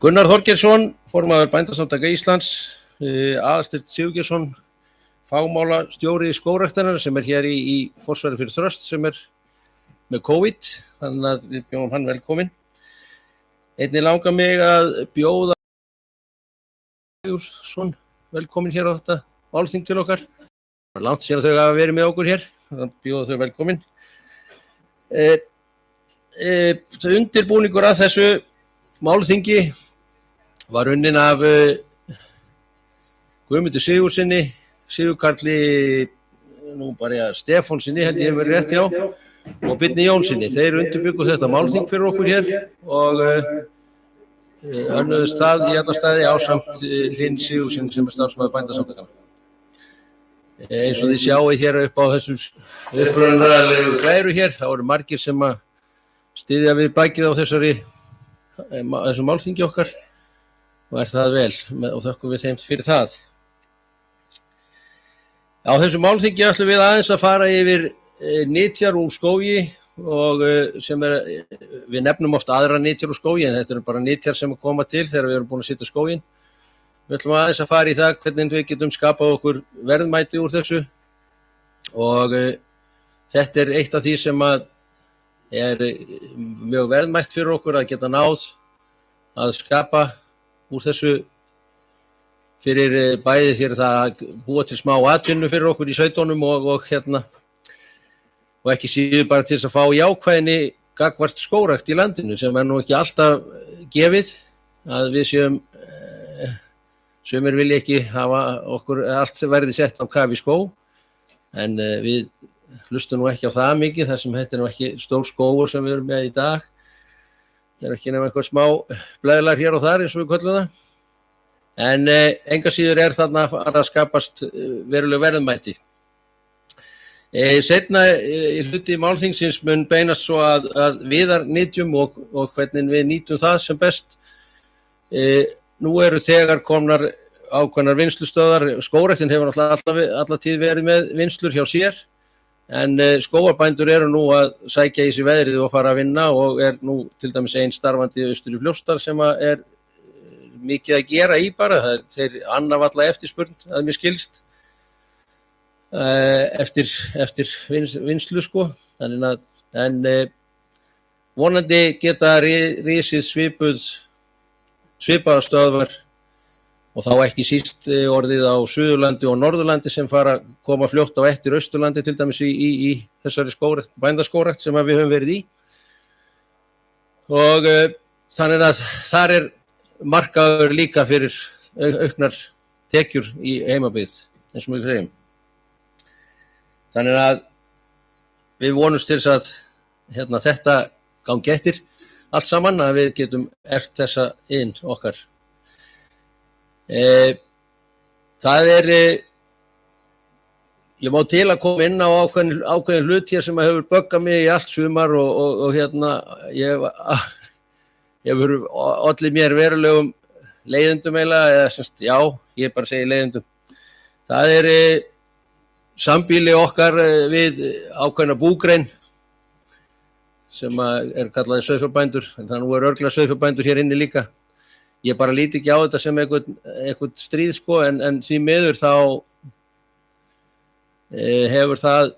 Gunnar Þorgeirsson, formaður Bændasamtaka Íslands, Aðalsteinn Sigurgeirsson, fagmálastjóri Skógræktarinnar sem hér í forsvari fyrir Þröst sem með COVID, þannig að við bjóðum hann velkomin. Einnig langar mig að bjóða Sigurðsson velkomin hér á þetta málþing til okkar. Það er langt síðan þau hafa verið með okkur hér, þannig að bjóða þau velkomin. Undirbúningur að þessu málþingi var unnin af Guðmundi Sigurðssyni, Sigurkarli Stefánsinni, held ég hefur verið rétt hjá, og Birni Jónsssyni. Þeir undirbjuggu þetta málþing fyrir okkur hér og önnuðust það í alla staði ásamt Hlyn Sigurðssyni sem starfsmaður Bændasamtakanna. Eins og þið sjáið hér upp á þessum upprunalegu glæru hér, þá eru margir sem að styðja við bakið á þessum málþingi okkar og það vel og þökkum við þeim fyrir það. Á þessu málþingi ætlum við aðeins að fara yfir nytjar úr skógi og við nefnum oft aðra nytjar úr skógi en þetta eru bara nytjar sem koma til þegar við erum búin að setja skóginn. Við ætlum aðeins að fara í það hvernig við getum skapað okkur verðmæti úr þessu og þetta er eitt af því sem er mjög verðmætt fyrir okkur að geta náð að skapa úr þessu fyrir bæði fyrir það að búa til smá atvinnu fyrir okkur í sveitunum og ekki síður bara til þess að fá jákvæðni gagnvart skógrækt í landinu sem nú ekki alltaf gefið að við séum sumir vilja ekki hafa okkur allt sem verði sett á kaf í skóg en við hlustum nú ekki á það mikið þar sem þetta nú ekki stór skógur sem við erum með í dag. Það er ekki nema einhver smá blæðlar hér og þar eins og við köllum það. En enga síður þarna að skapast veruleg verðmæti. Seinna hluti málþingsins mun beinast svo að viðarnytjum og hvernig við nýtum það sem best. Nú eru þegar komnar ákveðnar vinnslustöðvar. Skógræktin hefur alla tíð verið með vinnslur hjá sér. En skógarbændur eru nú að sækja í sig veðrið og fara að vinna og nú til dæmis einn starfandi austur í Fljótsdal sem mikið að gera í bara. Þeir annaf alla eftirspurn að mér skilst eftir vinnslu sko. En vonandi geta risið svipaðar stöðvar og þá ekki síst orðið á Suðurlandi og Norðurlandi sem koma fljótt á eftir Austurlandi til dæmis í þessari bændaskógrækt sem við höfum verið í. Og þannig að þar markaður líka fyrir auknar tekjur í heimabyggð, eins og við segjum. Þannig að við vonumst til þess að þetta gangi eftir allt saman að við getum eftir þessa inn okkar. Það ég má til að koma inn á ákveðin hlut hér sem hefur böggað mig í allt sumar og ég hefur ollið mér verulegum leiðindum eiginlega, ég bara segi leiðindum. Það sambýli okkar við ákveðna búgrein sem kallaði sauðfjárbændur, en það nú örugglega sauðfjárbændur hér inni líka. Ég bara líti ekki á þetta sem eitthvað stríð sko, en því miður þá hefur það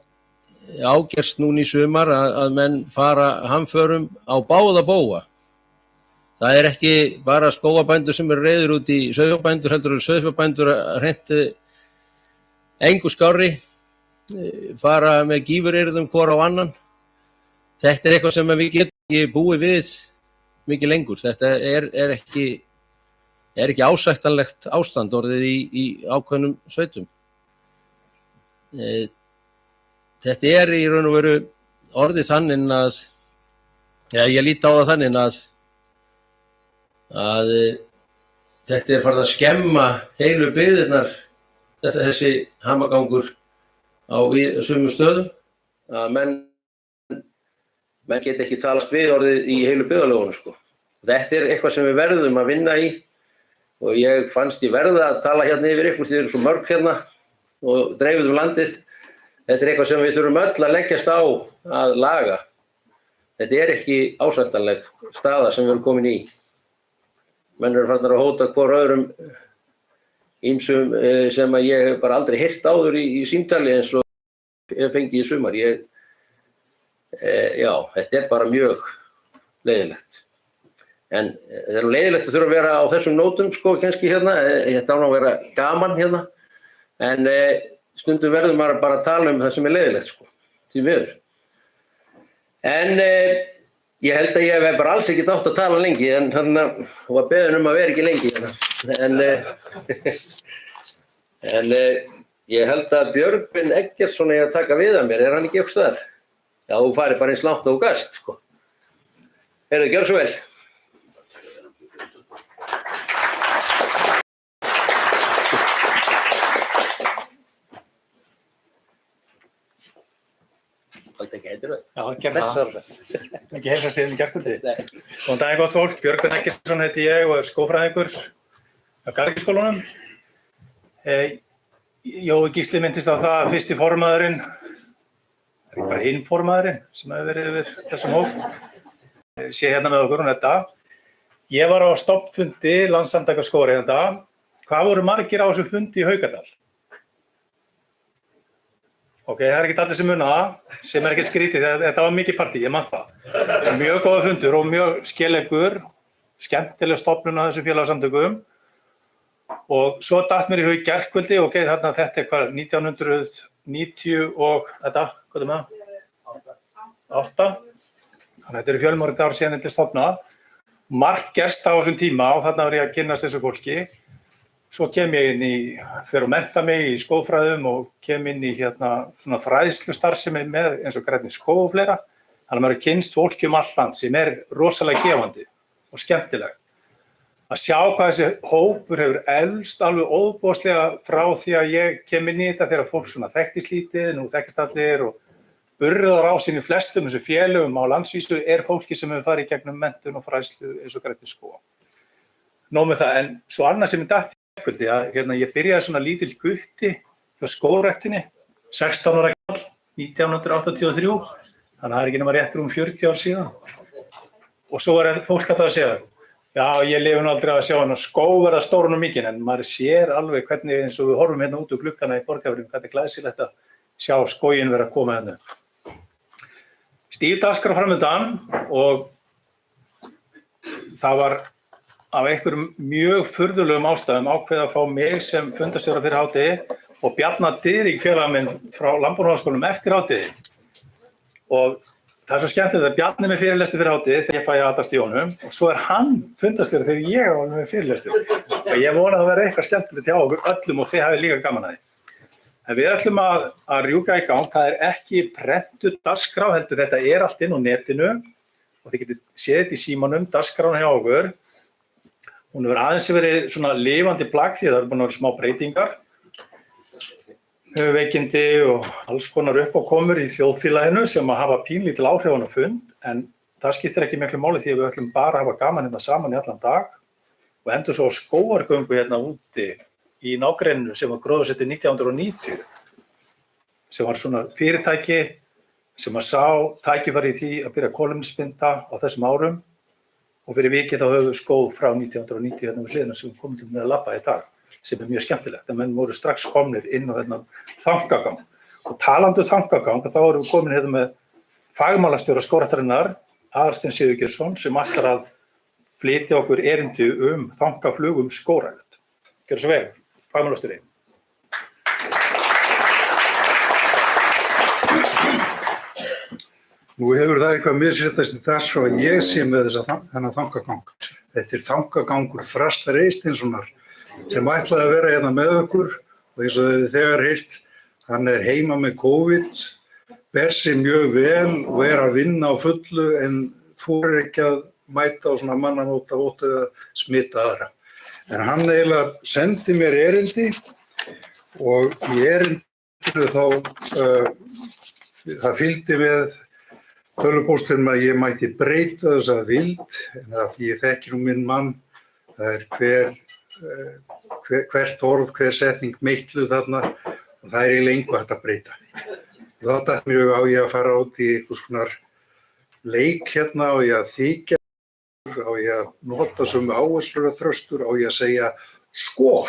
ágerst núna í sumar að menn fara hamförum á báða bóga. Það ekki bara skógarbændur sem reiður út í sauðfjárbændur, heldur sauðfjárbændur hreint engu skárri, fara með gífuryrðum hvor á annan. Þetta eitthvað sem við getum ekki búið við mikið lengur. Þetta ekki ásættanlegt ástand orðið í ákveðnum sveitum. Þetta í raun og veru orðið þannig að, ég líti á það þannig að þetta farið að skemma heilu byggðirnar, þessi hamagangur á sumum stöðum, að menn geta ekki talast við orðið í heilu byggðarlögunum sko. Þetta eitthvað sem við verðum að vinna í og ég fannst ég verða að tala hérna yfir ykkur því þið eru svo mörg hérna og dreifið landið þetta eitthvað sem við þurfum öll að leggjast á að laga. Þetta ekki ásættanleg staða sem við erum komin í. Menn eru farnir að hóta hvor öðrum ýmsum sem að ég hef bara aldrei heyrt áður í símtali eins og ég fengi í sumar. Já, þetta bara mjög leiðilegt. En það leiðilegt að þurfa að vera á þessum nótum, sko, kannski hérna. Þetta á að vera gaman hérna. En stundum verður maður bara að tala það sem leiðilegt, sko, því miður. En ég held að ég hef bara alls ekki átt að tala lengi, en hann var beðinn að vera ekki lengi hérna. En ég held að Björgvin Eggertsson að taka við að mér, hann ekki einhvers staðar? Já, þú farið bara eins langt og þú gast, sko. Heyrðu, gjörðu svo vel. Já, gerð það. Ekki heilsa síðan í gærkvöldi. Góðan daginn, gott fólk. Björgvin Eggertsson heiti ég og skófræðingur á Garðyrkjuskólanum. Jói Gísli minntist á það að fyrsti formaðurinn, ekki bara hinn formaðurinn sem hefur verið yfir þessum hóp, sé hérna með okkur þetta. Ég var á stofnfundi Landssamtaka skógræðenda. Hvað voru margir á þessu fundi í Haukadal? Ok, það ekki allir sem muna það, sem ekki skrítið, þetta var mikið partí, ég man það. Mjög góða fundur og mjög skellegur, skemmtileg stofnun á þessum félagasamtökum. Og svo datt mér í hug gærkvöldi, ok, þarna þetta hvað, 1990 og þetta, hvað með það? 8. Þannig þetta fjölmörg ár síðan þetta stofnað. Margt gerst á þessum tíma og þarna var ég að kynnast þessu fólki. Svo kem ég fyrir að mennta mig í skógfræðum og kem inn í hérna svona fræðslustarfsemi með eins og grænni skóg og fleira. Þannig að maður kynnst fólki all land sem rosalega gefandi og skemmtilegt. Að sjá hvað þessi hópur hefur elst alveg óbóðslega frá því að ég kem inn í þetta þegar fólk svona þekktist lítið, nú þekkist allir og burðar á sinni flestum þessu félögum á landsvísu fólki sem hefur farið í gegnum menntun og fræðslu eins og grænni skóg. Nóg með það, en svo annað sem datt að ég byrjaði svona lítill gutti hjá skógræktinni, 16 ára gamall, 1983, þannig að það ekki nema rétt 40 ár síðan. Og svo fólk að segja, já, ég lifi nú aldrei að sjá hann skóg verða stórun og mikinn, en maður sér alveg hvernig eins og við horfum hérna út úr gluggana í Borgarfirði, hvernig glæsilegt að sjá skóginn vera að koma hérna. Stíf dagskrá framundan og það var af einhverjum mjög furðulegum ástæðum ákveðið að fá mig sem fundarstjóra fyrir hádegi og Bjarna Diðrik félaga minn frá Landbúnaðarháskólanum eftir hádegi. Og það svo skemmtilegt að Bjarni með fyrirlestur fyrir hádegi þegar ég fæ að atast í honum og svo hann fundarstjóri þegar ég var með fyrirlestur. Og ég vona að það verði eitthvað skemmtilegt hjá okkur öllum og þið hafið líka gaman að því. En við ætlum að rjúka í gang. Það ekki prentuð dagskrá heldur, þetta allt inn á netinu og þið getið séð þetta í símanum, dagskrána hjá okkur. Hún hefur aðeins verið svona lifandi plagg því að það eru búin að vera smá breytingar. Höfuðveikindi og alls konar uppákomur í þjóðfélaginu sem að hafa pínlítil áhrif á fund, en það skiptir ekki miklu máli því að við ætlum bara að hafa gaman hérna saman í allan dag og endur svo skógargöngu hérna úti í nágrenninu sem var gróðursettur 1990 sem var svona fyrirtæki sem að sá tækifæri í því að byrja kolefnisbinda á þessum árum. Og fyrir vikið þá höfum við skóg frá 1990 hérna við hliðina sem við komum til með að labba í dag, sem mjög skemmtilegt. En menn voru strax komnir inn á hérna þangagang. Og talandi þangagang, þá erum við komin hérna með fagmálastjóra skógræktarinnar, Aðalstein Sigurgeirsson, sem ætlar að flytja okkur erindi þangaflug skógrækt. Gjörðu svo vel, fagmálastjóri. Nú hefur það eitthvað missettast í dagskrá að ég sé með þennan þangagang. Þetta þangagangur Þrastar Eysteinssonar sem ætlaði að vera hérna með okkur og eins og þið þegar heyrt, hann heima með COVID, ber sig mjög vel og að vinna á fullu en fór ekki að mæta á svona mannamóta og að smita aðra. En hann eiginlega sendi mér erindi og í erindinu þá það fylgdi með tölvupósturinn að ég mætti breyta þessa vild, en að því ég þekki nú minn mann, það hvert orð, hver setning meitluð þarna og það eiginlega engu hægt að breyta. Þá datt mér á ég að fara út í einhvers konar leik hérna og ég að þykja, á ég að nota sömu áherslur og Þröstur, á ég að segja sko.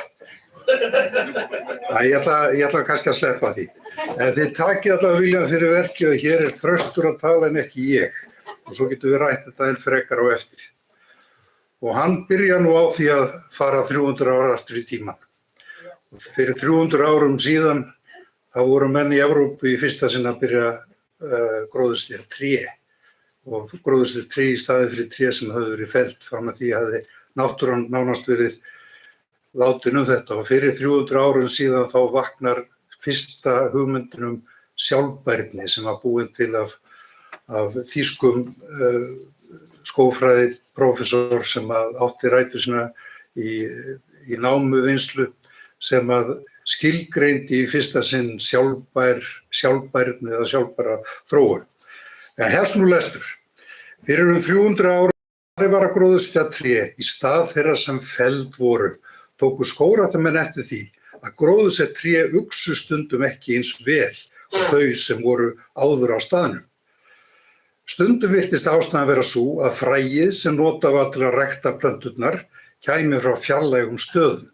Ég ætla kannski að sleppa því. En þið takið allavega viljan fyrir verkið að hér Þröstur að tala en ekki ég. Og svo getum við rætt þetta enn frekar á eftir. Og hann byrja nú á því að fara 300 ára aftur í tímann. Og fyrir 300 árum síðan þá voru menn í Evrópu í fyrsta sinn að byrja gróðurstýra tré. Og gróðurstýra tré í staðinn fyrir tré sem hafði verið fellt fram að því hafði náttúran nánast verið látin þetta. Og fyrir 300 árum síðan þá vaknar fyrsta hugmyndin sjálfbærni sem var búin til af þýskum skógfræði prófessor sem átti rætur sína í námuvinnslu sem skilgreindi í fyrsta sinn sjálfbærni eða sjálfbæra þróun. En hefst nú lestur. Fyrir 300 ára var að gróðurstýra tré í stað þeirra sem felld voru. Tóku skógræktarmenn eftir því að gróðursett tré uxu stundum ekki eins vel og þau sem voru áður á staðnum. Stundum virtist ástæðan vera sú að fræið sem notað var til að rækta plönturnar kæmi frá fjarlægum stöðum.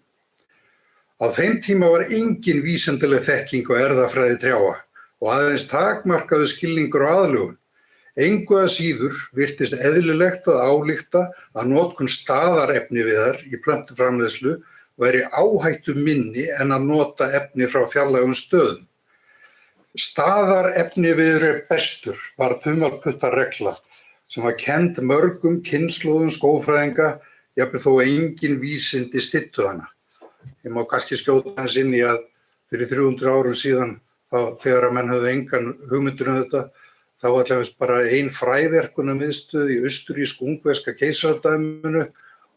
Á þeim tíma var engin vísindaleg þekking á erfðafræði trjáa og aðeins takmarkaður skilningur á aðlögun. Engu að síður virtist eðlilegt að álykta að notkun staðarefniviðar í plöntuframleiðslu væri áhættu minni en að nota efni frá fjarlægum stöðum. Staðarefniviður bestur var þumalputtaregla sem var kennd mörgum kynslóðum skógfræðinga, jafnvel þó engin vísindi styttu hana. Ég má kannski skjóta hans inn í að fyrir 300 árum síðan, þegar að menn höfðu engan hugmyndir þetta, þá var allavega bara ein fræverkunarmiðstöð í austurrísk-ungverska keisaradæminu.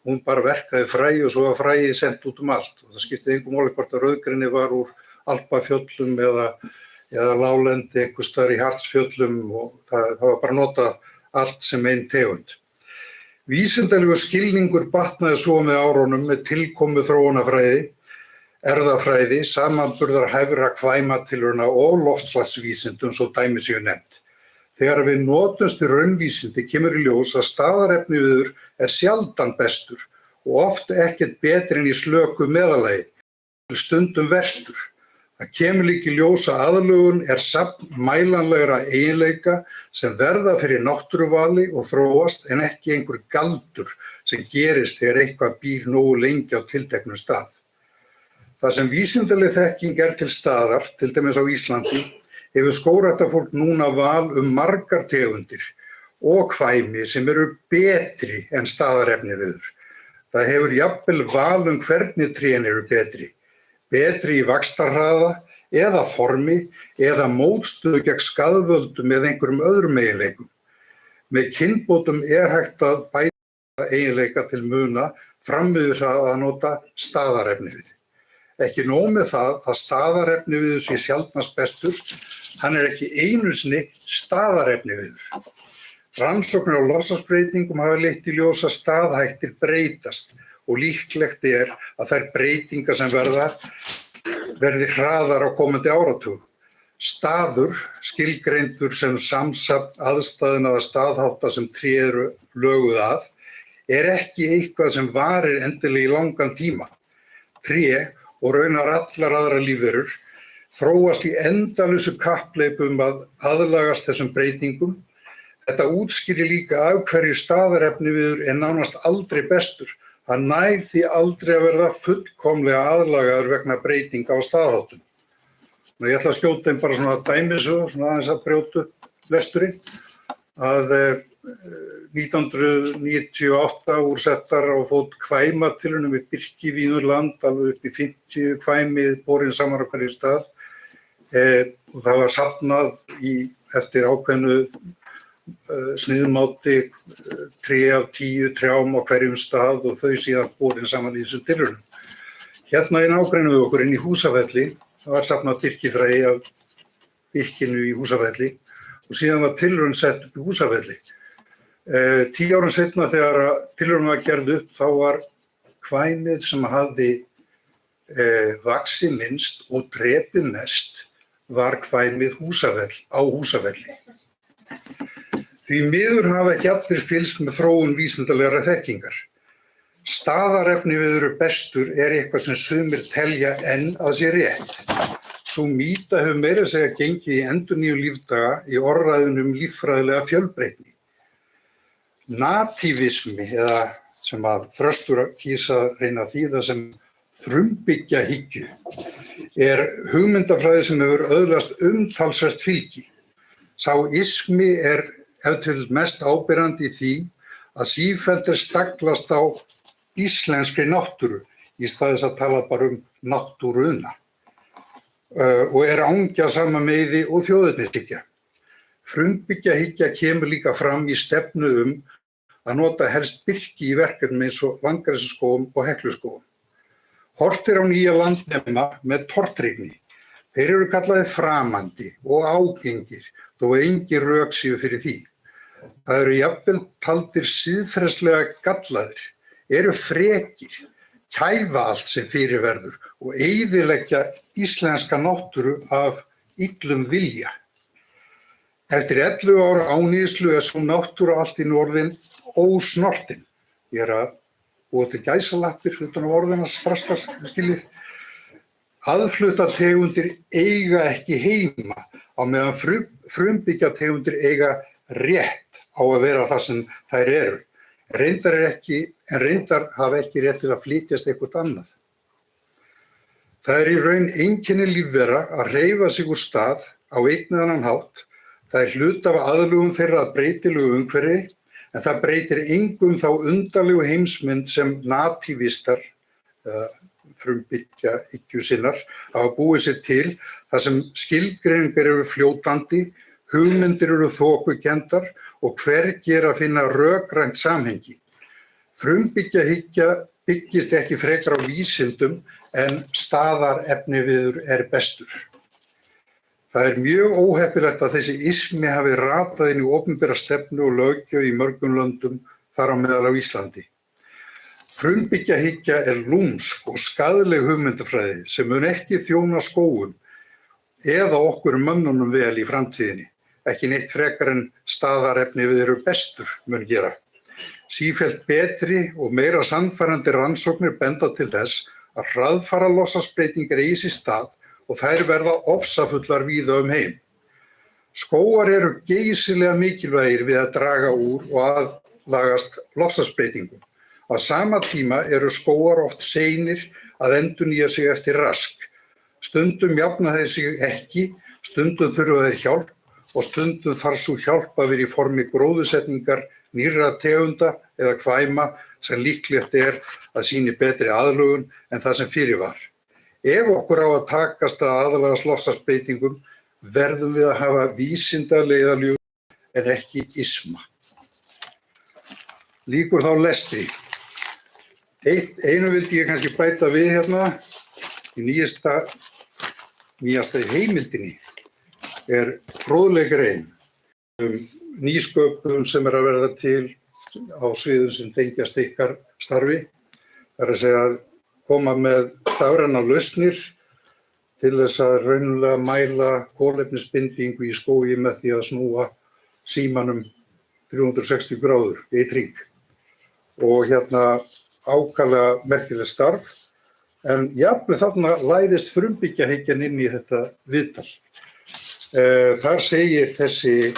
Hún bara verkaði fræ og svo var fræið sent út allt. Og það skipti engu máli hvort að rauðgreni var úr Alpafjöllum eða láglendi einhvers staðar í Hartsfjöllum og það var bara notað allt sem ein tegund. Vísindalegur skilningur batnaði svo með árunum með tilkomu þróunarfræði, erfðafræði, samanburðarhæfra kvæmatilrauna og loftslagsvísindum svo dæmi séu nefnt. Þegar við notumst í raunvísindi kemur í ljós að staðarefniviður sjaldan bestur og oft ekkert betri en í slöku meðalagi, stundum verstur. Það kemur líka í ljós að aðlögun safn mælanlegra eiginleika sem verða fyrir náttúruvali og þróast en ekki einhver galdur sem gerist þegar eitthvað býr nógu lengi á tilteknum stað. Það sem vísindaleg þekking til staðar, til dæmis á Íslandi, hefur skógræktarfólk núna val margar tegundir og kvæmi sem eru betri en staðarefniviður. Það hefur jafnvel val hvernig trén eru betri í vaxtarhraða eða formi eða mótstöðu gegn skaðvöldum eða einhverjum öðrum eiginleikum. Með kynbótum hægt að bæta eiginleika til muna fram yfir það að nota staðarefnivið. Ekki nóg með það að staðarefniviður sé sjaldnast bestur, hann ekki einu sinni staðarefniviður. Rannsóknir á loftslagsbreytingum hafa leitt í ljós að staðhættir breytast og líklegt að þær breytingar sem verði hraðar á komandi áratug. Staður, skilgreindur sem samsafn aðstæðna eða staðhátta sem tré eru löguð að, ekki eitthvað sem varir endilega í langan tíma. Tré og raunar allar aðra lífverur þróast í endalausu kapphlaupum að aðlagast þessum breytingum. Þetta útskýrir líka af hverju staðarefniviður nánast aldrei bestur. Hann nær því aldrei að verða fullkomlega aðlagaður vegna breytinga á staðháttum. Ég ætla að skjóta bara svona dæmisögu, svona aðeins að brjóta lesturinn, að 1998 voru settar á fót kvæmatilraunir við Birkivínurland, alveg upp í 50 kvæmi borin saman á hverju stað. Og það var safnað eftir ákveðnu sniðmáti tré af 10 trjám á hverjum stað og þau síðan borin saman í þessum tilraunum. Hérna í nágrenni við okkur inn í Húsafelli, það var safnað birkifræi af virkinu í Húsafelli og síðan var tilraun sett upp í Húsafelli. 10 árum seinna þegar tilraun var gerð upp þá var kvæmið sem hafði vaxið minnst og drepið mest var kvæmið á Húsafelli. Því miður hafa ekki allir fylgst með þróun vísindalegra þekkingar. Staðarefniviður bestur eitthvað sem sumir telja enn að sé rétt. Sú mýta hefur meira að segja gengið í endurnýjun lífdaga í orðræðunum líffræðilega fjölbreytni. Natívismi, eða sem að Þröstur kýs að reyna að þýða sem frumbyggjahyggju, hugmyndafræði sem hefur öðlast umtalsvert fylgi. Sá ismi ef til mest áberandi í því að sífellt staglast á íslenskri náttúru í stað þess að tala bara náttúruna og angjað sama meiði og þjóðernishyggja. Frumbyggjahyggja kemur líka fram í stefnu að nota helst birki í verkefnum eins og Langanesskógum og Hekluskógum. Horft á nýja landnema með tortryggni. Þeir eru kallaðir framandi og ágengir, þó engin rök séu fyrir því. Það eru jafnvel taldir siðferðislega gallaðir, eru frekir, kæfa allt sem fyrirverður og eyðileggja íslenska náttúru af illum vilja. Eftir 11 ára áníðslu svo náttúra allt í orðin ósnortin. Ég að búa til gæsalappir utan á orðinans frastas, skiljið. Aðflutategundir eiga ekki heima á meðan frumbyggjategundir eiga rétt á að vera það sem þær eru. Reyndar hafa ekki rétt til að flytjast eitthvað annað. Það í raun einkenni lífvera að hreyfa sig úr stað á einn eða annan hátt. Það hluti af aðlögun þeirra að breytilegu umhverfi, en það breytir engum þá undarlegu heimsmynd sem natívistar, frumbyggjahyggjusinnar, hafa búið sér til, þar sem skilgreiningar eru fljótandi, hugmyndir eru þokukenndar og hvergi að finna rökrænt samhengi. Frumbyggjahyggja byggist ekki frekar á vísindum en staðarefniviður bestur. Það mjög óheppilegt að þessi ismi hafi ratað inn í opinbera stefnu og löggjöf í mörgum löndum, þar á meðal á Íslandi. Frumbyggjahyggja lúmsk og skaðleg hugmyndafræði sem mun ekki þjóna skógum eða okkur mönnunum vel í framtíðinni. Ekki neitt frekar en staðarefniviður bestur mun gera. Sífellt betri og meira sannfærandi rannsóknir benda til þess að hraðfara loftslagsbreytingar eigi sér stað og þær verða ofsafullar víða heim. Skógar eru geysilega mikilvægir við að draga úr og aðlagast loftslagsbreytingum. Á sama tíma eru skógar oft seinir að endurnýja sig eftir rask. Stundum jafna þeir sig ekki, stundum þurfa þeir hjálp og stundum þarf sú hjálp að vera í formi gróðursetningar nýrra tegunda eða kvæma sem líklegt að sýni betri aðlögun en það sem fyrir var. Ef okkur á að takast að aðlagast loftslagsbreytingum verðum við að hafa vísindalega leiðarljós en ekki isma. Lýkur þá lestri. Einu vildi ég kannski bæta við hérna í nýjasta heimildinni fróðleg grein nýsköpun sem að verða til á sviðum sem tengjast ykkar starfi. Það að segja að koma með stafrænar lausnir til þess að raunverulega mæla kolefnisbindingu í skógi með því að snúa símanum 360 gráður í einn hring. Og hérna ákaflega merkilegt starf, en jafnvel þarna læðist frumbyggjahyggjan inn í þetta viðtal. Þar segir þessi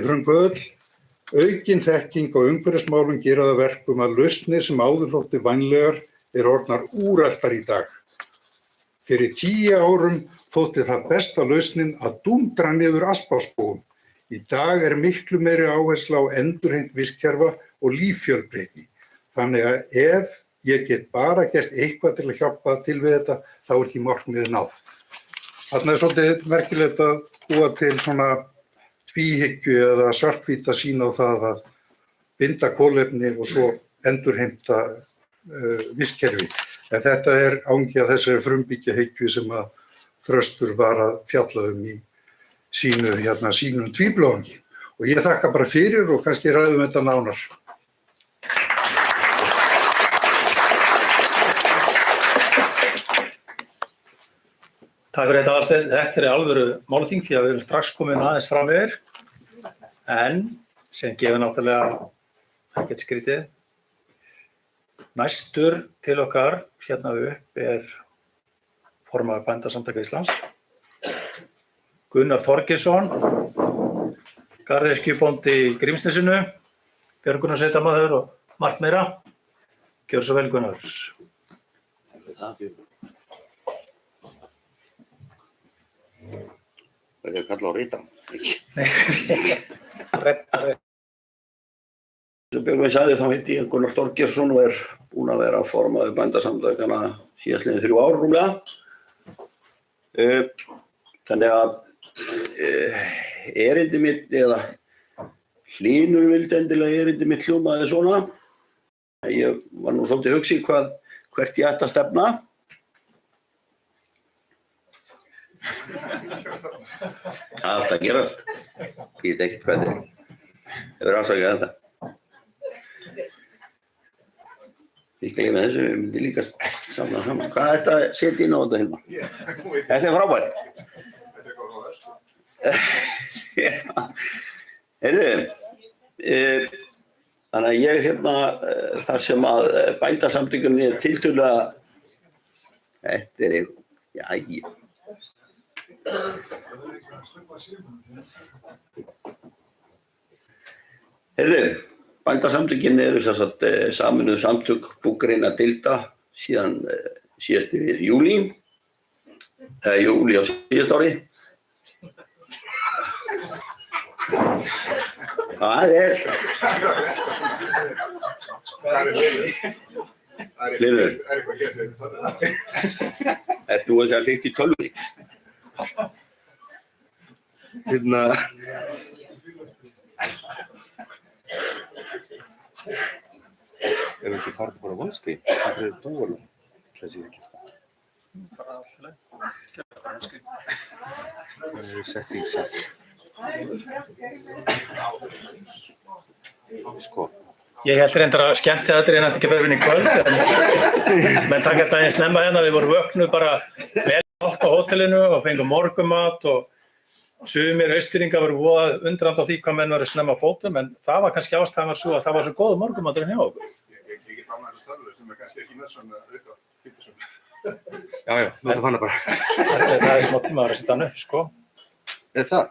frumkvöðull: aukin þekking á umhverfismálum gera það verkum að lausnir sem áður þóttu vænlegar orðnar úreltar í dag. Fyrir 10 árum þótti það besta lausnin að dúndra niður aspaskógum. Í dag miklu meiri áhersla á endurheimt vistkerfa og líffjölbreytni. Þannig að ef ég get bara gert eitthvað til að hjálpa til við þetta, þá því markmiðið náð. Þarna svolítið merkilegt að búa til svona tvíhyggju eða svarthvíta sýn á það að binda kolefni og svo endurheimta vistkerfi. En þetta ángi að þessari frumbyggjahyggju sem að Þröstur var að fjalla í sínum tvíblóðangi. Og ég þakka bara fyrir og kannski ræðum þetta nánar. Takk fyrir þetta Aðalsteinn. Þetta alvöru málþing því að við erum strax komin aðeins fram yfir. En sem gefur náttúrulega ekkert skrítið. Næstur til okkar hérna upp formaður Bændasamtaka Íslands. Gunnar Þorgeirsson, garðyrkjubóndi í Grímsnesinu, björgunarsveitarmaður og margt meira. Gjörðu svo vel, Gunnar. Það er kallað á rítan. Sem Björgvin sagði þá heiti ég Gunnar Þorgeirsson og búinn að vera formaður Bændasamtakanna síðastliðin 3 ár rúmlega. Þannig að erindi mitt eða Hlynur vildi endilega erindi mitt hljómaði svona. Ég var nú svolítið hugsi hvert ég ætti að stefna. Allt að gera. Ég veit ekkert hvað þetta hefur afsakað þetta. Ég gleymi þessu, ég myndi líka samla saman. Hvað er þetta að setja inn á þetta hérna? Þetta frábært. Heyrðu, þannig að ég hérna, þar sem að Bændasamtökunni tiltölulega, þetta jæja. Heyrðu, Bændasamtökin eru saminuð samtök búgreinadeilda síðan síðast í júlí á síðast ári. Það Hlynur, ert þú að segja 50 tölvi? Hérna Ef ekki farið bara vonski, það dóanum, þessi ekki. Bara alltaf. Það sett í sett. Sko. Ég held reyndar að skemmti þetta en þetta ekki verið í kvöld, en menn taka þetta aðeins snemma hérna, við vorum vöknuð bara vel átt á hótelinu og fengum morgunmat og sumir Austfirðingar voru voða undrandi á því hvað menn voru snemma á fótum, en það var kannski ástæðan var svo að það var svo góður morgunmatur hjá okkur. Ég get ánægður með tölvu sem kannski ekki með svona auka 50 svona. Já, þetta fann bara. Það smá tíma að setja hann upp, sko. Það?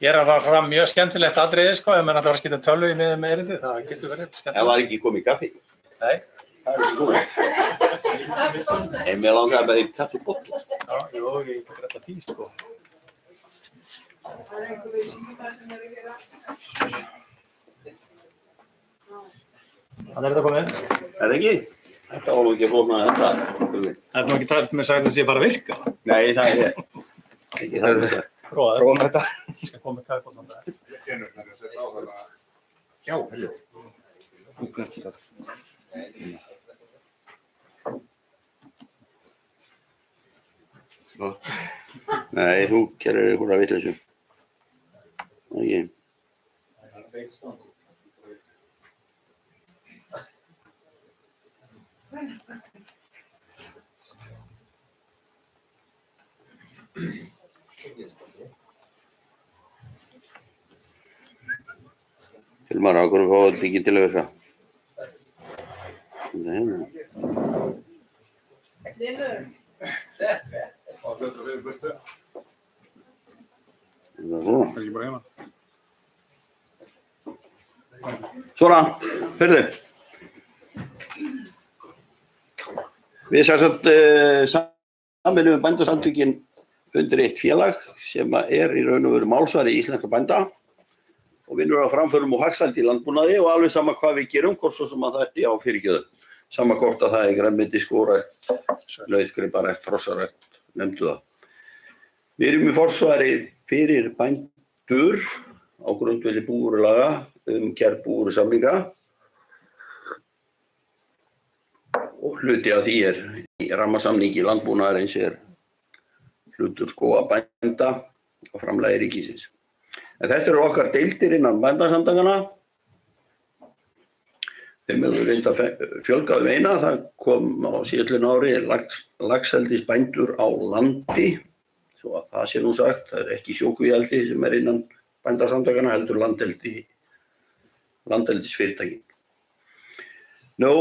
Ég að fara fram mjög skemmtilegt atriði, sko, ef menn ætla að skipta tölvu í með erindi, það getur verið skemmtilegt. Það var ekki komið kaffi. Nei. Það er ekki komið. En mér langaði bara í kaffibolla. Já, ég get þetta því, sko. Þannig þetta komið. Er ekki? Þetta var nú ekki að flókna þetta. Það nú ekki tært með sagt að það sé bara að virka. Nei, það ekki það með sagt. Prófaðu þetta. Ég skal koma með kaffibollan það. Ég kennur þannig að setja á þarna. Já, heldur. Þú gæti það. Nei, þú gerir einhverja vitleysu. Okay. Hilmar, á hverju fáið þetta ekki til að virka? Þetta hérna. Og þetta við burtu. Þetta er svona. Það ekki bara hérna. Svona, hörðu. Við samvinnum Bændasamtökin undir eitt félag sem er í raun og veru málsvari íslenskra bænda og vinnur á framförum og hagsældi í landbúnaði og alveg sama hvað við gerum, hvort svo sem að það er á fyrirgjöðu. Sama hvort að það er grænmeti, skórækt, nautgriparækt, hrossarækt, nefndu það. Við erum í forsvari fyrir bændur á grundvelli búvörulaga gerð búvörusamninga og hluti af því í rammasamningi landbúnaðarins hlutur skógabænda og framlagi ríkisins. En þetta eru okkar deildir innan bændasamtakanna. Þeim hefur reynda fjölgað eina, það kom á síðastliðnu ári laxeldisbændur á landi, svo að það sé nú sagt, það ekki sjókvíaeldi sem innan bændasamtakana, heldur landeldisfyrirtæki. Nú,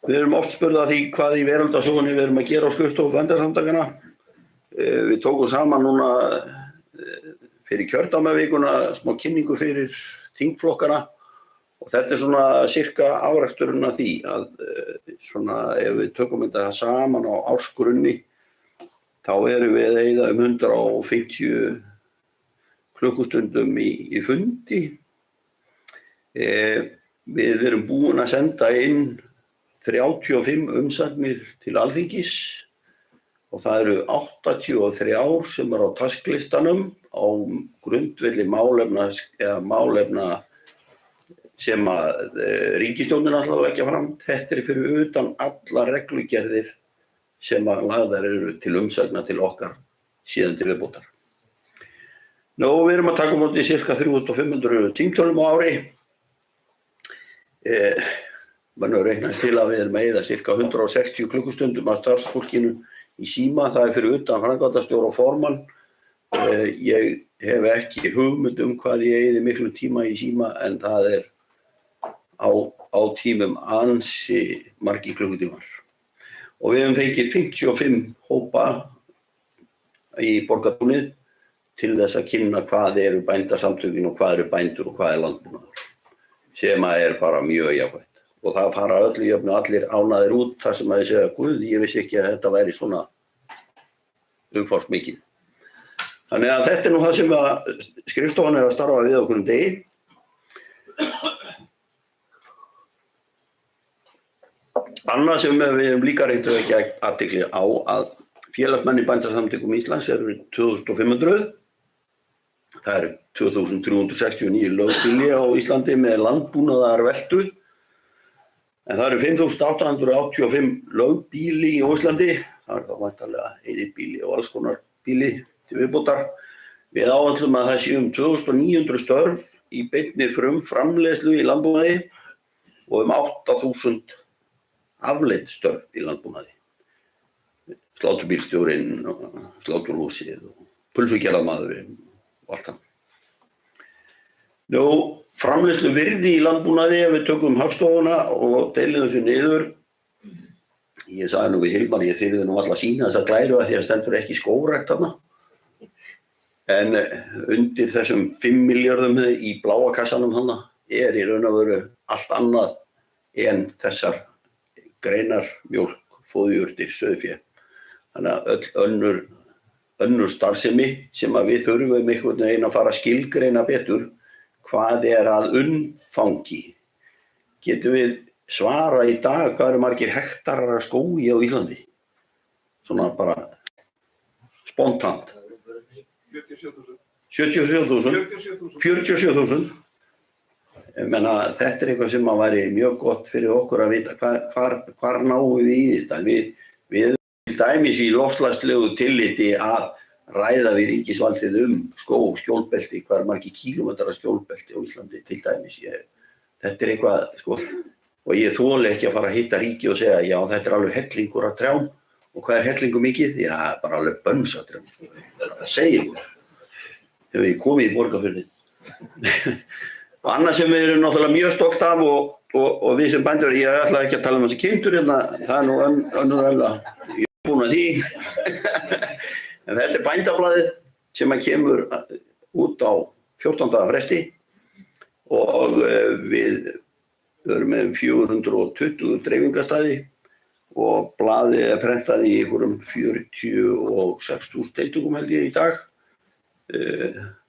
við erum oft spurð að því hvað í veraldarsögunni við erum að gera á skrifstofu bændasamtakana. Við tókum saman núna fyrir kjördæmavikuna smá kynningu fyrir þingflokkana. Og þetta svona sirka afraksturinn af því að svona ef við tökum þetta saman á ársgrunni þá erum við að eyða 150 klukkustundum í fundi. Við erum búin að senda inn 35 umsagnir til Alþingis og það eru 83 sem eru á tasklistanum á grundvelli málefna sem að ríkisstjórnin ætlar að leggja fram. Þetta fyrir utan allar reglugerðir sem að lagðar eru til umsagna til okkar síðan til viðbótar. Nú, við erum að taka á móti ca. 3500 símtölum á ári. Mann reiknast til að við erum að eyða ca. 160 klukkustundum af starfsfólkinu í síma. Það fyrir utan framkvæmdastjóra og formann. Ég hef ekki hugmynd hvað ég eyði miklum tíma í síma en það á tímum ansi margir klukkutímar. Og við höfum fengið 55 hópa í borgarbúnið til þess að kynna hvað eru bændasamtökin og hvað eru bændur og hvað landbúnaður. Sem bara mjög jákvætt. Og það fara öllu jöfnu allir ánægðir út þar sem að þið segja, guð, ég vissi ekki að þetta væri svona umfangsmikið. Þannig að þetta nú það sem að skrifstofan að starfa við okkur degi. Annað sem við höfum líka reynt að vekja athygli á að félagsmenn í bændasamtökum Íslands eru 2500. Það eru 2369 lögbýli á Íslandi með landbúnaðarveltu. En það eru 5885 lögbýli á Íslandi. Það þá væntanlega eyðibýli og alls konar býli til viðbótar. Við áætlum að það séu 2900 störf í beinni frumframleiðslu í landbúnaði og 8000 afleidd störf í landbúnaði. Sláturbílstjórinn, sláturhúsið og pulsugerðarmaðurinn og allt það. Nú, framleiðslu virði í landbúnaði ef við tökum Hagstofuna og deilum þessu niður. Ég sagði nú við Hilmar, ég þyrfti nú alltaf að sýna þessa glæru að því að stendur ekki skógrækt þarna. En undir þessum 5 milljörðum í bláa kassanum þarna í raun og veru allt annað en þessar greinar, mjólk, fóðjurtir, sauðfé. Þannig að öll önnur starfsemi sem að við þurfum einhvern veginn að fara að skilgreina betur hvað að umfangi. Getum við svara í dag hvað eru margir hektarar af skógi á Íslandi? Svona bara spontant. 47.000. Ég meina, þetta eitthvað sem að væri mjög gott fyrir okkur að vita hvar náum við í þetta. Við til dæmis í loftslagslegu tilliti að ræða við ríkisvaldið skóg, skjólbelti, hvað margir kílómetrar skjólbelti á Íslandi til dæmis. Þetta eitthvað, sko, og ég þoli ekki að fara að hitta ríki og segja, já, þetta alveg hellingur af trjám. Og hvað hellingur mikið? Já, bara alveg bönsatrjám. Það segir ykkur. Hefur ég komið í Borgarfjörðinn. Og annað sem við erum náttúrulega mjög stolt af og við sem bændur, ég ætla ekki að tala þessi kindur hérna, það nú önnur ég er búin að því. En þetta bændablaðið sem að kemur út á 14. fresti og við erum með 420 dreifingarstaði og blaðið prentað í einhverjum 46.000 eintökum held ég í dag.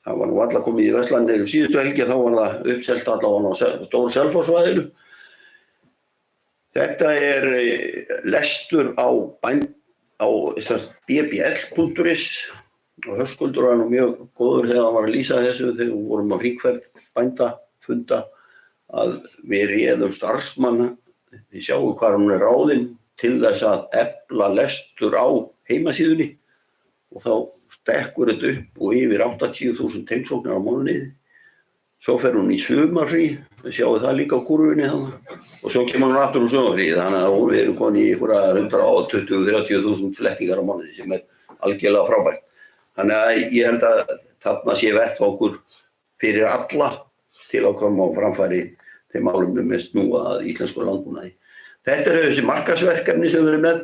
Það var nú alla komið í Vestlandinu síðustu helgi, þá var það uppselt allavega á stóru Selfosssvæðinu. Þetta lestur á bbl.is og Höskuldur var nú mjög góður þegar hann var að lýsa þessu þegar við vorum á hringferð bændafunda að við réðum starfsmann, við sjáum hvað hún ráðinn til þess að efla lestur á heimasíðunni og þá stekkur þetta upp og yfir 80.000 heimsóknir á mánuði svo fer hún í sumarfrí, við sjáum það líka á kúrfunni þannig, og svo kemur hún aftur úr sumarfrí, þannig að við erum komin í einhverja 120-130.000 flettingar á mánuði sem algjörlega frábært. Þannig að ég held að þarna sé vettvangur fyrir alla til að koma á framfæri þeim málum með snúa að íslensku landbúnaði. Þetta eru þessi markaðsverkefni sem við erum með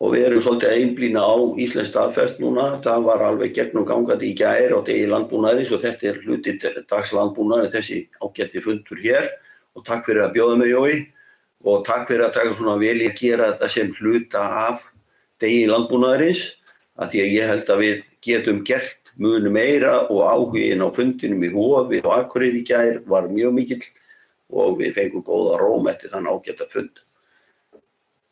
og við erum svolítið að einblína á íslenskt staðfest núna. Það var alveg gegnumgangandi í gær á degi landbúnaðarins og þetta er hluti dags landbúnaðar, þessi ágæti fundur hér og takk fyrir að bjóða mig Jói og takk fyrir að taka svona vel í að gera þetta sem hluta af degi landbúnaðarins af því að ég held að við getum gert mun meira og áhuginn á fundinum í Hofi og Akureyri í gær var mjög mikill og við fengum góða róm eftir þann ágæta fund.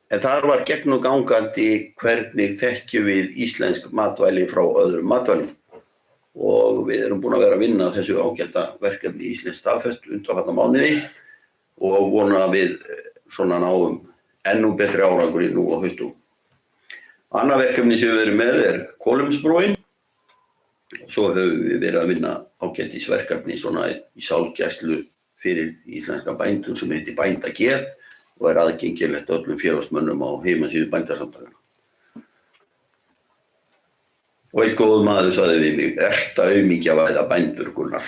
En þar var gegnumgangandi hvernig þekkjum við íslensk matvæli frá öðrum matvælum og við erum búin að vera að vinna þessu ágæta verkefni íslensk staðfest undanfarna mánuði og vona að við svona náum ennú betri árangri nú á haustum. Annað verkefni sem við erum með er kolefnisbrúin. Svo höfum við verið að vinna ágætisverkefni svona í sálgæslu fyrir íslenska bændur sem heitir Bændageð og er aðgengilegt öllum félagsmönnum á heimasíðu bændasamtakanna. Og einn góður maður sagði við mig, ertu að auðmýkjavæða bændur, Gunnar?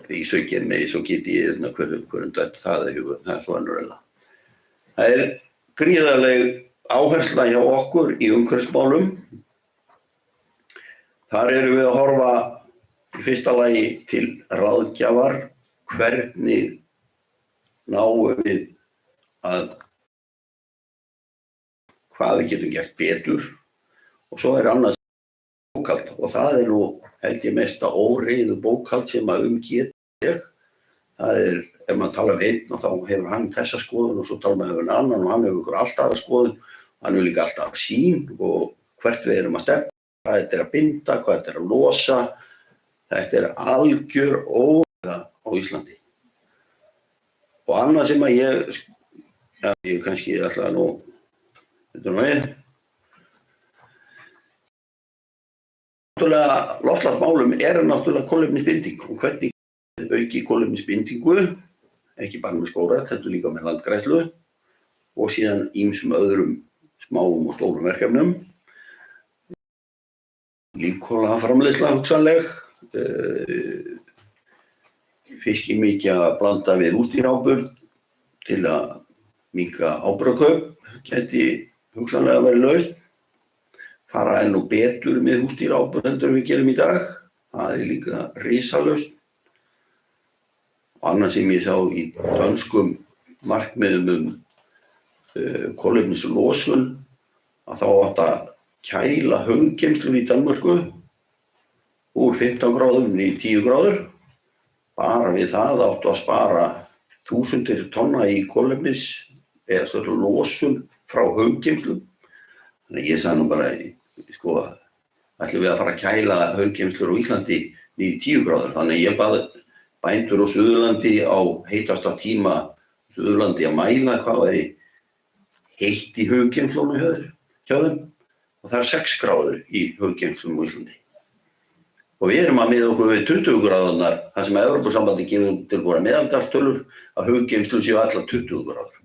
Því sökir mig, svo geti ég hverjum dött það í huga, það er svo önnurlega. Það er gríðarleg áhersla hjá okkur í umhverfismálum. Þar erum við að horfa í fyrsta lagi til ráðgjafar, hvernig náum við að hvað við getum gert betur og svo er annars bókhald og það er nú held ég mesta óreiðu bókhald sem að get ég. Það er, ef maður tala um einn og þá hefur hann þessa skoðun og svo tala maður um annan og hann hefur ykkur alltaf aðra skoðun, hann hefur líka alltaf sín og hvert við erum að stefna, hvað þetta er að binda, hvað þetta er að losa, þetta er algjör óreiða á Íslandi. Og annað sem að ég kannski ætla að nú, þetta nú við. Náttúrulega loftslagsmálum er náttúrulega kolefnisbinding og hvernig auki kolefnisbindingu, ekki bara með skógrækt, þetta líka með landgræðslu og síðan ýmsum öðrum smáum og stórum verkefnum. Lífkolaframleiðsla hugsanleg, fiskimykja að blanda við húsdýraáburð til að minnka áburðarkaup, gæti hugsanlega verið lausn. Fara enn og betur með húsdýraáburð heldur við gerum í dag, það er líka risalausn. Og annað sem ég sá í dönskum markmiðum kolefnislosun, að þá átti að kæla hraungeymslur í Danmörku úr 15 gráðum í 10 gráður. Bara við það áttu að spara 1000 tonna í kolefnis eða svona losun frá hraungeymslum. Þannig ég sagði nú bara, sko, ætlum við að fara að kæla hraungeymslur á Íslandi í 10 gráður. Þannig ég bað bændur á Suðurlandi á heitasta tíma Suðurlandi að mæla hvað væri heitt í hraungeymslunum hjá þeim. Og það er 6 gráður í hraungeymslum á Íslandi. Og við erum að miða okkur við 20 gráðurnar, þar sem Evrópusambandið gefur til voru meðaltalstölur að hraungeymslur séu allar 20 gráður.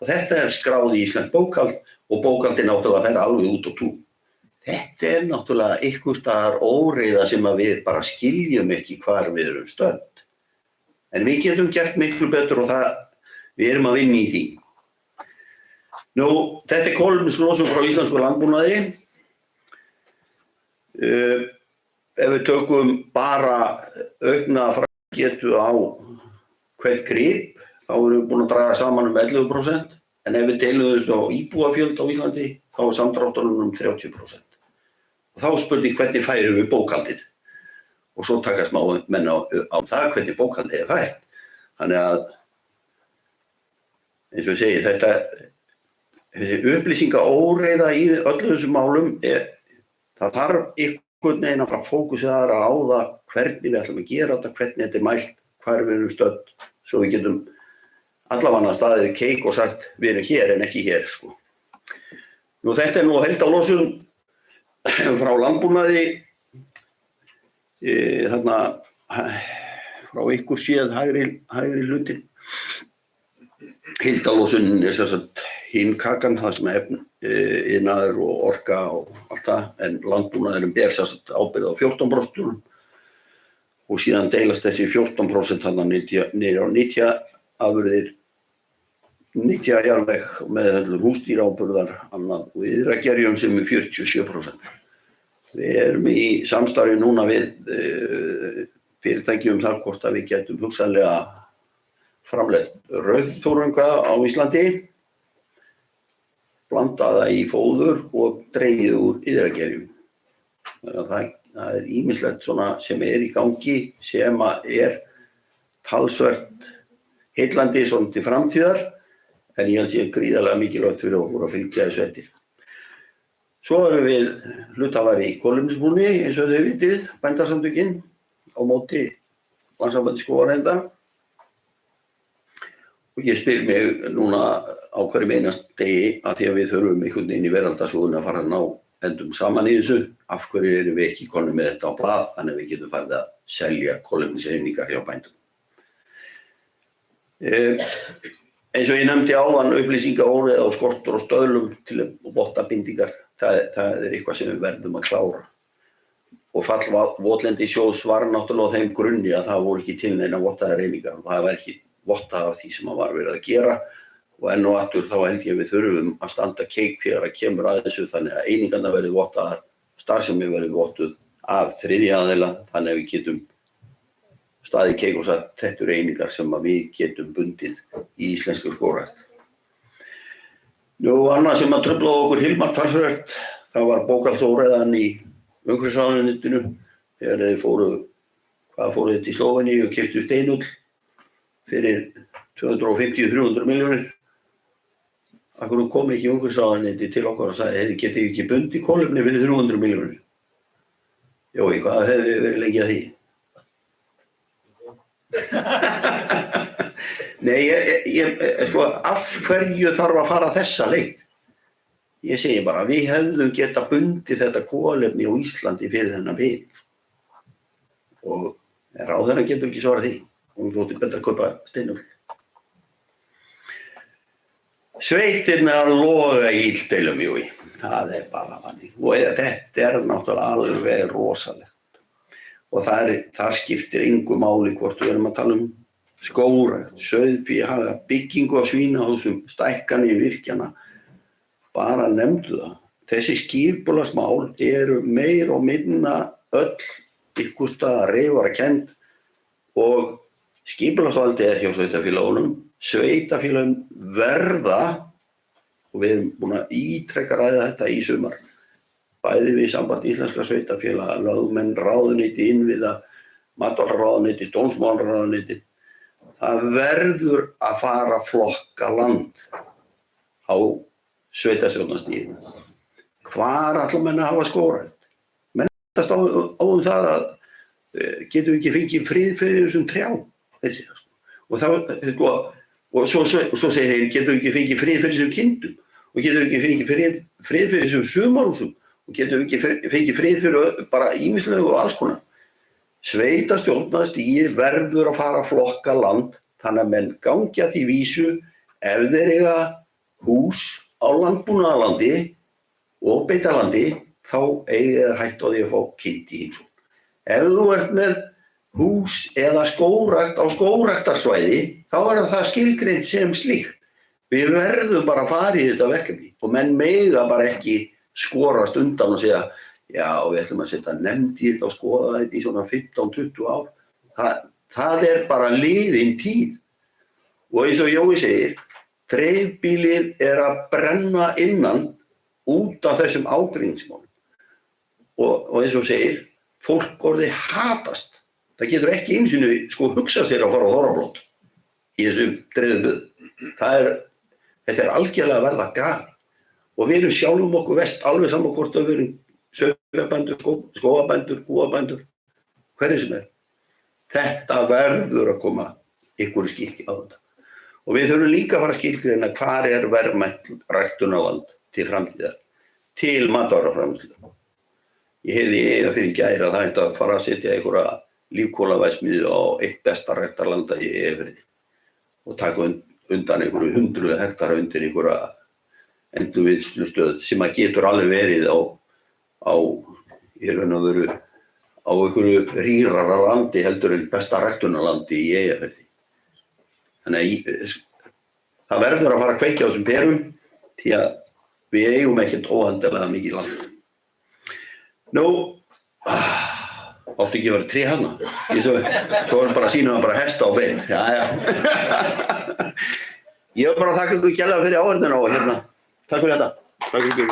Og þetta er skráð í íslensk bókhald og bókhaldið náttúrulega fer alveg út á tún. Þetta er náttúrulega einhvers staðar óreiða sem að við bara skiljum ekki hvar við erum stödd. En við getum gert miklu betur og við erum að vinna í því. Nú, þetta er kolefnislosun frá íslensku landbúnaði. Ef við tökum bara aukna framleiðslugetu á hvern grip, þá erum við búin að draga saman 11%, en ef við deilum þessu á íbúafjöld á Íslandi, þá er samdrátturinn 30%. Og þá spurning hvernig færum við bókhaldið. Og svo taka smá menn á það hvernig bókhaldið er fært. Þannig að, eins og ég segi, þessi upplýsingaóreiða í öllum þessum málum það þarf einhvern veginn að fara að fókusera á það hvernig við ætlum að gera þetta, hvernig þetta er mælt, hvar við erum stödd, svo við getum allavega staðið keik og sagt við erum hér en ekki hér, sko. Nú þetta er nú heildarlosun frá landbúnaði þarna frá ykkur séð hægri hlutin. Heildarlosunin sem sagt hinn kakan, það sem iðnaður og orka og allt það, en landbúnaðurinn ber sem sagt ábyrgð á 14% og síðan deilast þessi 14% þarna niður á nytjaafurðir, nytjajarðveg með húsdýraáburðar, annað og iðragerjum sem 47%. Við erum í samstarfi núna við fyrirtæki það hvort að við getum hugsanlega framleitt rauðþörunga á Íslandi, blandaða í fóður og dregið úr iðragerjum. Það er ýmislegt svona sem í gangi sem talsvert heillandi svona til framtíðar, en ég held sé gríðarlega mikilvægt fyrir okkur að fylgja þessu eftir. Svo erum við hluthafar í kolefnisbúrni, eins og þau vitið, bændasamtökin á móti Landssambandi skógareigenda. Og ég spyr mig núna á hverjum einasta degi að því að við þurfum einhvern veginn í veraldarsögunni að fara að ná endum saman í þessu. Af hverju erum við ekki konum með þetta á blað, þannig að við getum farið að selja kolefniseiningar hjá bændum. Eins og ég nefndi áðan upplýsingaóreiða og skortur og stöðlum til vottabindingar, það eitthvað sem við verðum að klára. Og fall votlendissjóðs var náttúrulega á þeim grunni að það voru ekki til neina vottaðar einingar og það var ekki vottað af því sem var verið að gera og enn og aftur þá held ég við þurfum að standa keik þegar að kemur að þessu þannig að einingarna verði vottaðar, starfsemi verði vottuð af þriðja aðila þannig að við getum staðið keik og sagt þetta eru einingar sem að við getum bundið í íslensku skógrækt. Nú annað sem að truflaði okkur Hilmar talsvert, það var bókhaldsóreiðan í umhverfisráðuneytinu þegar þeir fóru þetta í Slóveníu og keyptu steinull fyrir 250-300 milljónir. Akkur kom ekki umhverfisráðuneyti til okkar og sagði, þeir geti ekki bundið kolefni fyrir 300 milljónir. Jó, hvað hefði verið lengi að því? Nei, sko, af hverju þarf að fara þessa leið? Ég segi bara, við hefðum geta bundið þetta kolefni á Íslandi fyrir þennan bíl. Og ráðherrann getur ekki svarað því. Hún þótti betra að kaupa steinull. Sveitirnar loga í illdeilum, jú, það bara þannig. Og þetta náttúrulega alveg rosalegt. Og það skiptir engu máli hvort við erum að tala um skógrækt, sauðfé, byggingu af svínahúsum, stækkanir virkjana. Bara nefndu það. Þessi skipulagsmál eru meir og minna öll einhvers staðar reyfarakennd og skipulagsvaldið hjá sveitarfélögunum. Sveitarfélögin verða, og við erum búin að ítreka ræða þetta í sumar, bæði við samband íslenskra sveitarfélaga, lögmenn, ráðuneyti, innviða, matvælaráðuneyti, dómsmálaráðuneyti. Það verður að fara að flokka land á sveitarstjórnarstiginu. Hvar ætla menn að hafa skógrækt? Menn ætlast á það að getum við ekki fengið frið fyrir þessum trjám. Og svo segir þeir, getum við ekki fengið frið fyrir þessum kindum og getum við ekki fengið frið fyrir þessum sumarhúsum og getum við ekki fengið frið fyrir bara ýmislegu og alls konar. Sveitarstjórnarstigið verður að fara að flokka land þannig að menn gangi að því vísu ef þeir eiga hús á landbúnaðarlandi og beitarlandi þá eiga þeir hætt á því að fá kind í heimsókn. Ef þú ert með hús eða skógrækt á skógræktarsvæði þá það skilgreint sem slíkt. Við verðum bara að fara í þetta verkefni og menn mega bara ekki skorast undan og segja já, við ætlum að setja nefnd í þetta og skoða þetta í svona 15-20 ár. Það bara liðin tíð. Og eins og Jói segir, dreifbýlið að brenna innan út af þessum ágreiningsmálum. Og eins og segir, fólk orðið hatast. Það getur ekki einu sinni hugsað sér að fara á Þorrablót í þessum dreifbýlið. Þetta algjörlega að verða gali. Og við erum sjálfum okkur verst alveg saman hvort að við erum sauðfjárbændur, skógarbændur, kúabændur, hverju sem Þetta verður að koma ykkur skikki á þetta. Og við þurfum líka að fara að skilgreina hvar verðmætt ræktunarland til framtíðar, til matvælaframleiðslu. Ég heyrði í Eyjafirði í gær að það ætti að fara að setja einhverja lífkólaverksmiðju á eitt besta ræktarlanda í Eyjafirði og taka undan einhverju 100 hektara undir einhverja endurvinnslustöð sem að getur alveg verið á í raun og veru á einhverju rýrara landi heldur en besta ræktunarlandi í Eyjafirði. Þannig að það verður að fara að kveikja á þessum perum því að við eigum ekkert óhandilega mikið land. Nú, áttu ekki að vera tré hana. Svo er bara að sýna bara hesta á bein. Já. Ég vil bara þakka ykkur kærlega fyrir áheyrnina og hérna. Takk fyrir þetta. Takk fyrir ykkur.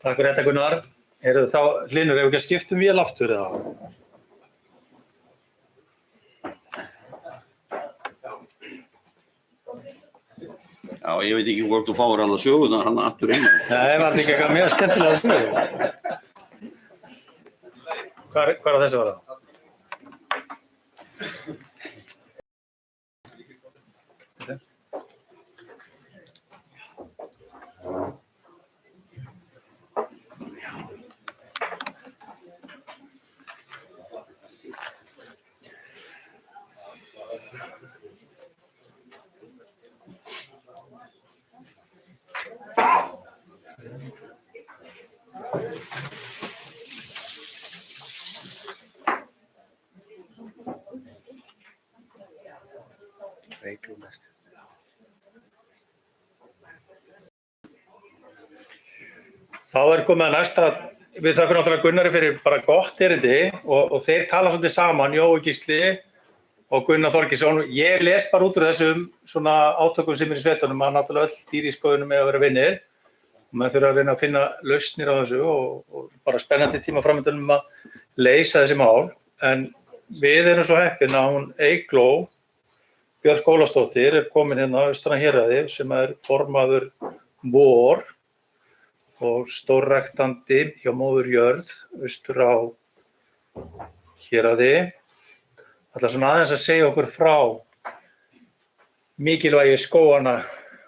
Takk fyrir þetta, Gunnar. Eru þá, Hlynur, ef ekki að skiptum vél aftur eða? Já, ég veit ekki hvort þú fáir alla söguna hann aftur inn. Nei, var þetta ekki eitthvað mjög skemmtilega að segja? Hvar á þessu var það? Þá komið að næsta, við þakkum náttúrulega Gunnari fyrir bara gott erindi og þeir tala svolítið saman, Jói Gísli og Gunnar Þorgeirsson. Ég les bara út úr þessum svona átökum sem í sveitunum að náttúrulega öll dýr í skóginum eiga að vera vinir og maður þurfa að reyna að finna lausnir á þessu og bara spennandi tíma framöndan að leysa þessi mál. En við erum svo heppin að hún Eygló Björk Ólafsdóttir komin hérna austan að Héraði sem formaður VOR og stórræktandi hjá móður jörð austur á Héraði. Ætla svona aðeins að segja okkur frá mikilvægi skóganna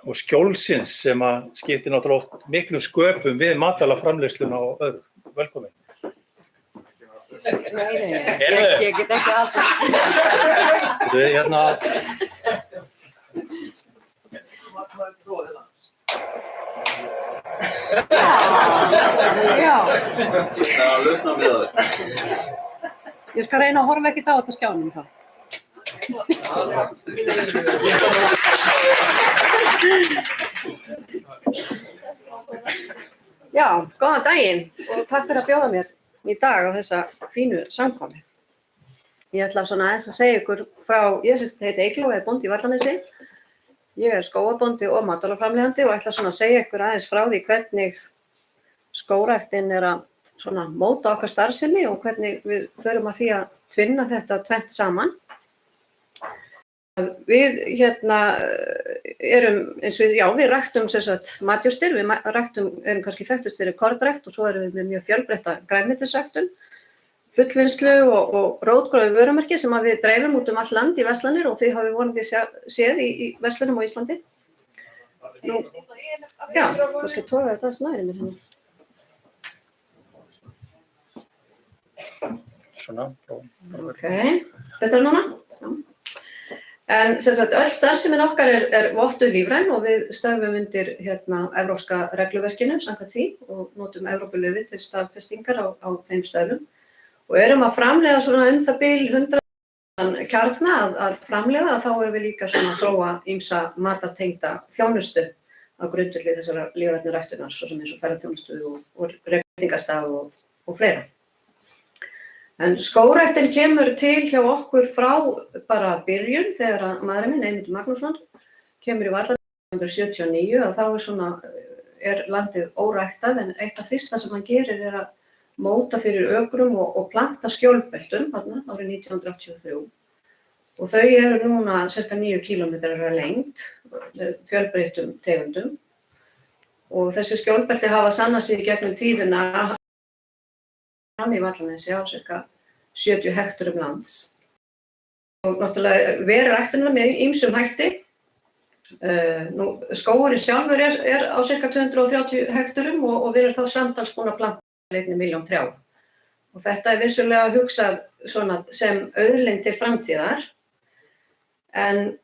og skjólsins sem að skiptir náttúrulega oft miklu sköpum við matvælaframleiðsluna og öðru. Velkomin. Nei, ég get ekki alltaf. Við hérna Já. Það er að lausna með það. Ég skal reyna að horfa ekkert á þetta skjánum þá. Já, góðan daginn og takk fyrir að bjóða mér í dag á þessa fínu samkomu. Ég ætla svona aðeins að segja ykkur frá, ég heiti Eygló, er bóndi í Vallanesi. Ég er skógarbóndi og matvælaframleiðandi og ætla svona að segja ykkur aðeins frá því hvernig skógræktin er að svona móta okkar starfsemi og hvernig við förum að því að tvinna þetta tvennt saman. Við hérna erum eins og, já, við ræktum sem sagt matjurtir, við erum kannski þekktust fyrir kornrækt og svo erum við með mjög fjölbreytta grænmetisræktun, fullvinnslu og rótgróið vörumerki sem við dreifum út all land í verslanir og þið hafið vonandi séð í verslunum á Íslandi. Nú, já, það skal toga þetta snæri mér hérna. svona. Ok, þetta núna? Já. En sem sagt, öll starfsemin okkar er vottuð lífræn og við stöðvum undir evrópska regluverkinu samkvæmt því og notum Evrópuleyfi til staðfestingar á þeim stöðlum og erum að framleiða svona það bil 100 kjarna að framleiða þá erum við líka svona að þróa ýmsa matartengda þjónustu á grundvelli þessara lífrænni ræktunar svo sem eins og ferðaþjónustu og rekningarstað og fleira. En skógræktin kemur til hjá okkur frá bara byrjun þegar maðurinn minn, Eymundur Magnússon, kemur í Vallanesi 1979 og þá er landið óræktað en eitt af fyrsta sem hann gerir er að móta fyrir ökrum og planta skjólbeltum árið 1983. Og þau eru núna cirka 9 kílómetrar að lengd með fjölbreyttum tegundum og þessi skjólbelti hafa sannað sig í gegnum tíðina í Vallanesi á cirka 70 hekturum lands. Og náttúrulega ræktunina með ýmsum hætti Skógurinn sjálfur er á cirka 230 hekturum og við erum þá samtals búin að planta 1 milljón trjám. Og þetta er vissulega hugsað svona sem auðlind til framtíðar. En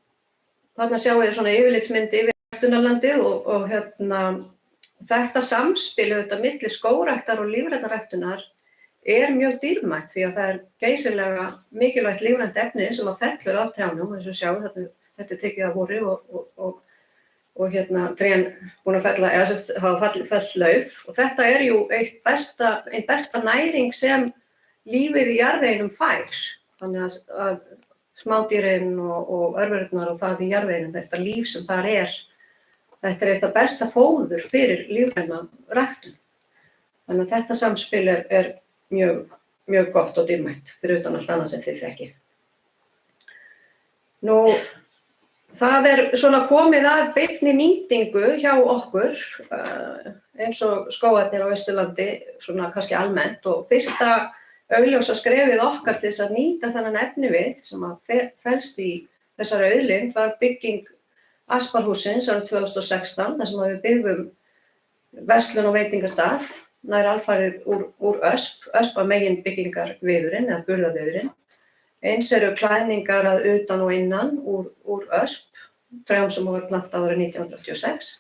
þarna sjáum við svona yfirlitsmynd yfir ræktunarlandið og þetta samspil auðvitað milli skógræktar og lífrænnar ræktunar mjög dýrmætt því að það geysilega mikilvægt lífrænt efni sem að fellur af trjánum, eins og sjáum þetta tekið af vori og trén búin að fella, eða hafa fell lauf og þetta jú ein besta næring sem lífið í jarðveginum fær. Þannig að smádýrin og örverurnar og það í jarðveginum, þetta líf sem þar þetta eitt af besta fóður fyrir lífræna ræktun. Þannig að þetta samspil mjög gott og dýrmætt fyrir utan allt annað sem þið þekkið. Það svona komið að beinni nýtingu hjá okkur, eins og skógarnir á Austurlandi, svona kannski almennt og fyrsta augljósa skrefið okkar til þess að nýta þennan efnivið sem að felst í þessari auðlind var bygging Asparhússins árið 2016, þar sem við byggðum verslun og veitingastað, nær alfarið úr ösp var megin byggingarviðurinn eða burðarviðurinn. Eins eru klæðningar að utan og innan úr ösp, trjám sem voru plantað árið 1986.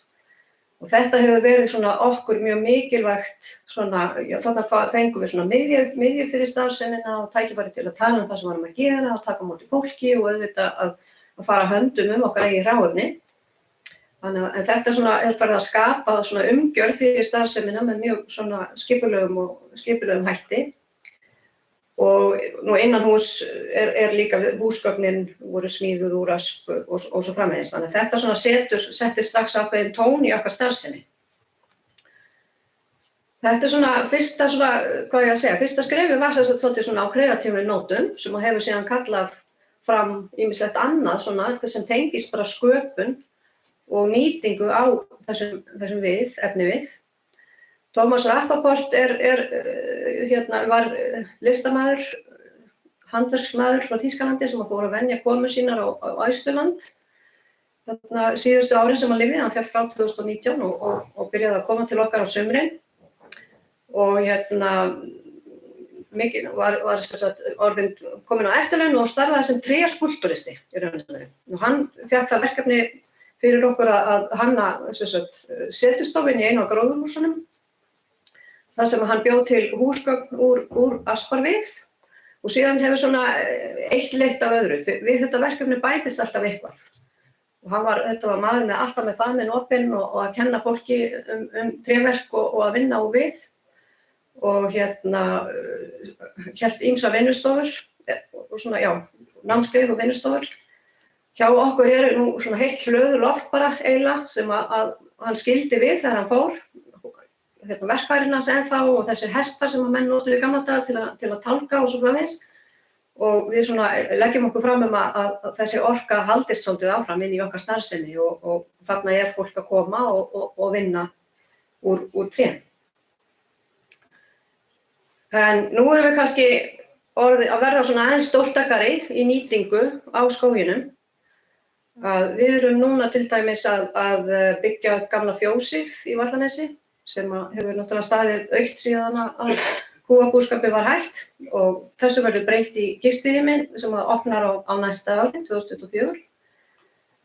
Og þetta hefur verið svona okkur mjög mikilvægt, þarna fengum við svona miðju fyrir starfsemina og tækifæri til að tala það sem varum að gera og taka á móti fólki og auðvitað að fara höndum okkar eigin hráefni. En þetta farið að skapa svona umgjörð fyrir starfsemina með mjög svona skipulegum hætti. Og innanhús líka húsgögnin voru smíðuð úr ösp og svo framvegis. Þannig að þetta svona setti strax ákveðin tón í okkar starfsemi. Þetta svona fyrsta skrefið var svolítið svona á kreatífum nótum sem hefur síðan kallað fram ýmislegt annað svona sem tengist bara sköpun og nýtingu á þessum efnivið. Tómas Rappaport var listamaður, handverksmaður frá Þýskalandi sem fór að venja komur sínar á Austurland. Síðustu árin sem hann lifði, hann féll frá 2019 og byrjaði að koma til okkar á sumrin. Og var orðinn kominn á eftirlaun og starfaði sem tréskúlptúristi í raunverulegri. Og hann fékk það verkefni fyrir okkur að hanna setustofinn í einu af gróðurhúsunum. þar sem hann bjó til húsgögn úr asparvið og síðan hefur svona eitt leitt af öðru. Við þetta verkefni bætist alltaf eitthvað. Og þetta var maður með alltaf með faðminn opinn og að kenna fólki tréverk og að vinna úr við. Og hélt ýmsa vinnustofur og svona, já, námskeið og vinnustofur. Hjá okkur nú svona heilt hlöðuloft bara eiginlega sem að hann skildi við þegar hann fór. Verkfærin hans ennþá og þessir hestar sem að menn notuðu í gamla daga til að tálka og svo framvegis. Og við svona leggjum okkur fram að þessi orka haldist svolítið áfram inn í okkar starfsemi og þarna fólk að koma og vinna úr trén. En nú erum við kannski að verða svona aðeins stórtækari í nýtingu á skóginum. Við erum núna til dæmis að byggja upp gamla fjósið í Vallanesi sem hefur náttúrulega staðið autt síðan að kúabúskapi var hætt og þessu verður breytt í gistirými sem opnar á næsta ári, 2024.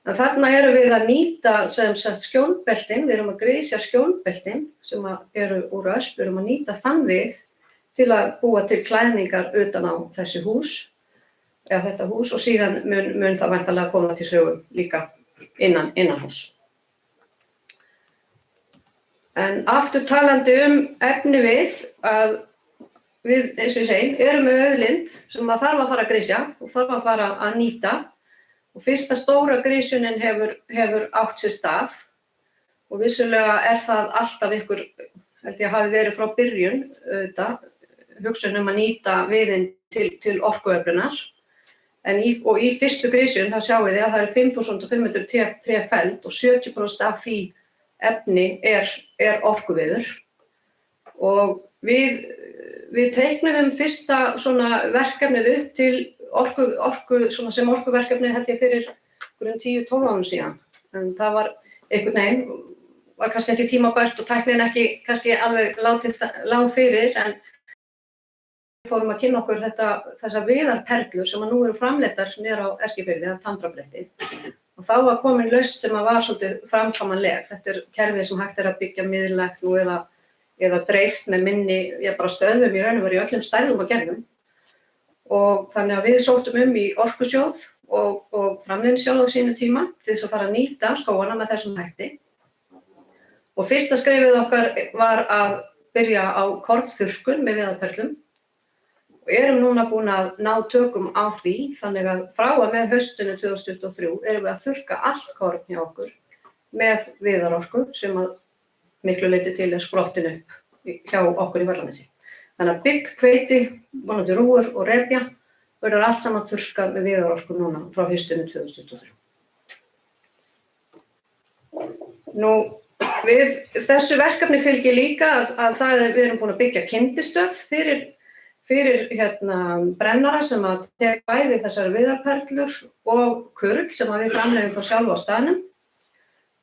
En þarna erum við að nýta sem sagt skjólbeltin, við erum að grisja skjólbeltin sem eru úr ösp, við erum að nýta þann við til að búa til klæðningar utan á þessi hús, eða þetta hús og síðan mun það væntanlega koma til sögu líka innanhús. En aftur talandi efnivið að við, eins og ég segi, erum með auðlind sem að þarf að fara að grisja og þarf að fara að nýta og fyrsta stóra grisjunin hefur átt sér stað og vissulega það alltaf ykkur, held ég að hafi verið frá byrjun, hugsun að nýta viðinn til orkuöflunar. Og í fyrstu grisjun þá sjáum við að það 5.500 tré felld og 70% af því efni orkuviður. Og við teiknuðum fyrsta svona verkefnið upp til orku sem orkuverkefni held ég fyrir 10-12 árum síðan. En það var einhvern veginn, var kannski ekki tímabært og tæknin ekki kannski alveg lág fyrir, en við fórum að kynna okkur þessar viðarperlur sem nú eru framleiddar niður á Eskifirði af Tandrabretti. Og þá var komin lausn sem var svolítið framkvæmanleg. Þetta er kerfi sem hægt er að byggja miðlægt nú eða dreift með minni, bara stöðvum í raun og veru í öllum stærðum og gerðum. Og þannig að við sóttum í Orkusjóð og Framleiðnisjóð á sínum tíma til þess að fara að nýta skógana með þessum hætti. Og fyrsta skrefið okkar var að byrja á kornþurrkun með viðarperlum og erum núna búin að ná tökum á því, þannig að frá að með haustinu 2023 erum við að þurrka allt korn hjá okkur með viðarorku sem að miklu leyti til sprottin upp hjá okkur í Vallanesi. Þannig að bygg, hveiti, vonandi rúgur og repja verður allt saman þurrkað með viðarorku núna frá haustinu 2023. Nú, við þessu verkefni fylgir líka að við erum búin að byggja kyndistöð fyrir brennara sem að tek bæði þessar viðarperlur og kurl sem að við framleiðum þá sjálf á staðnum.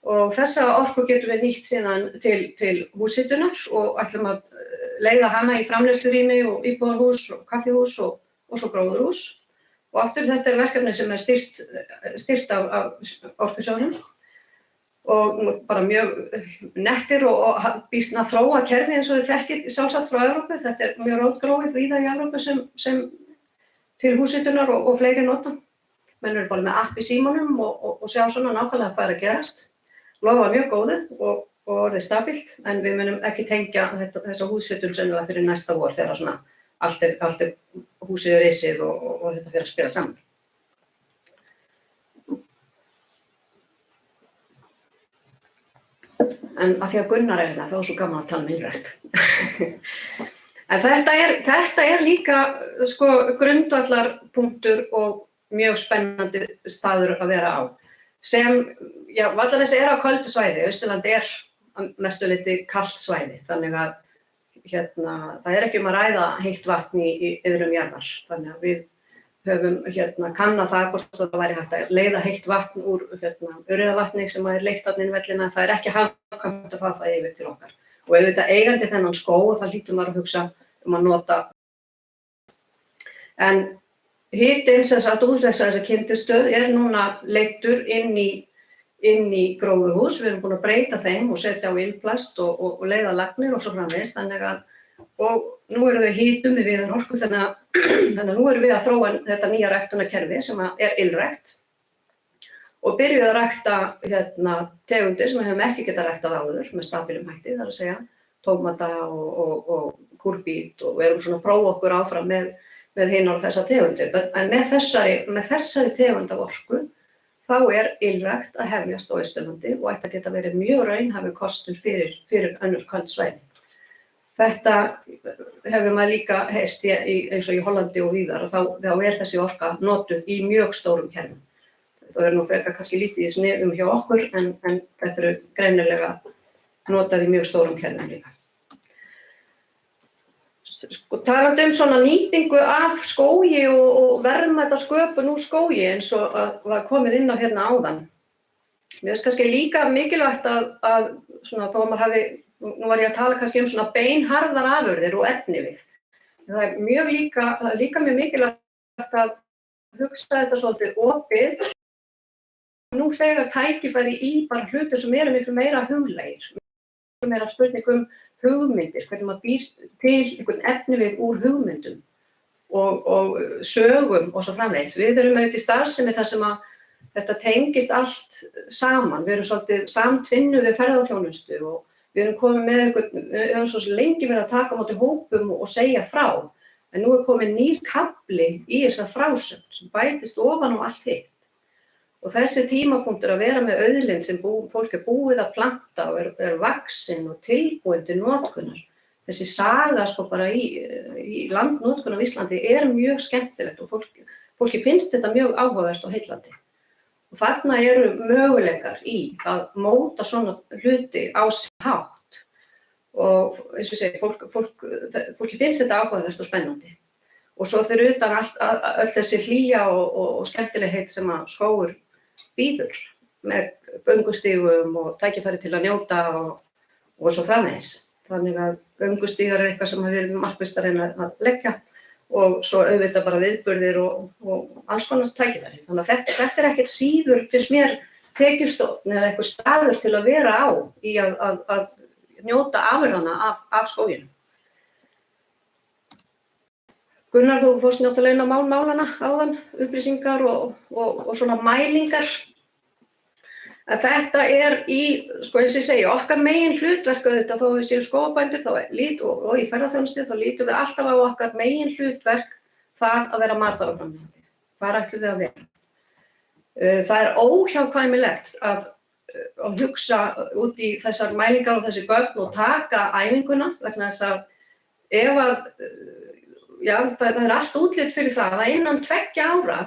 Og þessa orku getum við nýtt síðan til húshitunar og ætlum að leiða hana í framleiðslurými og íbúðarhús og kaffihús og svo gróðurhús. Og aftur þetta er verkefni sem er styrkt af Orkusjóðnum og bara mjög nettir og býsna þróa kerfi eins og þið þekkið sjálfsagt frá Evrópu. Þetta er mjög rótgróið víða í Evrópu sem til húshitunar og fleiri nota. Menn eru bara með app í símanum og sjá svona nákvæmlega hvað er að gerast. Lofa mjög góðu og orðið stabílt, en við munum ekki tengja þessa húshitun sennilega fyrir næsta vor þegar svona allt er húsið er risið og þetta fyrir að spila saman. En af því að Gunnar er hérna, þá er svo gaman að tala innrætt. En þetta er líka grundvallarpunktur og mjög spennandi staður að vera á. Vallanesi er á köldu svæði, Austurland er að mestu leyti kalt svæði, þannig að það er ekki að ræða heitt vatn í iðrum jarðar. Þannig að við höfum kannað það hvort það væri hægt að leiða heitt vatn úr Urriðavatni sem er leitt þarna inn í vellina. Það er ekki hagkvæmt að fá það yfir til okkar. Og auðvitað eigandi þennan skóg, það hlýtur maður að hugsa að nota. En hitinn sem sagt úr þessari kyndistöð er núna leiddur inn í gróðurhús. Við erum búin að breyta þeim og setja á innplast og leiða lagnir og svo framvegis. Og nú eru þau hítum við viðarorku, þannig að nú erum við að þróa þetta nýja ræktunarkerfi sem er ylrækt og byrjuð að rækta tegundir sem við höfum ekki getað ræktað áður með stabílum hætti, þar að segja tómata og kúrbít, og við erum svona að prófa okkur áfram með hinar og þessar tegundir. En með þessari tegund af orku þá er ylrækt að hefjast á Austurlandi og ætti að geta verið mjög raunhæfur kostur fyrir önnur köld svæði. Þetta hefur maður líka heyrt eins og í Hollandi og víðar, og þá er þessi orka notuð í mjög stórum kerfum. Það nú frekar kannski lítið í sniðum hjá okkur, en þetta eru greinilega notað í mjög stórum kerfum líka. Talandi svona nýtingu af skógi og verðmætasköpun úr skógi eins og var komið inn á hérna áðan. Mér finnst kannski líka mikilvægt að svona þó að maður hafi, nú var ég að tala kannski svona beinharðar afurðir og efnivið. Það er líka mjög mikilvægt að hugsa þetta svolítið opið. Nú þegar tækifæri í bara hlutir sem eru miklu meira huglægir. Meira spurning hugmyndir, hvernig maður býr til einhvern efnivið úr hugmyndum og sögum og svo framvegis. Við erum auðvitað í starfsemi þar sem að þetta tengist allt saman. Við erum svolítið samtvinnuð við ferðaþjónustu og við erum komið með við höfum svo lengi verið að taka á móti hópum og segja frá. En nú er komið nýr kafli í þessa frásögn sem bætist ofan á allt hitt. Og þessi tímapunktur að vera með auðlind sem fólk er búið að planta og er vaxin og tilbúin til notkunar. Þessi saga bara í landnotkun á Íslandi er mjög skemmtilegt og fólki finnst þetta mjög áhugavert og heillandi. Og þarna eru möguleikar í að móta svona hluti á sig hátt. Og eins og segi, fólki finnst þetta áhugavert og spennandi. Og svo fyrir utan öll þessi hlýja og skemmtilegheit sem að skógur býður. með göngustígum og tækifæri til að njóta og svo framvegis. Þannig að göngustígar er eitthvað sem við erum markvisst að reyna að leggja og svo auðvitað bara viðburðir og alls konar tækifæri. Þannig að þetta er ekkert síður, finnst mér, tekjustofn eða eitthvað staður til að vera á í að njóta afurðanna af skóginum. Gunnar, þú fórst náttúrulega inn á málana áðan, upplýsingar og svona mælingar. En þetta er eins og ég segi, okkar megin hlutverk auðvitað, þó við séum skógarbændur og í ferðaþjónustu, þá lítum við alltaf á okkar megin hlutverk það að vera matvælaframleiðandi. Hvar ætlum við að vera? Það er óhjákvæmilegt að hugsa út í þessar mælingar og þessi gögn og taka æfinguna vegna þess að það er allt útlit fyrir það að innan 2 ára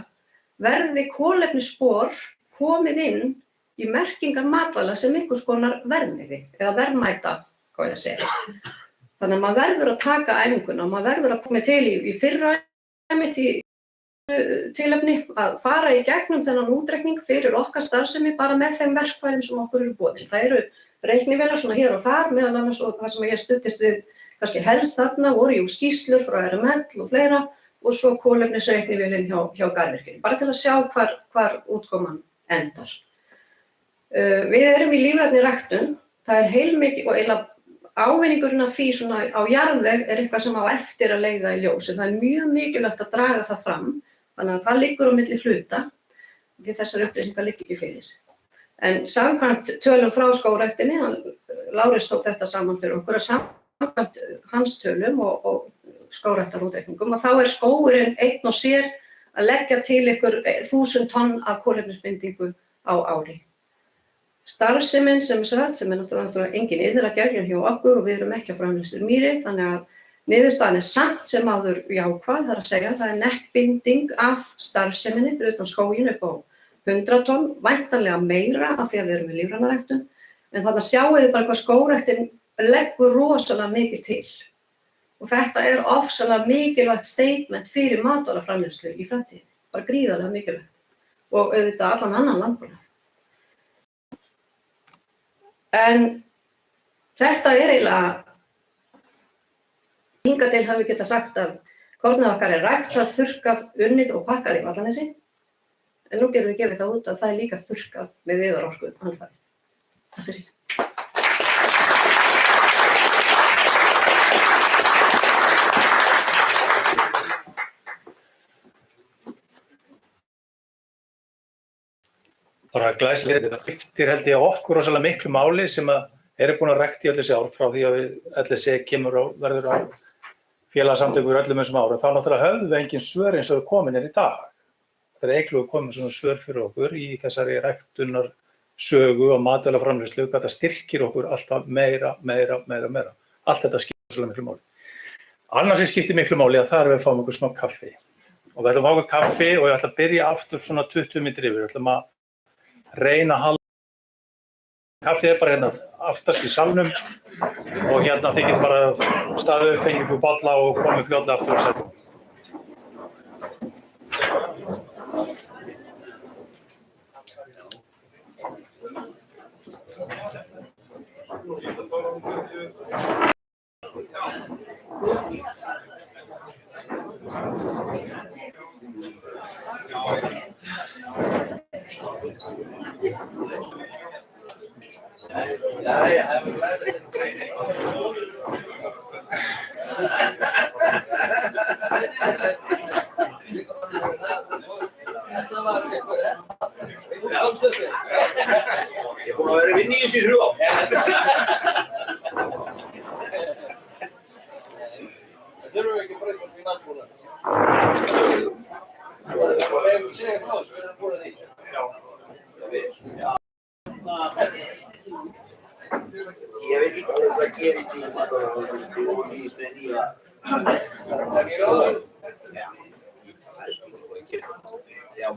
verði kolefnisspor komið inn í merkingar matvæla sem einhvers konar verðmiði eða verðmæta, hvað ég að segja. Þannig að maður verður að taka æfinguna og maður verður að koma til í fyrra einmitt í tilefni að fara í gegnum þennan útreikning fyrir okkar starfsemi bara með þeim verkfærum sem okkur eru boðin. Það eru reiknivélar svona hér og þar, meðal annars og það sem ég studdist við kannski helst þarna voru skýrslur frá RML og fleira og svo kolefnisreiknivélin hjá Garðyrkjunni, bara til að sjá hvar útkoman endar. Við erum í lífrænni ræktun, það er heilmikið og eiginlega ávinningurinn af því svona á jarðveg er eitthvað sem á eftir að leiða í ljós, en það er mjög mikilvægt að draga það fram, þannig að það liggur á milli hluta, því þessar upplýsingar liggja ekki fyrir. En samkvæmt tölum frá skógræktinni, Lárus tók þetta saman fyrir okkur, að samkvæmt hans tölum og skógræktarútreikningum, og þá er skógurinn einn og sér að leggja til ykkur 1000 tonn af kolefnisbindingu á ári. Starfsemin sem er náttúrulega engin iðragerð hjá okkur og við erum ekki að framleiða mýri, þannig að niðurstaðan er samt sem áður jákvæð, það er að segja, það er nettbinding af starfseminni fyrir utan skóginn upp á 100 tonn, væntanlega meira af því að við erum í lífræna ræktun, en þarna sjáið þið bara hvað skógræktin leggur rosalega mikið til. Og þetta er ofsalega mikilvægt statement fyrir matvælaframleiðslu í framtíðinni, bara gríðarlega mikilvægt og auðvitað allan annan landbúnað. En þetta er eiginlega, hingað til hafi getað sagt að kornið okkar er ræktað, þurrkað, unnið og pakkað í Vallanesi, en nú getum við gefið það út að það er líka þurrkað með viðarorku handfæði. Takk fyrir. Bara glæsilegt, þetta skiptir held ég okkur rosalega miklu máli sem eru búin að rækta í öll þessi ár frá því að LSE kemur og verður á félagasamtökum öllum þessum árum. Þá náttúrulega höfðum við engin svör eins og við komin í dag. Þegar Eygló komið svona svör fyrir okkur í þessari ræktunar sögu og matvælaframleiðslu, þetta styrkir okkur alltaf meira. Allt þetta skiptir rosalega miklu máli. Annars sem skiptir miklu máli að það er við að fáum okkur smá kaffi. Og við ætlum að fá okkur kaffi og ég ætla að byrja aftur svona 20 mínútur yfir. Við ætlum að reyna að halda. Kaffið er bara hérna aftast í salnum og hérna þið getur bara staðið upp, fengið ykkur bolla og komið fljótlega aftur og setja. Ég er búin að vera að vinna í þessu í 3 ár. Þurfum við ekki að breyta því landbúnaði? Við hefum segið frá þessu, við erum búin að því. Já. Ég veit ekki alveg hvað gerist í matvælaframleiðslu og með nýja. Það er ráður. Já. Það er skilur hvað ég gerir. Já.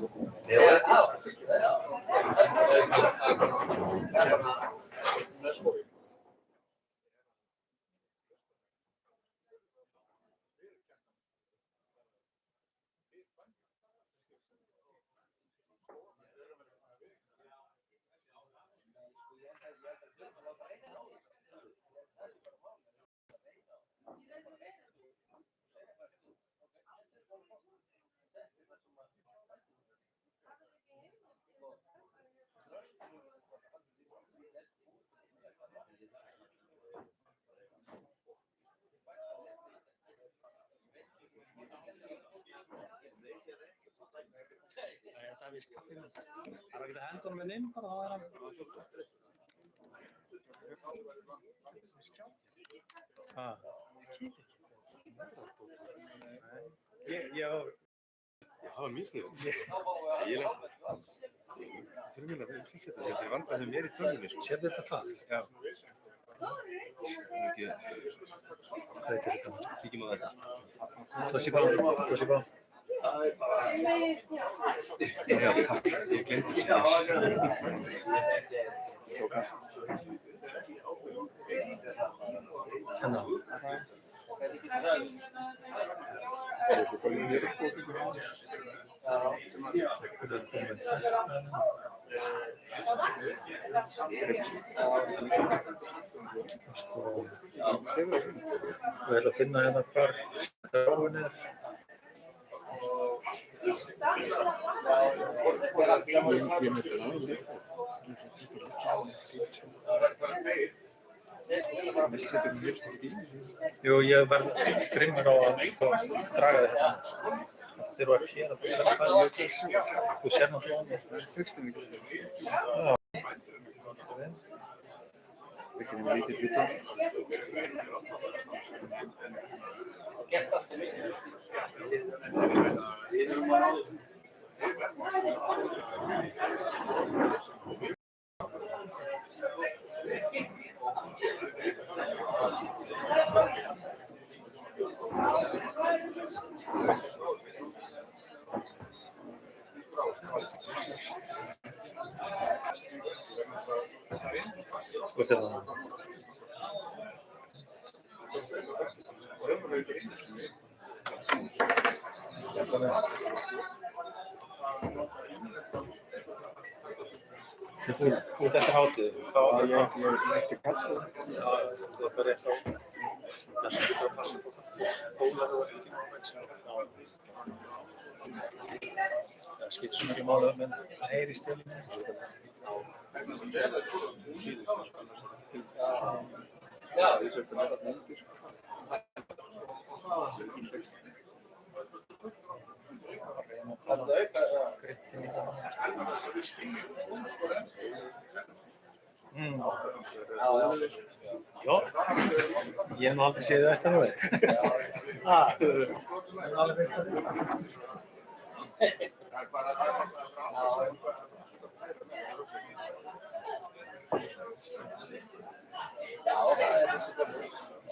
Það er víst kaffi. Það er ekki að henda honum inn bara, þá er hann. Já, það var mjög sniðugt. Þurfum við að fíkja þetta, þetta er vandræðið mér í tölvunni. Sérðu þetta það? Já. Hvað heitir þetta? Kíkjum á þetta. Toshiba. Já, takk. Ég glemdi sér. Við ætlum að finna hérna hvar skráin er. Jú, ég verð grimmur á að draga þetta. Þegar þú ert hér að þú sér það. Þú sér náttúrulega textin ekki. Já. Ekki nema lítið hluta. Hvort er það? Þú ert eftir hátið, þá er ég eftir kaffi. Já, þú ert bara rétt á. Það getur að passa på það. Bólar og ekki náttúrulega. Það skiptir svo mikið máli menn það heyrist til í mér. Já, ég sökti með þetta myndir. Já, ég hef nú aldrei séð það eftir það. Alveg finnst það.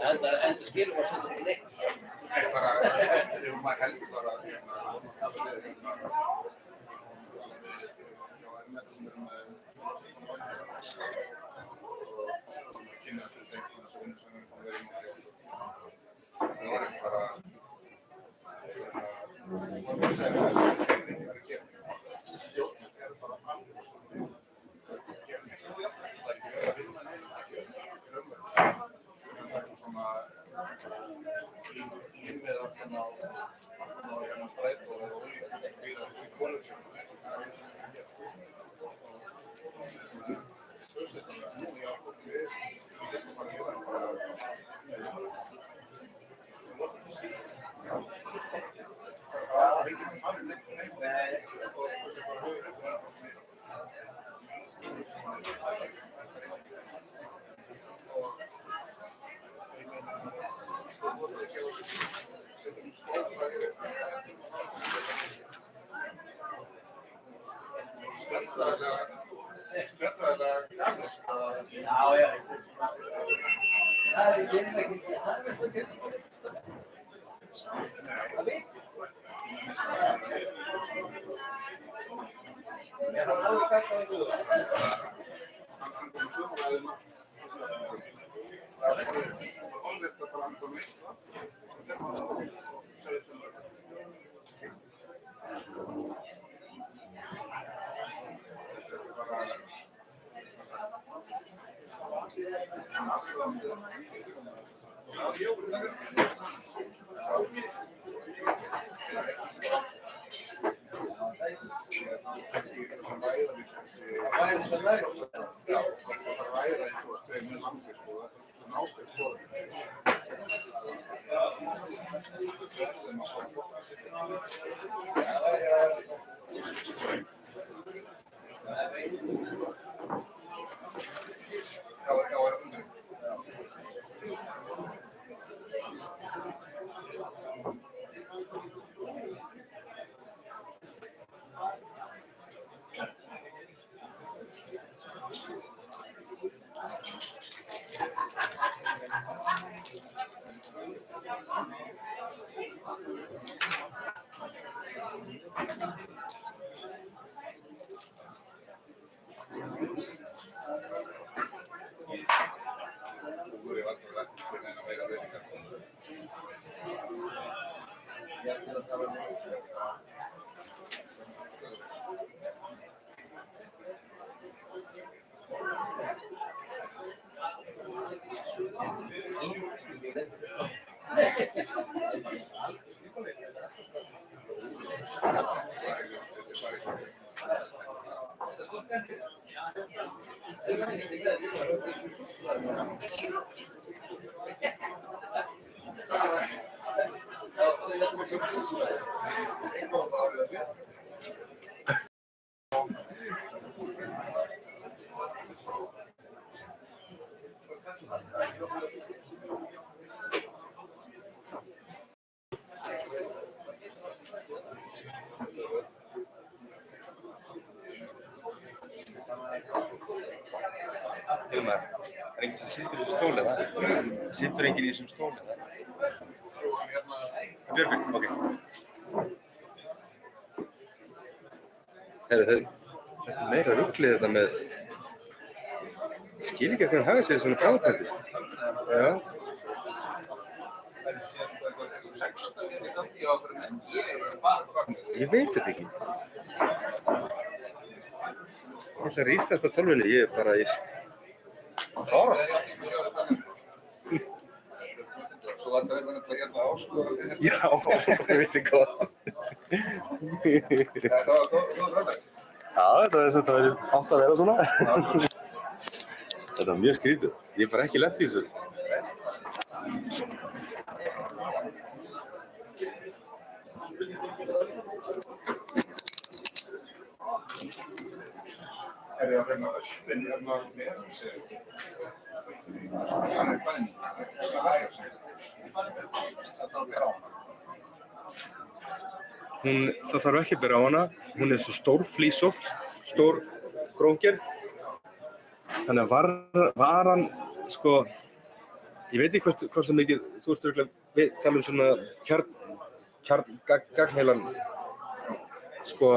En það skilur maður sem ekki neitt. Bara, ef maður heldur bara sem erum og kynna þessu tengslu þessu vinnu sem við erum verið í móti. Það er bara að segja að það er ekki verið að gera. Stjórnir eru bara alveg svona. Það er ekki verið að vinna neina. Það er svona innviðar hérna á strætó eða olíu bílar þessi konur sem það er sem að gera. Sjóðsleiklega nú í ástofni við erum bara að gera það er ekki alveg neitt og þessi bara höfður og ég meina stofnvotið ekki á setjum skóla stjórnfræðilega gamlis. Já. Það er ekki Hann kom sömuræðina. Það er ónveitt að bara hann kom eitt það. Það er maður stóð og segir sömuræðina. Það er þeir með landi, sko. Það er svona ákveð svo. Hilmar, er enginn sem situr í þessum stóli það? Situr enginn í þessum stóli það? Björgvin, ok. Þetta er meira ruglið þetta með... Ég skil ekki hvernig hann hafa sér í svona gáðtætti. Já. Ég veit þetta ekki. Ég ætla að rístarta tölvunni, ég er bara... Svo var þetta verið hérna á, sko. Já, ég veit ekki gott. Það var góð ræðar. Já, þetta átt að vera svona. Þetta var mjög skrítið. Ég er bara ekki lent í þessu. Er ég að reyna öspinn hérna með sig? Hann er klæðin. Það verður sig. Þetta er bera á hana. Það þarf ekki að bera á hana. Hún er svo stór flísótt, stór grófgerð. Þannig að varan, sko, ég veit ekki hvort sem mikið, þú ert örugglega að tala um svona gagnheilan, sko,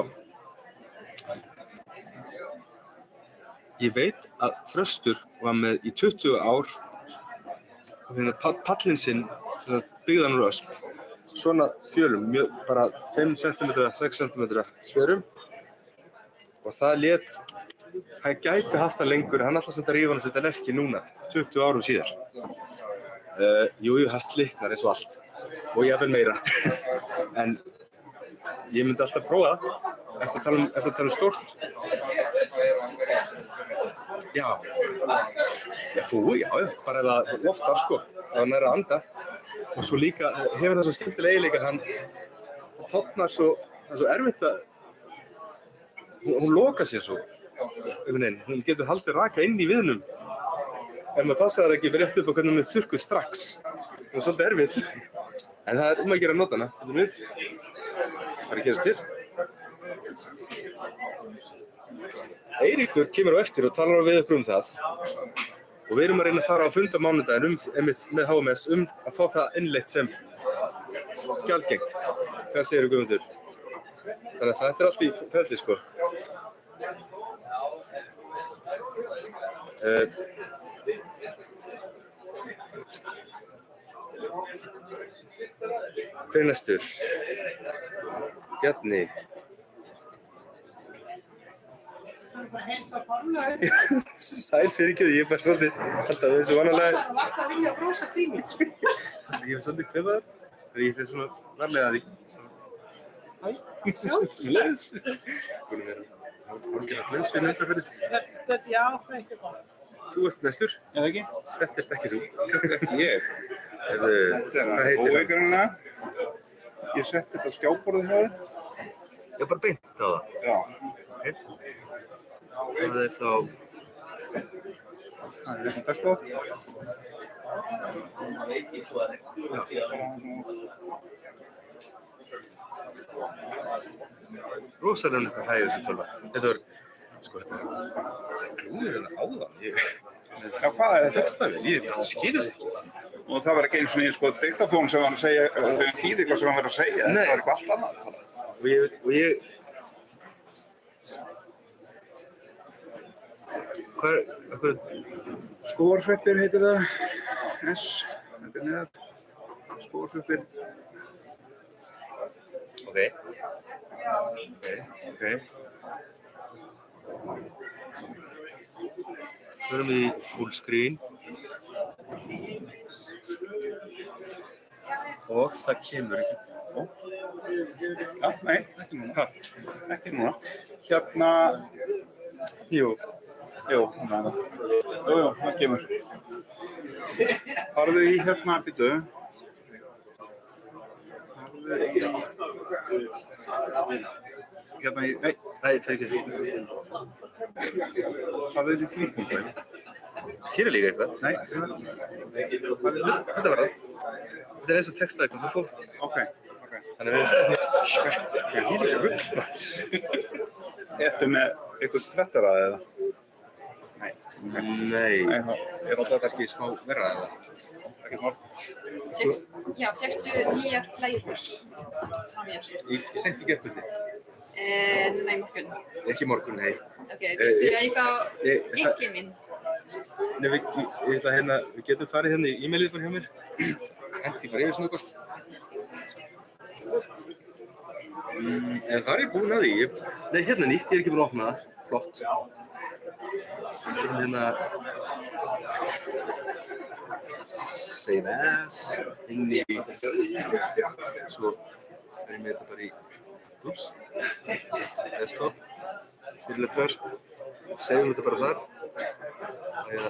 ég veit að Þröstur var með í 20 ár og pallinn sinn byggðan úr ösp, svona fjölum, bara 5 cm, 6 cm sverum og það hann gæti haft það lengur, hann alltaf samt að rífa hann og setja lerki núna, 20 árum síðar. Jú, það slitnar eins og allt og jafnvel meira, en ég myndi alltaf prófa það, eftir að tala um stórt. Já, bara ef það loftar sko, það er næra að anda og svo líka hefur það svo skemmtilega eiginleika, hann þornar svo, það er svo erfitt að, hún lokar sér svo, hún getur haldið raka inn í viðnum ef maður passar það ekki rétt upp á hvernig hún er þurrkuð strax, það er svolítið erfitt, en það er að gera að nota hana, hvað er að gerast til? Eiríkur kemur á eftir og talar við ykkur um það og við erum að reyna að fara á fund á mánudaginn með HMS að fá það innleitt sem gjaldgengt. Hvað segir Guðmundur? Þannig að þetta er allt í ferli sko. Hver er næstur? Bjarni. Það er bara að heilsa formlega. Sæl fyrirgefðu, ég er bara svolítið alltaf þessu vanalega. Það var alltaf að vilja að brósa trínið. Þess að ég er svolítið kvefaður, þegar ég fyrir svona varlega að því. Hæ, leiðis. Búin að vera hálfgerðar hlausvinn undanferðir. Þetta, já, það er ekki gott. Þú ert næstur. Eða ekki? Þetta ert ekki þú. Þetta er ekki ég. Hvað heitir hann? Óveikarinnlega. Ég setti þetta á skjáborðið hjá þér. Já, bara beint á það. Já. Ok. Það er þá... Það er þessum texta. Rosalega eitthvað hægir þessi tölva. Þetta var... Sko, þetta er glúður hérna áðan. Já, hvað er þetta? Textavél, ég bara skilur það ekki. Og það var ekki einu svona sko diktafón sem var að segja, þýði hvað sem hann var að segja. Nei. Það var eitthvað allt annað. Og ég... Hvað er... Skógarsveppir heitir það. S. Þetta er neðar. Skógarsveppir. Ok. Förum við í full screen. Og það kemur ekki. Já, nei, ekki núna. Ekki núna. Hérna, Jú. þannig að það. Jú, það kemur. Farðu í hérna, býtu. Farðu í... Hérna í, nei, Nei, það er ekki. farðu í þrýpunktæmi. Hér er líka eitthvað. Nei, Þetta var það. Þetta er eins og textaði hvað fólk. ok. Þannig við erum stefnir. Ég er líka rugl. Ertu með ykkur prettaraði eða? Nei. Er það kannski smá verra eða? Ekkert mál. Fékkstu nýjar klæður frá mér? Ég sendi í gærkvöldi. Núna í morgun. Ekki morgun, nei. Ok, viltu að ég fá linkinn minn? Nei, ég ætla hérna, við getum farið hérna í e-mailið bara hjá mér. Hendi bara yfir snöggast. En það er ég búinn að því. Nei, hérna nýtt, ég er ekki búinn að opna það. Flott. Við erum hérna... Save as. Inn í... Svo erum við þetta bara í... Úps. Desktop. Fyrirlestrar. Segjum þetta bara þar. Eða...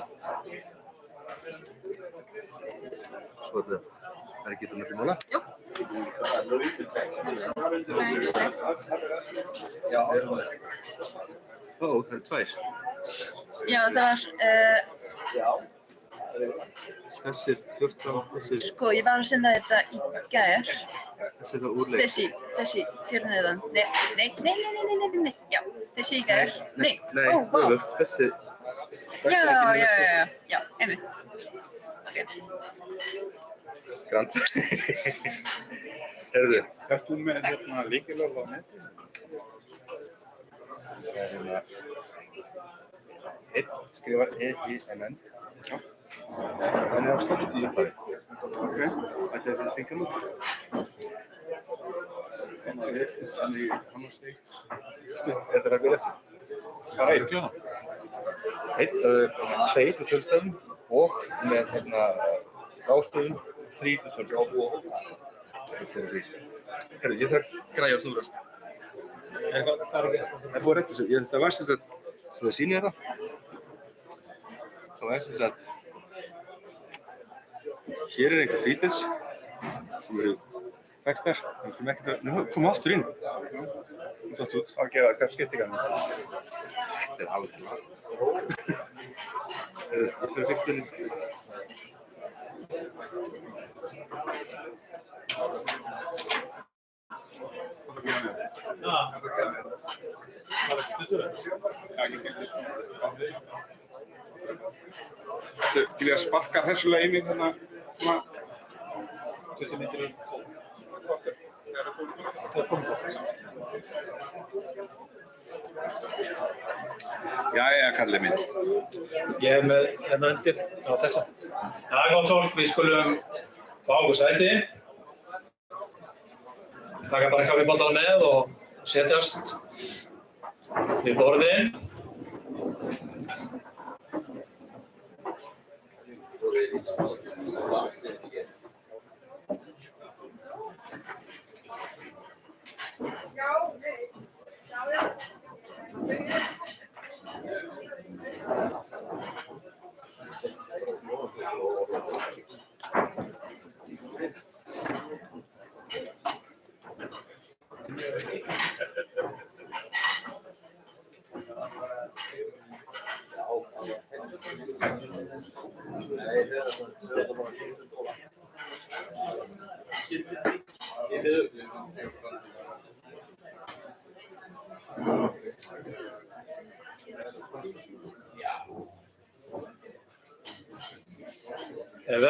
Svo þetta... Það er ekki þetta með mála. Jú. Ó, það er tvær. Já, það var... Þessir 14, þessir... Sko, ég var að senda þetta í gær. Þessi er það úrleik. Þessi fyrir neðan. Nei. Já, þessi í gær. Nei. Nei, öfugt. Þessi... Já, einmitt. Ok. Grant. Herðu. Ert þú með hérna lykilorð á netinu? Það er hérna... Einn skrifar E-I-N-N. Já. Þannig að það stoppst í upphafi. Ok. Þetta er þessi þingar nú. Þannig hann á sig. Er þetta ræðið eftir? Bara einn. Tveir með tölstafum og með hérna ástöðum, 3 með tölstafum. Herru, ég þarf græja að snúrast. Það er búið að rétta þessu. Þetta var sem sagt, svo að sýna þetta. Það er sem sagt, hér er einhver fítis sem eru textar. Við skulum ekki það, nú komum aftur inn. Dott út. Að gera hvað skiptingarna. Þetta er alveg lag. Ég fyrir fyrstinn. Til ég að sparka þessu inn í þarna svona... Hversu myndir eru 12? Það er komið 12. Jæja, kallið minn. Ég hef með hérna undir á þessa. Það er gott fólk, við skulum fá okkur sæti. Taka bara kaffibollana með og setjast við borðin. Við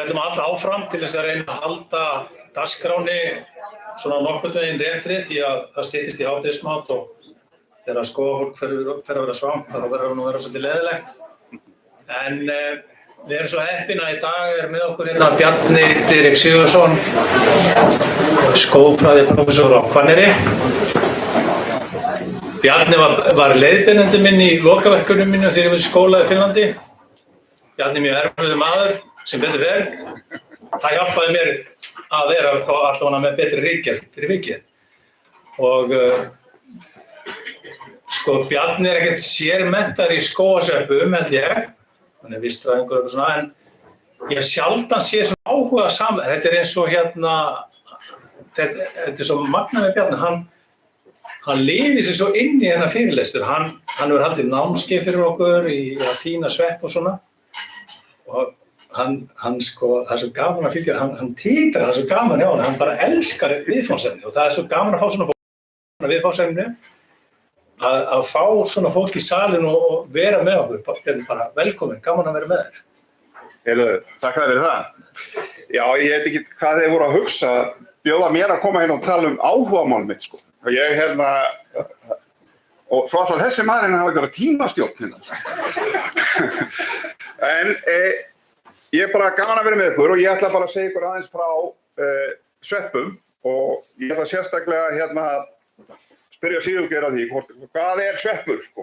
ætlum að halda áfram til þess að reyna að halda dagskránni svona nokkurn veginn réttri því að það styttist í hádegismat og þegar skógafólk fer að vera svangt þá verður það nú að vera svolítið leðilegt. En við erum svo heppin að í dag með okkur hérna Bjarni Diðrik Sigurðsson, skógfræðiprófessor á Hvanneyri. Bjarni var leiðbeinandi minn í lokaverkefnum mínu þegar ég var í skóla í Finnlandi. Bjarni er mjög erfiður maður sem betur fer. Það hjálpaði mér að vera allavega með betri ríkjað fyrir vikið. Og sko Bjarni ekkert sérmenntar í skógasveppum held ég. Hann vistfræðingur og svona, en ég sjaldan sé svona áhuga saman. Þetta eins og hérna, þetta svo magnað með Bjarni, hann lifir sig svo inn í hennar fyrirlestur. Hann hefur haldið námskeið fyrir okkur í að tína svepp og svona. Og hann sko, það svo gaman að fylgja, hann títrar, það svo gaman hjá hann bara elskar viðfangsefni og það svo gaman að fá svona fólk viðfangsefni. Að fá svona fólk í salin og vera með okkur, bara velkomin, gaman að vera með þér. Heyrðu, þakka þér fyrir það. Já, ég veit ekki hvað þeir voru að hugsa, bjóða mér að koma hérna og tala áhugamál mitt, sko. Og ég og svo alltaf þessi maðurinn hafa einhverja tímastjórn hérna. En ég bara gaman að vera með ykkur og ég ætla bara að segja ykkur aðeins frá sveppum og ég ætla sérstaklega hérna spyrja Sigurgeir að því hvað sveppur, sko.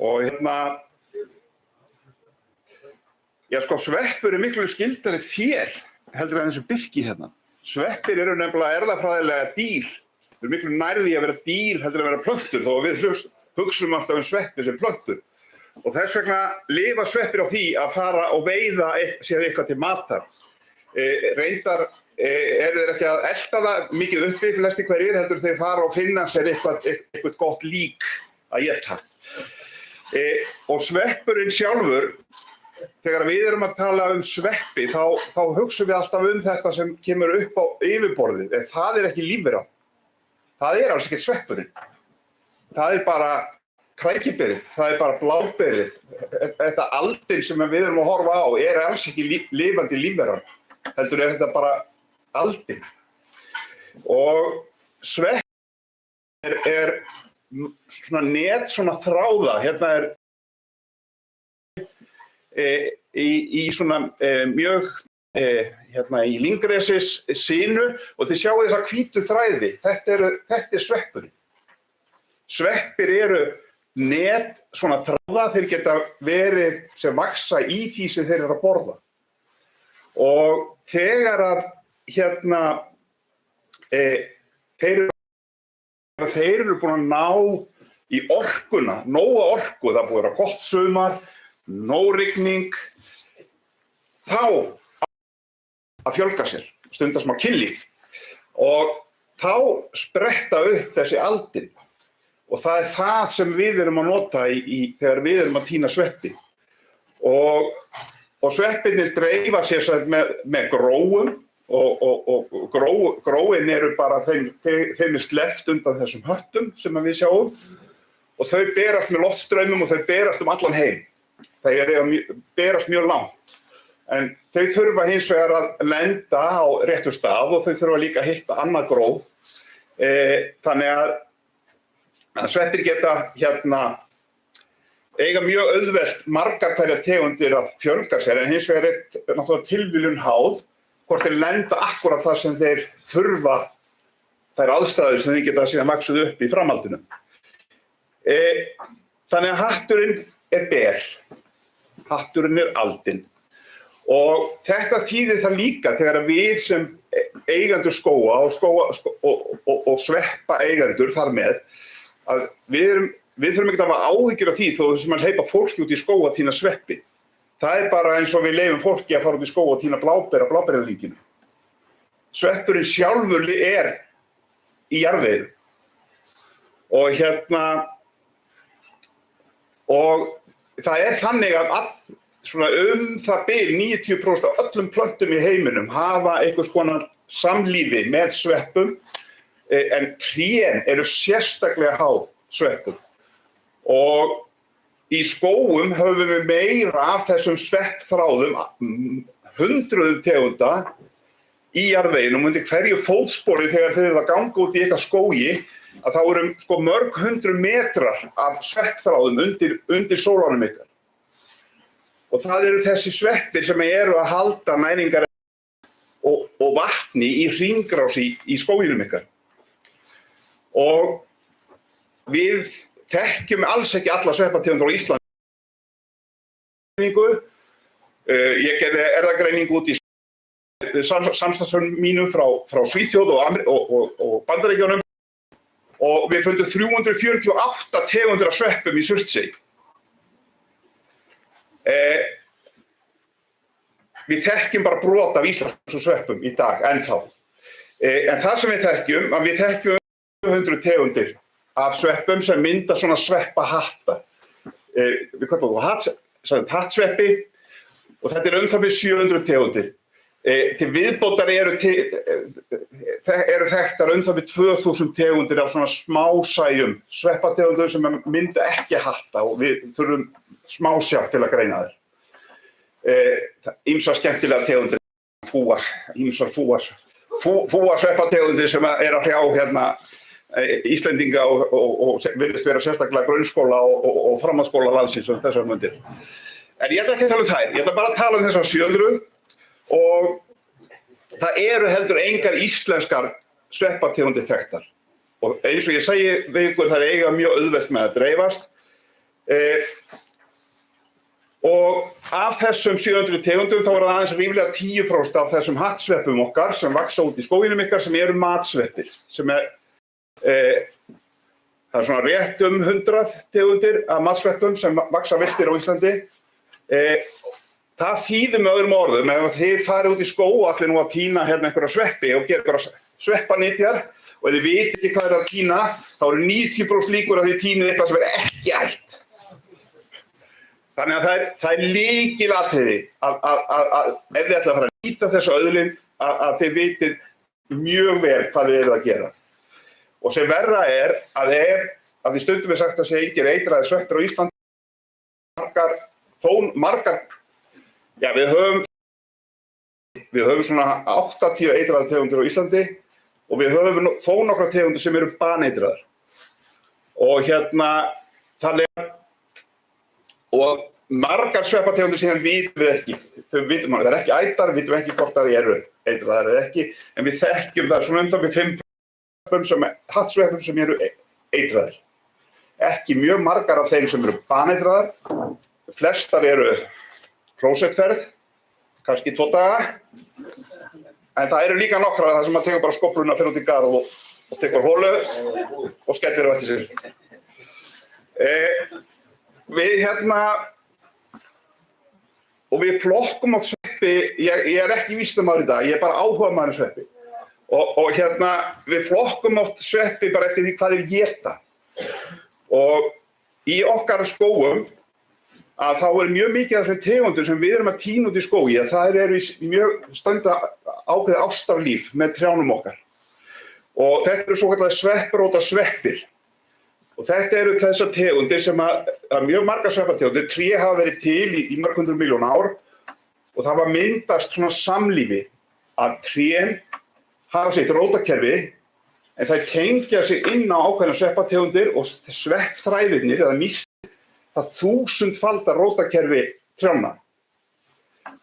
Og hérna, já sko, sveppur miklu skyldari þér heldur en þessu birki hérna. Sveppir eru nefnilega erfðafræðilega dýr. Þau eru miklu nærði að vera dýr heldur en að vera plöntur þó að við hugsum alltaf sveppi sem plöntur. Og þess vegna lifa sveppir á því að fara og veiða sér eitthvað til matar. Reyndar þeir ekki að elta það mikið uppi flesti hverjir heldur þeir fara og finna sér eitthvað gott lík að éta. Og sveppurinn sjálfur, þegar við erum að tala sveppi, þá hugsum við alltaf þetta sem kemur upp á yfirborðið. Það ekki lífvera. Það alls ekki sveppurinn. Það bara krækiberið, það bara bláberið. Þetta aldin sem við erum að horfa á alls ekki lifandi lífveran. Heldur þetta bara aldin. Og svepp svona net, svona þráða. Hérna í svona mjög hérna í lingresis sinu og þið sjáu þessa hvítu þræði. Þetta sveppurinn. Sveppir eru net, svona þráða, þeir geta verið sem vaxa í því sem þeir eru að borða. Og þegar að hérna þeir eru búin að ná í orkuna, nóga orku, það búið að vera gott sumar, nóg rigning, þá að fjölga sér, stunda smá kynlíf og þá spretta upp þessi aldin. Og það það sem við erum að nota þegar við erum að tína sveppi. Og sveppirnir dreifa sér með gróum og gróin eru bara þeim sleppt undan þessum höttum sem við sjáum og þau berast með loftstraumum og þau berast allan heim. Þau berast mjög langt. En þau þurfa hins vegar að lenda á réttum stað og þau þurfa líka að hitta annað gróð. Þannig að sveppir geta eiga mjög auðvelt margar hverjar tegundir að fjölga sér en hins vegar náttúrulega tilviljun háð hvort þeir lenda akkurat það sem þeir þurfa þær aðstæður sem þeir geta síðan vaxið upp í framhaldinu. Þannig að hatturinn ber, hatturinn aldin og þetta þýðir það líka þegar við sem eigendur skóga og sveppa eigendur þar með að við þurfum ekki að hafa áhyggjur af því þó þessum að hleypa fólki út í skóga að tína sveppi. Það bara eins og við leyfum fólki að fara út í skóga og tína bláberjaríkinu. Sveppurinn sjálfur í jarðvegi. Og það þannig að svona það bil 90% af öllum plöntum í heiminum hafa einhvers konar samlífi með sveppum, en trén eru sérstaklega háð sveppum. Og í skógum höfum við meira af þessum sveppþráðum, hundruðum tegunda, í jarðveginum undir hverju fótspori þegar þeir eru að ganga út í eitthvað skógi, að þá eru sko mörg hundruð metrar af sveppþráðum undir sólanum ykkar. Og það eru þessi sveppir sem eru að halda næringar og vatni í hringrás í skóginum ykkar. Og við þekkjum alls ekki alla sveppategundir á Íslandi. Ég gerði erfðagreiningu út í samstarfsmönnum mínum frá Svíþjóð og Bandaríkjunum og við fundum 348 tegundir af sveppum í Surtsey. Við þekkjum bara brot af íslenskum sveppum í dag ennþá. En það sem við þekkjum 200 tegundir af sveppum sem mynda svona sveppahatta. Við kallum það hattsveppi og þetta er það við 700 tegundir. Til viðbótar eru þekktar það við 2000 tegundir af svona smásæjum sveppategundur sem mynda ekki hatta og við þurfum smásjá til að greina þér. Ýmsar skemmtilega tegundir, ýmsar fúa sveppategundir sem að hrjá hérna Íslendinga og virðist vera sérstaklega grunnskóla og framhaldsskóla landsins um þessar mundir. En ég ætla ekki að tala um þær, ég ætla bara að tala um þessar 700 og það eru heldur engar íslenskar sveppategundir þekktar. Og eins og ég segi við ykkur, þær eiga mjög auðvelt með að dreifast. Og af þessum 700 tegundum þá er það aðeins ríflega 10% af þessum hattsveppum okkar sem vaxa út í skóginum ykkar sem eru matsveppir. Sem það er svona rétt 100 tegundir af matsveppum sem vaxa villtir á Íslandi. Það þýðir með öðrum orðum ef þið farið út í skóg og allir nú að tína hérna einhverja sveppi og gera einhverja sveppanitjar og ef þið viti ekki hvað að tína, þá eru 90% líkur að þið tínið eitthvað sem ekki ætt. Þannig að það er lykilatriði að ef þið ætla að fara að nýta þessa auðlind að þið vitið mjög vel hvað þið eruð að gera. Og sem verra er að því stundum við sagt að sé engir eitraðir sveppir á Íslandi, margar, já við höfum svona 80 eitraðar tegundir á Íslandi og við höfum þó nokkra tegundir sem eru baneitraðar. Og og margar sveppategundir sem vitum við ekki. Þau vitum það er ekki ætar, vitum ekki hvort það eru eitraðar eða ekki, en við þekkjum það svona það við 5 hattsveppum sem eru eitraðir. Ekki mjög margar af þeim sem eru baneitraðar. Flestar eru klósettferð, kannski 2 daga. En það eru líka nokkrar þar sem maður tekur bara skófluna, fer út í garð og tekur hólu og skellir á eftir sér. Við flokkum á sveppi, ég er ekki vísindamaður í dag, ég er bara áhugamaður um sveppi. Og við flokkum oft sveppi bara eftir því hvað þeir éta. Og í okkar skógum að þá er mjög mikið af þeim tegundum sem við erum að tína út í skógi að það eru í mjög standa ákveðið ástarlíf með trjánum okkar. Og þetta eru svokallaðir sveppróta sveppir. Og þetta eru þessar tegundir sem að mjög margar sveppategundir, tré hafa verið til í mörg hundruð milljón ár og það var myndast svona samlífi að trén hafa sitt rótakerfi en þær tengja sig inn á ákveðnar sveppategundir og sveppþræðirnir eða mýstir það 1000-faldar rótakerfi trjánna.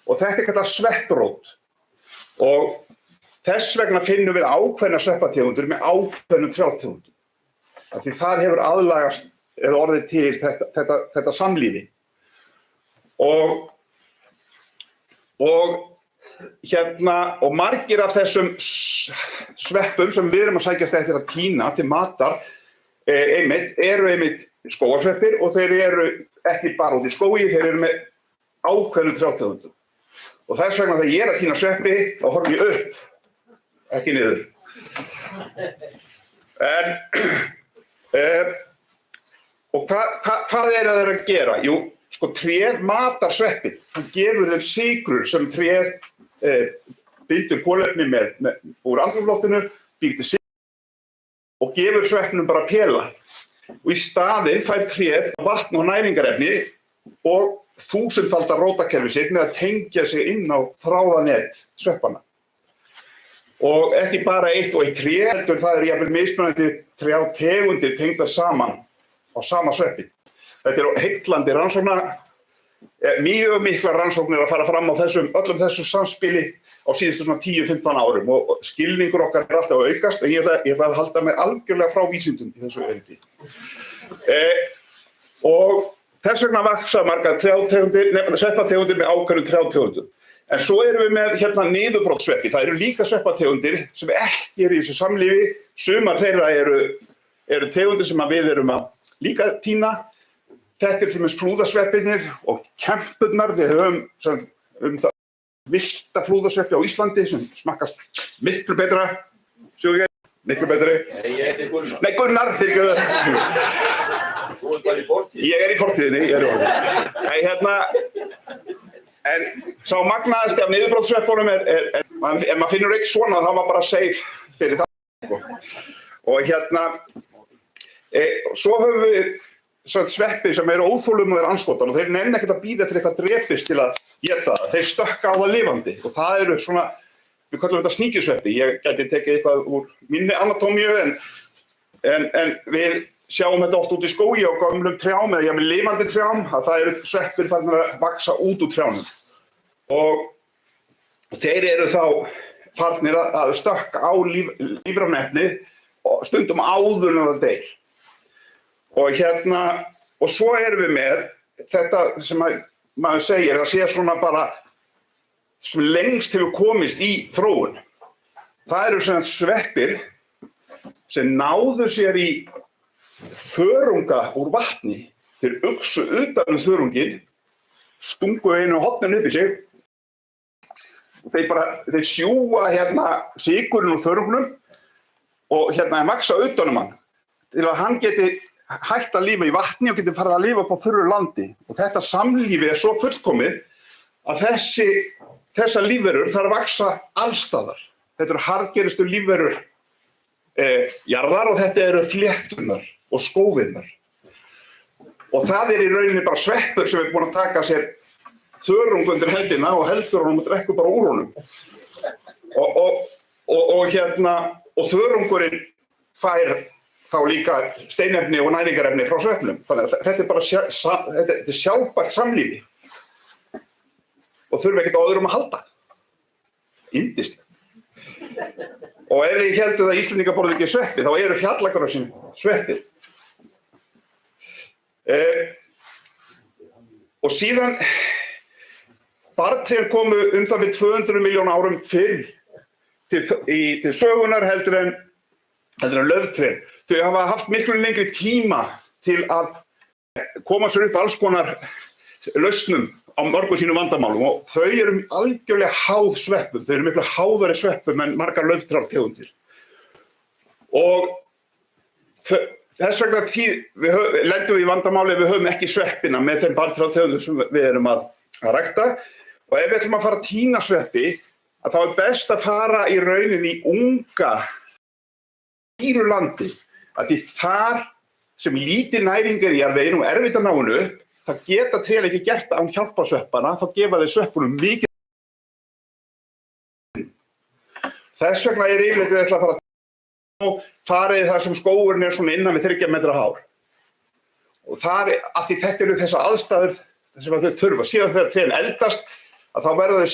Og þetta er kallað svepprót. Og þess vegna finnum við ákveðnar sveppategundir með ákveðnum trjátegundum. Því það hefur aðlagast eða orðið til þetta samlífi. Og margir af þessum sveppum sem við erum að sækjast eftir að tína til matar eru skógarsveppir og þeir eru ekki bara út í skógi, þeir eru með ákveðnum trjátegundum. Og þess vegna þegar ég er að tína sveppi, þá horfum ég upp, ekki niður. Og hvað er það að gera? Jú, sko tréð matar sveppir. Hann gefur þeim sykrur sem tréð bindur kolefni úr andrúmsloftinu, býr til sykrur og gefur sveppnum bara pela. Og í staðinn fær tréð vatn og næringarefni og 1000-faldar rótakerfi sitt með að tengja sig inn á þráðanet sveppana. Og ekki bara eitt og eitt tré, heldur það jafnvel mismunandi trjátegundir tengdar saman á sama sveppi. Þetta er heillandi rannsókna, mjög miklar rannsóknir að fara fram á öllum þessu samspili á síðustu svona 10-15 árum og skilningur okkar er alltaf að aukast en ég ætla að halda mig algjörlega frá vísindum í þessu erindi. Og þess vegna vaksa margar sveppategundir með ákveðnum trjátegundum. En svo erum við með hérna niðurbrotasveppi. Það eru líka sveppategundir sem ekki eru í þessu samlífi. Sumar þeirra eru tegundir sem við erum að líka tína. Þetta er flúðasveppirnir og kempurnar. Við höfum það villta flúðasveppi á Íslandi sem smakkast miklu betra. Miklu betri. Ég heiti Gunnar. Nei, Gunnar, fyrirgefðu. Þú ert bara í fortíð. Ég er í fortíðinni. En sá magnaðasti af niðurbrotasveppunum ef maður finnur eitt svona þá var bara safe fyrir það. Og svo höfum við sveppi sem eru óþolinmóðir andskotar og þeir nenna ekkert að bíða til eitthvað drepist til að éta það. Þeir stökka á það lifandi og það eru svona, við kallum þetta sníkjusveppi. Ég gæti tekið eitthvað úr minni anatómíu en við sjáum þetta oft út í skógi á gömlum trjám eða jafnvel lifandi trjám að það eru sveppir farnir að vaxa út úr trjánum. Og þeir eru þá farnir að stökka á lífrænu efni og stundum áður en það deyr. Og svo erum við með þetta sem maður segir að sé svona bara sem lengst hefur komist í þróun. Það eru svona sveppir sem náðu sér í þörunga úr vatni. Þeir uxu utan þörunginn, stungu einu horninu upp í sig og þeir sjúga sykurinn úr þörungnum og vaxa utanum hann til að hann geti hægt að lifa í vatni og geti farið að lifa på þurru landi. Og þetta samlífi er svo fullkomið að þessar lífverur þarf að vaxa allstaðar. Þetta eru harðgeristu lífverur jarðar og þetta eru flétturnar og skófiðnar. Og það er í rauninni bara sveppur sem er búin að taka sér þörung undir hendina og heldur honum og drekkur bara úr honum. Og þörungurinn fær þá líka steinefni og næringarefni frá sveppnum. Þannig að þetta er bara þetta er sjálfbært samlífi og þurfa ekkert á öðrum að halda. Yndislegt. Og ef þið hélduð að Íslendingar borða ekki sveppi, þá eru fjallagrössin sveppir. Og síðan barrtrén komu það við 200 milljón árum fyrr til sögunar heldur en lauftrén. Þau hafa haft miklu lengri tíma til að koma sér upp alls konar lausnum á mörgum sínum vandamálum og þau eru algjörlega háð sveppum. Þau eru miklu háðari sveppum en margar lauftrártegundir. Og þess vegna lendum við í vandamáli ef við höfum ekki sveppina með þeim barrtrártegundum sem við erum að rækta. Og ef við ætlum að fara að tína sveppi, þá er best að fara í rauninni í unga dýru landi. Því þar sem lítið næring er í jarðveginn og erfitt að ná henni upp, það geta trén ekki gert án hjálparsveppana, þá gefa þeir sveppunum mikið. Þess vegna er yfirleitt að ætla að fara og farið þar sem skógurinn er svona innan við 30 metra hár. Og þar, af því þetta eru þessar aðstæður sem þau þurfa. Síðan þegar trén eldast, þá verða þau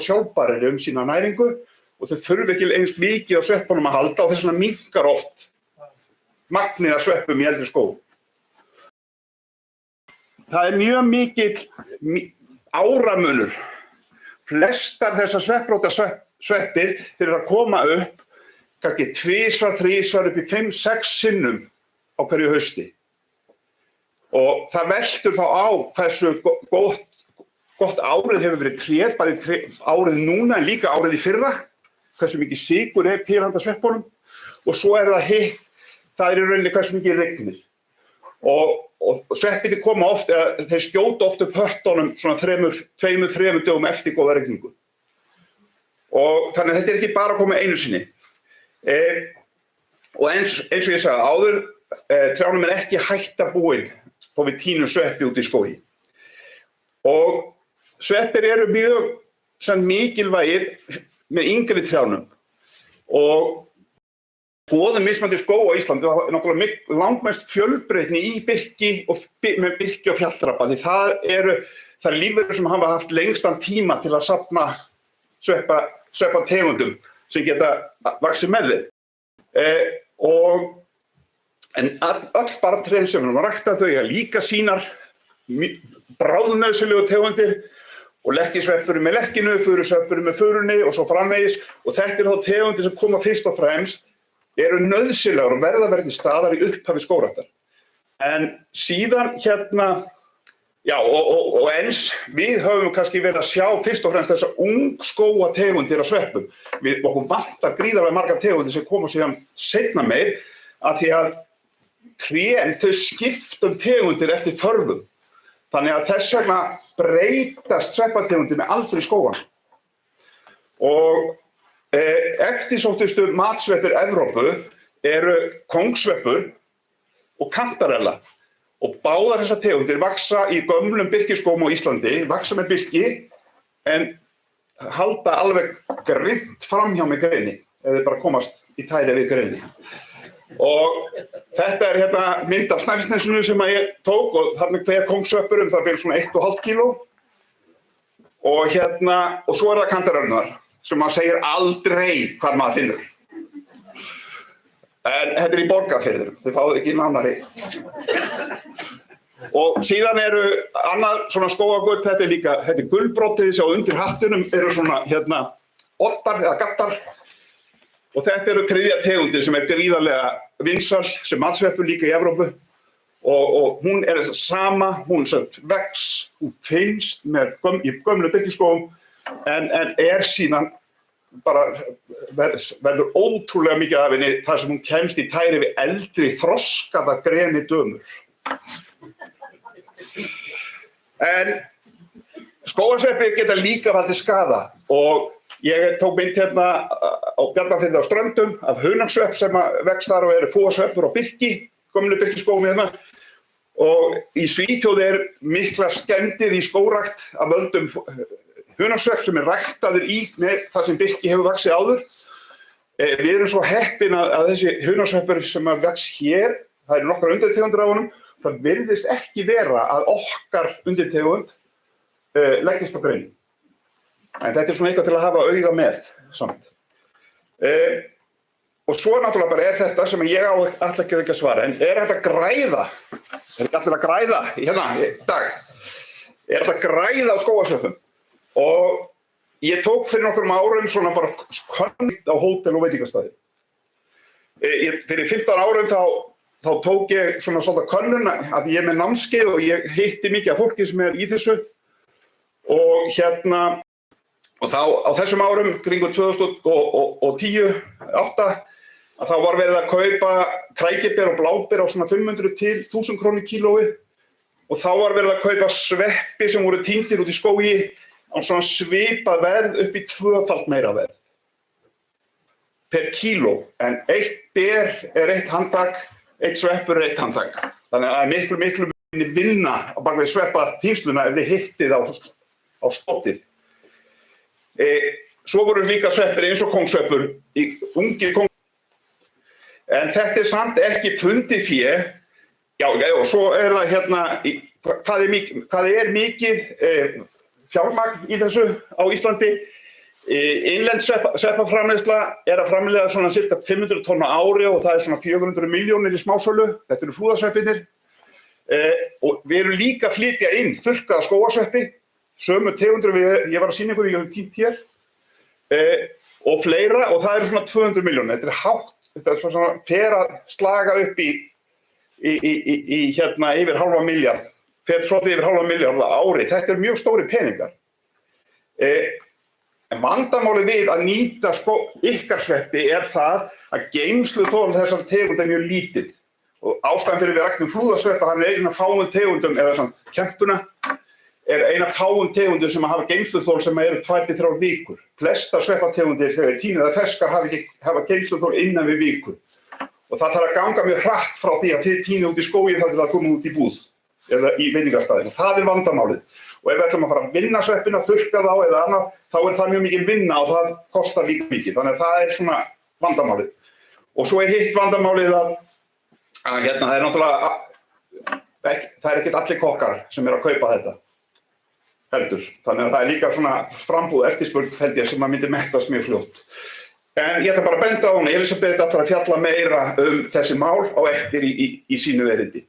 sjálfbærir sína næringu og þau þurfa ekki eins mikið á sveppunum að halda og þess vegna minnkar oft magnið af sveppum í eldri skógum. Það er mjög mikill áramunur. Flestar þessar svepprótasveppir þeir eru að koma upp kannski 2, 3 upp í 5, 6 sinnum á hverju hausti. Og það veltur þá á hversu gott árið hefur verið tréð, bæði árið núna en líka árið í fyrra, hversu mikið sykur til handa sveppunum og svo er það hitt, það er í rauninni hversu mikið rignir. Og og sveppirnir koma oft, þeir skjóta oft upp höttunum svona 2-3 dögum eftir góða rigningu. Og þannig að þetta ekki bara að koma einu sinni. Og eins og ég sagði áður, trjánum ekki hætta búin þó við tínum sveppi út í skógi. Og sveppir eru mjög mikilvægir með yngri trjánum. Og skoðum mismunandi skóga á Íslandi, það er náttúrulega langmest fjölbreytni í með birki og fjalldrapa, því það lífverur sem hafa haft lengstan tíma til að safna sveppategundum sem geta vaxið með þeim. En öll bara trén sem við rækta þau líka sínar bráðnauðsynlegu tegundir og lerkisveppurinn með lerkinu, furusveppurinn með furunni og svo framvegis, og þetta þá tegundir sem koma fyrst og fremst eru nauðsynlegar og verða verið staðar í upphafi skógræktar. En síðan og eins, við höfum kannski verið að sjá fyrst og fremst þessar ungskógategundir á sveppum. Okkur vantar gríðarlega margar tegundir sem koma síðan seinna meir, af því að trén, þau skipta tegundir eftir þörfum. Þannig að þess vegna breytast sveppategundir með aldrei skógan. Og eftirsóttustu matsveppir Evrópu eru kóngssveppur og kantarella. Og báðar þessar tegundir vaxa í gömlum birkiskógum á Íslandi, vaxa með birki, en halda alveg grimmt framhjá með greini, ef þeir bara komast í tæri við greini. Og þetta er mynd af Snæfellsnesinu sem ég tók, og þarna hver kóngssveppur það byrjum svona 1,5 kíló. Og svo það kantarellurnar, sem maður segir aldrei hvað maður finnur. En þetta í Borgarfirðinum, þið fáið ekki nánari. Og síðan eru annað svona skógagull, þetta er gulbrótið, sjá undir hattunum eru svona ottar eða gattar. Og þetta eru þriðja tegundir sem gríðarlega vinsæl sem matsveppur líka í Evrópu. Og hún þess sama, hún vex, hún finnst í gömlu birkiskógum, en síðan bara verður ótrúlega mikið af henni þar sem hún kemst í tæri við eldri þroskaða greni dömur. En skógarsveppir geta líka valdið skaða, og ég tók mynd á Bjarnarfirði á Ströndum af hunangsvepp sem vex þar og eru fúasveppur og birki, gömlu birkiskógum Og í Svíþjóð miklar skemmdir í skógrækt af völdum hunangsvepp sem ræktaður í það sem birki hefur vaxið áður. Við erum svo heppin að þessi hunangsveppur sem vex hér, það eru nokkrar undirtegundir á honum, það virðist ekki vera að okkar undirtegund leggist á grein. En þetta svona eitthvað til að hafa auga með samt. Og svo náttúrulega bara þetta sem ég ætla ekki að svara, en þetta græða? Ekki allir að græða í dag? Þetta græða á skógarsveppum? Og ég tók fyrir nokkrum árum svona bara könnun á hótel og veitingastæði. Fyrir 15 árum þá tók ég svona könnun að ég með námskeið og ég hitti mikið af fólki sem í þessu. Og og þá á þessum árum, kringum 2010, 2008, að þá var verið að kaupa krækiber og bláber á svona 500 til 1000 krónur kílóið, og þá var verið að kaupa sveppi sem voru tíndir út í skógi á svona svipað verð upp í 2-falt meira verð per kíló, en eitt ber 1 handtak, eitt sveppur 1 handtak. Þannig að það miklu minni vinna á bak við sveppatínsluna ef þið hittið á spottið. Svo voru líka sveppir eins og kóngssveppur, ungir kóngssveppur. En þetta samt ekki fundið fé. Já, og svo það hvað mikið fjármagn í þessu á Íslandi. Innlend sveppaframleiðsla að framleiða svona cirka 500 tonn á ári og það svona 400 milljónir í smásölu. Þetta eru flúðasveppirnir. Og við erum líka að flytja inn þurrkaða skógarsveppi, sömu tegundur ég var að sýna ykkur, ég hef tínt hér, og fleira, og það eru svona 200 milljónir. Þetta hátt. Þetta svona fer að slaga upp í yfir halva milljarð, fer svolítið yfir halva milljarð á ári. Þetta mjög stóri peningar. En vandamálið við að nýta ykkarsveppi það að geymsluþol þessar tegund mjög lítið. Og ástæðan fyrir við ræktum flúðasveppa, hann er einn af fáum tegundum, eða samt kempuna, er ein af fáum tegundum sem hafa geymsluþol sem eru 2-3 vikur. Flestar sveppategundir þegar tíðir eða ferskar hafa geymsluþol innan við viku. Og það þarf að ganga mjög hratt frá því að þið tínið út í skóginn þar til að koma út í búð eða í veitingastaðinn. Það er vandamálið. Og ef við ætlum að fara að vinna sveppina, þurrka þá eða annað, þá er það mjög mikil vinna og það kostar líka mikið. Þannig að það er svona vandamálið. Og svo er hitt vandamálið að hérna, það er náttúrulega, það er ekkert allir kokkar sem er að kaupa þetta heldur. Þannig að það er líka svona frambúð eftirspurn held ég sem að myndi mettast mjög fljótt. En ég ætla bara að benda á hana, Elísabet ætlar að fjalla meira þessi mál á eftir í sínu erindi.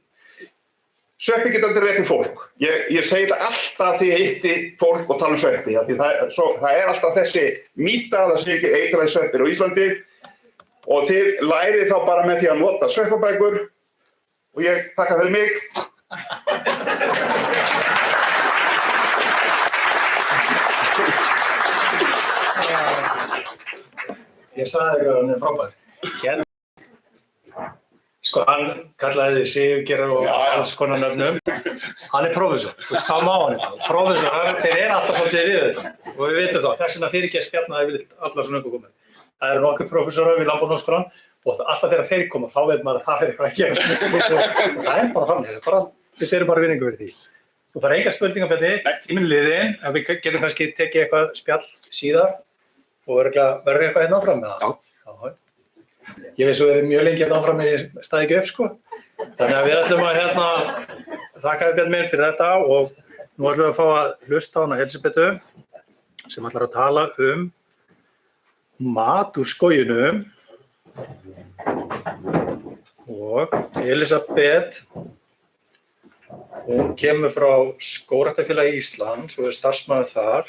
Sveppi geta aldrei rekið fólk. Ég segi þetta alltaf því ég hitti fólk og tala sveppi. Því það er alltaf þessi mýta að það sé ekki eitraði sveppir á Íslandi og þið lærið þá bara með því að nota sveppabækur og ég þakka fyrir mig. Ég sagði þér að hann er frábær. Sko, hann kallaði þig Sigurgeir og alls konar nöfnum. Hann er prófessor. Þú veist, þá má hann þetta. Prófessorar, þeir eru alltaf svolítið við þetta. Og við vitum það. Þess vegna fyrirgefst Bjarna að við allar svona uppákomið. Það eru nokkuð prófessorar við Landbúnaðarháskólann og alltaf þegar þeir koma, þá veit maður að það er eitthvað að gera. Og það er bara þannig. Við berum bara virðingu fyrir því. Þú þarf enga spurningar, Bjarni. Tíminn liðinn. Við getum kannski tekið eitthvað spjall síðar og verður eitthvað hérna áfram með það. Já. Ég veist svo við erum mjög lengi hérna áfram en ég staði ekki upp, sko. Þannig að við ætlum að þakka þér Bjarni minn fyrir þetta og nú ætlum við að fá að hlusta á hana Elísabetu sem ætlar að tala mat úr skóginum og Elísabet, hún kemur frá Skógræktarfélagi Íslands og er starfsmaður þar.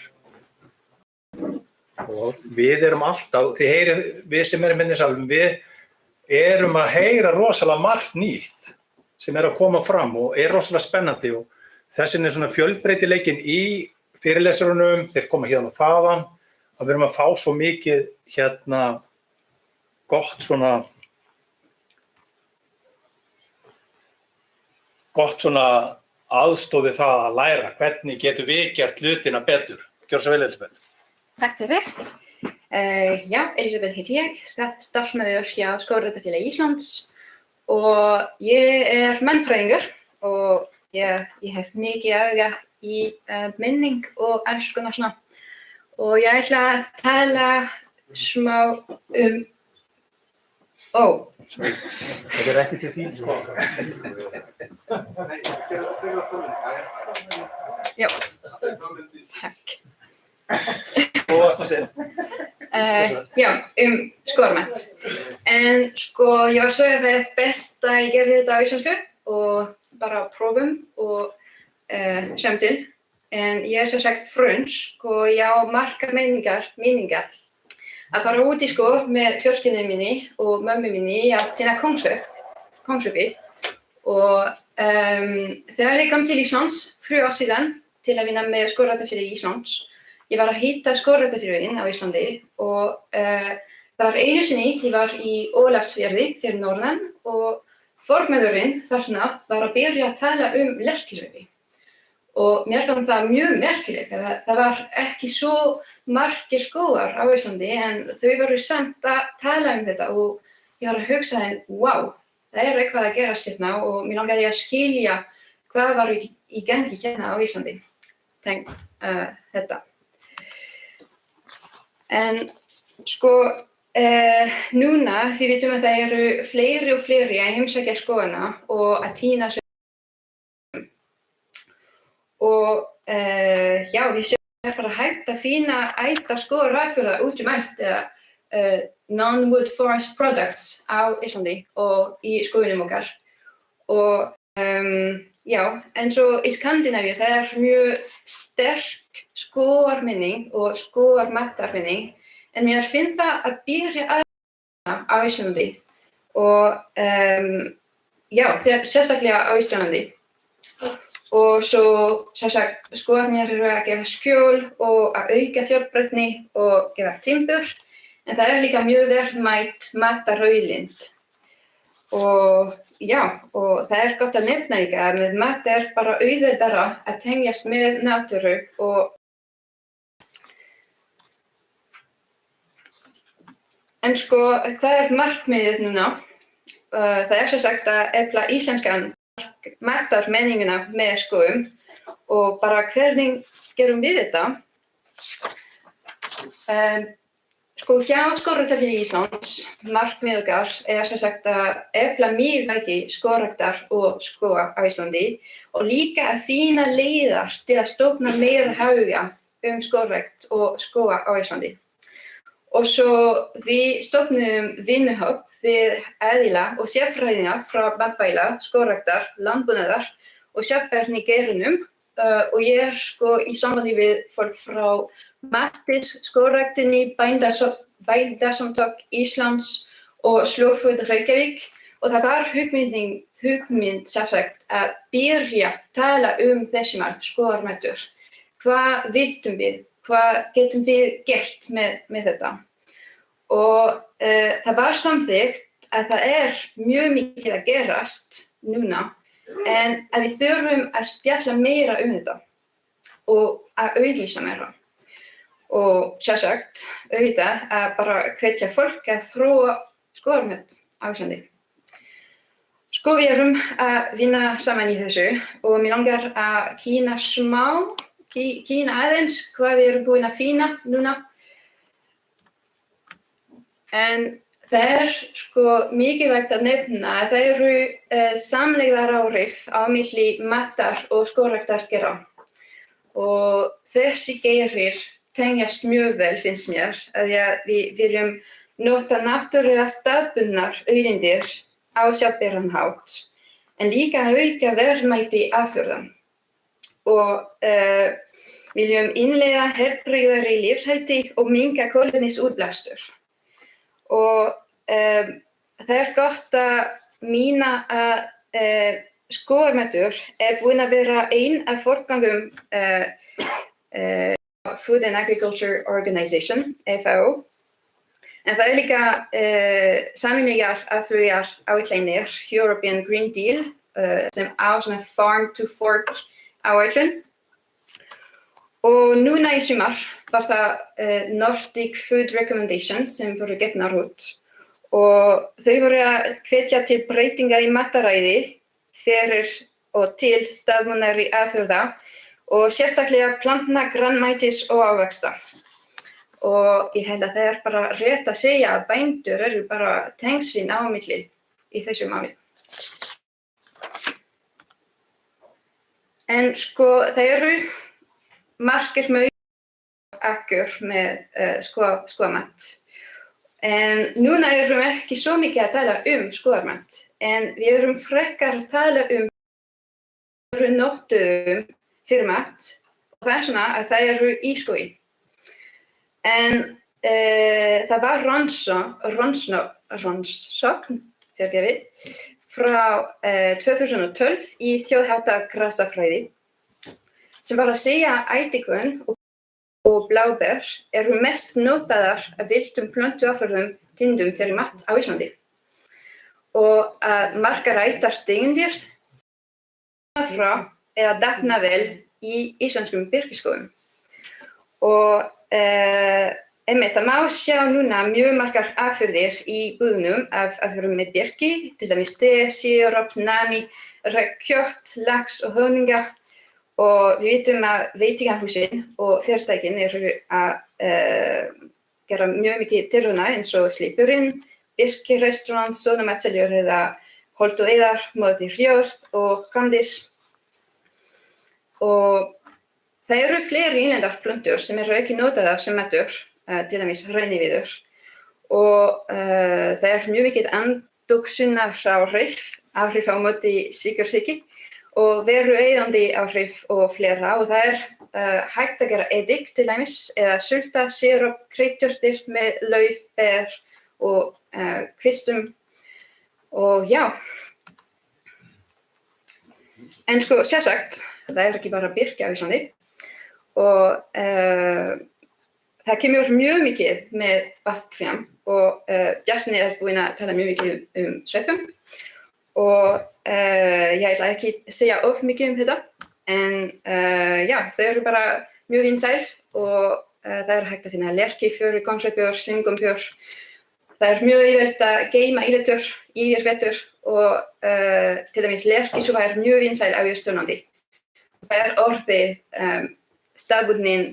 Og við erum alltaf, þið heyrið, við sem erum inn í salnum, við erum að heyra rosalega margt nýtt sem er að koma fram og er rosalega spennandi og þessin er svona fjölbreytileikinn í fyrirlesurunum, þeir koma hérna og þaðan, að við erum að fá svo mikið hérna gott svona aðstoð við það að læra hvernig getum við gert hlutina betur. Gjörðu svo vel, Elísabet. Takk fyrir. Já, Elísabet heiti ég, starfsmaður hjá Skógræktarfélagi Íslands og ég er mannfræðingur og ég hef mikið auga í menning og alls konar svona. Og ég ætla að tala smá Þetta er ekki til þín, sko. Já, takk. Góðast að segja. Já, skógarmat. En sko, ég var að segja að það er best að ég gerði þetta á íslensku og bara prófum og sem til. En ég er svo sagt frönsk og ég á margar minningar að fara út í skóg með fjölskyldunni minni og mömmu minni að týna kongsveppi. Og þegar ég kom til Íslands 3 ár síðan til að vinna með Skógræktarfélagi Íslands, ég var að hitta Skógræktarfélögin á Íslandi og það var einu sinni, ég var í Ólafsfirði fyrir norðan og formæðurinn þarna var að byrja að tala lerkisveppi. Og mér fannst það mjög merkilegt, það var ekki svo margir skógar á Íslandi en þau voru samt að tala þetta og ég var að hugsa wow, það er eitthvað að gerast hérna og mér langaði að skilja hvað var í gangi hérna á Íslandi tengt þetta. En sko, núna, við vitum að það eru fleiri og fleiri að heimsækja skógana og að týna og já, við séum bara hægt að finna æta skógarafurða út allt non-wood forest products á Íslandi og í skóginum okkar. Og já, eins og í Skandinavíu það er mjög sterk skógarmenning og skógarmatarmenning en mér finnst það að byrja á Íslandi og já, sérstaklega á Íslandi. Og svo skógarnir eru að gefa skjól og að auka fjölbreytni og gefa timbur en það er líka mjög verðmæt matarauðlind. Og já, og það gott að nefna líka að með mat bara auðveldara að tengjast með náttúru og en sko, hvað markmiðið núna? Það sem sagt að efla íslenskan matarmenninguna með skógum og bara hvernig gerum við þetta? Sko, hjá Skógræktarfélagi Íslands, markmið okkar sem sagt að efla mikilvægi skógræktar og skóga á Íslandi og líka að finna leiðar til að stofna meira huga skógrækt og skóga á Íslandi. Og svo við stofnum vinnuhóp við aðila og sérfræðinga frá matvæla, skógræktar, landbúnaðar og sjálfbærni geiranum og ég sko í sambandi við fólk frá Mattis, skógræktinni, Bændasamtök Íslands og Slow Food Reykjavík og það var hugmynd sem sagt að byrja að tala þessi mál, skógarmatur. Hvað vitum við? Hvað getum við gert með þetta? Og það var samþykkt að það mjög mikið að gerast núna en að við þurfum að spjalla meira þetta og að auglýsa meira. Og sjálfsagt auðvitað að bara hvetja fólk að þróa skógarmat á Íslandi. Sko við erum að vinna saman í þessu og mér langar að kynna aðeins hvað við erum búin að finna núna. En það sko mikilvægt að nefna að það eru samlegðaráhrif á milli matar og skógræktargeira. Og þessi geirir tengjast mjög vel finnst mér að við viljum nota náttúrulega staðbundnar auðlindir á sjálfbæran hátt en líka auka verðmæti afurða. Og viljum innleiða heilbrigðari lífshætti og minnka kolefnisútblástur. Og það gott að mína að skógarmatur búinn að vera ein af forgangum Food and Agriculture Organization, FAO. En það líka sameiginlegar alþjóðlegar áætlanir, European Green Deal, sem á svona Farm to Fork áætlun. Og núna í sumar var það Nordic Food Recommendations sem voru gefnar út. Og þau voru að hvetja til breytinga í mataræði fyrir og til staðbundnari afurða og sérstaklega plantna, grænmetis og ávaxta. Og ég held að það bara rétt að segja að bændur eru bara tengslin á milli í þessu máli. En sko það eru margir möguleikar með skógarmat. En núna erum við ekki svo mikið að tala skógarmat, en við erum frekar að tala notuðum fyrir mat og það svona að það eru í skógi. En það var rannsókn frá 2012 í þjóðháttagrasafræði sem var að segja að ætikun og bláber eru mest notaðar af villtum plöntuafurðum tindum fyrir mat á Íslandi. Og að margar ættartegundir frá eða dafna vel í íslenskum birkiskógum. Og það má sjá núna mjög margar afurðir í búðunum af afurðum með birki, til dæmis te, síróp, nami, kjöt, lax og honunga. Og við vitum að veitingahúsin og fyrirtækin eru að gera mjög mikið tilrauna eins og Sleipurinn, Birkirestaurant, Sónamatsseljur eða Holt og Eiðar, Móðir Jörð og Kandis. Og það eru fleiri innlendar plöntur sem eru ekki notaðar sem matur, til dæmis hræniviður. Og það mjög mikið andoxunaráhrif á móti sykursýki og verueyðandi áhrif og fleira. Og það hægt að gera edik til dæmis eða sulta, síróp, kryddjurtir með lauf, ber og kvistum. Og já. En sko sjálfsagt, það ekki bara birki á Íslandi. Og það kemur mjög mikið með vatnfrám og Bjarni búinn að tala mjög mikið sveppum. og ég ætla ekki að segja of mikið þetta, en já, þau eru bara mjög vinsæl og það er hægt að finna lerkifjör, kontrabjór, slingumfjör. Það er mjög auðvelt að geyma yfir vetur og til dæmis lerkisúpa er mjög vinsæl á Austurlandi. Það er orðið staðbundin.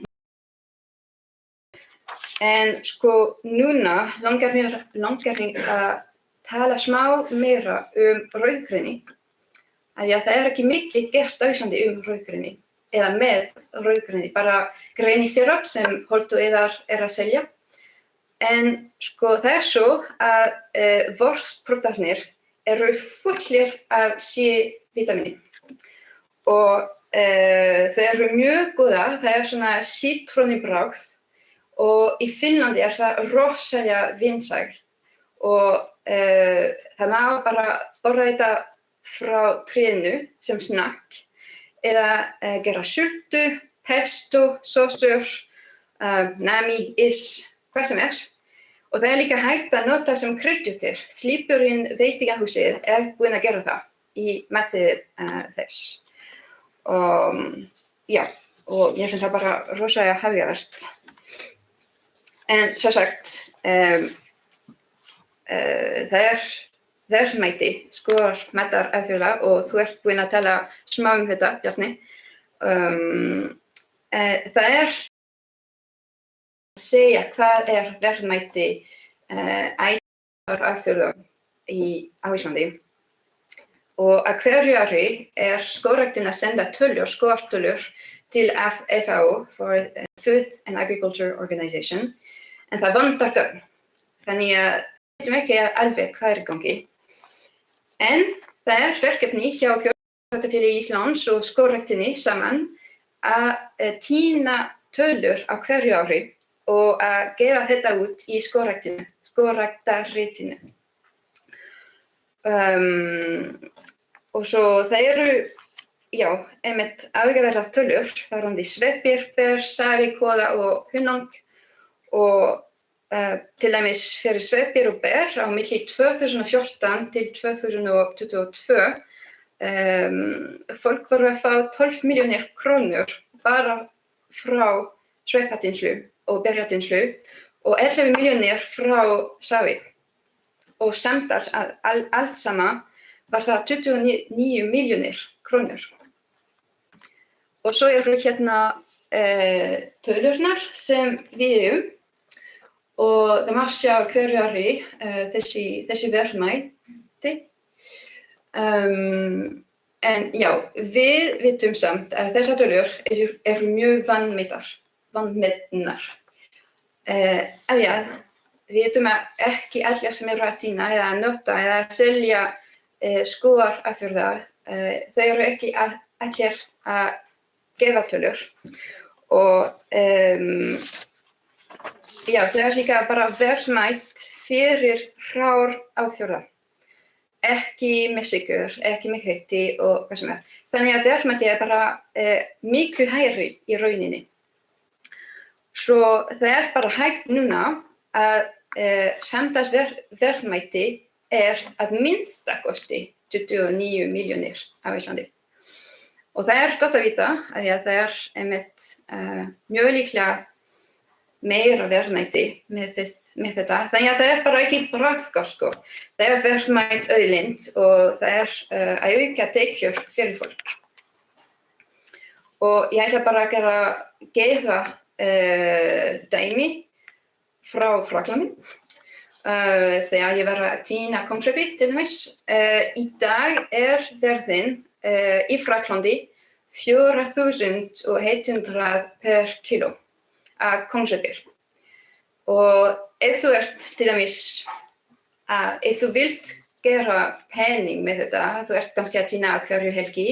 En sko núna langar mig að tala smá meira rauðgræni. Af því að það er ekki mikið gert á Íslandi rauðgræni eða með rauðgræni, bara grænisíróp sem Holt og Yðar er að selja. En sko það er svo að vorsproduktarnir eru fullir af C-vítamíni og þau eru mjög góða, það er svona sítrónubragð og í Finnlandi er það rosalega vinsæl og það má bara borða þetta frá trénu sem snakk eða gera sultu, pesto, sósur, nami, hvað sem er. Og það er líka hægt að nota sem kryddjurtir. Slípurinn veitingahúsið er búinn að gera það í matið þess. Já, og ég finnst það bara rosalega áhugavert. En svo sagt, það er verðmæti skógarmataráburða og þú ert búinn að tala smá þetta, Bjarni. Það er að segja hvað er verðmæti áburða á Íslandi. Og að hverju ári er skógræktin að senda skógartölur til FAO, for Food and Agriculture Organization, en það vantar gögn. Þannig að við veitum ekki alveg hvað er í gangi. En það er verkefni hjá Kjötræktarfélagi Íslands og skógræktinni saman að tína tölur á hverju ári og að gefa þetta út í skógræktarritinu. Og svo það eru, einmitt áhugaverðar tölur varðandi sveppir, ber, safi, kóða og hunang og til dæmis fyrir sveppir og ber á milli 2014 til 2022 fólk voru að fá 12 milljónir krónur bara frá sveppatínslu og berjatínslu og 11 milljónir frá safi. Og samtals allt saman var það 29 milljónir krónur. Og svo eru hérna tölurnar sem við og það má sjá hverju ári þessi verðmæti. En já, við vitum samt að þessar tölur eru mjög vanmetnar. Af því að við vitum að ekki allir sem eru að tína eða að nota eða að selja skógarafurða, þau eru ekki allir að gefa tölur. Og já, það er líka bara verðmætt fyrir hrár áfjörða. Ekki með sykur, ekki með hveiti og hvað sem er. Þannig að verðmætti er bara miklu hærri í rauninni. Svo það er bara hægt núna að samtals verðmætti er að minnsta kosti 29 milljónir á Íslandi. Og það er gott að vita að það er einmitt mjög líklega meira verðmæti með þetta. Þannig að það er bara ekki bragðgott, sko. Það er verðmætt auðlind og það er að auka tekjur fyrir fólk. Og ég ætla bara að gefa dæmi frá Frakklandi. Þegar ég var að tína kontrabí til dæmis. Í dag er verðin í Frakklandi 4.100 per kíló. Að kontrabír. Og ef þú ert til dæmis ef þú vilt gera pening með þetta, þú ert kannski að tína hverju helgi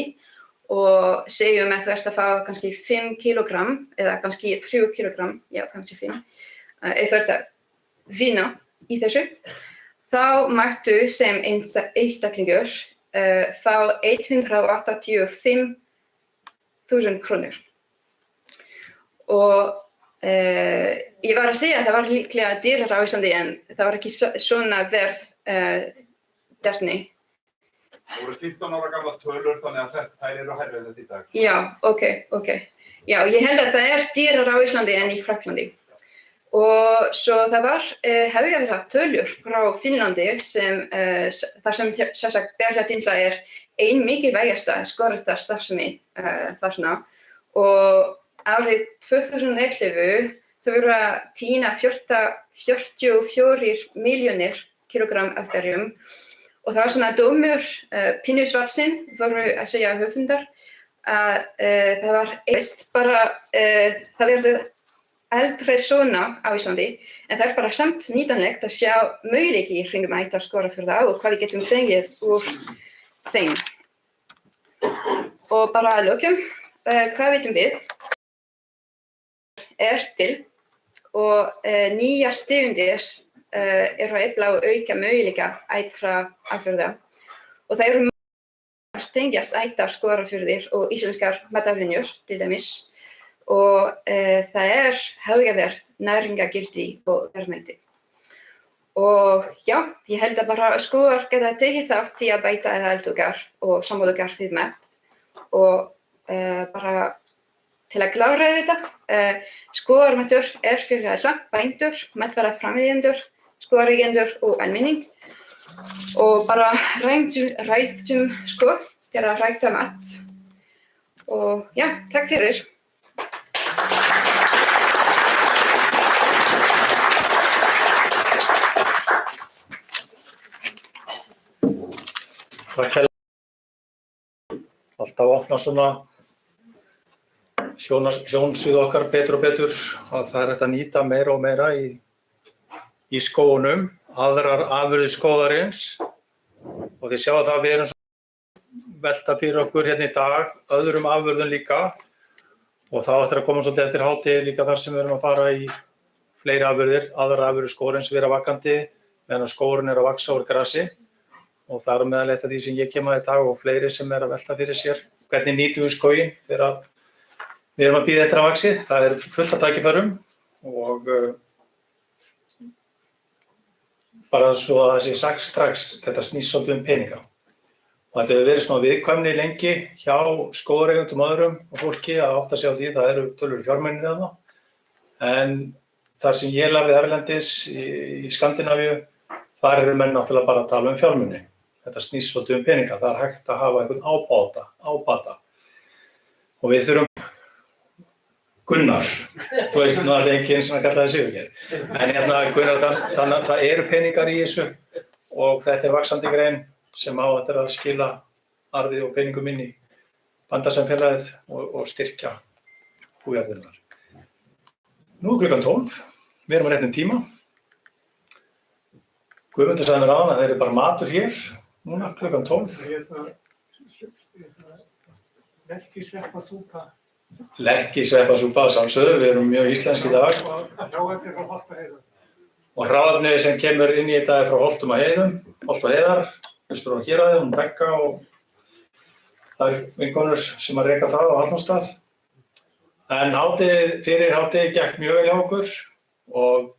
og segjum að þú ert að fá kannski 5 kilogram eða kannski 3 kilogram, já kannski 5. Ef þú ert að vinna í þessu, þá máttu sem einstaklingur fá 185.000 krónur. Og ég var að segja að það var líklega dýrar á Íslandi en það var ekki svona verð þarna. Það voru 15 ára gamla tölur þannig að þær eru hærri en þetta í dag. Já, ok. Já, ég held að það dýrara á Íslandi en í Frakklandi. Og svo það hefur verið tölur frá Finnlandi þar sem sérstaklega bergþátttínnsla ein mikilvægasta skógræktarstarfsemi þarna. Og árið 2011 þau voru að tína 44 milljónir kílógramm af berjum. Og það var svona dómur Pínu Svartsinn, voru að segja höfundar, að það var það verður aldrei svona á Íslandi, en það bara samt nýtanlegt að sjá möguleiki í kringum ættar Skagafjarðar og hvað við getum fengið úr þeim. Og bara að lokum, hvað vitum við til og nýjar tegundir eru að efla og auka möguleika ættra afurða og það eru að tengjast ættar Skagafjarðar og íslenskar mataflenjur til dæmis og það höfðaverð, næringargildi og verðmæti. Og já, ég held að bara skógar geta tekið þátt í að bæta eldugar og samlokur við mat og bara til að klára þetta. Skógarmatur fyrir alla, bændur, matvælaframleiðendur, skógareigendur og almenning og bara ræktum skóg til að rækta mat. Og já, takk fyrir. Takk hérlega. Alltaf opna svona sjónsvið okkar betur og betur að það hægt að nýta meira og meira í skógunum, aðrar afurðir skógarins og þið sjáu það að við erum velta fyrir okkur hérna í dag, öðrum afurðum líka og þá ættir að koma svolítið eftir hádegi líka þar sem við erum að fara í fleiri afurðir, aðrar afurðir skógarins vera vakandi meðan skógurinn að vaxa úr grasi og það meðal eitt af því sem ég kem að í dag og fleiri sem að velta fyrir sér. Hvernig nýtum við skóginn þegar við erum að bíða eftir að vaxi? Það fullt af tækifærum og bara svo að það sé sagt strax, þetta snýst svolítið peninga. Og þetta hefur verið svona viðkvæmni lengi hjá skógareigendum öðrum og fólki að átta sig á því, það eru tölur fjármunir þarna. En þar sem ég lærði erlendis í Skandinavíu, þar eru menn náttúrulega bara að tala fjármuni. Þetta snýst svolítið peninga, það hægt að hafa einhvern ábata. Og við þurfum Gunnar, þú veist nú að það ekki eins og að kalla það Sigurgeir. En Gunnar, þannig að það eru peningar í þessu og þetta vaxandi grein sem á þetta að skila arði og peningum inn í bandasamfélagið og styrkja bújarðirnar. Nú klukkan 12, við erum á réttum tíma. Guðmundur sagði mér áðan að þeir eru bara matur hér, núna klukkan 12. Lerkisveppasúpa, sjálfsögðu, við erum mjög íslensk í dag. Og hráefnið sem kemur inn í þetta frá Holtum og Heiðum, Holt og Heiðar, austur á Héraði, Begga og þær vinkonur sem að reka það á Hallmannstað. En fyrir hádegi gekk mjög vel hjá okkur og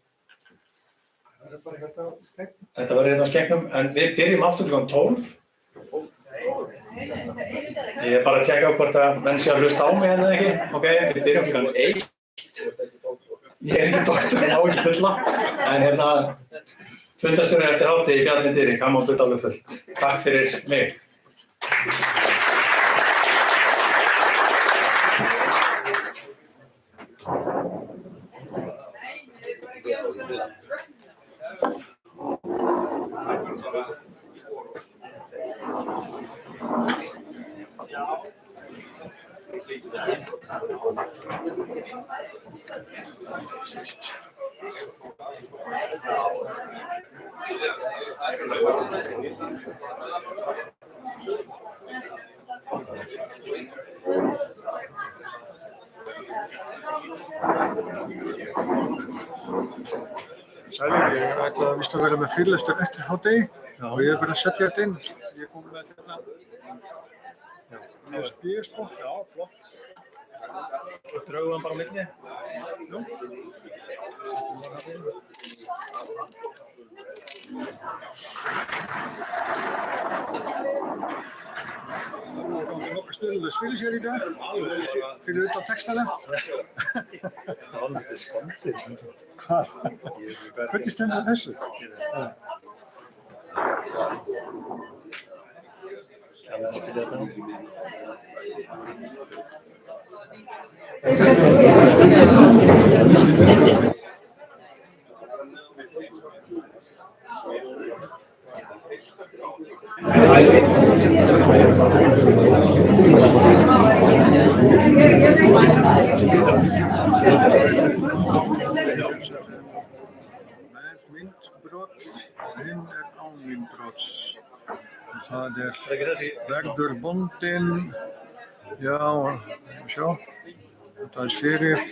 þetta var hérna á skengnum, en við byrjum aftur klukkan 12. Ég bara að tjekka hvort að menn sé að hlusta á mig eða ekki. Ok, við byrjum klukkan 1. Ég ekki doktor, ég á ekki fulla. En fundarstjóri eftir hádegi Bjarni Dýrik, hann má buta alveg fullt. Takk fyrir mig. Sælir, ég ætlaði víst að vera með fyrirlestur eftir hádegi og ég bara að setja þetta inn. Ég kom með USB sko. Já, flott. Draugum bara á milli. Já. spilur sér í dag? Fyrir utan textana? Það var náttúrulega skondið. Hvað? Hvernig stendur þessu? Kann man spila þetta? Með myndbrot, hinn án myndbrots. Það ekki þessi? verður bóndinn, já, sjá, það fyrir.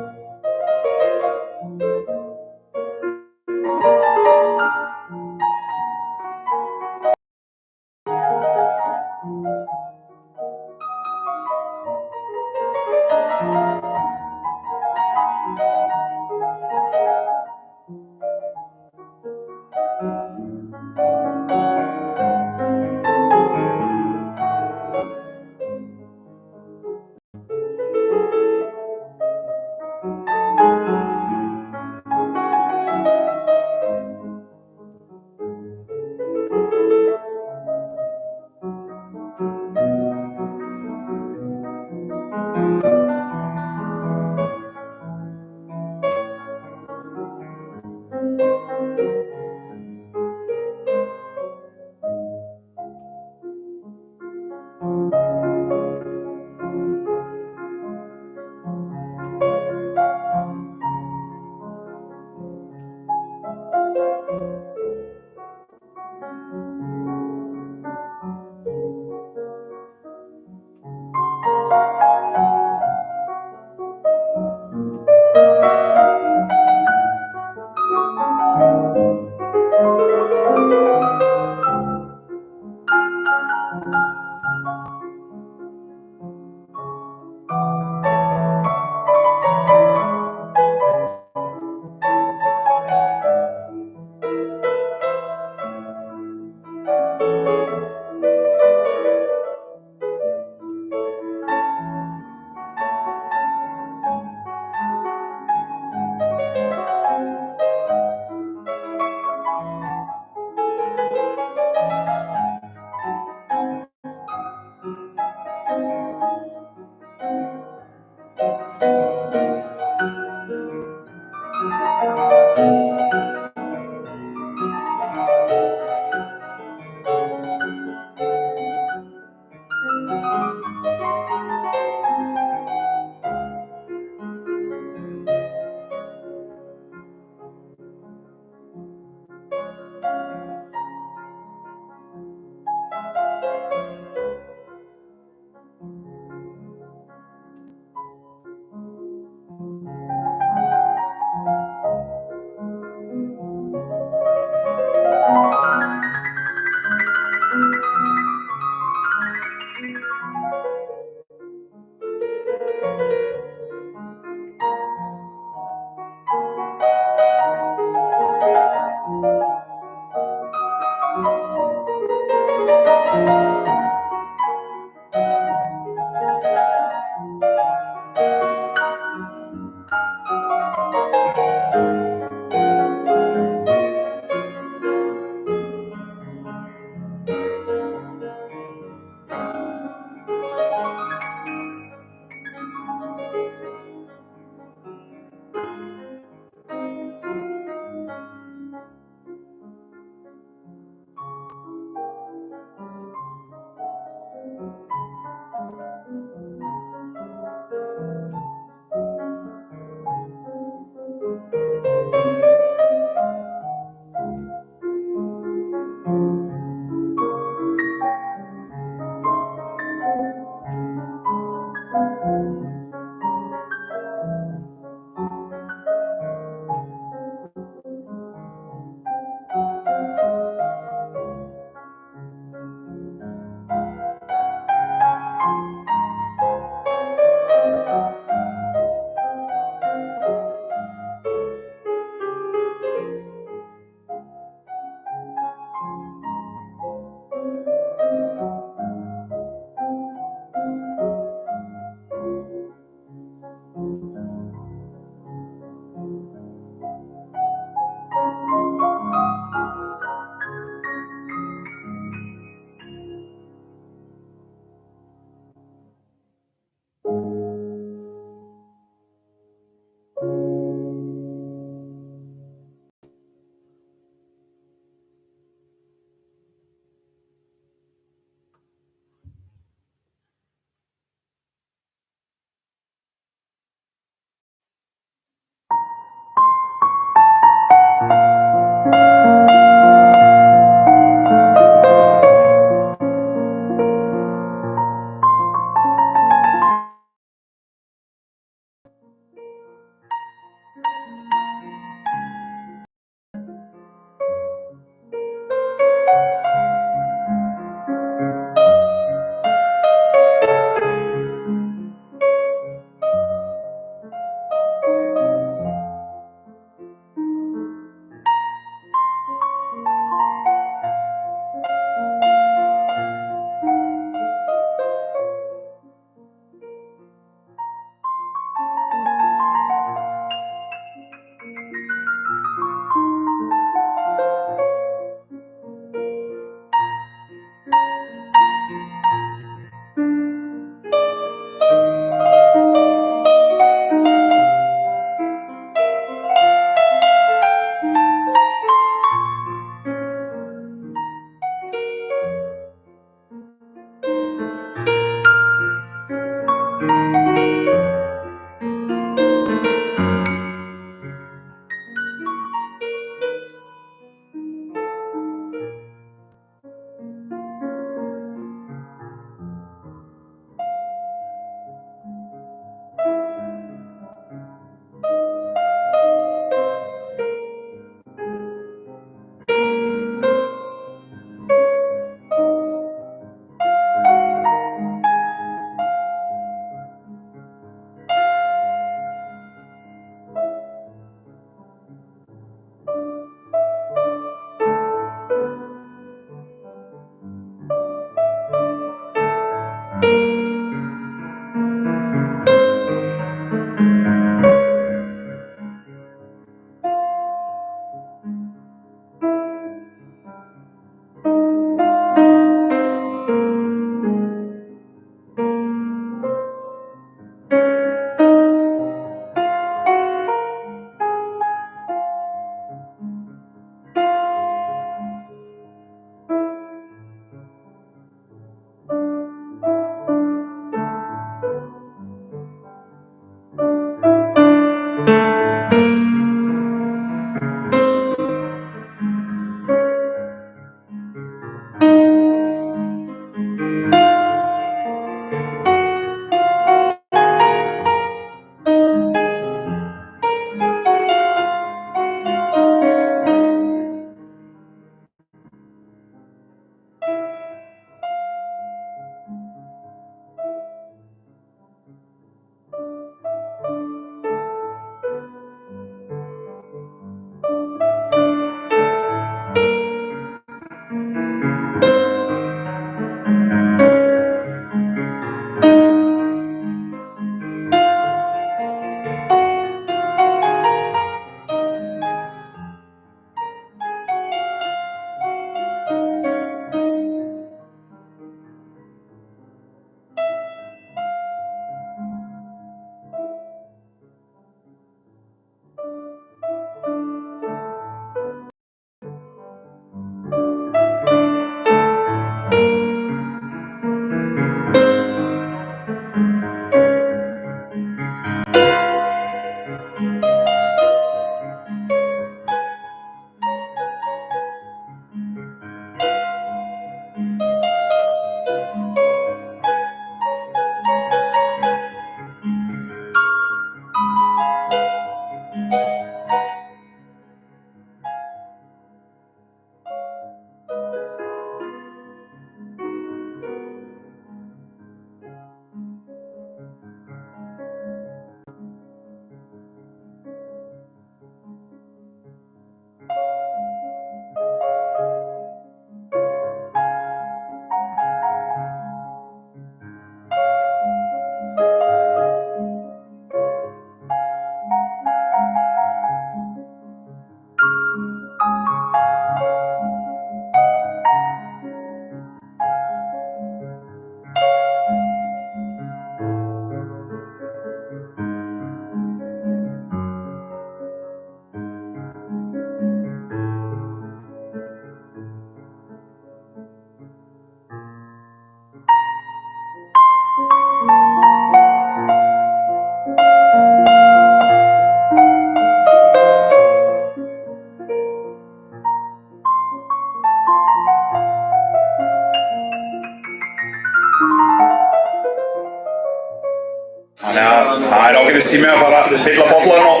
Tími að fara að fylla bollan og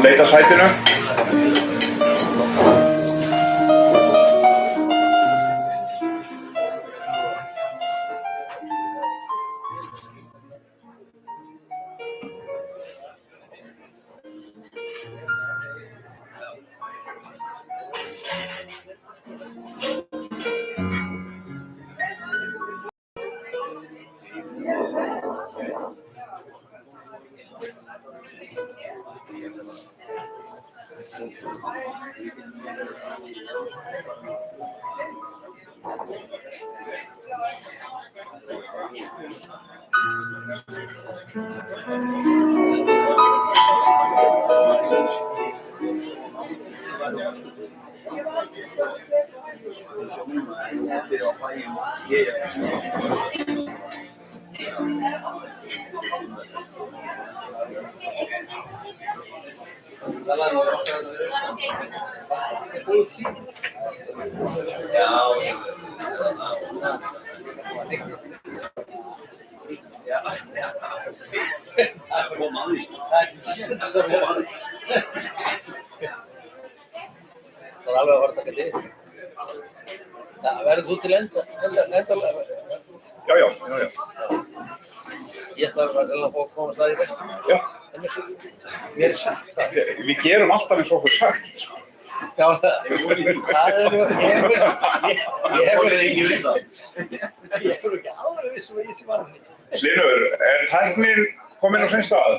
leita sætinu. Það er alveg að fara að taka til. Verður þú til endalega? Já. Ég þarf að komast að í restina. Já. Mér er sagt það. Við gerum alltaf eins og okkur sagt. Já, það er nú, ég hefur ekki alveg viss um að ég sé varðið. Hlynur, er tæknin komin á sinn stað?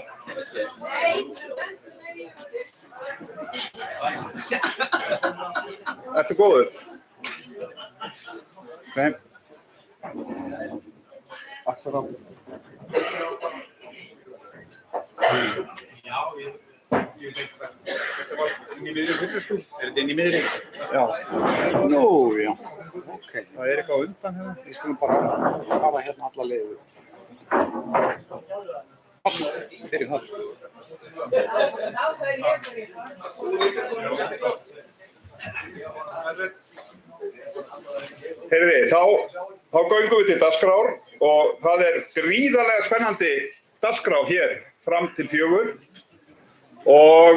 Ertu góður? Nei. Alltaf á. Já, ég veit hvað. Inn í miðri fyrirstúl? Er þetta inn í miðri? Já. Nú, já. Ok. Það er eitthvað á undan hérna. Við skulum bara fara hérna alla leiðu. Byrjum það. Heyrði, þá göngum við til dagskrár og það er gríðarlega spennandi dagskrá hér fram til 4 og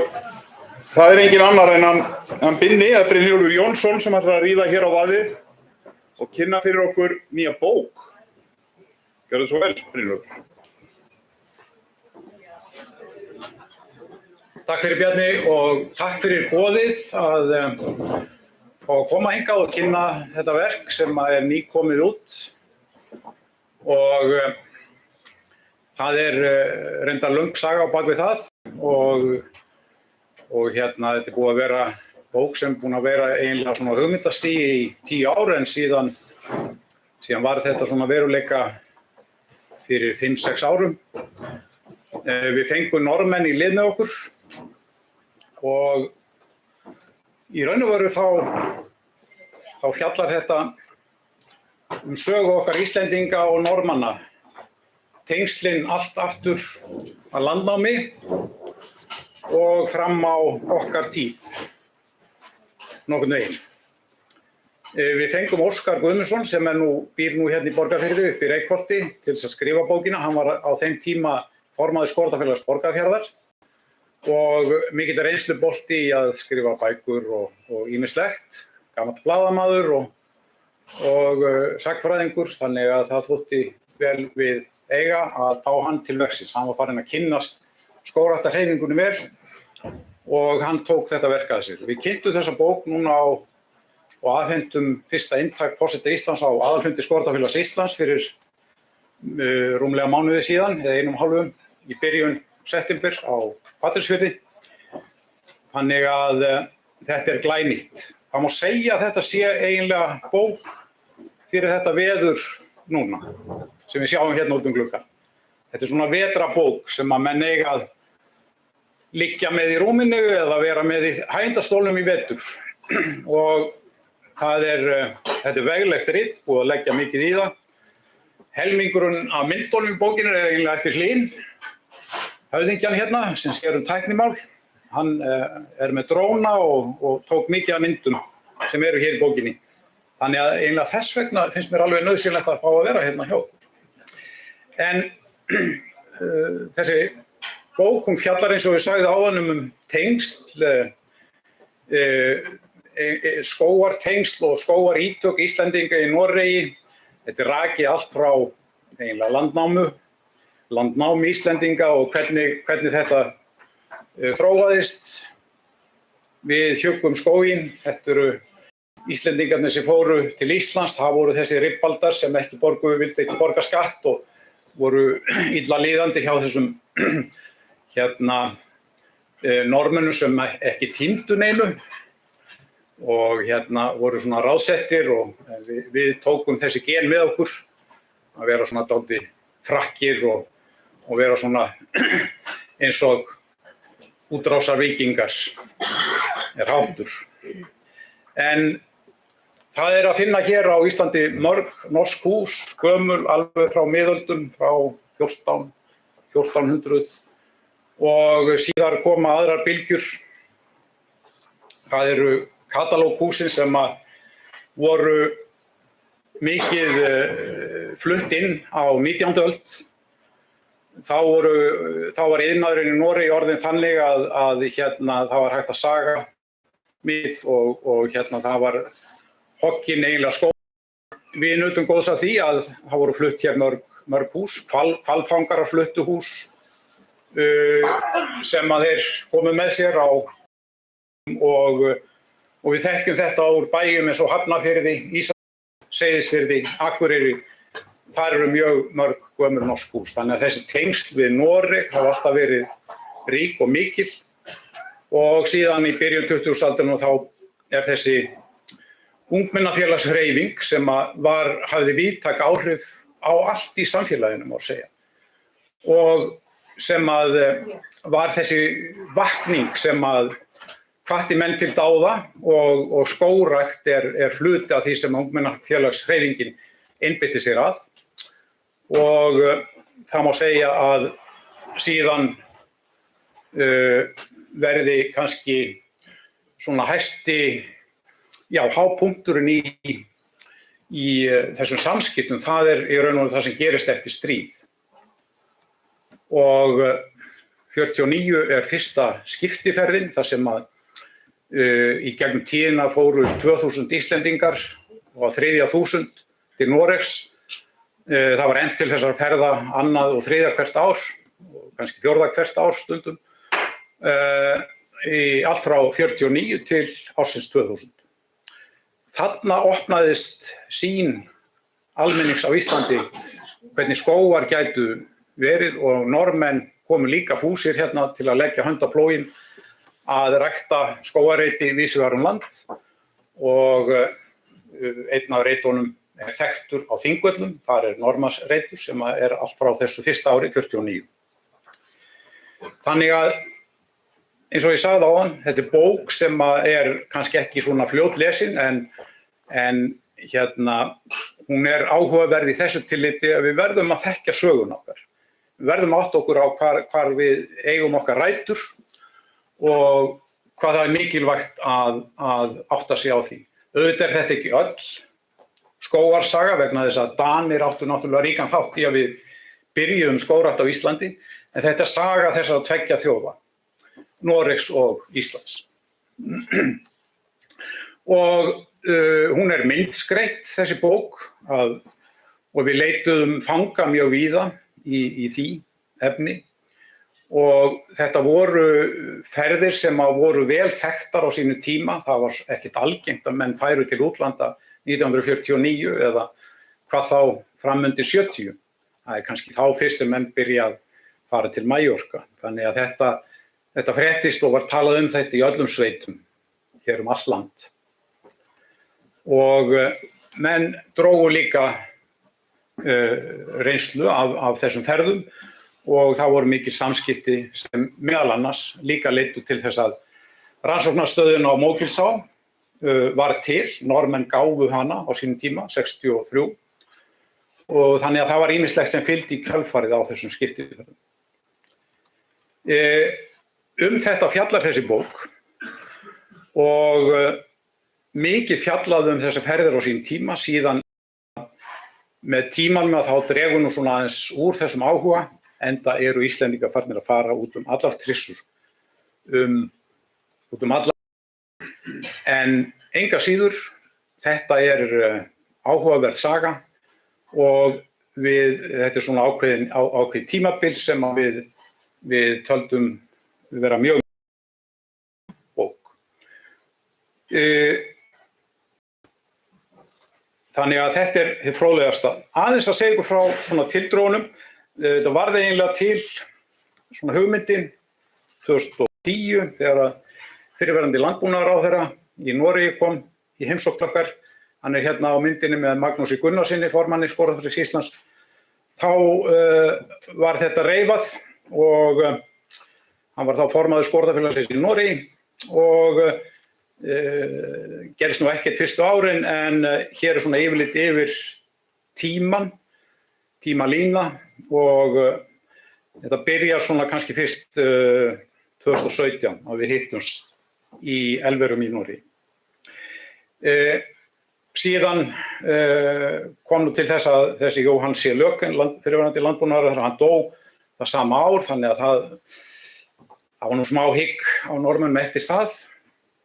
það er engin annar en hann Binni, eða Brynjólfur Jónsson sem ætlar að ríða hér á vaðið og kynna fyrir okkur nýja bók. Gjörðu svo vel, Brynjólfur. Takk fyrir Bjarni og takk fyrir boðið að koma hingað og kynna þetta verk sem er nýkomið út og það er reyndar löng saga á bak við það og hérna þetta er búið að vera bók sem búin að vera eiginlega svona hugmyndastigi í 10 ár en síðan var þetta svona veruleika fyrir 5-6 árum. Við fengum Norðmenn í lið með okkur og í raun og veru þá fjallar þetta sögu okkar Íslendinga og Norðmanna, tengslin allt aftur að landnámi og fram á okkar tíð, nokkurn veginn. Við fengum Óskar Guðmundsson sem býr nú hérna í Borgarfirði upp í Reykholti til þess að skrifa bókina. Hann var á þeim tíma formaður Skógræktarfélags Borgarfjarðar og mikill reynslubolti í að skrifa bækur og ýmislegt, gamall blaðamaður og sagnfræðingur, þannig að það þótti vel við eiga að fá hann til verksins. Hann var farinn að kynnast skógræktarhreyfingunni vel og hann tók þetta verk að sér. Við kynntum þessa bók núna og afhentum fyrsta inntak forseta Íslands á aðalfundi Skógræktarfélags Íslands fyrir rúmlega mánuði síðan, eða 1,5 í byrjun september á Patreksfirði. Þannig að þetta er glænýtt. Það má segja að þetta sé eiginlega bók fyrir þetta veður núna, sem við sjáum hérna út gluggann. Þetta er svona vetrabók sem að menn eiga að liggja með í rúminu eða vera með í hægindastólnum í vetur. Og þetta er veglegt rit, búið að leggja mikið í það. Helmingurinn af myndunum í bókinu er eiginlega eftir Hlyn, höfðingjan hérna, sem sér tæknimál. Hann er með dróna og tók mikið af myndum sem eru hér í bókinni. Þannig að eiginlega þess vegna finnst mér alveg nauðsynlegt að fá að vera hérna hjá. En þessi bók, hún fjallar eins og ég sagði áðan tengsl, skógartengsl og skógarítök Íslendinga í Noregi. Þetta rakið allt frá eiginlega landnámi Íslendinga og hvernig þetta þróaðist. Við hjuggum skóginn. Þetta eru Íslendingarnir sem fóru til Íslands. Það voru þessi ribbaldar sem vildi ekki borga skatt og voru illa líðandi hjá þessum Norðmönnum sem ekki tímdu neinu og voru svona ráðsettir og við tókum þessi gen með okkur að vera svona dálítið frakkir og vera svona eins og útrásarvíkingar háttur. En það að finna hér á Íslandi mörg norsk hús, gömul alveg frá miðöldum, frá 1400 og síðar koma aðrar bylgjur. Það eru katalóghúsin sem voru mikið flutt inn á 19. öld. Þá var iðnaðurinn í Noregi orðinn þannig að það var hægt að saga mið og það var hogginn eiginlega skóg. Við nutum góðs af því að það voru flutt hér mörg hús, hvalfangarar fluttu hús sem að þeir komu með sér á og við þekkjum þetta úr bæjum eins og Hafnarfirði, Seyðisfirði, Akureyri. Þar eru mjög mörg gömul norsk hús. Þannig að þessi tengsl við Noreg hafa alltaf verið rík og mikil og síðan í byrjun 20. aldar þá þessi ungmennafélagshreyfing sem hafði víðtæk áhrif á allt í samfélaginu má segja. Og sem var þessi vakning sem hvatti menn til dáða og skógrækt hluti af því sem ungmennafélagshreyfingin einbeitti sér að. Og það má segja að síðan verði kannski svona hápunkturinn í þessum samskiptum, það í raun og veru það sem gerist eftir stríð. Og 49 fyrsta skiptiferðin, þar sem í gegnum tíðina fóru 2000 Íslendingar og á 3000 til Noregs. Það var enn til þessar ferða annað og þriðja hvert ár, og kannski fjórða hvert ár stundum, allt frá 49 til ársins 2000. Þarna opnaðist sýn almennings á Íslandi hvernig skógar gætu verið og Norðmenn komu líka fúsir hérna til að leggja hönd á plóginn að rækta skógareiti víðs vegar land og einn af reitunum þekktur á Þingvöllum, þar Norðmannsreitur sem allt frá þessu fyrsta ári, 49. Þannig að, eins og ég sagði áðan, þetta bók sem kannski ekki svona fljótlesin en hún áhugaverð í þessu tilliti að við verðum að þekkja sögun okkar. Við verðum að átta okkur á hvar við eigum okkar rætur og hvað það mikilvægt að átta sig á því. Auðvitað þetta ekki öll skógarsaga vegna þess að Danir áttu náttúrulega ríkan þátt í að við byrjuðum skógrækt á Íslandi, en þetta saga þessara tveggja þjóða, Noregs og Íslands. Og hún myndskreytt, þessi bók, og við leituðum fanga mjög víða í því efni. Og þetta voru ferðir sem voru vel þekktar á sínu tíma. Það var ekkert algengt að menn færu til útlanda 1949 eða hvað þá framundir 70. Það kannski þá fyrst sem menn byrja að fara til Mallorca. Þannig að þetta fréttist og var talað þetta í öllum sveitum hér allt land. Og menn drógu líka reynslu af þessum ferðum og það voru mikil samskipti sem meðal annars líka leiddu til þess að rannsóknarstöðin á Mógilsá var til. Norðmenn gáfu hana á sínum tíma, 63, og þannig að það var ýmislegt sem fylgdi í kjölfarið á þessum skiptiferðum. Þetta fjallar þessi bók og mikið fjallað þessar ferðir á sínum tíma. Síðan með tímanum þá dregur nú svona aðeins úr þessum áhuga enda eru Íslendingar farnir að fara út allar trissur, út allar. En enga síður, þetta áhugaverð saga og þetta svona ákveðin tímabil sem að við töldum vera mjög bók. Þannig að þetta hið fróðlegasta. Aðeins að segja ykkur frá svona tildrögunum. Þetta varð eiginlega til svona hugmyndin 2010 þegar fyrirverandi landbúnaðarráðherra í Noregi kom í heimsókn okkar. Hann hérna á myndinni með Magnúsi Gunnarsinni, formanni Skógræktarfélags Íslands. Þá var þetta reifað og hann var þá formaður Skógræktarfélagsins í Noregi og gerist nú ekkert fyrstu árin en hér svona yfirlit yfir tímalína og þetta byrjar svona kannski fyrst 2017 að við hittumst í Elverum í Noregi. Síðan kom nú til þess að þessi Jóhann C. Løken, fyrirverandi landbúnaðarráðherra, hann dó það sama ár, þannig að það var nú smá hygg á Norðmönnum eftir það,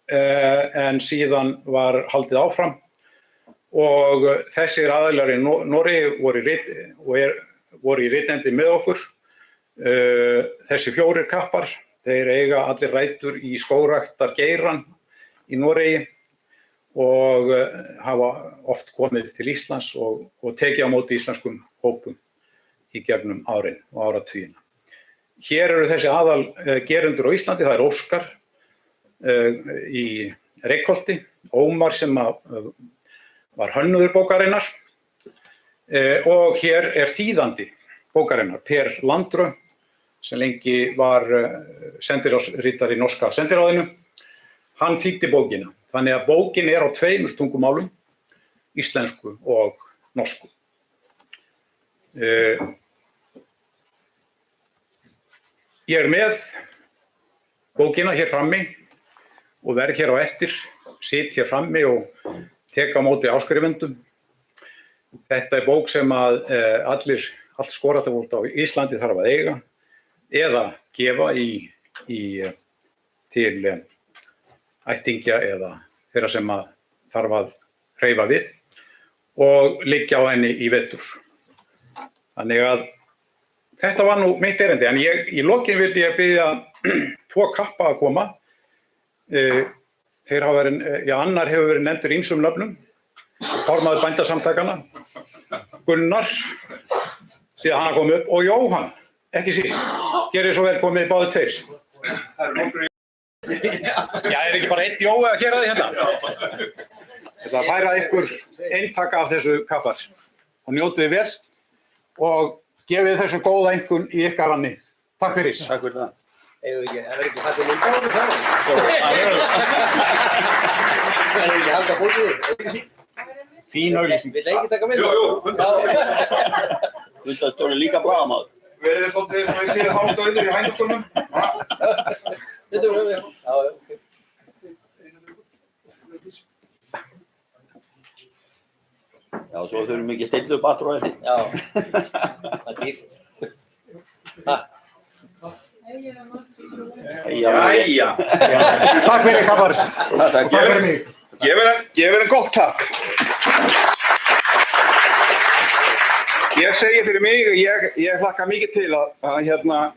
en síðan var haldið áfram og þessir aðilar í Noregi voru í ritendi með okkur. Þessi 4 kappar, þeir eiga allir rætur í skógræktargeiran í Noregi og hafa oft komið til Íslands og tekið á móti íslenskum hópum í gegnum árin og áratugina. Hér eru þessi aðal gerendur á Íslandi, það Óskar í Reykholti, Ómar sem var hönnuður bókarinnar og hér þýðandi bókarinnar, Per Landrö, sem lengi var sendiráðsritari í norska sendiráðinu. Hann þýddi bókina. Þannig að bókin á 2 tungumálum, íslensku og norsku. Ég með bókina hér frammi og verð hér á eftir, sit hér frammi og tek á móti áskrifendum. Þetta bók sem að allt skógræktarfólk á Íslandi þarf að eiga eða gefa til ættingja eða þeirra sem að þarf að hreyfa við og liggja á henni í vetur. Þannig að þetta var nú mitt erindi, en í lokin vildi ég biðja 2 kappa að koma. Þeir hafa annar hefur verið nefndur ýmsum nöfnum, formaður bændasamtakana, Gunnar, því að hann kom upp, og Jóhann, ekki síst. Gerið svo vel komið báðir 2. Já, ekki bara einn Jói að gera því hérna? Þetta færa ykkur eintaka af þessu kappar og njótið vel og gefið þessu góða einkunn í ykkar ranni. Takk fyrir. Takk fyrir það. Ekki fættum mynd á það? Ekki halda bókið? Fín auglýsing. Vill ekki taka mynd? Fundarstjóri líka bra maður. Verið svolítið sem ég séð hálft auður í hægastólnum. Þetta voru við, já. Já, svo þurfum við ekki stillu batur á þetta. Já, það dýrt. Jæja. Takk fyrir kappar. Takk fyrir mig. Gefið þeim gott klapp. Ég segi fyrir mig, ég hlakka mikið til að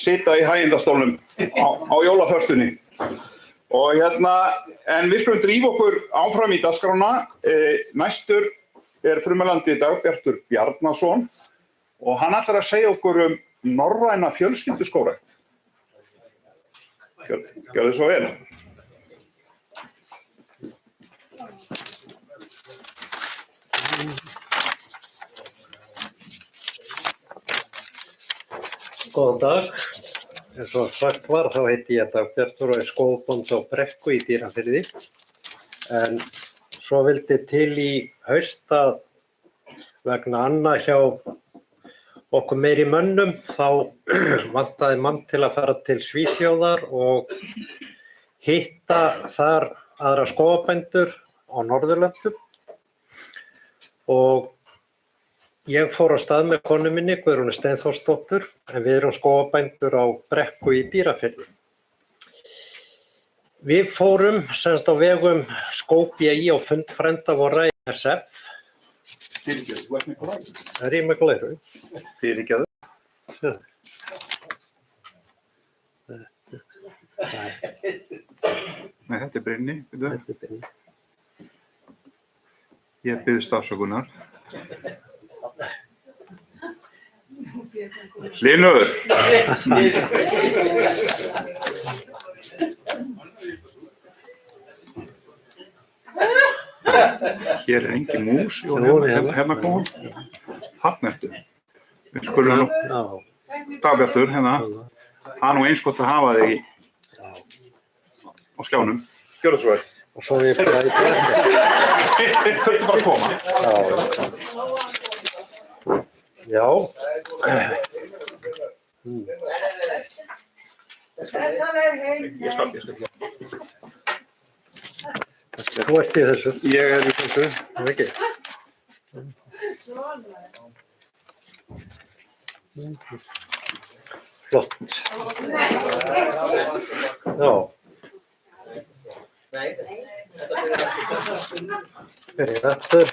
sitja í hægindastólnum á jólaförstunni. Og en við skulum drífa okkur áfram í dagskrána. Næstur frumælandi Dagbjartur Bjarnason og hann ætlar að segja okkur norræna fjölskylduskógrækt. Gjörðu svo vel. Góðan dag. Eins og sagt var, þá heiti ég Dagbjartur og skógbóndi á Brekku í Dýrafirði. En svo vildi til í haust að vegna anna hjá okkur meiri mönnum, þá vantaði mann til að fara til Svíþjóðar og hitta þar aðra skógarbændur á Norðurlöndum. Og Ég fór á stað með konu minni, Guðrúnu Steinþórsdóttur, en við erum skógarbændur á Brekku í Dýrafirði. Við fórum semst á vegum skóg.BÍ á fund frænda vorra í NSF. Fyrirgefðu, þú ert með glæru. Er ég með glæru? Fyrirgefðu. Nei, þetta er Brynni. Þetta er Brynni. Ég biðst afsökunar. Linur! Hér er engin mús, hérna kom hún. Þarna ertu. Við skulum nú, Dagbjartur, hérna. Það er nú eins gott að hafa þig á skjánum. Gjörðu svo vel. Og svo ég bara í brekku. Þið þurftu bara að koma. Já. Ég skal. Þú ert í þessu. Ég er í þessu. Ekki. Flott. Já. Byrja aftur.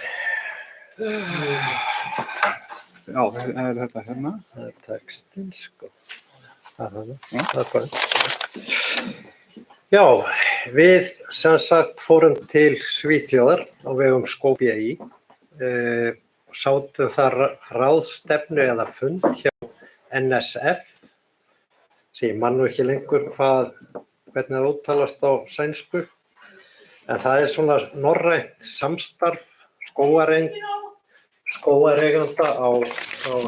Já, það er þetta hérna. Það er textinn, sko. Það er bara. Já, við sem sagt fórum til Svíþjóðar á vegum skóg.BÍ. Sátum þar ráðstefnu eða fund hjá NSF. Ég man nú ekki lengur hvernig það úttalast á sænsku. En það er svona norrænt samstarf skógareiganda á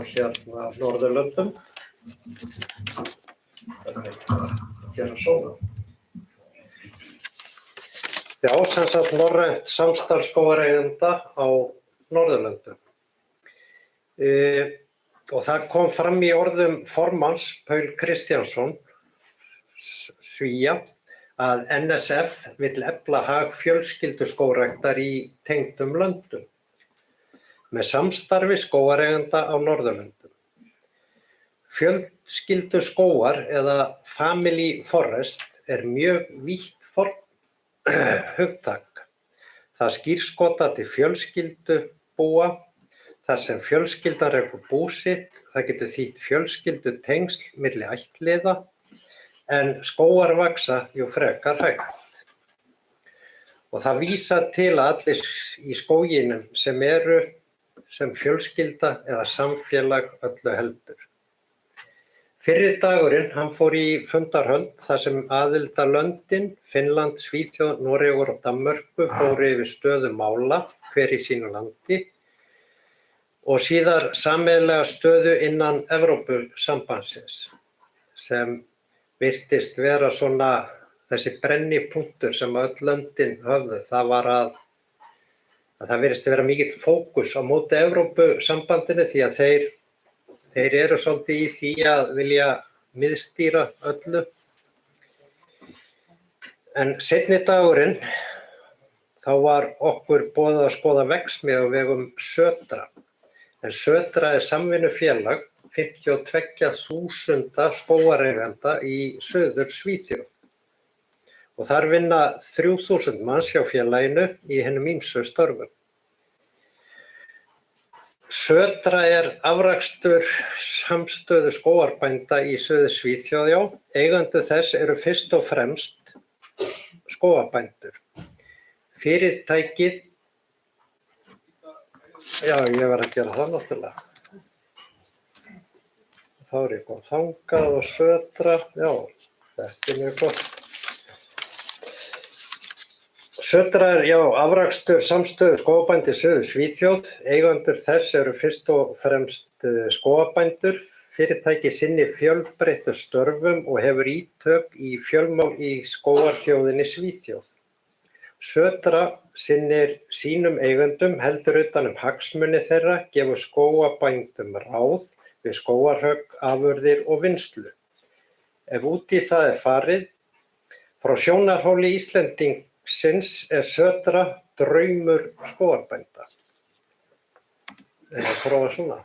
hérna Norðurlöndum. Gera svona. Já, sem sagt norrænt samstarf skógareiganda á Norðurlöndum. Og það kom fram í orðum formanns Paul Kristjánsson, Svía, að NSF vill efla hag fjölskylduskógræktar í tengdum löndum með samstarfi skógareiganda á Norðurlöndum. Fjölskylduskógar eða family forest er mjög vítt hugtak. Það skírskota til fjölskyldubúa þar sem fjölskyldan rekur bú sitt, það getur þýtt fjölskyldutengsl milli ættliða, en skógar vaxa jú frekar hægt. Og það vísar til að allir í skóginum sem eru sem fjölskylda eða samfélag öllu heldur. Fyrri dagurinn, hann fór í fundarhöld þar sem aðildarlöndin, Finnland, Svíþjóð, Noregur og Danmörku fóru yfir stöðu mála hver í sínu landi og síðar sameiginlega stöðu innan Evrópusambandsins sem virtist vera svona þessi brennipunktur sem öll löndin höfðu. Það var að það virtist vera mikill fókus á móti Evrópusambandinu því að þeir eru svolítið í því að vilja miðstýra öllu. En seinni dagurinn, þá var okkur boðið að skoða verksmiðju á vegum Södra. En Södra er samvinnufélag 52.000 skógareigenda í Suður Svíþjóð. Og þar vinna 3.000 manns hjá félaginu í hinum ýmsu störfum. Södra er afrakstur samstöðu skógarbænda í Suður Svíþjóð, já. Eigendur þess eru fyrst og fremst skógarbændur. Fyrirtækið, já, ég var að gera það náttúrulega. Þá er ég komið þangað og Södra, já, þetta er mjög gott. Södra er, já, afrakstur samstöðu skógarbænda í Suður Svíþjóð. Eigendur þess eru fyrst og fremst skógarbændur. Fyrirtækið sinnir fjölbreyttum störfum og hefur ítök í fjölmál í skógarþjóðinni Svíþjóð. Södra sinnir sínum eigendum, heldur utan hagsmuni þeirra, gefur skógarbændum ráð við skógarhögg, afurðir og vinnslu. Ef út í það er farið, frá sjónarhóli Íslendings er Södra draumur skógarbænda. prófa svona.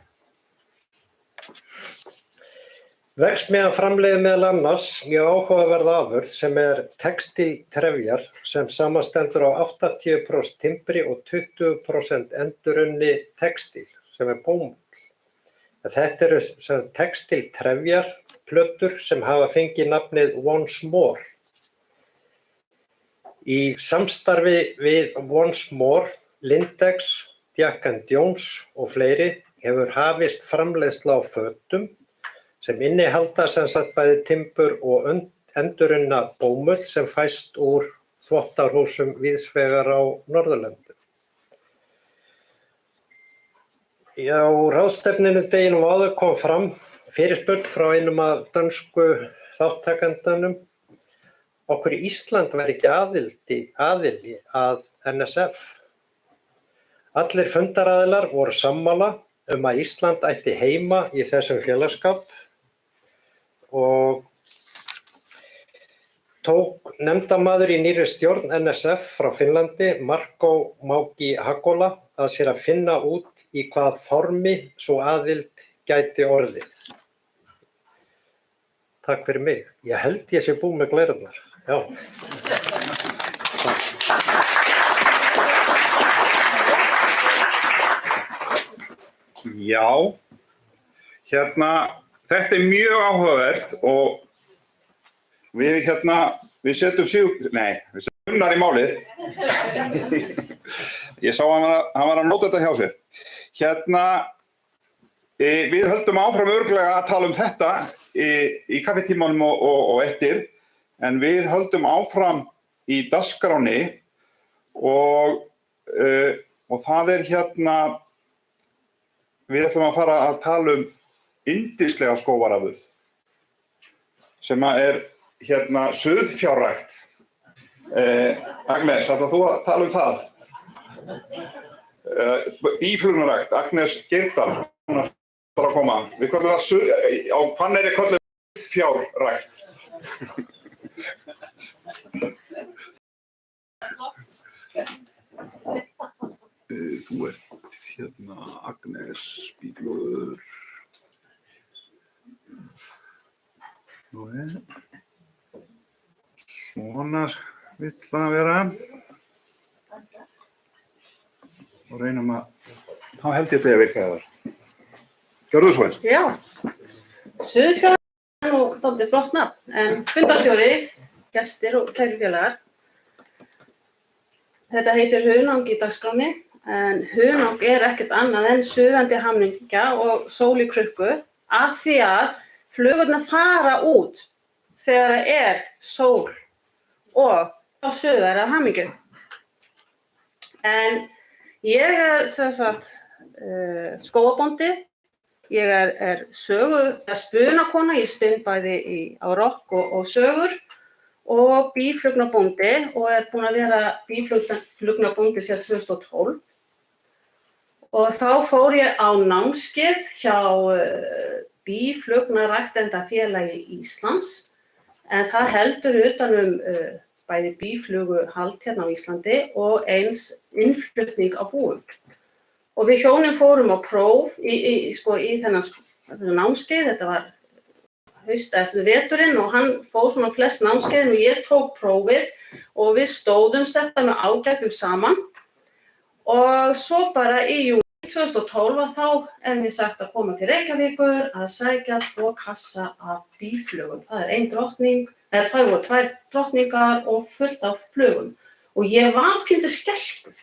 Verksmiðjan framleiðir meðal annars mjög áhugaverða afurð sem textíltrefjar sem samanstendur á 80% timbri og 20% endurunni textíl sem bómull. Þetta eru textíltrefjar, plötur sem hafa fengið nafnið Once More. Í samstarfi við Once More, Lindex, Jack & Jones og fleiri hefur hafist framleiðsla á fötum sem innihalda bæði timbur og endurunna bómull sem fæst úr þvottarhúsum víðs vegar á Norðurlöndum. Já, ráðstefninu deginum áður kom fram fyrirspurn frá einum af dönsku þáttakendanum. Okkur í Ísland væri ekki aðili að NSF. Allir fundaraðilar voru sammála að Ísland ætti heima í þessum félagsskap og tók nefndarmaður í nýrri stjórn NSF frá Finnlandi, Marko Mauki Hakola, að sér að finna út í hvað formi svo aðild gæti orðið. Takk fyrir mig. Ég held ég sé búinn með glærurnar. Já. Já, þetta mjög áhugavert og við setjum Gunnar í málið. Ég sá hann var að nota þetta hjá sér. Við höldum áfram örugglega að tala um þetta í kaffitímanum og eftir, en við höldum áfram í dagskránni og það við ætlum að fara að tala um yndislega skógarafurð sem sauðfjárrækt. Agnes, ætlar þú að tala um það? Býflugnarækt, Agnes Geirdal, hún að koma. Við köllum það á Hvanneyri köllum sauðfjárrækt. Þú ert Agnes Býflugur. Svona vill það vera. Og reynum þá held ég þetta að virka þar. Gjörðu svo eins. Já, sauðfjárrækt nú dálítið flott nafn, en fundarstjóri, gestir og kæru félagar. Þetta heitir hunang í dagskránni, en hunang ekkert annað en suðandi hamingja og sól í krukku, af því að flugurnar fara út þegar það sól og þá suða þær af hamingju. En ég skógabóndi, ég spunakona, ég spinn bæði á rokk og sögur og býflugnabóndi og búin að vera býflugnabóndi síðan 2012. Og þá fór ég á námskeið hjá Býflugnaræktendafélagi Íslands, en það heldur utan bæði býfluguhald hérna á Íslandi og eins innflutning á búum. Og við hjónin fórum á próf í þennan námskeið, þetta var veturinn og hann fór svona flest námskeiðin og ég tók prófið og við stóðumst þetta með ágætum saman. Og svo bara í júní 2012 þá mér sagt að koma til Reykjavíkur að sækja 2 kassa af býflugum. Það ein drottning, eða tvær drottningar og fullt af flugum. Og ég var pínlítið skelkuð.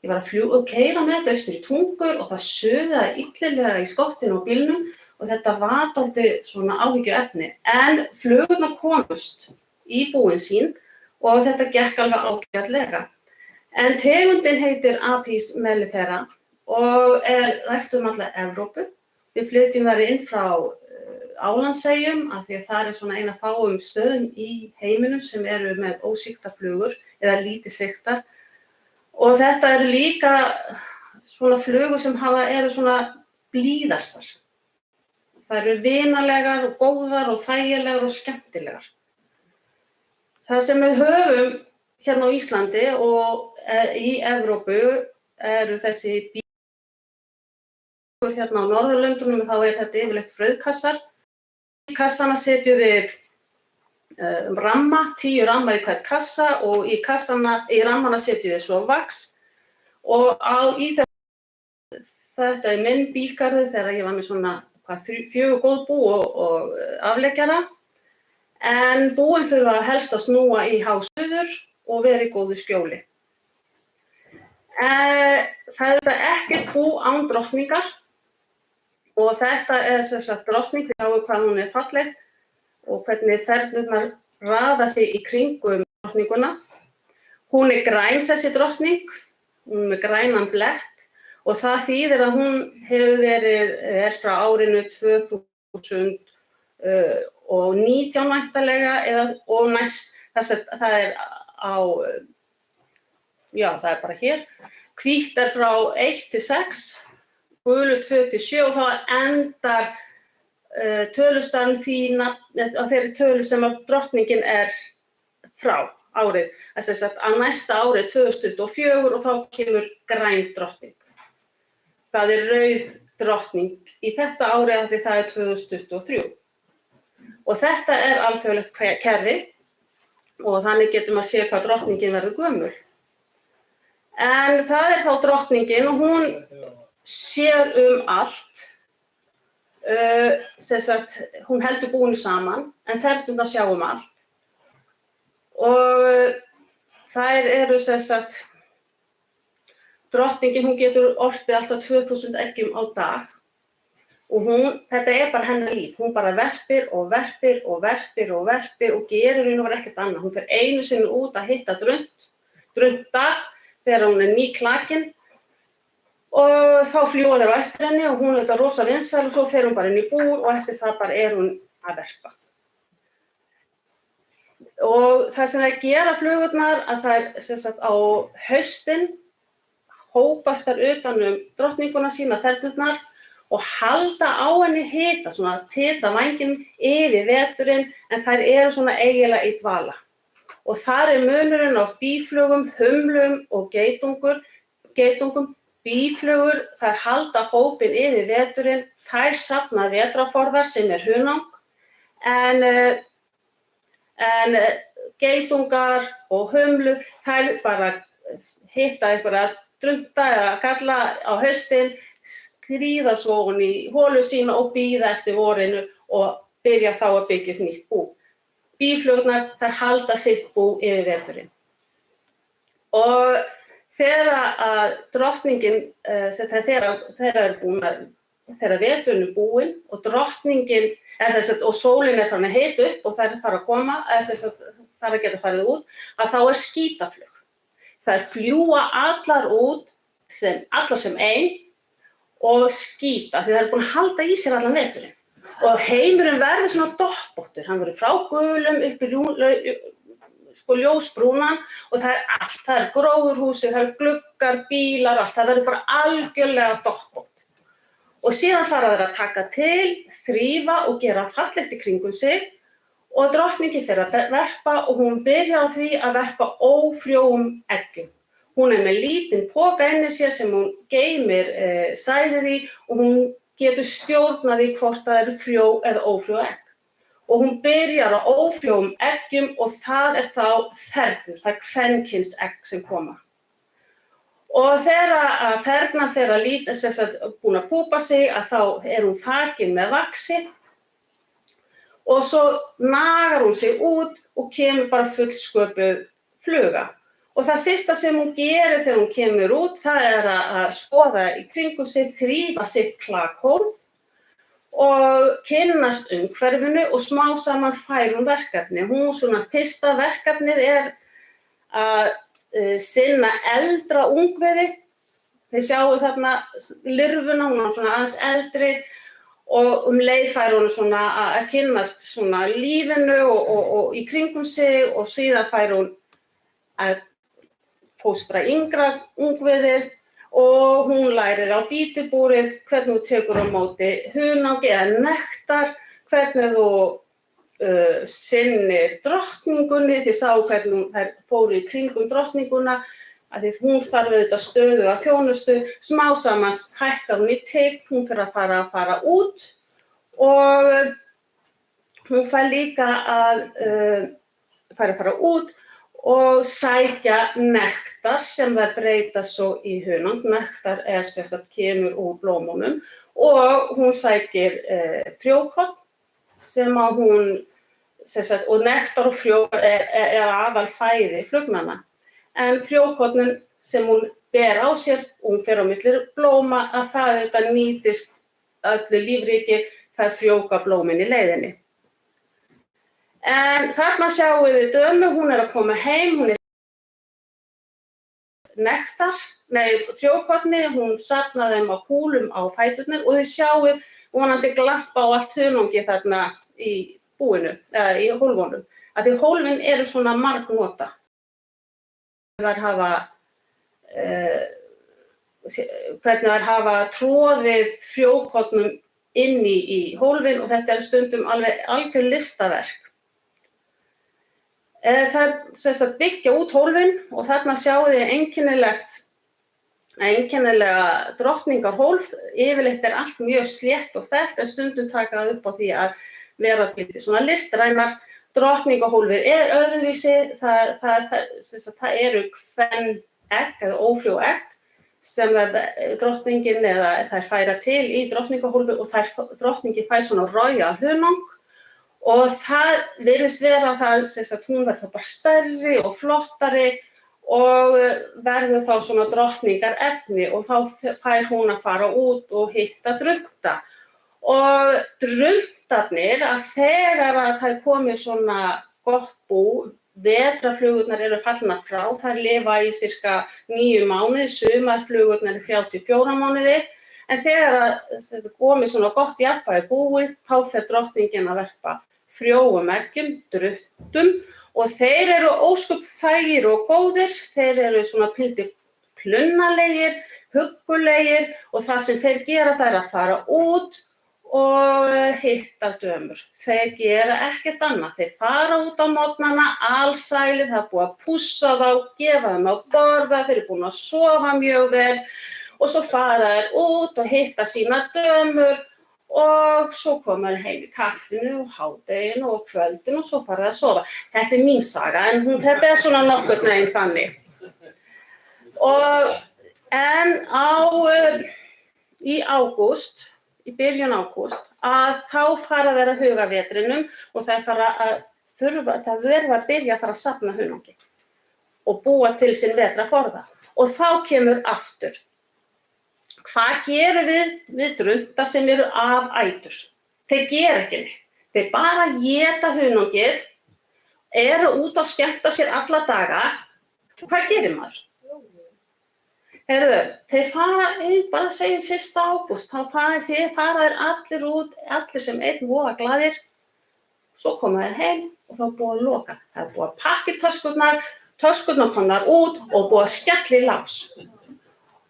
Ég var að keyra með þetta austur í Tungur og það suðaði illilega í skottinu á bílnum og þetta var dálítið svona áhyggjuefni. En flugurnar komust í búin sín og þetta gekk alveg ágætlega. En tegundin heitir Apis mellifera og rækt alla Evrópu. Við flytjum þær inn frá Álandseyjum af því að það svona ein af fáum stöðum í heiminum sem eru með ósýktar flugur eða lítið sýktar. Og þetta eru líka svona flugur sem eru svona blíðastar. Það eru vinalegar og góðar og þægilegar og skemmtilegar. Það sem við höfum hérna á Íslandi og í Evrópu eru þessi hérna á Norðurlöndunum þá þetta yfirleitt frauðkassar. Í kassana setjum við ramma, 10 ramma í hvern kassa og í rammana setjum við svo vax og í þetta er minn bílgarður þegar ég var með svona 4 góð bú og afleggjara en búin þurfa helst að snúa í hássuður og vera í góðu skjóli. Það er ekkert bú án drottningar og þetta er sem sagt drottning, þið sjáu hvað hún er falleg og hvernig þernurnar raða sig í kringum drottninguna. Hún er græn þessi drottning, hún er með grænan blett og það þýðir að hún er frá árinu 2019 væntanlega og næst, það er það er bara hér. Hvítt er frá 1 til 6, gulu 2 til 7 og þá endar tölustaðan á þeirri tölu sem drottningin er frá árið. Þess að næsta árið 2024 og þá kemur græn drottning. Það er rauð drottning í þetta árið af því það er 2023. Og þetta er alþjóðlegt kerfi og þannig getum að sé hvað drottningin verður gömul. En það er þá drottningin og hún sér allt. Hún heldur búinu saman en þernurnar sjá allt. Og þær eru drottningin, hún getur orpið alltaf 2000 eggjum á dag og þetta er bara hennar líf. Hún bara verpir og verpir og verpir og verpir og gerir ekkert annað. Hún fer einu sinni út að hitta drunda þegar hún er nýklakin og þá fljúga þeir á eftir henni og hún er rosa vinsæl og svo fer hún bara inn í búr og eftir það bara er hún að verpa. Og það sem þær gera flugurnar að þær á haustin hópast þær utan drottninguna sína þernurnar og halda á henni hita, svona titra vænginn yfir veturinn en þær eru svona eiginlega í dvala. Og þar er munurinn á býflugum, humlum og geitungum. Býflugur, þær halda hópinn yfir veturinn, þær safna vetrarforðar sem er hunang en geitungar og humlur, þær bara hitta einhverja drunda eða galla á haustin, skríða svo ofan í holu sína og bíða eftir vorinu og byrja þá að byggja upp nýtt bú. Býflugurnar, þær halda sitt bú yfir veturinn. Og þegar drottningin, þegar veturinn er búinn og drottningin, og sólin er farin að hita upp og þær fara að koma, þær að geta farið út, að þá er skítaflug. Þær fljúga allar út, allar sem ein og skíta því þær eru búin að halda í sér allan veturinn. Og heimurinn verður svona doppóttur, hann verður frá gulum upp í ljósbrúnan og það er allt, það er gróðurhúsið, það er gluggar, bílar, allt, það verður bara algjörlega doppótt. Og síðan fara þær að taka til, þrífa og gera fallegt í kringum sig og drottningin fer að verpa og hún byrjar á því að verpa ófrjóum eggjum. Hún er með lítinn poka inni sér sem hún geymir sæðið í og hún getur stjórnað í hvort það eru frjó eða ófrjó egg. Og hún byrjar á ófrjóum eggjum og það er þá þernur, það er kvenkyns egg sem koma. Og þegar þernan fer að líta, búin að púpa sig, að þá er hún þakin með vaxi og svo nagar hún sig út og kemur bara fullsköpuð fluga. Og það fyrsta sem hún gerir þegar hún kemur út, það er að skoða í kringum sig, þrífa sitt klakhólf og kynnast umhverfinu og smá saman fær hún verkefni. Fyrsta verkefnið er að sinna eldra ungviði. Þið sjáu þarna lirfuna, hún er svona aðeins eldri og leið fær hún svona að kynnast svona lífinu og í kringum sig og síðan fær hún að fóstra yngra ungviði og hún lærir á bítibúrið, hvernig þú tekur á móti hunangi eða nektar, hvernig þú sinnir drottningunni, þið sáu hvernig þær fóru í kringum drottninguna, Af því hún þarf auðvitað stöðuga þjónustu, smá saman hækkar hún í tign, hún fer að fara út og hún fær líka að fara út og sækja nektar sem þær breyta svo í hunang. Nektar kemur úr blómunum og hún sækir frjókorn sem að hún, og nektar og frjókorn er aðal fæði flugnanna. En frjókornin sem hún ber á sér, hún fer á milli blóma, að það þetta nýtist öllu lífríki, það frjóka blómin í leiðinni. En þarna sjáum við dömu, hún er að koma heim, hún er frjókorni, hún safnaði þeim á kúlum á fæturnir og þið sjáum vonandi glampa á allt hunangi þarna í búinu, eða í hólfunum. Af því hólfin eru svona margnota. Hvernig þær hafa troðið frjókornum inn í hólfin og þetta er stundum alveg algjör listaverk. Það er byggja út hólfin og þarna sjáum við einkennilega drottningarhólf. Yfirleitt er allt mjög slétt og fellt en stundum taka það upp á því að vera svona listrænar. Drottningarhólfið er öðruvísi, það eru kven egg eða ófrjó egg sem drottningin eða þær færa til í drottningarhólfið og drottningin fær svona royal hunang. Og það virðist vera að hún verður bara stærri og flottari og verður þá svona drottningar efni og þá fær hún að fara út og hitta drunta. Og druntarnir að þegar að það komið svona gott bú, vetrarflugurnar eru fallnar frá, þær lifa í sirka 9 mánuði, sumarflugurnar í 34 mánuði. En þegar að komið svona gott jafnvægi búið, þá fer drottningin að verpa frjóum eggjum, druttum og þeir eru ósköp þægir og góðir, þeir eru svona pildi klunnalegir, huggulegir og það sem þeir gera það er að fara út og hitta dömur. Þeir gera ekkert annað, þeir fara út á morgnana, alsælir, það er búið að pússa þá, gefa þeim að borða, þeir eru búin að sofa mjög vel og svo fara þeir út og hitta sína dömur og svo koma þeir heim í kaffinu og hádeginu og kvöldinu og svo fara þeir að sofa. Þetta er mín saga en þetta er svona nokkurn veginn þannig. Í ágúst, í byrjun ágúst, að þá fara þeir að huga vetrinum og það verða að byrja að fara að safna hunangi og búa til sinn vetrarforða. Og þá kemur aftur. Hvað gerum við drunta sem eru afætur? Þeir gera ekki neitt. Þeir bara éta hunangið, eru út að skemmta sér alla daga. Hvað gerir maður? Þeir fara, bara segjum 1. ágúst, þá fara þeir allir út, allir sem einn voða glaðir. Svo koma þeir heim og þá búið að loka. Það er búið að pakka töskurnar komnar út og búið að skella í lás.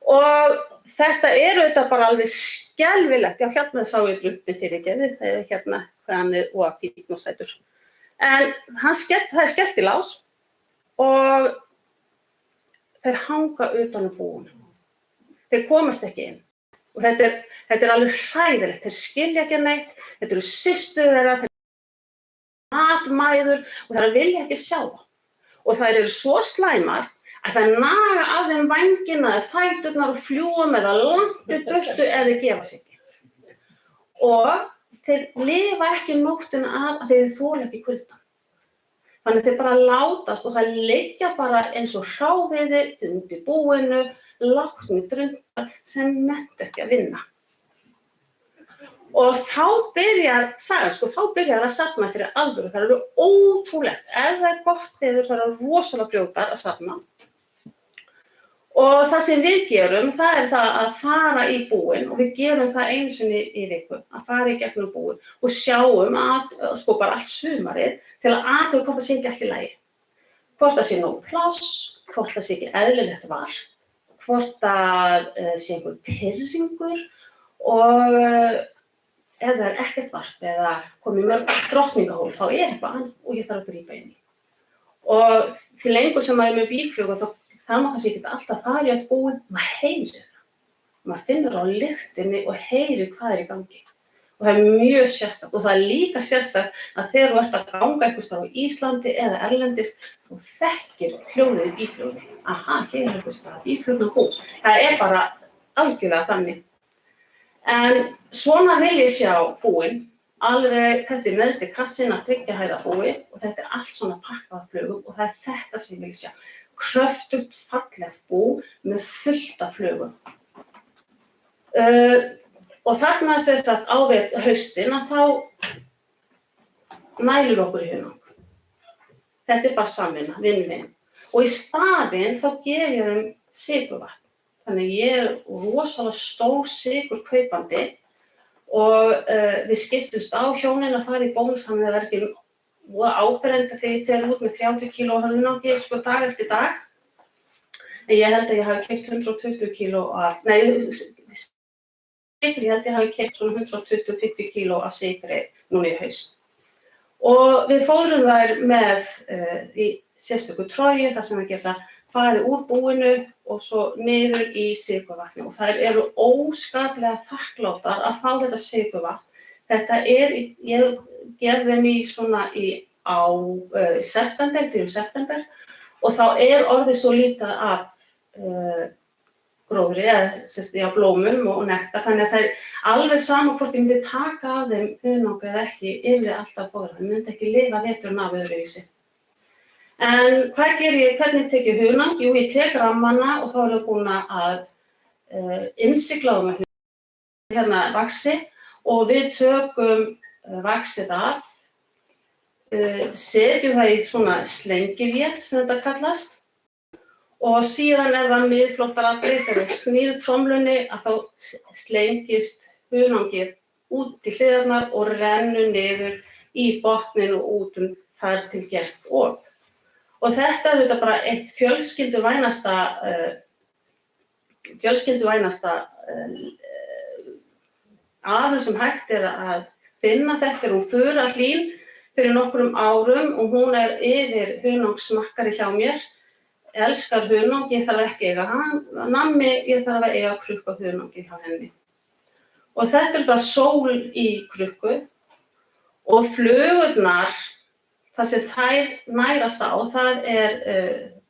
Og þetta er auðvitað bara alveg skelfilegt. Já, hérna sá ég druntin fyrirgefið, hérna hvað hann er og fínn og sætur. En það er skellt í lás og þeir hanga utan á búinu. Þeir komast ekki inn. Og þetta er alveg hræðilegt. Þeir skilja ekki neitt, þetta eru systur þeirra, þeir eru matmæður og þeir vilja ekki sjá það. Og þær eru svo slæmar að það naga af þeim vængina eða fæturnar og fljúa með það langt í burtu eða þeir gefa sig ekki. Og þeir lifa ekki nóttina af að þeir þola ekki kuldann. Þannig að þeir bara látast og það liggja bara eins og hráviði undir búinu, látni druntar sem nenntu ekki að vinna. Og þá byrjar sagan, þá byrjar það að safna fyrir alvöru. Það eru ótrúlegt. Ef það er gott veður, það eru rosalega fljótar að safna. Og það sem við gerum, það er það að fara í búin og við gerum það einu sinni í viku, að fara í gegnum búin og sjáum bara allt sumarið til að athuga hvort það sé ekki allt í lagi. Hvort það sé nóg pláss, hvort það sé ekki eðlilegt varp, hvort það sé einhver pirringur og ef það er ekkert varp eða komið mörg drottningahól þá er eitthvað annað og ég þarf að grípa inn í. Og til lengur sem maður er með bílflug og þá það má kannski ekki alltaf fara í öll búin, maður heyrir það. Maður finnur á lyktinni og heyrir hvað í gangi. Og það mjög sérstakt og það líka sérstakt að þegar þú ert að ganga einhvers staðar á Íslandi eða erlendis, þú þekkir hljóðið í býflugunni. Aha, hér einhvers staðar, býflugan bú. Það bara algjörlega þannig. En svona vil ég sjá búin, alveg þetta neðsti kassinn að 3 hæða búi og þetta allt svona pakkað af flugum og það þetta sem ég vil sjá. Kröftugt, fallegt bú með fullt af flugum. Og þarna sagt á við haustin að þá mælum okkur í hunang. Þetta bara samvinna, vinn-vinn. Og í staðinn þá gef ég þeim sykurvatn. Þannig ég rosalega stór sykurkaupandi og við skiptumst á hjónin að fara í bónus, þannig að það ekki áberenda þegar ég fer út með 30 kíló hunangi dag eftir dag. En ég held að ég hafi keypt 120 kíló af, ég held ég hafi keypt svona 120-150 kíló af sykri núna í haust. Og við fóðrum þær með í sérstöku tróju þar sem við geta farið úr búinu og svo niður í sykurvatni. Og þær eru óskaplega þakkláttar að fá þetta sykurvatn. Þetta ég gerði þeim í svona á september, byrjun september og þá orðið svo lítið af gróðri eða blómum og nektar, þannig að það alveg sama hvort ég myndi taka af þeim hunang eða ekki yfir alltaf fóðra. Þau myndi ekki lifa veturinn af öðruvísi. En hvað ger ég, hvernig tek ég hunang? Jú, ég tek rammana og þá er ég búin að innsigla með hérna vaxi og við tökum vaxið af, setjum það í svona slengivél sem þetta kallast. Og síðan það miðflóttar atriði þegar við snýrum tromlunni að þá slengist hunangið út til hliðarnar og rennur niður í botninn og út þar til gert op. Og þetta þetta bara eitt fjölskylduvænasta afurð sem hægt að finna. Þetta hún Furahlín fyrir nokkrum árum og hún yfir hunangsmakkari hjá mér. Elskar hunang, ég þarf ekki eiga nammi, ég þarf að eiga krukku hunangi hjá henni. Og þetta þetta sól í krukku og flugurnar, það sem þær nærast á, það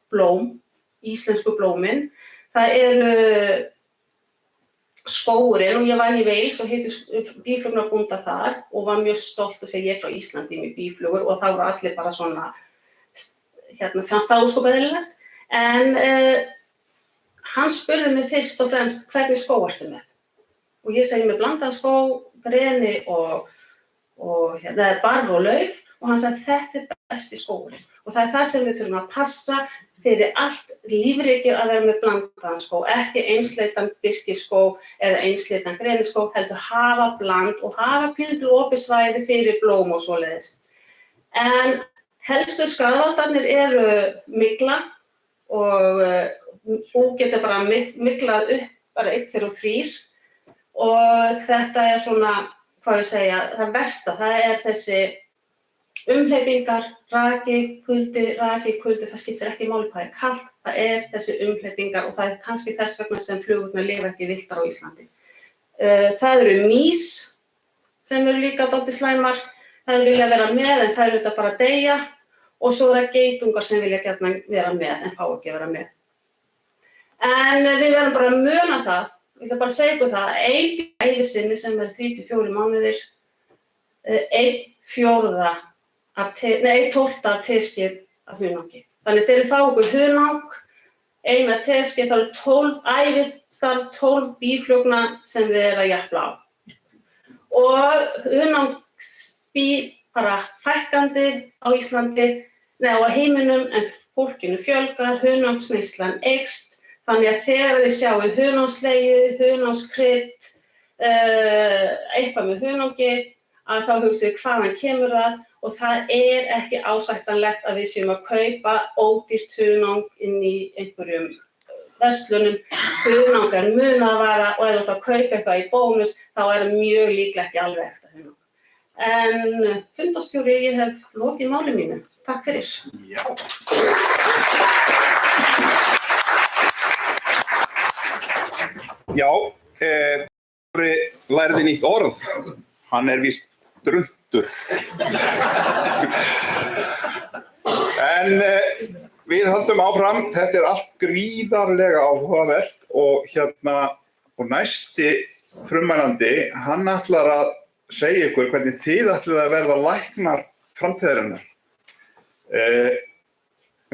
blóm, íslensku blómin. Það skógurinn og ég var í Wales og hitti býflugnarbónda þar og var mjög stolt að segja ég frá Íslandi með býflugur og þá voru allir bara svona, fannst það ósköp eðlilegt. En hann spurði mig fyrst og fremst hvernig skó ertu með? Og ég segi með blandaðan skó, greni og barr og lauf og hann sagði þetta besti skóurinn. Og það það sem við þurfum að passa fyrir allt lífríkið að vera með blandaðan skó, ekki einsleitan birkiskó eða einsleitan greniskó, heldur hafa bland og hafa pínlítið opið svæði fyrir blóm og svoleiðis. En helstu skaðvaldarnir mygla og bú getur bara myglað upp bara 1, 2 og 3 og þetta svona, hvað ég segja, það versta, það þessi umhleypingar, raki, kuldi, það skiptir ekki máli hvað kalt, það þessi umhleypingar og það kannski þess vegna sem flugurnar lifa ekki villtar á Íslandi. Það eru mýs sem eru líka dálítið slæmar, þær vilja vera með en þær eru þetta bara að deyja. Og svo það geitungar sem vilja gjarnan vera með en fá ekki að vera með. En við verðum bara að muna það, ég ætla bara að segja ykkur það, að ein ævisinni sem 3-4 mánuðir, 1/4 af teskeið af hunangi. Þannig þegar þið fá okkur hunang, eina teskeið, þá 12 býflugna sem þið að japla á. Og hunangsbý bara fækkandi á Íslandi, á heiminum, en fólkinu fjölgar, hunangsneyslan eykst, þannig að þegar þið sjáu hunangslegið, hunangskrydd, eitthvað með hunangi, að þá hugsið hvaðan kemur það og það ekki ásættanlegt að við séum að kaupa ódýrt hunang inn í einhverjum verslunum. Hunang munaðarvara og ef þú ert að kaupa eitthvað í bónus, þá mjög líklega ekki alveg ekta hunang. En fundarstjóri, ég hef lokið máli mínu. Takk fyrir. Já, lærði nýtt orð. Hann víst druntur. En við höldum áfram. Þetta allt gríðarlega áhugavert og og næsti frummælandi, hann ætlar að segja ykkur hvernig þið ætlið að verða læknar framtíðarinnar.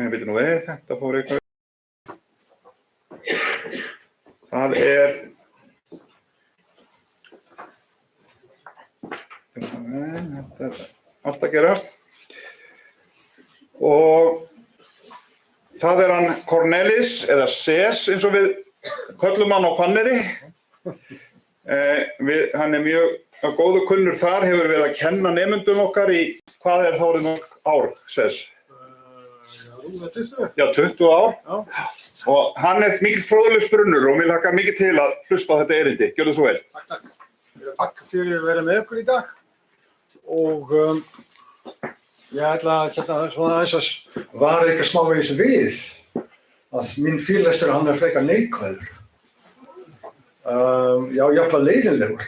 Við nú við, þetta fór eitthvað. Það þetta allt að gerast. Og það hann Cornelis, eða Ses, eins og við köllum hann á Hvanneyri. Hann mjög góður kunnur þar, hefur við að kenna nemendum okkar í, hvað þá orðið mörg ár, Ses? Já, 20 ár. Já. Og hann mikill fróðlegs brunnur og mér hlakka mikið til að hlusta á þetta erindi. Gjörðu svo vel. Takk. Takk fyrir að vera með okkur í dag. Og ég ætla að svona aðeins að vara eitthvað smávegis við að minn fyrirlestur hann frekar neikvæður. Já, jafnvel leiðinlegur.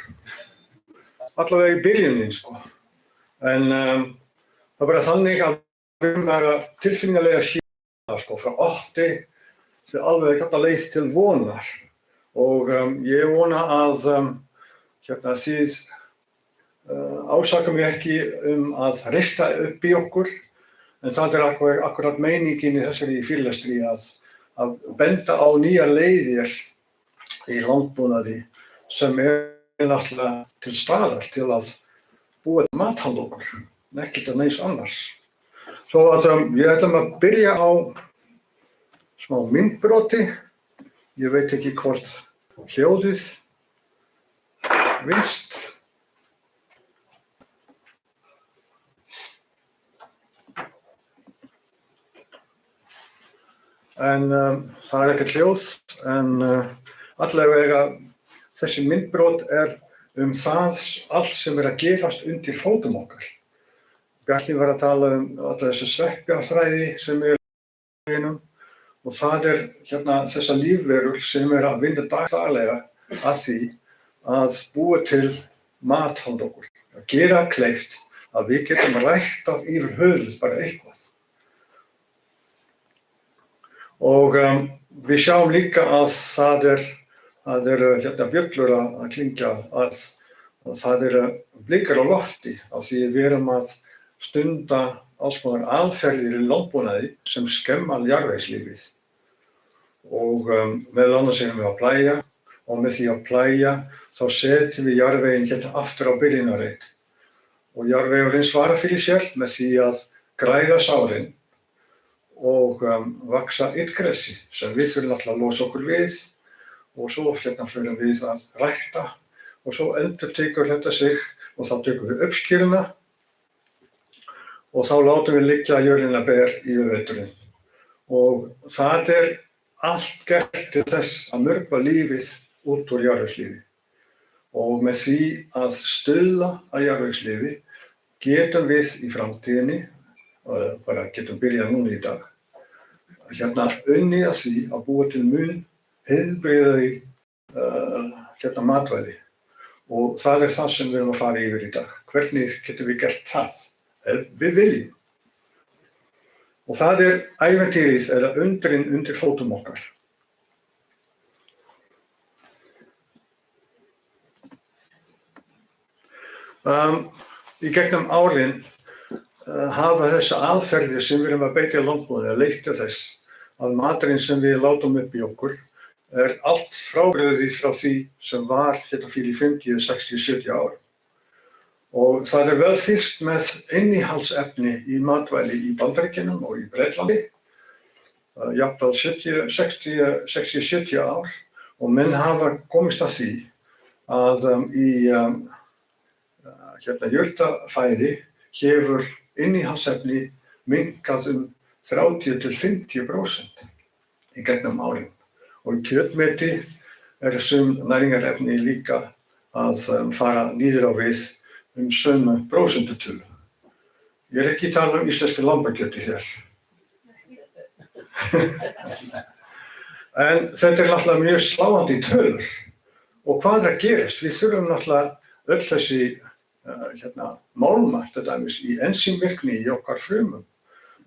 Allavega í byrjunin, sko. En það bara þannig að við vera tilfinningarlega síðan, sko, frá 8 til alveg leið til vonar. Og ég vona að þið ásaka mig ekki að rista upp í okkur, en það akkurat meiningin í þessari fyrirlestri að benda á nýjar leiðir í landbúnaði sem náttúrulega til staðar til að búa til mat handa okkur, ekkert að neins annars. Svo að ég ætla að byrja á smá myndbroti. Ég veit ekki hvort hljóðið vinnst. En það ekkert hljóð, en allavega þessi myndbrot það allt sem að gerast undir fótum okkar. Bjarni var að tala alla þessi sveppjaþræði sem í einum og það þessar lífverur sem að vinna daglega að því að búa til mat handa okkur. Að gera kleift að við getum ræktað yfir höfuð bara eitthvað. Og við sjáum líka að það bjöllur að klingja, að það blikar á lofti af því við erum að stunda alls konar aðferðir í landbúnaði sem skemma jarðvegslífið. Og meðal annars erum við að plægja og með því að plægja þá setjum við jarðveginn aftur á byrjunarreit. Og jarðvegurinn svarar fyrir sér með því að græða sárin og vaxa illgresi sem við þurfum alltaf að losa okkur við og svo förum við að rækta og svo endurtekur þetta sig og þá tökum við uppskýruna og þá látum við liggja jörðina ber yfir veturinn. Og það allt gert til þess að mörgva lífið út úr jarðvegslífi. Og með því að stuðla að jarðvegslífi getum við í framtíðinni, bara getum byrjað núna í dag, unnið að því að búa til mun heilbrigðari matvæli. Og það það sem við erum að fara yfir í dag. Hvernig getum við gert það? Við viljum. Og það ævintýrið eða undrinn undir fótum okkar. Í gegnum árin hafa þessa aðferðir sem við erum að beita í landbúnaði leitt til þess að maturinn sem við látum upp í okkur allt frábrugðið frá því sem var fyrir 50, 60, 70 árum. Og það vel fyrst með innihaldsefni í matvæli í Bandaríkjunum og í Bretlandi, jafnvel 60-70 ár, og menn hafa komist að því að í jurtafæði hefur innihaldsefni minnkað 30-50% í gegnum árin. Og í kjötmeti sum næringarefni líka að fara niður á við sömu prósentutölu. Ég ekki tala íslenska lambakjöti hér. En þetta náttúrulega mjög sláandi tölur Og hvað er að gerast? Við þurfum náttúrulega öll þessi málma, til dæmis í ensímvirkni í okkar frumum.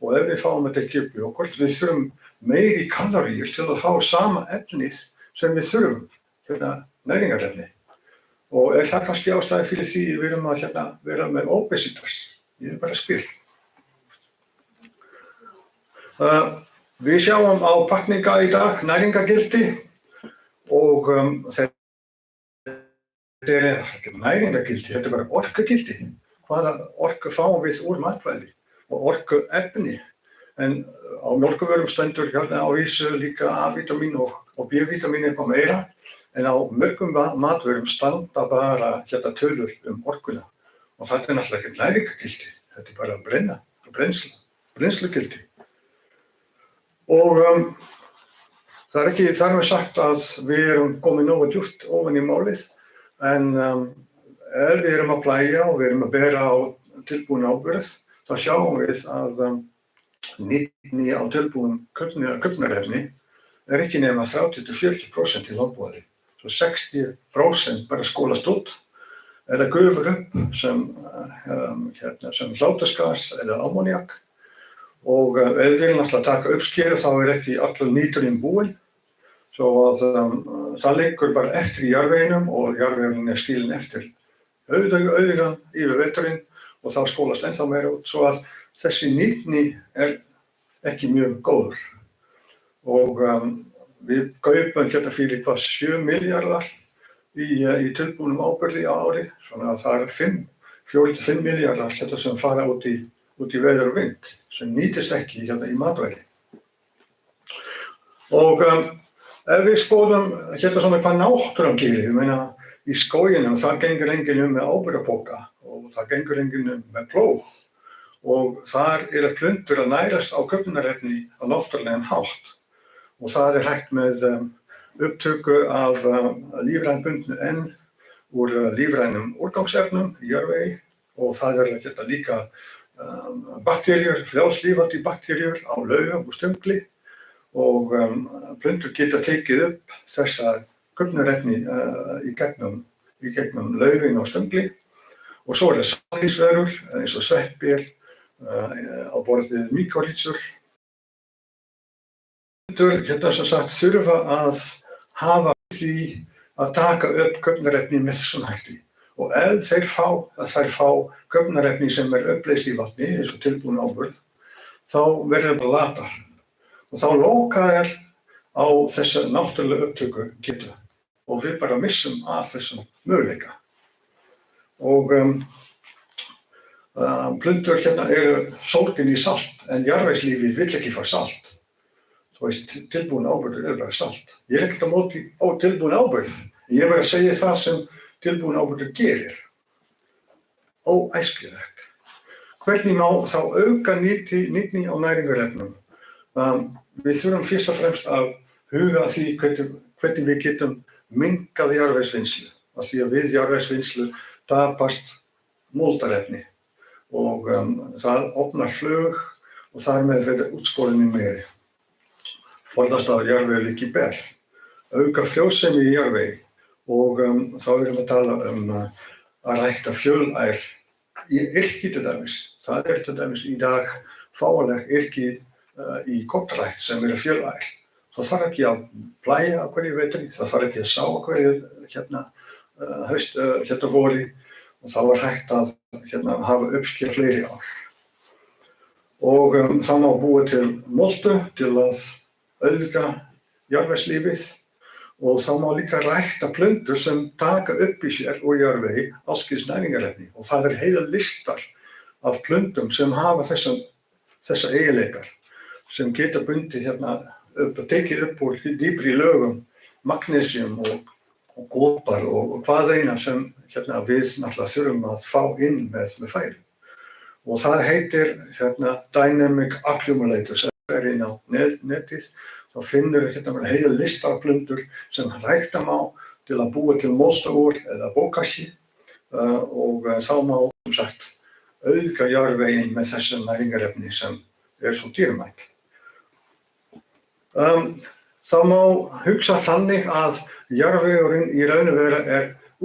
Og ef við fáum þetta ekki upp í okkur, við þurfum meiri kaloríur til að fá sama efnið sem við þurfum, næringarefni. Og er það kannski ástæði fyrir því við erum að vera með obesitas? Ég bara spyr. Við sjáum á pakninga í dag næringargildi og þetta er ekki næringargildi, þetta bara orkugildi. Hvaða orku fáum við úr matvæli og orkuefni. En á mjólkurvörum stendur á vísu líka A-vítamín og B-vítamín eitthvað meira. En á mörgum matvörum standa bara tölur orkuna. Og þetta er náttúrulega ekki næringargildi, þetta er bara brennslugildi. Og það er ekki þar með sagt að við erum komið nógu djúpt ofan í málið, en ef við erum að plæja og við erum að bera á tilbúin áburð, þá sjáum við að nýtni á tilbúin köfnarefni er ekki nema 30–40% í landbúnaði. Svo 60% bara skólast út eða gufur upp sem hláturgas eða ammóníak. Og ef við viljum náttúrulega taka uppskeru þá er ekki allur nýturinn búinn. Svo að það liggur bara eftir í jarðveginum og jarðvegurinn er skilinn eftir auðugan yfir veturinn og þá skólast ennþá meira út. Svo að þessi nýtni er ekki mjög góður. Og við kaupum fyrir 7 milljarðar í tilbúnum áburði á ári. Svona að það er 4–5 milljarðar sem fara út í veður og vind, sem nýtist ekki í matvæli. Og ef við skoðum svona hvað náttúran gerir, ég meina í skóginum, það gengur enginn með áburðarpoka og það gengur enginn með plóg. Og þar er plöntur að nærast á köfnunarefni á náttúrulegan hátt. Og það er hægt með upptöku af lífrænbundnu N úr lífrænum úrgangsefnum í jarðvegi og það er líka bakteríur, frjálslífandi bakteríur á laufum og stöngli og plöntur geta tekið upp þessa köfnunarefni í gegnum laufin og stöngli og svo er það salínsverur eins og sveppir á borðið míkorrýtsur. Plöntur sem sagt þurfa að hafa því að taka upp köfnunarefni með þessum hætti. Og ef þær fá köfnunarefni sem er uppleyst í vatni, eins og tilbúin áburð, þá verður það bara latar. Og þá lokar á þessa náttúrulega upptöku getu. Og við bara missum af þessum möguleika. Og plöntur eru sólgin í salt, en jarðvegslífið vill ekki fá salt. Þú veist, tilbúin áburð er bara salt. Ég er ekkert á móti á tilbúin áburð. Ég er bara að segja það sem tilbúin áburður gerir. Óæskilegt. Hvernig má þá auka nýtni á næringarefnum? Við þurfum fyrst og fremst að huga að því hvernig við getum minnkað jarðvegsvinnslu. Af því að við jarðvegsvinnslu tapast moldarefni og það opnar flug og þar með verður útskorinni meiri. Forðast að jarðvegur liggi ber. Auka frjósemi í jarðvegi. Og þá erum við að tala að rækta fjölær í yrki til dæmis. Það er til dæmis í dag fáanleg yrki í kornrækt sem eru fjölær. Það þarf ekki að plæja á hverju vetri, það þarf ekki að sá á hverju vori og þá er hægt að hafa uppsker fleiri ár. Og það má búa til moltu til að auðga jarðvegslífið. Og þá má líka rækta plöntur sem taka upp í sér úr jarðvegi alls kyns næringarefni. Og það heilar listar af plöntum sem hafa þessa eiginleikar sem geta bundið tekið upp úr dýpri lögum magnesium og kopar og hvað eina sem við náttúrulega þurfum að fá inn með færi. Og það heitir Dynamic Accumulator sem er inn á netið. Þá finnur heila lista af plöntur sem rækta má til að búa til mostaúr eða bókashi og þá má sem sagt auðga jarðveginn með þessum næringarefni sem er svo dýrmætt. Það má hugsa þannig að jarðvegurinn í raun og veru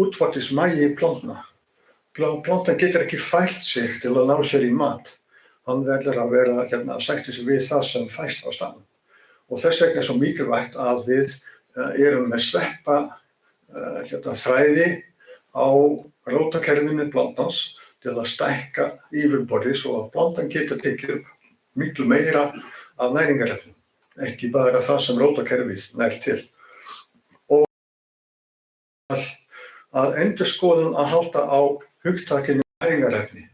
útvortismægi plantna. Plantan getur ekki fælt sig til að ná sér í mat. Hann verður að vera að sætta sig við það sem fæst á staðnum. Og þess vegna svo mikilvægt að við erum með sveppa þræði á rótarkerfinu plantans til að stækka yfirborðið svo að plantan getur tekið miklu meira af næringarefnum, ekki bara það sem rótarkerfið nær til. Og að endurskoðun að halda á hugtakinu næringarefni,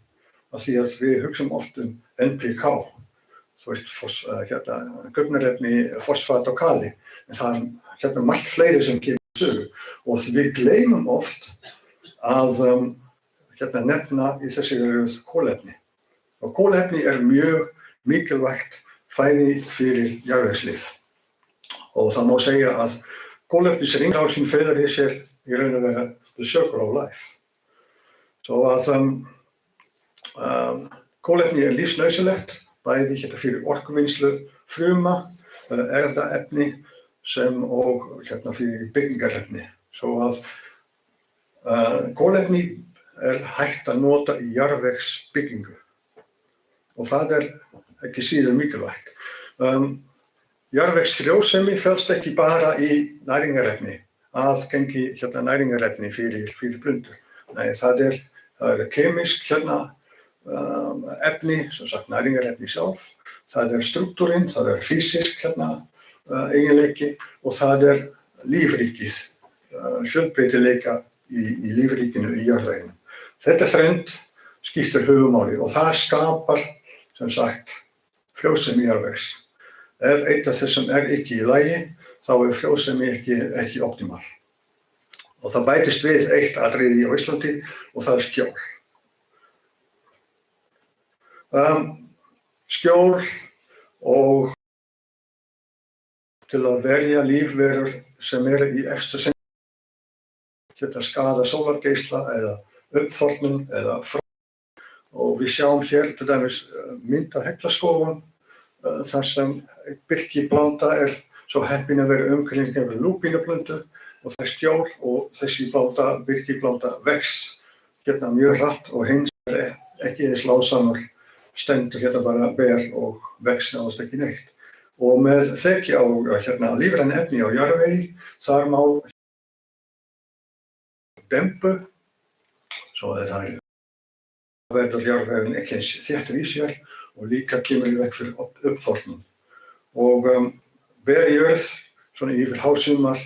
af því að við hugsum oft NPK, köfnunarefni, fosfat og kali, en það margt fleiri sem kemur sögu og við gleymum oft að nefna í þessi röð kolefni. Og kolefni mjög mikilvægt fæði fyrir jarðvegslíf. Og það má segja að kolefnisringrásinn felur í sér í raun og veru the circle of life. Svo að kolefni lífsnauðsynlegt, bæði fyrir orkuvinnslu fruma, erfðaefni sem og fyrir byggingarefni. Svo að kolefni hægt að nota í jarðvegsbyggingu og það ekki síður mikilvægt. Jarðvegsfrjósemi felst ekki bara í næringarefni, aðgengi næringarefni fyrir plöntur. Nei, það kemísk efni, sem sagt næringarefni sjálf, það struktúrinn, það físisk eiginleiki og það lífríkið, fjölbreytileika í lífríkinu í jarðveginu. Þetta þrennt skiptir höfuðmáli og það skapar, sem sagt, frjósemi jarðvegs. Ef eitt af þessum ekki í lagi, þá frjósemi ekki optimal. Og það bætist við eitt atriði á Íslandi og það skjól. Skjól og til að verja lífverur sem í efstu sinni geta skada sólargeisla eða uppþornun eða frost. Og við sjáum hér til dæmis mynd af Heklaskógum þar sem birkiblanda svo heppin að vera umkringd yfir lúpínuplöntu og það skjól og þessi birkiblanda vex mjög hratt og hins ekki eins lánsamur, stendur bara ber og vex nánast ekki neitt. Og með þekki á lífræn efni á jarðvegi, þar má dembu, svo það verður jarðvegurinn ekki eins þéttur í sér og líka kemur í veg fyrir uppþornun. Og ber jörð, svona yfir hásumar,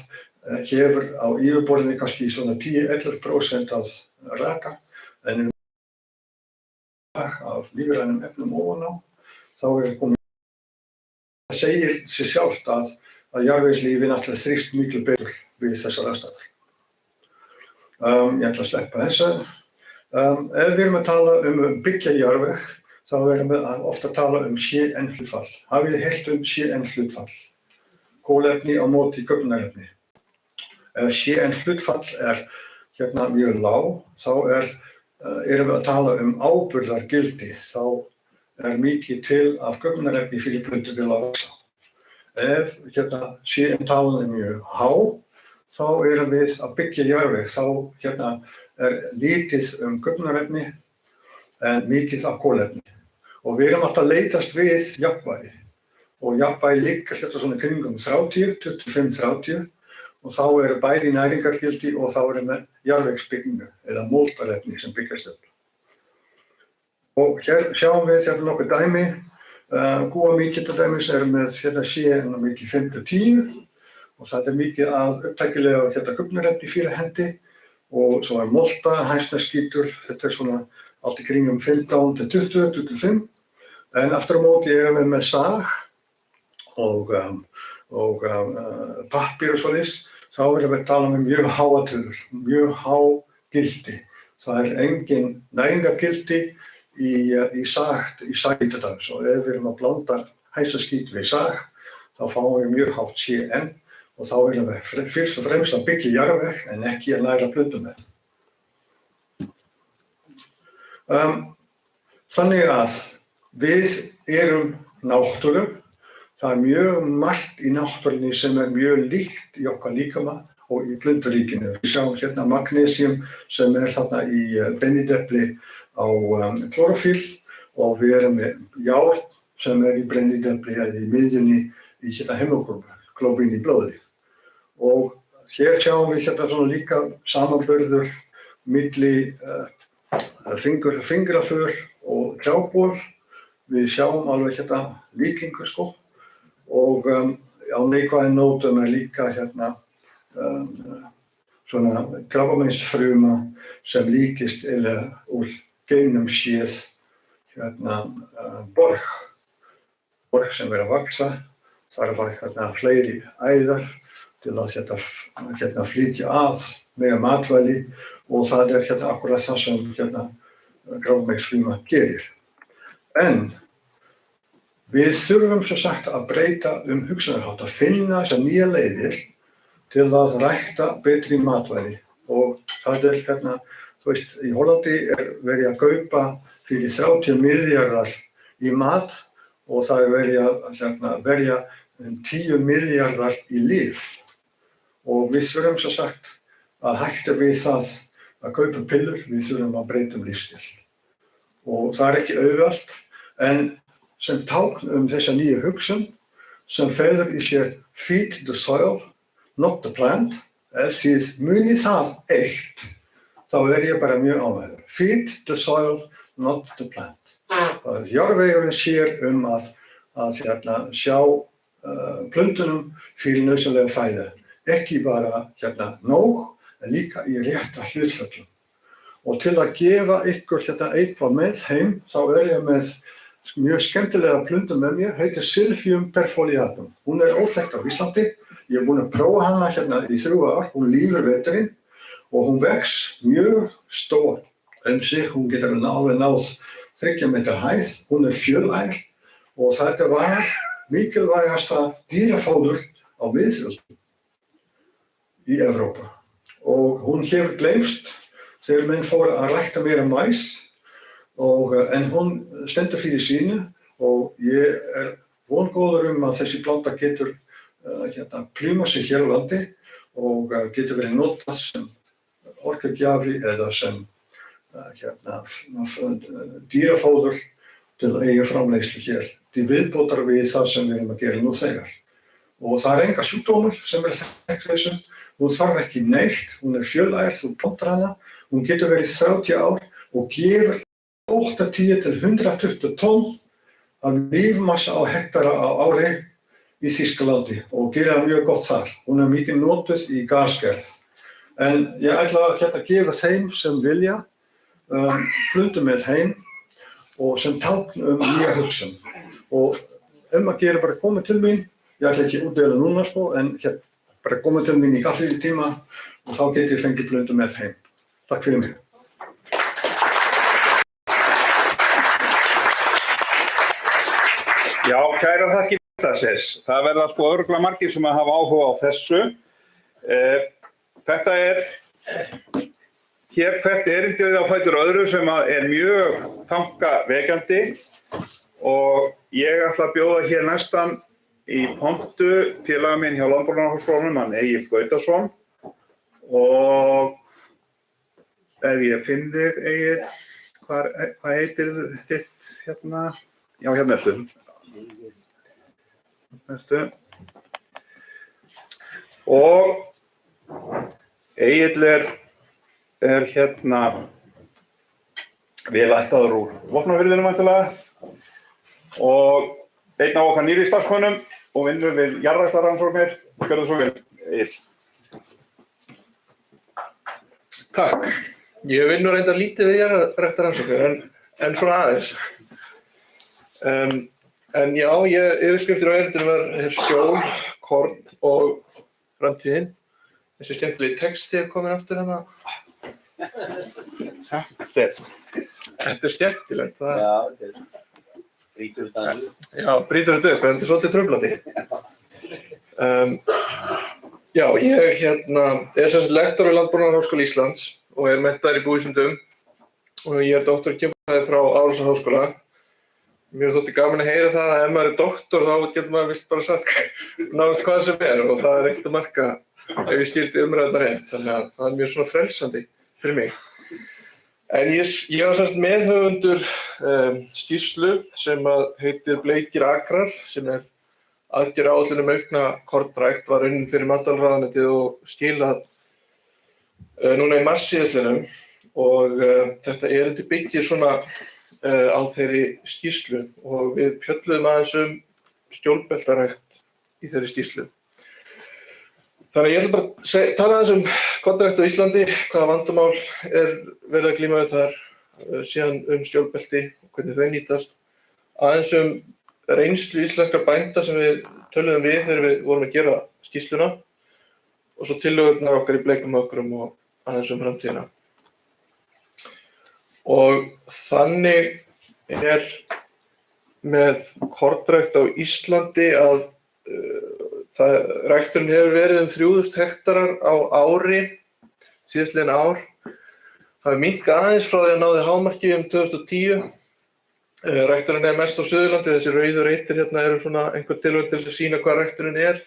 hefur á yfirborðinni kannski svona 10–11% af raka, en af lífrænum efnum ofan á, þá komið. Það segir sér sjálft að jarðvegslífi náttúrulega þrífst miklu betur við þessar aðstæður. Ég ætla að sleppa þessu. Ef við erum að tala byggja jarðveg, þá erum við ofta að tala CN-hlutfall. Hafið þið heyrt CN-hlutfall? Kolefni á móti köfnunarefni. Ef CN-hlutfall mjög lág, þá erum við að tala áburðargildi. Þá mikið til af köfnunarefni fyrir plöntur til að vaxa. Ef CN-talan mjög há, þá erum við að byggja jarðveg. Þá lítið köfnunarefni en mikið af kolefni. Og við erum alltaf að leitast við jafnvægi. Og jafnvægi liggur svona kringum 25–30 og þá bæði næringargildi og þá með jarðvegsbyggingu eða moldarefni sem byggjast upp. Og hér sjáum við nokkuð dæmi. Gúamíki til dæmis með CN milli 5–10 og það mikið að upptækilega köfnunarefni fyrir hendi og svo molta, hænsnaskítur, þetta svona allt í kringum 15–20–25. En aftur á móti erum við með sag og pappír og svoleiðis, þá erum við að tala með mjög háa tölur, mjög há gildi. Það engin næringargildi í sag í dæmis og ef við erum að blanda hænsnaskít við sag, þá fáum við mjög hátt CN og þá erum við fyrst og fremst að byggja jarðveg en ekki að næra plöntum með. Þannig að við erum náttúru, það mjög margt í náttúrunni sem mjög líkt í okkar líkama og í plönturíkinu. Við sjáum hérna magnesium sem þarna í brennidepli á klórofíll og við erum með járn sem í brennidepli eða í miðjunni í hérna hemoglóbín í blóði. Og hér sjáum við hérna svona líka samanburður milli fingraför og trjából. Við sjáum alveg hérna líkingu sko. Og á neikvæðum nótum líka hérna svona krabbameinsfruma sem líkist eða úr geinum séð hérna borg sem að vaksa. Þar var hérna fleiri æðar til að hérna flytja að með matvæli og það hérna akkurat það sem hérna krabbameinsfruma gerir. En við þurfum svo sagt að breyta hugsunarhátt, að finna þessar nýja leiðir til að rækta betri matvæli. Og það hérna, þú veist, í Hollandi verið að kaupa fyrir 30 milljarðar í mat og það verið að verja 10 milljarðar í lyf. Og við þurfum svo sagt að hætta við það að kaupa pillur, við þurfum að breyta lífsstíl. Og það ekki auðvelt, en sem tákn þessa nýja hugsun sem felur í sér feed the soil, not the plant. Ef þið munið það eitt, þá ég bara mjög ánægður. Feed the soil, not the plant. Jarðvegurinn sér að hérna, sjá plöntunum fyrir nauðsynlega fæðu. Ekki bara hérna, nóg, en líka í rétta hlutföllum. Og til að gefa ykkur hérna, eitthvað með heim, þá ég með mjög skemmtilega plöntu með mér, heitir Silphium perfoliatum. Hún óþekkt á Íslandi. Ég búinn að prófa hana hérna í 3 ár. Hún lifir veturinn og hún vex mjög stór sig. Hún getur alveg náð 30 metra hæð. Hún fjölær og þetta var mikilvægasta dýrafóður á miðöldum í Evrópa. Og hún hefur gleymst þegar menn fóru að rækta meira mais. En hún stendur fyrir sínu og ég vongóður að þessi planta getur pluma sig hér á landi og getur verið notað sem orkugjafi eða sem dýrafóður til eigin framleiðslu hér. Til viðbótar við það sem við erum að gera nú þegar. Og það engar sjúkdómur sem þekkt þessu. Hún þarf ekki neitt, hún fjölær, þú plantar hana, hún getur verið 30 ár og gefur 80 til 120 tonn af lífmassa á hektara á ári í Þýskalandi og gerir það mjög gott þar. Hún mikið notuð í gasgerð. En ég ætla að gefa þeim sem vilja plöntu með heim og sem tákn nýja hugsun. Og að gera bara koma til mín, ég ætla ekki útdeila núna sko, en bara koma til mín í kaffitíma og þá get ég fengið plöntu með heim. Takk fyrir mig. Já, kærar þakkir þess. Það verða sko örugglega margir sem hafa áhuga á þessu. Þetta hér hvert erindið á fætur öðru sem mjög þangavekjandi og ég ætla að bjóða hér næstan í pontu félaga minn hjá Landbúnaðarháskólanum, hann Egill Gautason og ef ég finn þig Egill, hvað heitir þitt hérna? Já, hérna ertu. Og Egill hérna vel ættaður úr Vopnafirðinum væntanlega og einn af okkar nýrri starfsmönnum og vinnur við jarðræktarrannsóknir. Gjörðu svo vel, Egill. Takk. Ég vinnur reyndar lítið við jarðræktarrannsóknir en svona aðeins. En já, yfirskriftir á erindinu var skjól, korn og framtíðin. Þessi skemmtilegi texti komin aftur hérna. Þetta skemmtilegt. Já, brýtur þetta upp. Já, brýtur þetta upp, en þetta svolítið truflandi. Já, ég sem sagt lektor við Landbúnaðarháskóla Íslands og menntaður í búvísindum og ég doktor í kynfræði frá Árósaháskóla. mér þótti gaman að heyra það að ef maður er doktor þá getur maður vist bara sagt nánast hvað sem og það er ekkert að marka ef ég skildi umræðuna rétt, þannig að það er mjög svona frelsandi fyrir mig. En ég var semst meðhöfundur skýrslu sem heitir Bleikir akrar, sem aðgerðaáætlun aukna kornrækt, var unnin fyrir matvælaráðuneytið og skilað núna í mars síðastliðnum og þetta erindi byggir svona á þeirri skýrslu og við fjölluðum aðeins skjólbeltarækt í þeirri skýrslu. Þannig ég ætla bara að tala aðeins kornrækt á Íslandi, hvaða vandamál verið að glíma við þar, síðan skjólbelti og hvernig þau nýtast, aðeins reynslu íslenskra bænda sem við töluðum við þegar við vorum að gera skýrsluna og svo tillögurnar okkar í bleikum ökrum og aðeins framtíðina. Og þannig með kornrækt á Íslandi að ræktunin hefur verið 3000 hektarar á ári, síðastliðin ár. Það hefur minnkað aðeins frá því að náði hámarki 2010. Ræktunin mest á Suðurlandi, þessi rauðu reitir hérna eru svona einhver tilraun til að sýna hvað ræktunin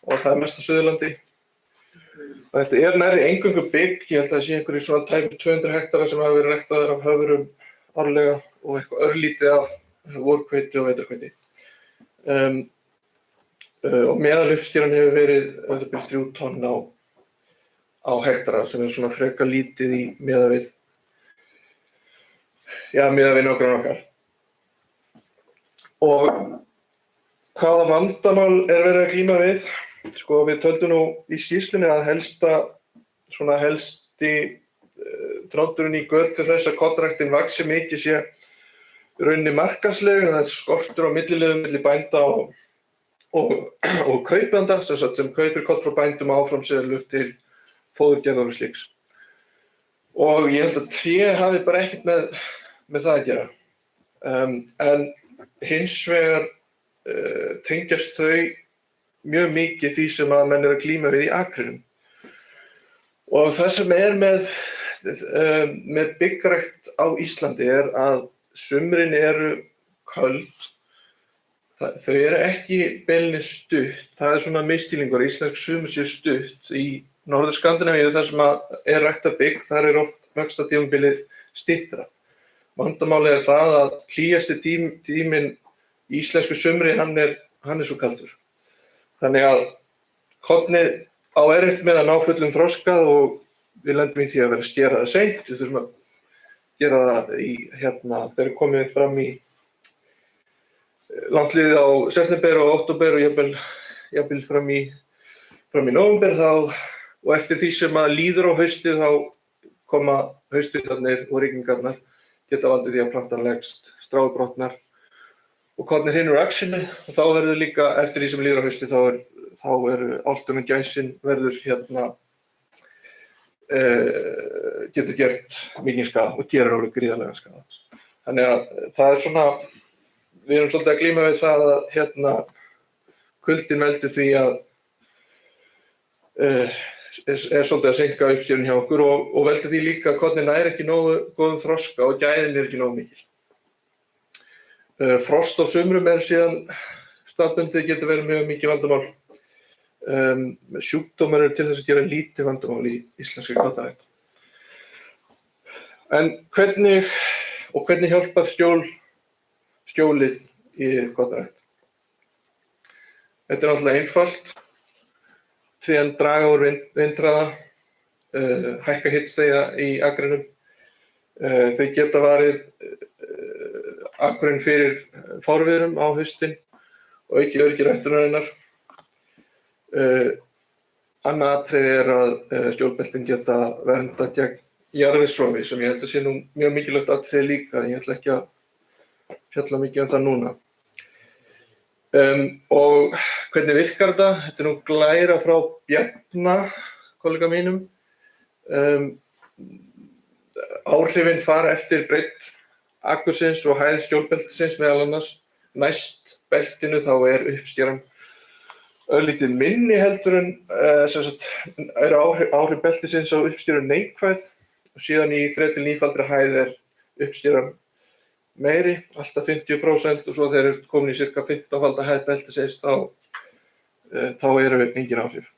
og það mest á Suðurlandi. Þetta nærri eingöngu bygg, ég held að það sé einhverjir svona tæpir 200 hektarar sem hafa verið ræktaðir af höfurum árlega og eitthvað örlítið af vorhveiti og vetrarhveiti. Og meðaluppskeran hefur verið 3 tonn á hektara sem svona frekar lítið í miðað við nágranna okkar. Og hvaða vandamál verið að glíma við? Sko við töldum nú í skýrslunni að helsti þrátturinn í götu þess að kornræktin vaxi mikið sé rauninni markaðsleg, það skortur á milliliðum milli bænda og kaupanda sem kaupir korn frá bændum áframselur til fóðurgerðar og slíks. Og ég held að tré hafi bara ekkert með það að gera. En hins vegar tengjast þau mjög mikið því sem að menn að glíma við í akrinum. Og það sem með byggrækt á Íslandi að sumrin eru köld. Þau eru ekki beinlínis stutt, það svona misskilningur, íslensk sumur sé stutt. Í Norður-Skandinavíu þar sem ræktað bygg, þar oft vaxtartímabilið styttra. Vandamálið það að hlýjasti tíminn í íslensku sumri, hann er svo kaldur. Þannig að kornið á erfitt með að ná fullum þroskað og við lendum í því að vera að skera það seint. Við þurfum að gera það þegar komið fram í landliðið á september og október og jafnvel fram í nóvember og eftir því sem að líður á haustið þá koma haustvitarnir og rigningarnar geta valdið því að plantan leggst, stráið brotnar og kornið hrynur úr axinu og þá verður líka eftir því sem líður á haustið þá álftunin gæsin verður getur gert mikinn skaða og gerir alveg gríðarlegan skaða. Þannig að það svona við erum svolítið að glíma við það að kuldinn veldur því að svolítið að seinka uppskerun hjá okkur og veldur því líka að kornið nær ekki nógu góðum þroska og gæðin ekki nógu mikil. Frost á sumrum síðan staðbundið getur verið mjög mikið vandamál. Sjúkdómar eru til þess að gera lítið vandamál í íslenskri kornrækt. En hvernig hjálpar skjólið í kornrækt? Þetta náttúrulega einfalt. Trén draga úr vindhraða, hækka hitastigi í akrinum. Þau geta varið akurinn fyrir fárviðrum á haustin og aukið öryggi ræktunarinnar. Annað atriði að skjólbeltin geta verndað gegn jarðvegsrofi sem ég held að sé nú mjög mikilvægt atriði líka, en ég ætla ekki að fjalla mikið það núna. Og hvernig virkar þetta? Þetta nú glæra frá Bjarna, kollega mínum. Áhrifin fara eftir breidd akursins og hæð skjólbeltisins meðal annars. Næst beltinu þá uppskeran örlítið minni heldur en áhrif beltisins á uppskerun neikvæð og síðan í 3 til 9-faldri hæð uppskeran meiri, alltaf 50% og svo þegar þeir komin í cirka 15-falda hæð beltisins þá eru engin áhrif.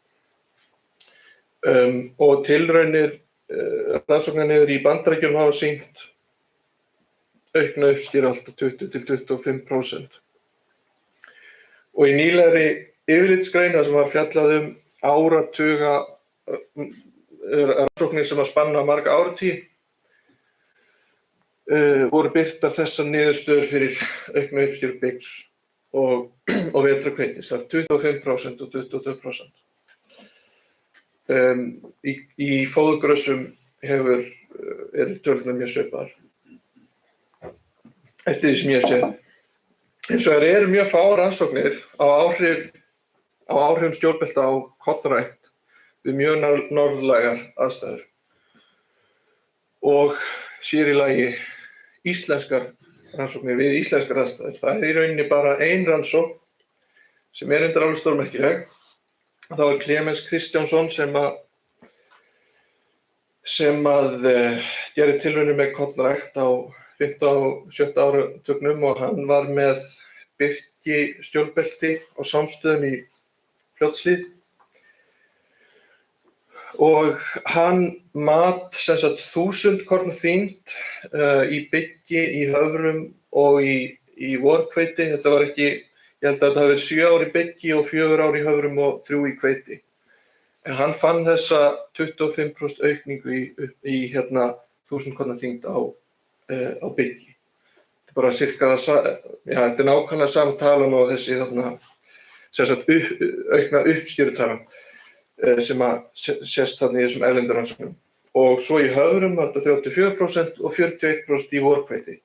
Og tilraunir rannsóknarnir í Bandaríkjunum hafa sýnt aukna uppskýra alltaf 20–25%. Og í nýlegri yfirlitsgrein þar sem var fjallað áratuga rannsóknir sem að spanna marga áratugi voru birtar þessar niðurstöður fyrir aukna uppskýru byggs og vetrarhveitis, það er 25% og 22%. Í fóðurgrössum eru tölurnar mjög svipaðar eftir því sem ég sé. Hins vegar eru mjög fáar rannsóknir á áhrifum stjórnbelta á kornrækt við mjög norðlægar aðstæður og sér í lagi íslenskar rannsóknir við íslenskar aðstæður. Það í rauninni bara ein rannsókn sem undir alveg stórmerkileg. Það var Clemens Kristjánsson sem að gerði tilraunir með kornrækt á 15. og 17. áratugnum og hann var með birkistjórnbelti á samstöðum í Fljótshlíð og hann mat 1000 korn þyngd í byggi, í höfrum og í vorhveiti. Þetta var ekki, ég held að þetta hafi verið 7 ár í byggi og 4 ár í höfrum og 3 í hveiti. En hann fann þessa 25% aukningu í 1000 korna þyngd á byggi. Þetta bara cirka þetta er nákvæmlega sama talan og þessi aukna uppskýrutalan sem að sést þarna í þessum erlendu rannsóknum. Og svo í höfrum var þetta 34% og 41% í vorhveiti.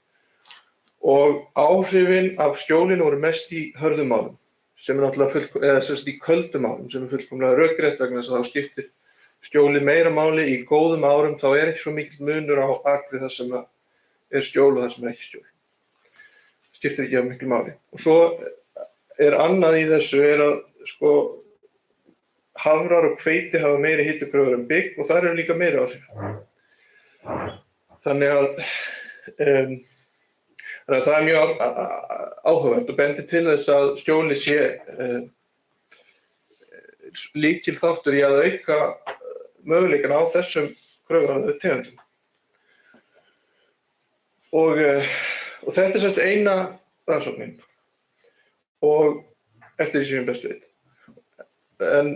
Og áhrifin af skjólinu voru mest í hörðum málum, sem náttúrulega í köldum málum, sem fullkomlega rökrétt vegna þess að þá skiptir skjólið meira máli. Í góðum árum þá ekki svo mikill munur á akri þar sem er skjól og þar sem ekki skjól. Skiptir ekki af miklu máli. Og svo annað í þessu að hafrar og hveiti hafa meiri hitakröfur en bygg og þar líka meiri áhrif. Þannig að það mjög áhugavert og bendir til þess að skjóli sé lykilþáttur í að auka möguleikana á þessum kröfuharðari tegundum. Og þetta er eina rannsóknin og eftir því sem ég best veit. En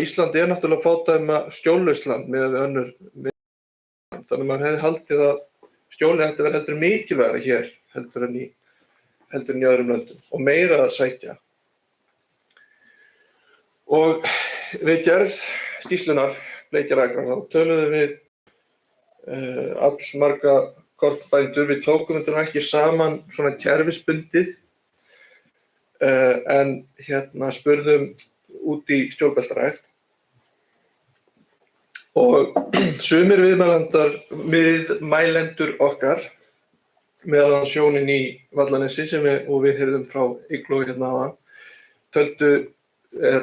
Ísland náttúrulega fádæma skjóllaust land miðað við önnur land, þannig að maður hefði haldið að skjólið ætti að vera heldur mikilvægara hér heldur en í öðrum löndum og meira að sækja. Og við gerð skýrslunnar Bleikjarakrar þá töluðum við allmarga kornbændur. Við tókum þetta ekki saman svona kerfisbundið en spurðum út í stjórnbeltarækt og sumir viðmælendur okkar meðal annars Sjónin í Vallanesi og við heyrðum frá Igló áðan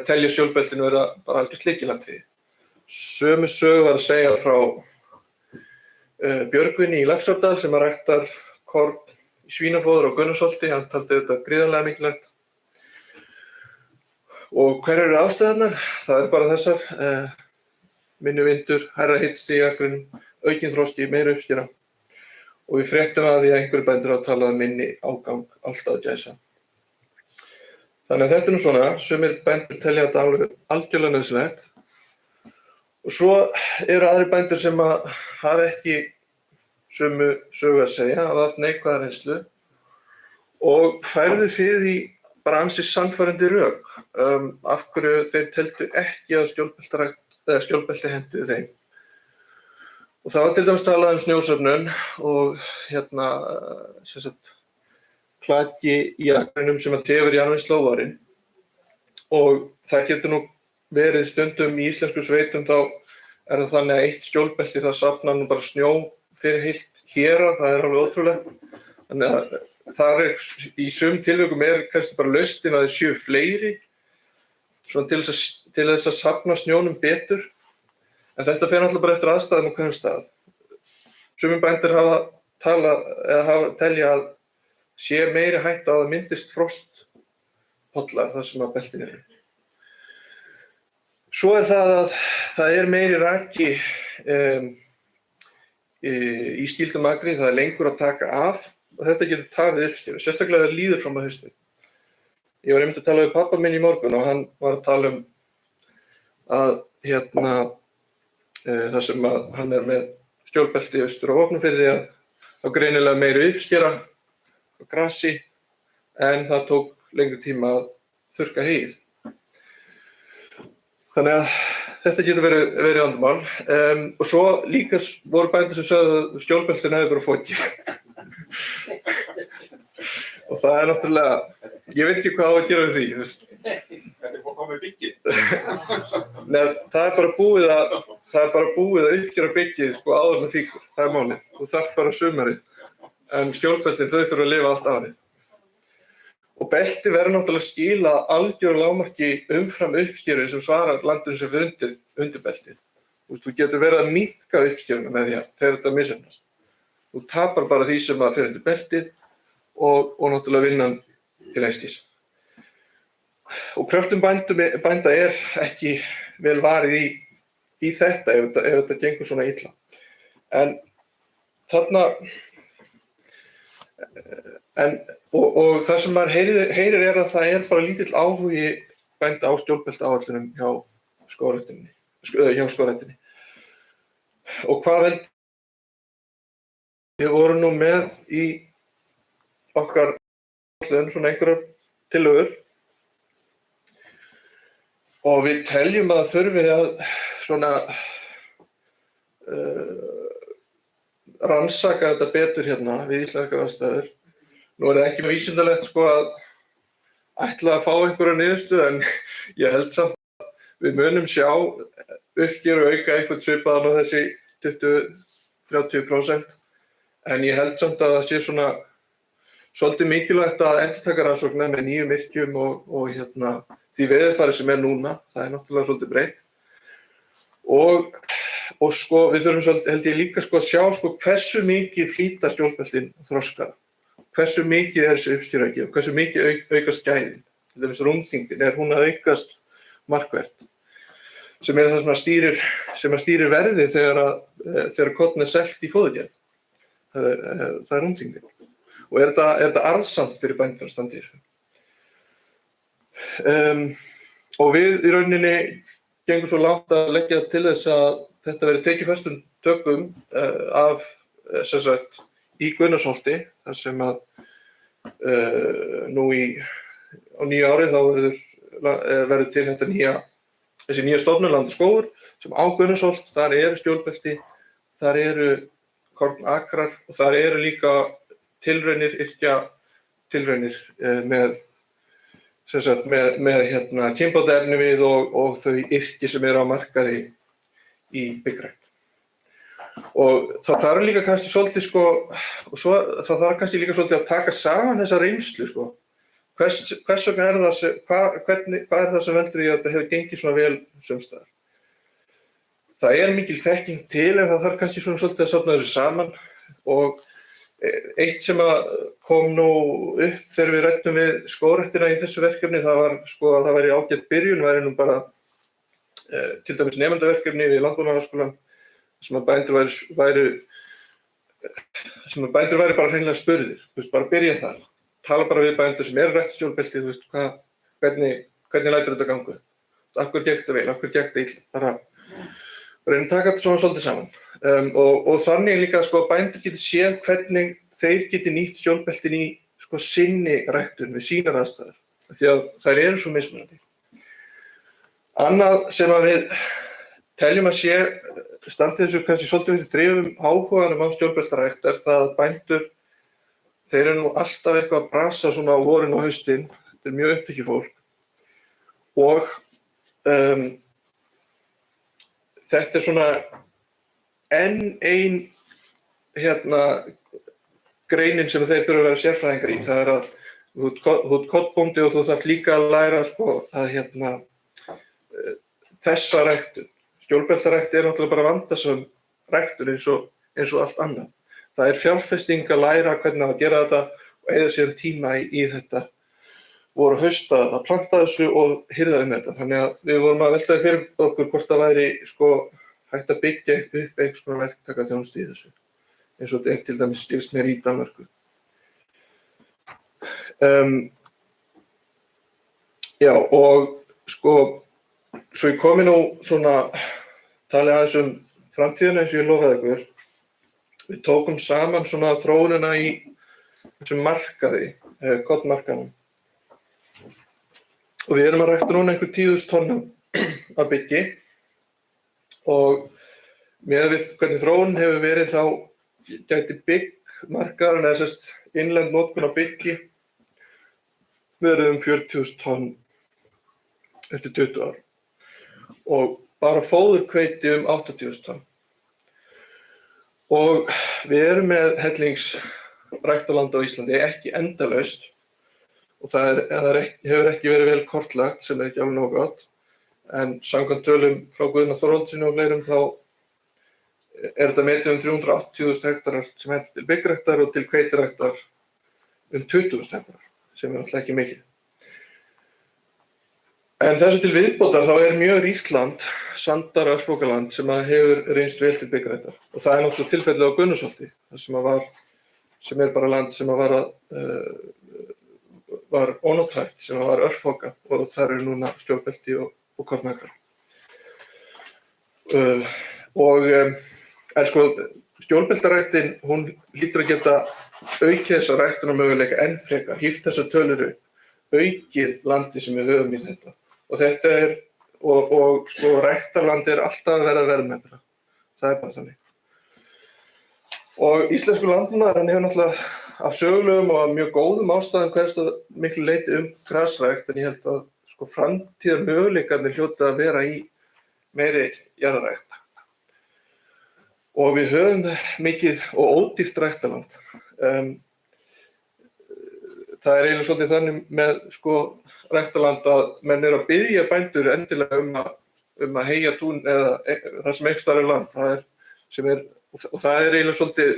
telja stjórnbeltinu vera bara algjört lykilatriði. Sömu sögu var að segja frá Björgvini í Laxárdal sem ræktar korn í svínafóður á Gunnarsholti. Hann taldi þetta gríðarlega mikilvægt. Og hverjar eru ástæðurnar? Það bara þessar minni vindur, hærra hitastig í akrinum, aukinn þroski, meiri uppskera. Og við fréttum að því að einhverju bændur hafa talað minni ágang alltaf að gæsa. Þannig að þetta svona, sumir bændur telja þetta algjörlega nauðsynlegt. Og svo eru aðrir bændur sem hafa ekki sömu sögu að segja, hafa haft neikvæða reynslu og færðu fyrir því bara ansi sannfærandi rök af hverju þeir teldu ekki að skjólbelti hentuðu þeim. Og það var til dæmis talað snjósöfnun og klaki í akrinum sem tefur jarðvinnslu á vorin. Og það getur nú verið stundum í íslensku sveitum þá það þannig að eitt skjólbelti það safnar nú bara snjó fyrir heilt hérað, það alveg ótrúlegt. Þannig að það í sum tilvikum kannski bara lausnin að þeir séu fleiri svona til þess að safna snjónum betur. En þetta fer náttúrulega bara eftir aðstæðum á hverjum stað. Sumir bændur telja að sé meiri hætta á að myndist frostpollar þar sem að beltin eru. Svo það að það meiri raki í skýldum akri, það lengur að taka af og þetta getur tafið uppskeru, sérstaklega það líður fram að haustið. Ég var einmitt að tala við pabba minn í morgun og hann var að tala að það sem að hann með skjólbelti austur á Vopnafirði að þá greinilega meiri uppskera á grasi en það tók lengri tíma að þurrka heyið. Þannig að þetta getur verið vandamál. Og svo líka voru bændur sem sögðu að skjólbeltin hefði bara fokið. Og það náttúrulega, ég veit ekki hvað á að gera við því. Þetta búið þá með byggið. Nei, það bara búið að uppgera byggið áður með fíkur. Það málið. Þú þarft bara sumarið. En skjólbeltin þau þurfa að lifa allt árið. Og belti verður náttúrulega að skila algjöru lágmarki umfram uppskeru sem svarar landinu sem fyrir undir beltið. Þú getur verið að minnka uppskeruna með því að þegar þetta misheppnast. Þú tapar bara því sem að fyrir undir beltið og náttúrulega vinnan til einskis. Og kröftum bænda ekki vel varið í þetta ef þetta gengur svona illa. En þarna og það sem maður heyrir að það bara lítill áhugi bænda á skjólbeltaáætlunum hjá skógræktinni. Og hvað við vorum nú með í okkar áætlun svona einhverjar tillögur og við teljum að þurfi að svona rannsaka þetta betur hérna við íslenskar aðstæður. Nú það ekki vísindalegt að ætla að fá einhverja niðurstöðu en ég held samt að við munum sjá uppskeru auka eitthvað svipaðan á þessi 20-30% en ég held samt að það sé svona svolítið mikilvægt að endurtaka rannsóknir með nýjum yrkjum og því veðurfari sem núna, það náttúrulega svolítið breytt. Og við þurfum svolítið, held ég líka að sjá hversu mikið flýta skjólbeltin þroska. Hversu mikið þessi uppskeru að gefa, hversu mikið aukast gæðin. Til dæmis rúmþyngdin, hún að aukast markvert. Sem það sem stýrir verði þegar korn selt í fóðurgerð. Það rúmþyngdin. Og þetta arðsamt fyrir bændur að standa í þessu. Og við í rauninni gengum svo langt að leggja til þess að þetta verði tekið föstum tökum af í Guðnarsholti, þar sem að nú á nýju ári þá verður til þessi nýja stofnun Land og skógur sem á Guðnarsholt, þar eru skjólbelti, þar eru kornakrar og þar eru líka yrkjatilraunir með kynbótaefni við og þau yrki sem eru á markaði í byggrækt. Og það þarf líka kannski svolítið það þarf kannski líka svolítið að taka saman þessa reynslu hvers vegna hvað það sem veldur í að þetta hefur gengið svona vel sums staðar. Það mikil þekking til en það þarf kannski svolítið að safna þessu saman og eitt sem kom nú upp þegar við ræddum við skógræktina í þessu verkefni það var að það væri ágætt byrjun væri nú bara til dæmis nemendaverkefni við Landbúnaðarháskólann sem að bændur væri bara hreinlega spurðir, bara byrja þar, tala bara við bændur sem rækt skjólbelti, hvernig lætur þetta ganga, af hverju gekk þetta vel, af hverju gekk þetta illa, bara reyna að taka þetta svona svolítið saman. Og þannig líka að bændur geti séð hvernig þeir geti nýtt skjólbeltin í sinni ræktun við sínar aðstæður, því að þær eru svo mismunandi. Annað sem að við teljum að sé standi þessu kannski svolítið við þrifum áhuganum á skjólbeltarækt það að bændur, þeir eru nú alltaf eitthvað að brasa svona á vorin og haustin, þetta mjög upptekið fólk og þetta svona enn ein greinin sem þeir þurfa að vera sérfræðingar í, það að þú ert kollbóndi og þú þarft líka að læra að þessa ræktun. Skjólbeltarækt náttúrulega bara vandasöm ræktun eins og allt annað. Það fjárfesting að læra hvernig að gera þetta eyða sér tíma í þetta, voru hausta að planta þessu og hirða þetta. Þannig að við vorum að velta fyrir okkur hvort það væri sko hægt að byggja upp einhvers konar verktakaþjónustu í þessu, eins og þetta til dæmis skilst mér í Danmörku. Já, og sko, svo ég komi nú svona talið aðeins framtíðina eins og ég lofaði ykkur. Við tókum saman svona þróunina í þessum markaði, kornmarkaðnum. Og við erum að rækta núna einhver 10.000 tonnum af byggi og með við hvernig þróunin hefur verið þá gæti byggmarkaðurinn eða sérst innlend notkun á byggi verið 40.000 tonn eftir 20 ár og bara fóðurhveiti 80.000 tonn. Og við erum með hellingsræktarland á Íslandi, ekki endalaust og það hefur ekki verið vel kortlagt sem ekki alveg nógu gott. En samkvæmt tölum frá Guðna Þorvaldssyni og fleirum þá þetta metið 380.000 hektarar sem hentar til byggræktar og til hveitiræktar 20.000 hektarar sem alltaf ekki mikið. En þessu til viðbótar þá mjög ríkt land, sandar örfokaland sem hefur reynst vel til byggræktar. Og það náttúrulega tilfellið á Gunnusholti, sem bara land sem var ónótæft, sem var örfoka og þar núna stjórnbelti og kornakar. En sko, stjórnbeltaræktin, hún hlýtur að geta aukið þessa ræktunarmöguleika enn frekar, híft þessa töluru, aukið landi sem við höfum í þetta. Og þetta og sko ræktarlandi alltaf að vera verðmætara. Það bara þannig. Og íslensku landbúnaðurinn hefur náttúrulega af sögulegum og af mjög góðum ástæðum hverjast að miklu leyti grasrækt, en ég held að sko framtíðar möguleikarnir hljóta að vera í meiri jarðarækt. Og við höfum mikið og ódýrt ræktarland. Það eiginlega svolítið þannig með sko ræktarland að menn að biðja bændur endilega að heyja tún eða það sem einhvers staðar land. Það eiginlega svolítið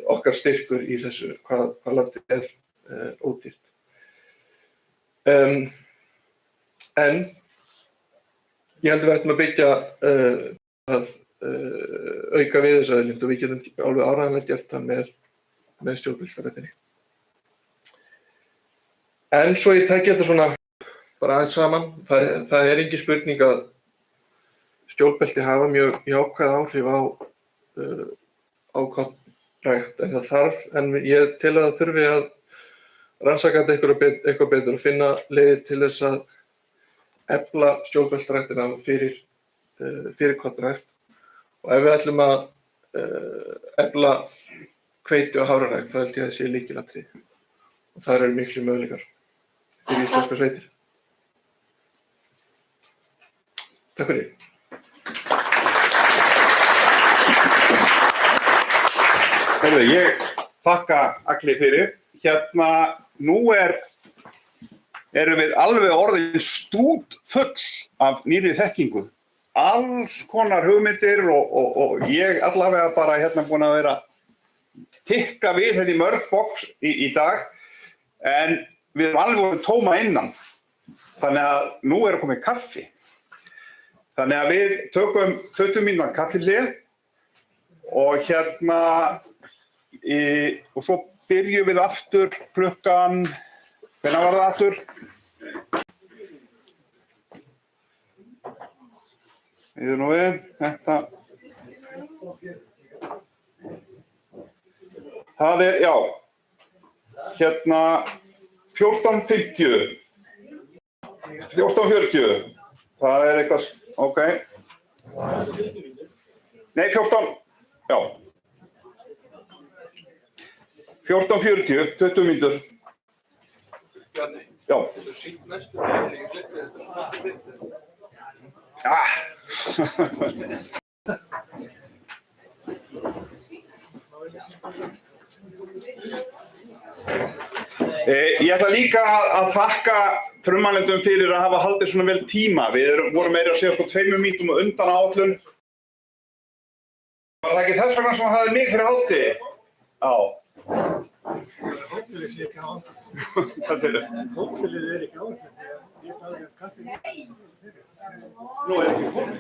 okkar styrkur í þessu hvað landið ódýrt. En ég held að við ættum að byggja að auka við þessa auðlind og við getum alveg áreiðanlega gert það með stjórnbeltaræktinni. En svo ég tæki þetta svona bara aðeins saman, það engin spurning að stjórnbelti hafa mjög jákvæð áhrif á kornrækt, en ég tel að það þurfi að rannsaka þetta eitthvað betur og finna leiðir til þess að efla stjórnbeltaræktina fyrir kornrækt. Og ef við ætlum að efla hveiti og hafrarækt, þá held ég að það sé lykilatriði. Og þar miklu möguleikar fyrir íslenskar sveitir. Takk fyrir. Ég þakka Agli fyrir. Nú erum við alveg orðin stútfull af nýrri þekkingu. Alls konar hugmyndir og ég allavega bara búin að vera tikka við þetta í mörg box í dag, en við erum alveg orðin tóma innan. Þannig að nú komið kaffi. Þannig að við tökum 20 mínútna kaffihlé og og svo byrjum við aftur klukkan, hvenær var það aftur? Nú við, þetta. Það já, 14:50. 14:40. Það eitthvað, ok. Nei, 14, já. 14:40, 20 mínútur. Já. Ég ætla líka að þakka frummælendum fyrir að hafa haldið svona vel tíma. Við vorum meira að segja 2 mínútum undan áætlun. Var það ekki þess vegna sem hafði mig fyrir hátti? Já. Hótelið sé ekki á áætlun. Hvað fyrir? Hótelið ekki á áætlun því að ég bæði kaffi. Nú ekki komið.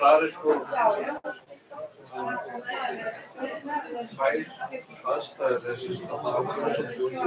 Það sko tvær aðstæður þessi standa ákveðin svolítið og ég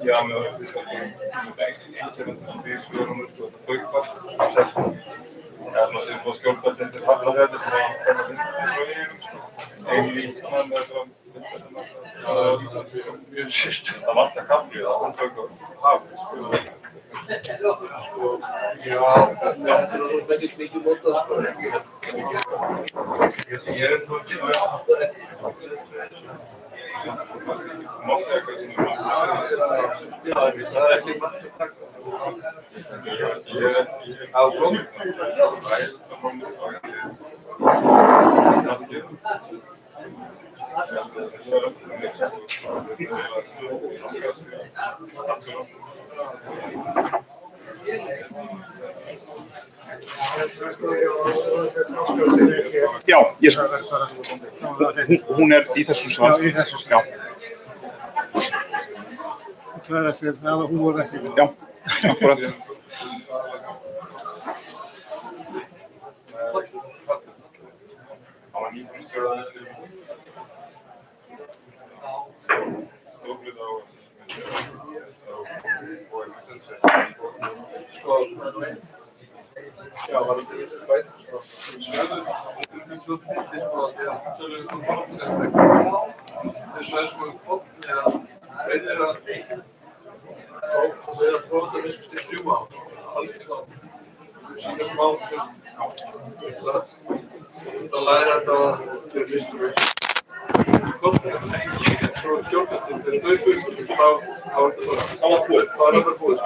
Ja, men man ser på skulpet inte handlar det som en liknande med som det var inte kamp då hon tog Ja, det är väldigt mycket borta. Já, hún í þessu sal. Já, í þessu sal. Klara sér það og hún voru ekki. Já, akkurat. Já, var det þessu er sko kvotn eða þeir eru að prófa það vissu stíð 3 ár alveg slátt sína smá að læra þetta fyrir listur kvotn ekki svo stjórnastum þegar þau fyrir þá var þetta búið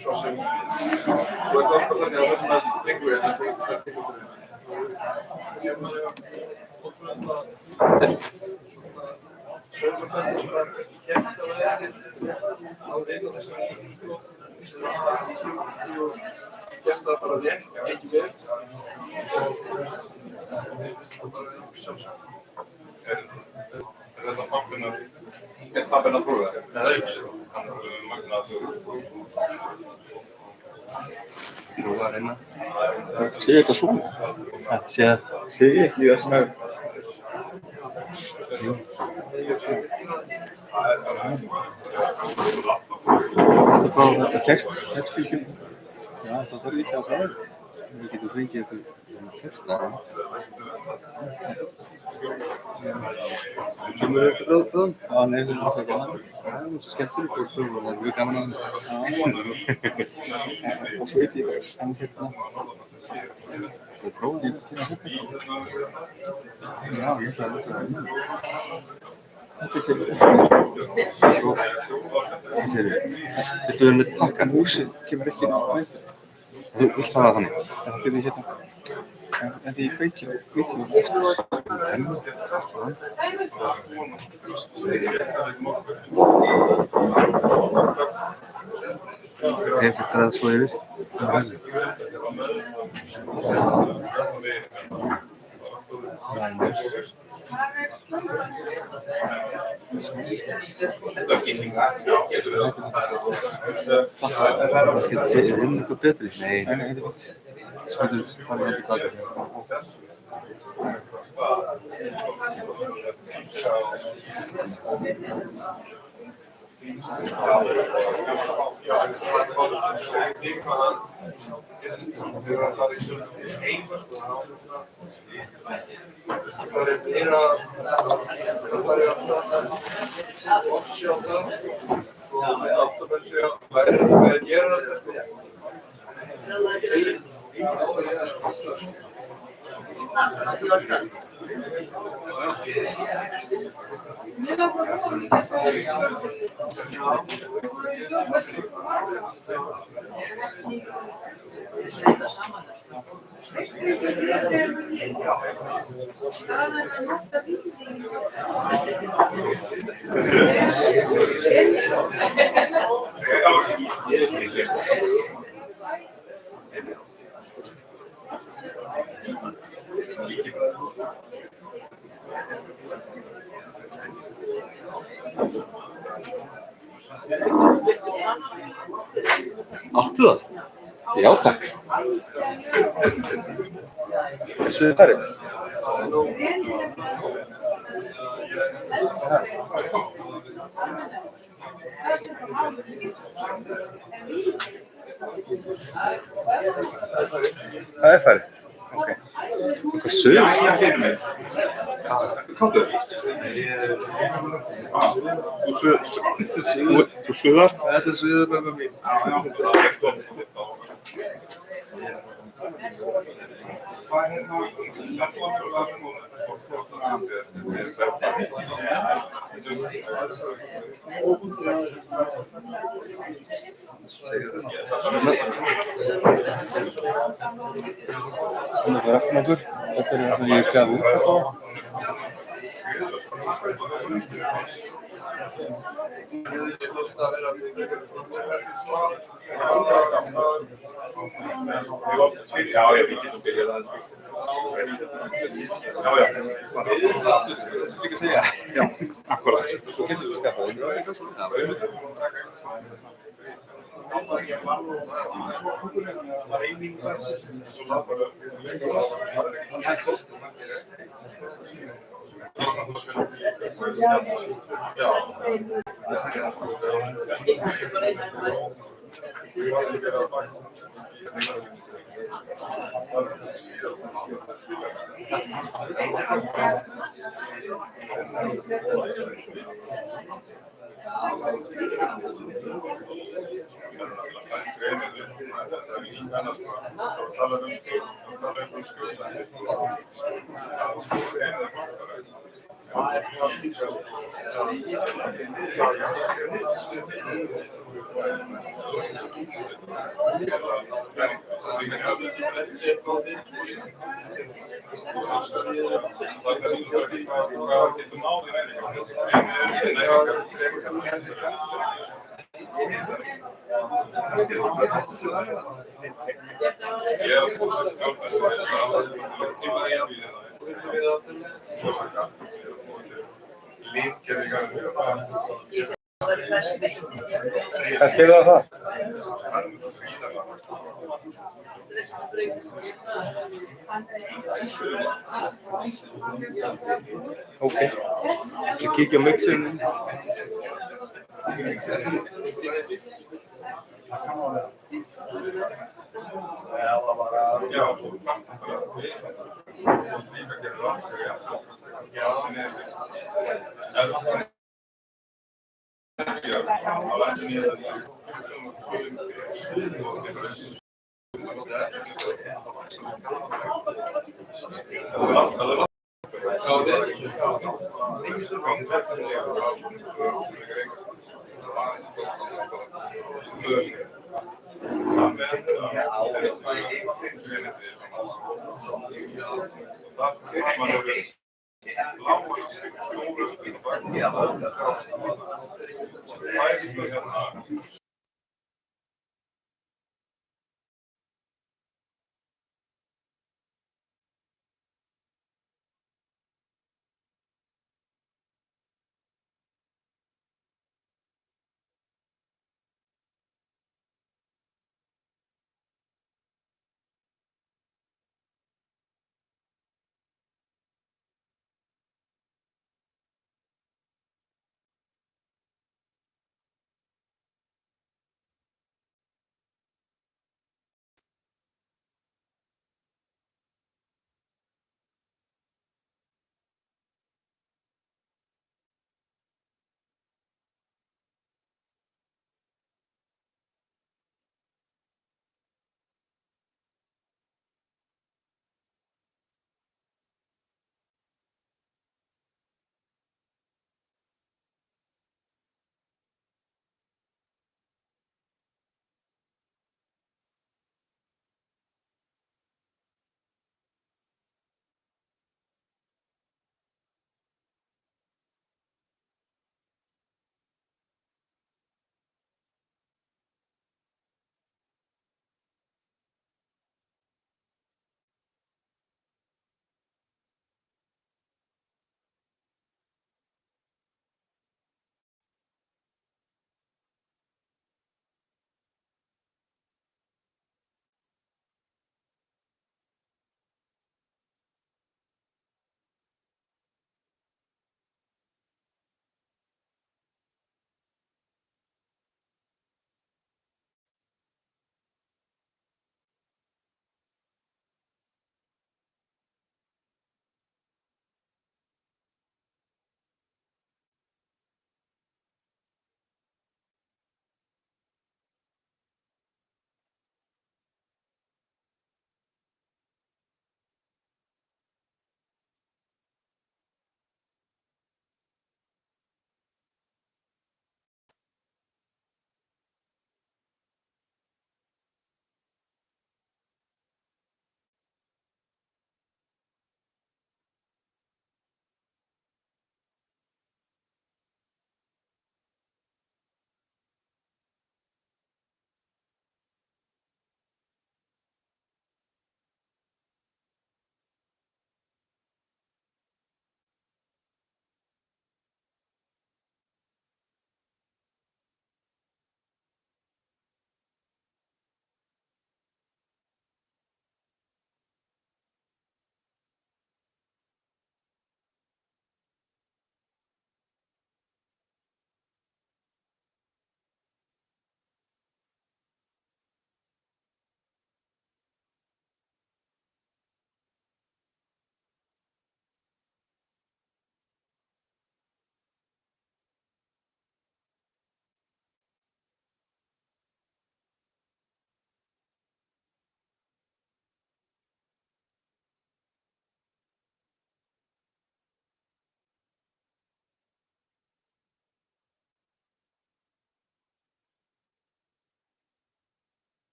svo sem svo er það þannig að það er lengur en það er ég má segja svona sögumöndir sem er ekki kæft að vera á einu þessar sem og gert það bara vel, ekki vel og bara sjálfsagt. Þetta pappin að prófa það? Það ekki svo. Hann magna að Prófa að reyna. Sé þetta svona? Sé ekki það sem er. Jú. Vistu fá textfylgjum? Já, það þarf ekki að fara. Við getum fengið eitthvað texta. Kemur þau fyrir bráðum? Já, nei, það er alltaf gaman. Það er svo skemmtileg og það er mjög gaman að það. Og svo veit ég en hérna og prófaði ég til að hérna. Já, ég ætla að þetta er hvað segir við? Viltu vera með takkan? Húsið kemur ekki inn á veitur. Þú vilt hafa það þannig? Það byrði hérna. En því kveikir eftir. Ef þetta er svo yfir. Það skal eitthvað betri? Nei, þetta er fint. Skoður farið þetta baka. Áttu það? Já, takk. Þessu er farið. Það er farið. Ok. Eitthvað suð? Káttu? Þú suðar? Þetta er suðurmömmu mín. Svona var aftan okkur. Þetta er það sem ég gaf út að fá. Já, ég vil ekki byrja það. Já. Líka að segja. Já, akkurat. Svo getur þú skapað þig. Kannski er það. Ok, ég kíkja á mixin.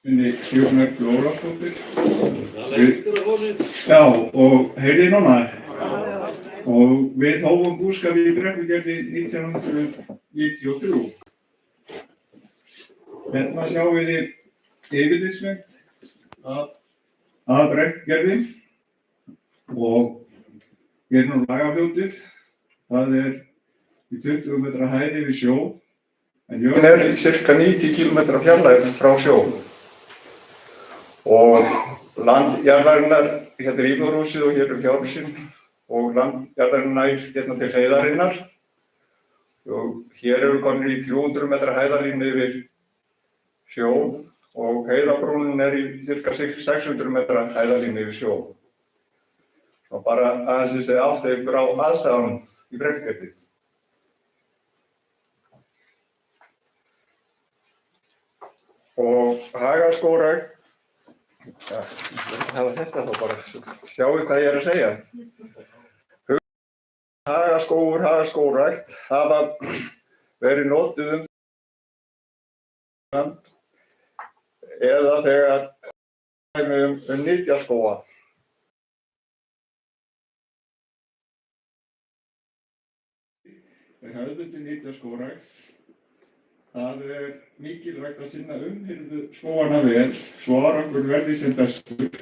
Sigrún Erlu Ólafsdóttir. Já, og heyrði núna. Og við hófum búskap í Brekkugerði 1993. Hérna sjáum við yfirlitsmynd af Brekkugerði og hér nú Lagafljótið. Það í 20 metra hæð yfir sjó. En jörðin í cirka 90 km fjarlægð frá sjó. Og land jarðarinnar, hérna íbúðarhúsið og hér fjárhúsin og land jarðarinnar nær hérna til heiðarinnar. Og hér komnir í 300 metra hæðarlínu yfir sjó og heiðabrúnin í cirka 600 metra hæðarlínu yfir sjó. Og bara aðeins þessi áttið ykkur á aðstæðanum í Brekkugerði. Og hagaskógrækt, það var þetta þá bara, sjáu hvað ég að segja. Hagaskógrækt hafa verið notuð eða þegar nytjaskóga. Hefðbundin nytjaskógrækt. Það mikilvægt að sinna umhirðu skóganna vel, svo árangur verði sem bestur.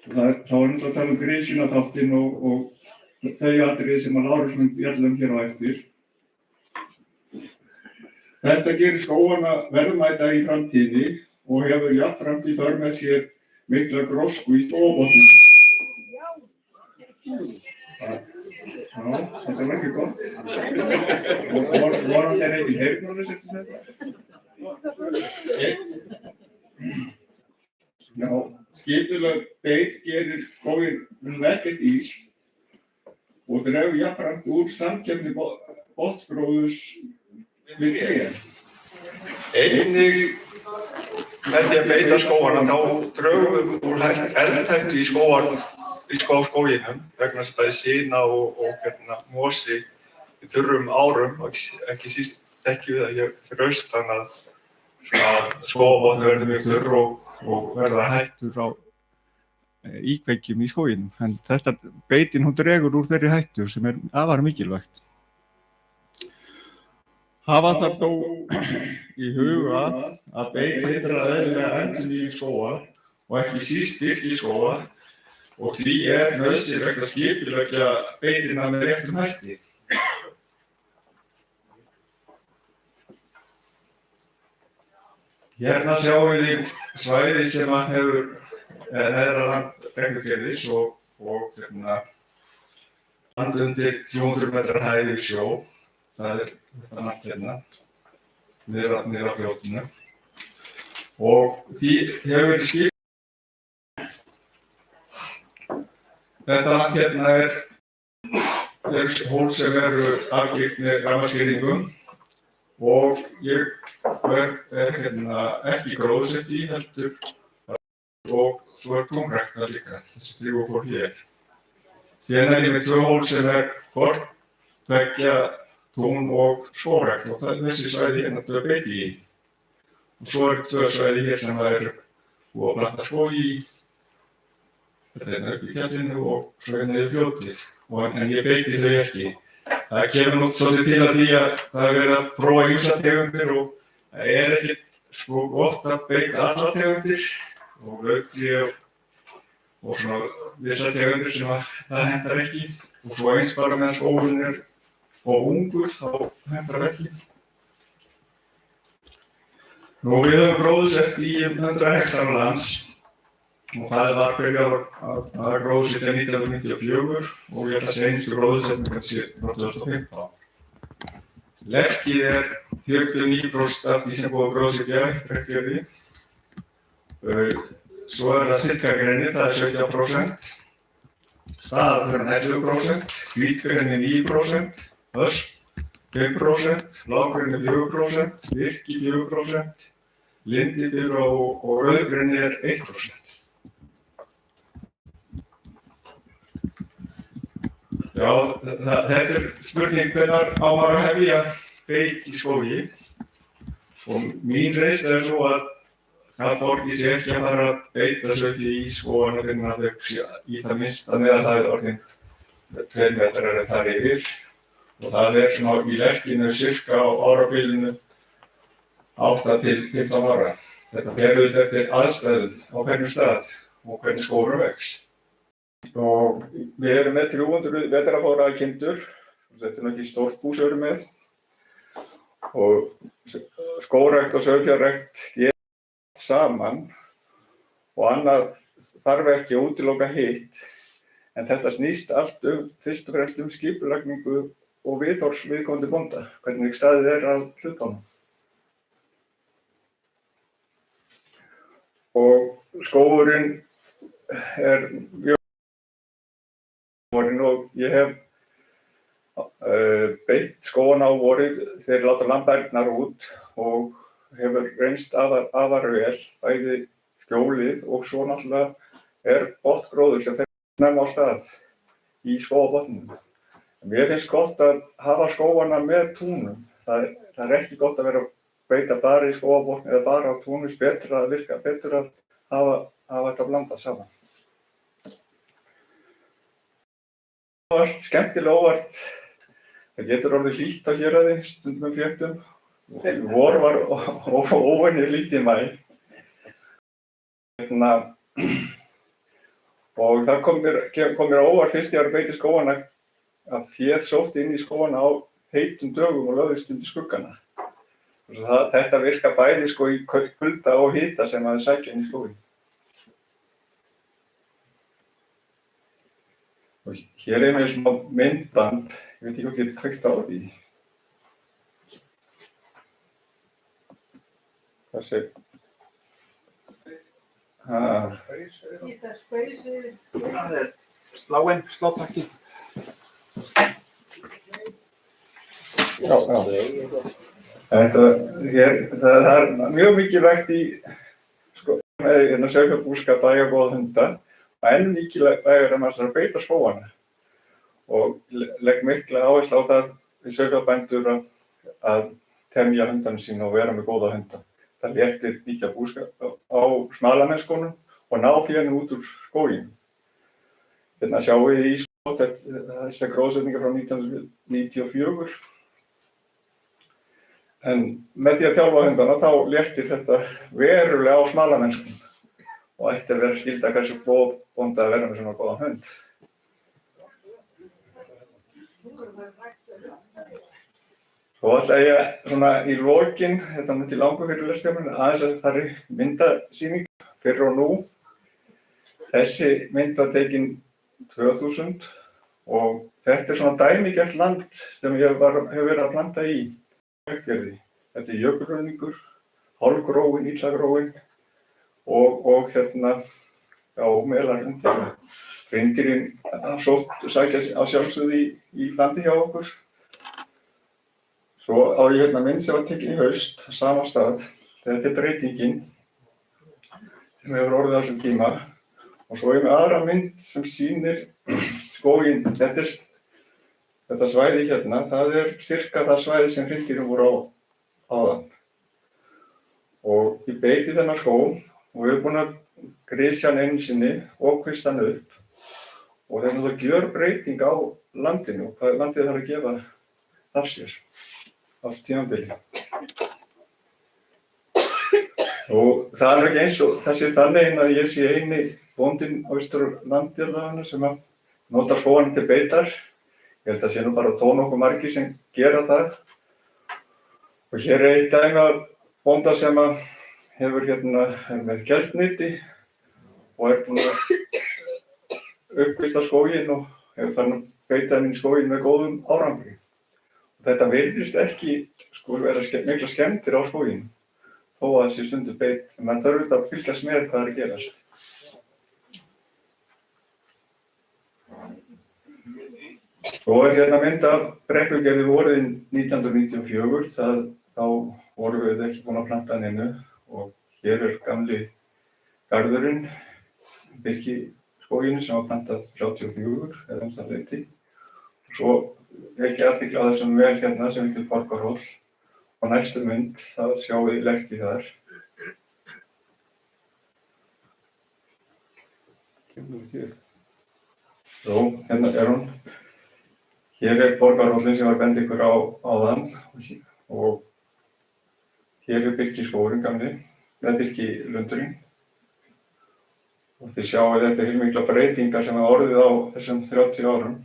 Þá náttúrulega að tala grisjunaþáttinn og þau atriði sem Lárus mun fjalla hér á eftir. Þetta gerir skógana verðmæta í framtíðinni og hefur jafnframt í för með sér mikla grósku í skógabotnum. Já, þetta var ekki gott. Og vonandi ekki heyrnarlaus eftir þetta. Já, skipuleg beit gerir skóginn ekkert ís og dregur jafnframt úr samkeppni botngróðurs við trén. Einnig með því að beita skógana þá drögum við úr eldhættu í skóginum vegna þess að bæði sina og mosi í þurrum árum og ekki síst þekkjum við það hér fyrir austan að skógabotn verður mjög þurr og verða hættur á íkveikjum í skóginum. En þetta beitin hún dregur úr þeirri hættu sem afar mikilvægt. Hafa þarf þó í huga að beit hindrar eðlilega endurnýjun skóga og ekki síst birkiskóga og því nauðsynlegt að skipuleggja beitina með réttum hætti. Hérna sjáum við svæði sem hefur neðra land Brekkugerðis og land undir 300 metra hæð yfir sjó. Það þetta land hérna, niður á fljótinu. Og því hefur verið skipt. Þetta land hérna hól sem eru afgift með rafmagnsgirðingum og ég ekki gróðsett í heldur og svo túnrækt þar líka, þessi 3 hól hér. Síðan ég með 2 hól sem hvort tveggja tún og skógrækt og þessi svæði hérna 2 beiti í. Og svo 2 svæði hér sem búið að planta skóg í. Þetta upp í fjallinu og svo hérna yfir fljótið, en ég beiti þau ekki. Það kemur nú svolítið til að því að það verið að prófa ýmsar tegundir og það ekkert gott að beita allar tegundir og lauktré og svona vissar tegundir sem það hentar ekki og svo eins bara meðan skógurinn og ungur þá hentar ekki. Nú við höfum gróðsett í 100 hektara lands og það var byrjað að gróðsetja 1994 og ég ætla að segja einustu gróðsetningar frá 2015. Lerkið 49% af því sem búið að gróðsetja í Brekkugerði. Svo það sitkagreini, það 17%. Staðarhverfan 11%, hvítgreini 9%, ösp 5%, lággreini 4%, virki 4%, lindibur og rauðgreini 1%. Já, þetta spurning hvenær á maður að hefja beit í skógi og mín reynsla svo að það borgi sig ekki að fara að beita sauðfé í skógana fyrir að þau sé í það minnsta meðalhæð orðin 2 metrar eða þar yfir. Og það svona í lerkinu sirka á árabilinu 8 til 15 ára. Þetta fer auðvitað eftir aðstæðum á hverjum stað og hvernig skógurinn vex. Og við erum með 300 vetrarfóðraða kindur, þetta er ekki stórt bú sem við erum með. Og skógrækt og sauðfjárrækt gerast saman og annað þarf ekki að útiloka hitt. En þetta snýst allt fyrst og fremst skipulagningu og viðhorfs viðkomandi bónda, hvernig staðið að hlutunum. Og skógurinn mjög og ég hef beitt skógana á vorið þegar láta lambærnar út og hefur reynst afar vel, bæði skjólið og svo náttúrulega botngróður sem fer snemma á stað í skógabotninum. Mér finnst gott að hafa skógana með túnum. Það ekki gott að vera að beita bara í skógabotni eða bara á túnum, betur að virka, betur að hafa þetta blandað saman. Skemmtilega óvart. Það getur orðið hlýtt á héraði, stundum fréttum. Vor var óvenju hlýtt í maí. Og það kom mér óvart fyrst ég var að beita í skógana að féð sótti inn í skógana á heitum dögum og lögðist undir skuggana. Þetta virkar bæði í kulda og hita sem að sækja inn í skóginn. Og hér með smá myndband, ég veit ekki hvað getur kveikt á því. Hvað segir? Það slátakki. Já. Það mjög mikilvægt í sauðfjárbúskap að eiga góða hunda og enn mikilvægur að maður þarf að beita skógana. Og legg mikla áherslu á það við sauðfjárbændur að temja hundana sína og vera með góða hunda. Það léttir mikið búskap á smalamennskunum og ná fénu út úr skóginum. Hérna sjáum við í þessar gróðsetningar frá 1994. En með því að þjálfa hundana þá léttir þetta verulega á smalamennskunum og ætti að vera skylda hversu góð bónda að vera með svona góðan hund. Svo ætla ég svona í lokin, þetta ekki langur fyrir lesskapin, aðeins að það myndasýning fyrir og nú. Þessi mynd var tekin 2000 og þetta svona dæmigert land sem ég hef verið að planta í uppgerði. Þetta jökulruðningur, hálfgróin, illagróin og melar undir. Hreindýrin sækja á sjálfsögðu í landi hjá okkur. Svo á ég mynd sem var tekin í haust, sama stað. Þetta breytingin sem hefur orðið á þessum tíma. Og svo með aðra mynd sem sýnir skóginn. Þetta svæði hérna, það sirka það svæði sem hreindýrin voru á áðan. Og ég beiti þennan skóg og við erum búin að grisja hann einu sinni og kvista hann upp. Og þetta gjörbreyting á landinu og hvað landið þarf að gefa af sér á þessu tímabili. Og það ekki eins og þessi þannig að ég sé eini bóndinn á Austurlandi allavega sem að nota skógana til beitar. Ég held að sé nú bara þó nokkuð margir sem gera það. Og hér eitt dæmi af bónda sem að hefur með geldnyti og búinn að uppvista skóginn og hefur farin að beita inn í skóginn með góðum árangri. Og þetta virðist ekki vera mikla skemmtir á skóginn, þó að það sé stundum beit, en maður þarf auðvitað að fylgjast með hvað að gerast. Svo mynd af Brekkugerði vorið 1994, þá vorum við ekki búin að planta neinu og hér gamli garðurinn, birkiskóginn sem var plantað 34 eða það leyti. Svo ekki athygli á þessum vel hérna sem heitir Borgarhóll og næstu mynd, þá sjáum við lerki þar. Jú, hérna hún. Hér borgarhóllinn sem var bend ykkur á áðan og hér birkiskógurinn gamli, eða birkilundurinn. Og þið sjáu þetta heilmikla breytingar sem hafa orðið á þessum 30 árum.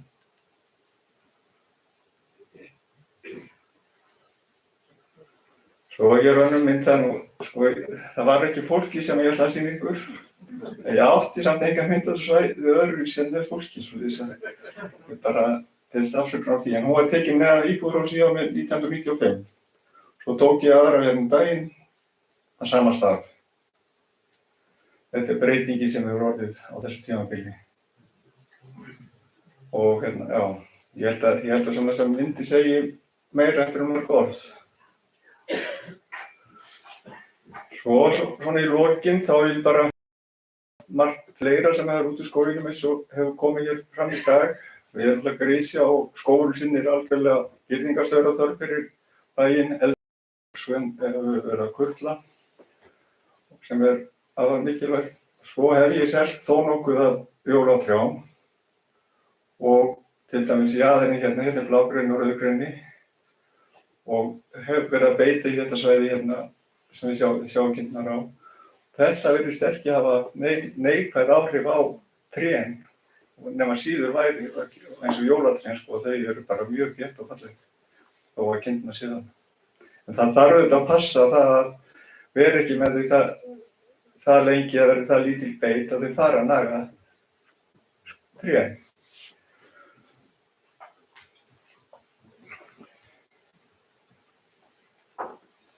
Svo hér önnur mynd það var ekki fólki sem ég ætla að sýna ykkur. Ég átti samt enga mynd að svæði öðruvísi en með fólki, svo þess að ég bara þess afsökunar á því. En hún var tekin neðan íbúðarhúsi á mér 1995. Svo tók ég aðra hérna daginn á sama stað. Þetta breytingi sem hefur orðið á þessu tímabili. Og hérna, já, ég held að svona sem myndi segi meira eftir mörg orð. Svona í lokin þá vil bara margt fleira sem hefur út úr skóginum eins og hefur komið hér fram í dag. Við erum alltaf grísja og skógurinn sinn algjörlega girðingarstöður og þörf fyrir bæinn, svo hefur verið að kurla sem afar mikilvægt. Svo hef ég selt þó nokkuð af jólatrjám og til dæmis jaðarinn hérna, þetta blágreni og rauðgreni og hef verið að beita í þetta svæði hérna sem við sjáum kindnar á. Þetta virðist ekki hafa neikvæð áhrif á trén nema síður væri eins og jólatrén þau eru bara mjög þétt og falleg þó að kindna síðan. En það þarf auðvitað að passa það að vera ekki með þau það lengi að vera það lítil beit að þau fara að naga trén.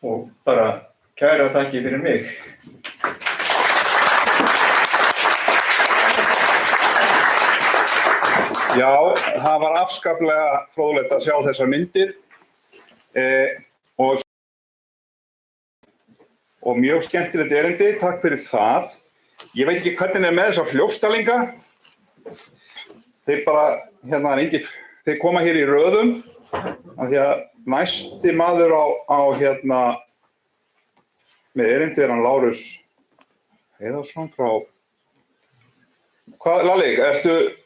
Og bara kæra þakki fyrir mig. Já, það var afskaplega fróðlegt að sjá þessar myndir og mjög skemmtilegt erindi, takk fyrir það. Ég veit ekki hvernig með þessa fljóstalinga. Þeir bara, þeir koma hér í röðum af því að næsti maður á með erindi hann Lárus Heiðarsson frá Lalli,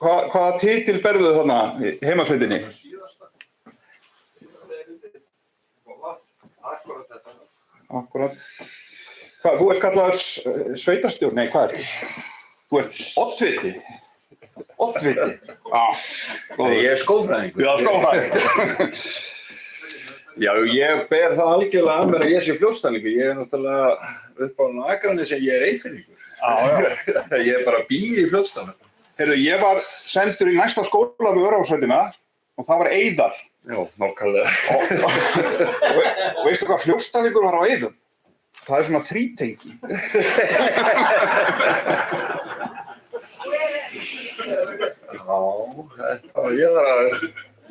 hvaða titil berðu þarna heimasveitinni? Akkurat. Hvað, þú ert kallaður sveitarstjórn? Nei, hvað er þú? Þú ert oddviti. Oddviti? Ég er skógfræðingur. Já, skógfræðingur. Já, ég ber það algjörlega að mér að ég sé fljótstælingur. Ég er náttúrulega upp á Akranesi sem ég er Eyfirðingur. Ég er bara býi í Fljótsdalnum. Heyrðu, ég var sendur í næsta skóla við Öræfasveitina og það var Eiðar. Já, nákvæmlega. Og veistu hvað Fljótsdalningur var á Eiðum? Það er svona þrítengi.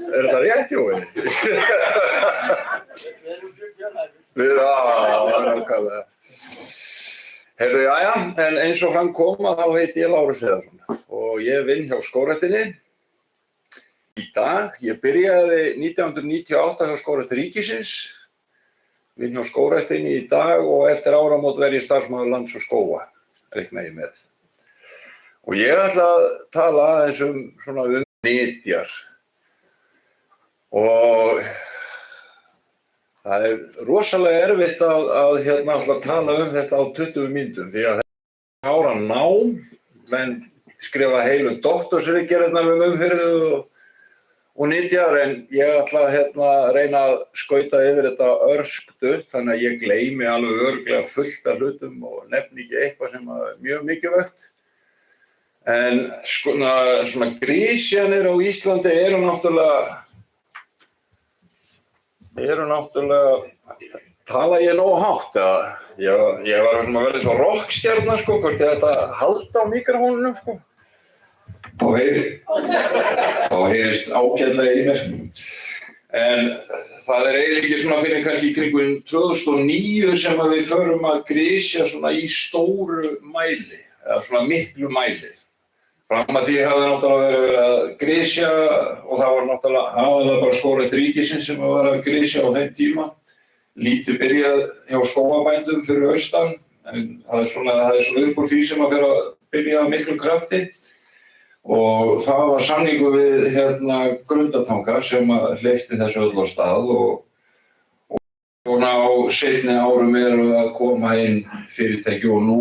Er þetta rétt, Jói? Nákvæmlega. Heyrðu, jæja, en eins og fram kom að þá heiti ég Lárus Heiðarsson og ég vinn hjá Skógræktinni í dag. Ég byrjaði 1998 hjá Skógrækt ríkisins, vinn hjá Skógræktinni í dag og eftir áramót verð ég starfsmaður Lands og skóga, reikna ég með. Og ég ætla að tala aðeins um nytjar og það er rosalega erfitt að tala um þetta á 20 mínútum því að þetta er ára nám, menn skrifa heilu doktorsritgerðirnar umhirðu og nytjar en ég ætla að reyna að skauta yfir þetta örstutt þannig að ég gleymi alveg örugglega fullt af hlutum og nefni ekki eitthvað sem er mjög mikilvægt. En svona grísjanir á Íslandi eru náttúrulega tala ég nógu hátt eða ég var að vera eins og rockstjarna hvort ég ætti að halda á mikrofónunum þá heyrist ágætlega í mér en það er eiginlega ekki svona fyrir kannski í kringum 2009 sem að við förum að grísja svona í stóru mæli eða svona miklu mæli. Fram að því hafði náttúrulega verið að grísja og það var náttúrulega bara Skógrækt ríkisins sem var að grísja á þeim tíma. Lítið byrjað hjá skógabændum fyrir austan en það er svona upp úr því sem að vera byrja á miklum krafti og það var samningur við Grundartanga sem hleypti þessu öll á stað og svona á seinni árum eru að koma inn fyrirtæki og nú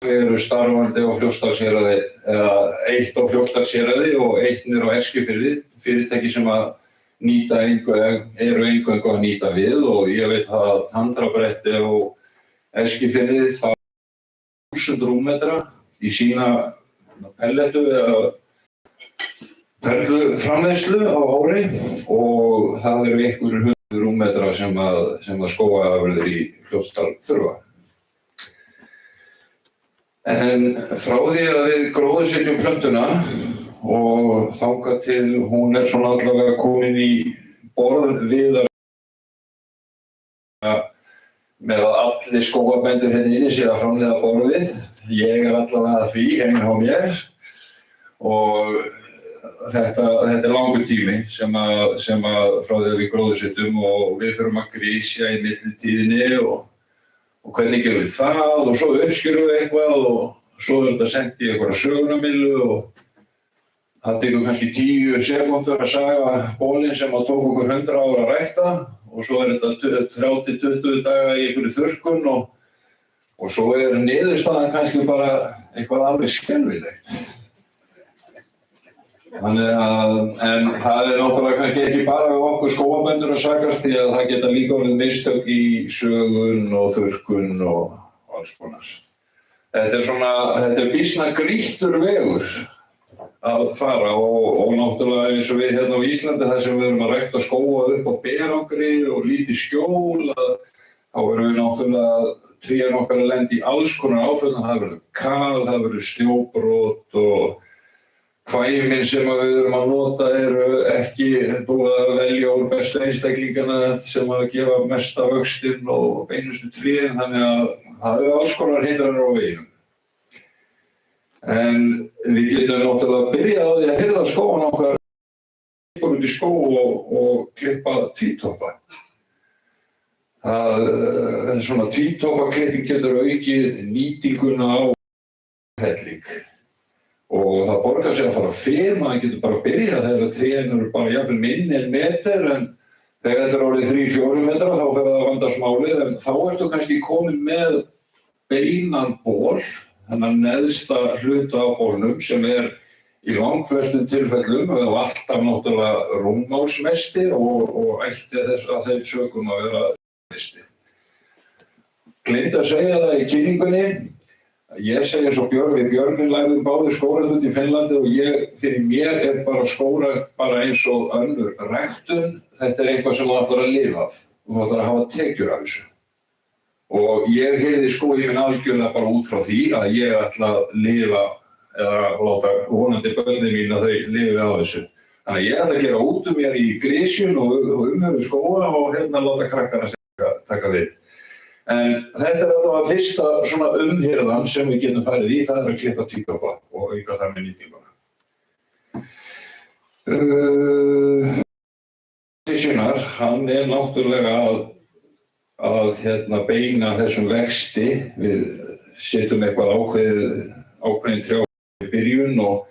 eru starfandi á Fljótsdalshéraði eða eitt á Fljótsdalshéraði og eitt niður á Eskifirði, fyrirtæki sem að eru eingöngu að nýta við og ég veit að Tandrabretti á Eskifirði það 1000 rúmmetra í sína pelletu eða perluframleiðslu á ári og það eru einhverjir 100 rúmmetra sem að skógaafurðir í Fljótsdal þurfa. En frá því að við gróðursetjum plöntuna og þangað til hún svona allavega komin í borðviðar með að allir skógarbændur hérna inni séu að framleiða borðið. Ég allavega að því heima hjá mér og þetta langur tími sem að frá því að við gróðursetjum og við þurfum að grísja í millitíðinni og hvernig gerum við það og svo uppskjörum við eitthvað og svo þetta sendt í einhverja sögunarmyllu og það tekur kannski 10 sekúndur að saga bólinn sem að tók okkur 100 ára að rækta og svo þetta 30-20 daga í einhverju þurrkun og svo niðurstaðan kannski bara eitthvað alveg skelfilegt. En það náttúrulega kannski ekki bara við okkur skógarbændur að sakast því að það geta líka orðið mistök í sögun og þurrkun og alls konar. Þetta býsna grýttur vegur að fara og náttúrulega eins og við hérna á Íslandi þar sem við erum að rækta skóga upp á berangri og lítið skjól þá erum við náttúrulega trén okkar að lenda í alls konar áföllum. Það verður kal, það verður snjóbrot og kvæmin sem við erum að nota eru ekki búið að velja úr bestu einstaklingana sem að gefa mesta vöxtinn og beinustu trén, þannig að það eru alls konar hindranir á veginum. En við getum náttúrulega byrjað á því að hirða skógana okkar, klippa út í skó og klippa tvítoppa. Svona tvítoppaklipping getur aukið nýtinguna á helling. Og það borgar sig að fara fyrr, maður getur bara byrjað þegar trén eru bara jafnvel minni en meter en þegar þetta er orðið 3-4 metra þá fer það að vandast málið en þá ertu kannski komin með beinan ból, þennan neðsta hluta á bólnum sem í langflestum tilfellum og alltaf náttúrulega rúmmálsmesti og ætti þess að þeim sökum að vera mesti. Gleymdi að segja það í kynningunni. Ég segi eins og við Björgvin lærum báðir skógrækt í Finnlandi og fyrir mér bara skógrækt bara eins og önnur ræktun. Þetta eitthvað sem maður ætlar að lifa af og maður ætlar að hafa tekjur af þessu. Og ég heyrði skóginn minn algjörlega bara út frá því að ég ætla að lifa eða láta vonandi börnin mín að þau lifi á þessu. Þannig að ég ætla að gera út mér í grisjun og umhverfi skóga og láta krakkana taka við. En þetta allavega fyrsta svona umhirðan sem við getum farið í, það að klippa tvítoppa og auka þar með nýtinguna. Grisjunar, hann náttúrulega að beina þessum vexti. Við setjum eitthvað ákveðin trjá í byrjun og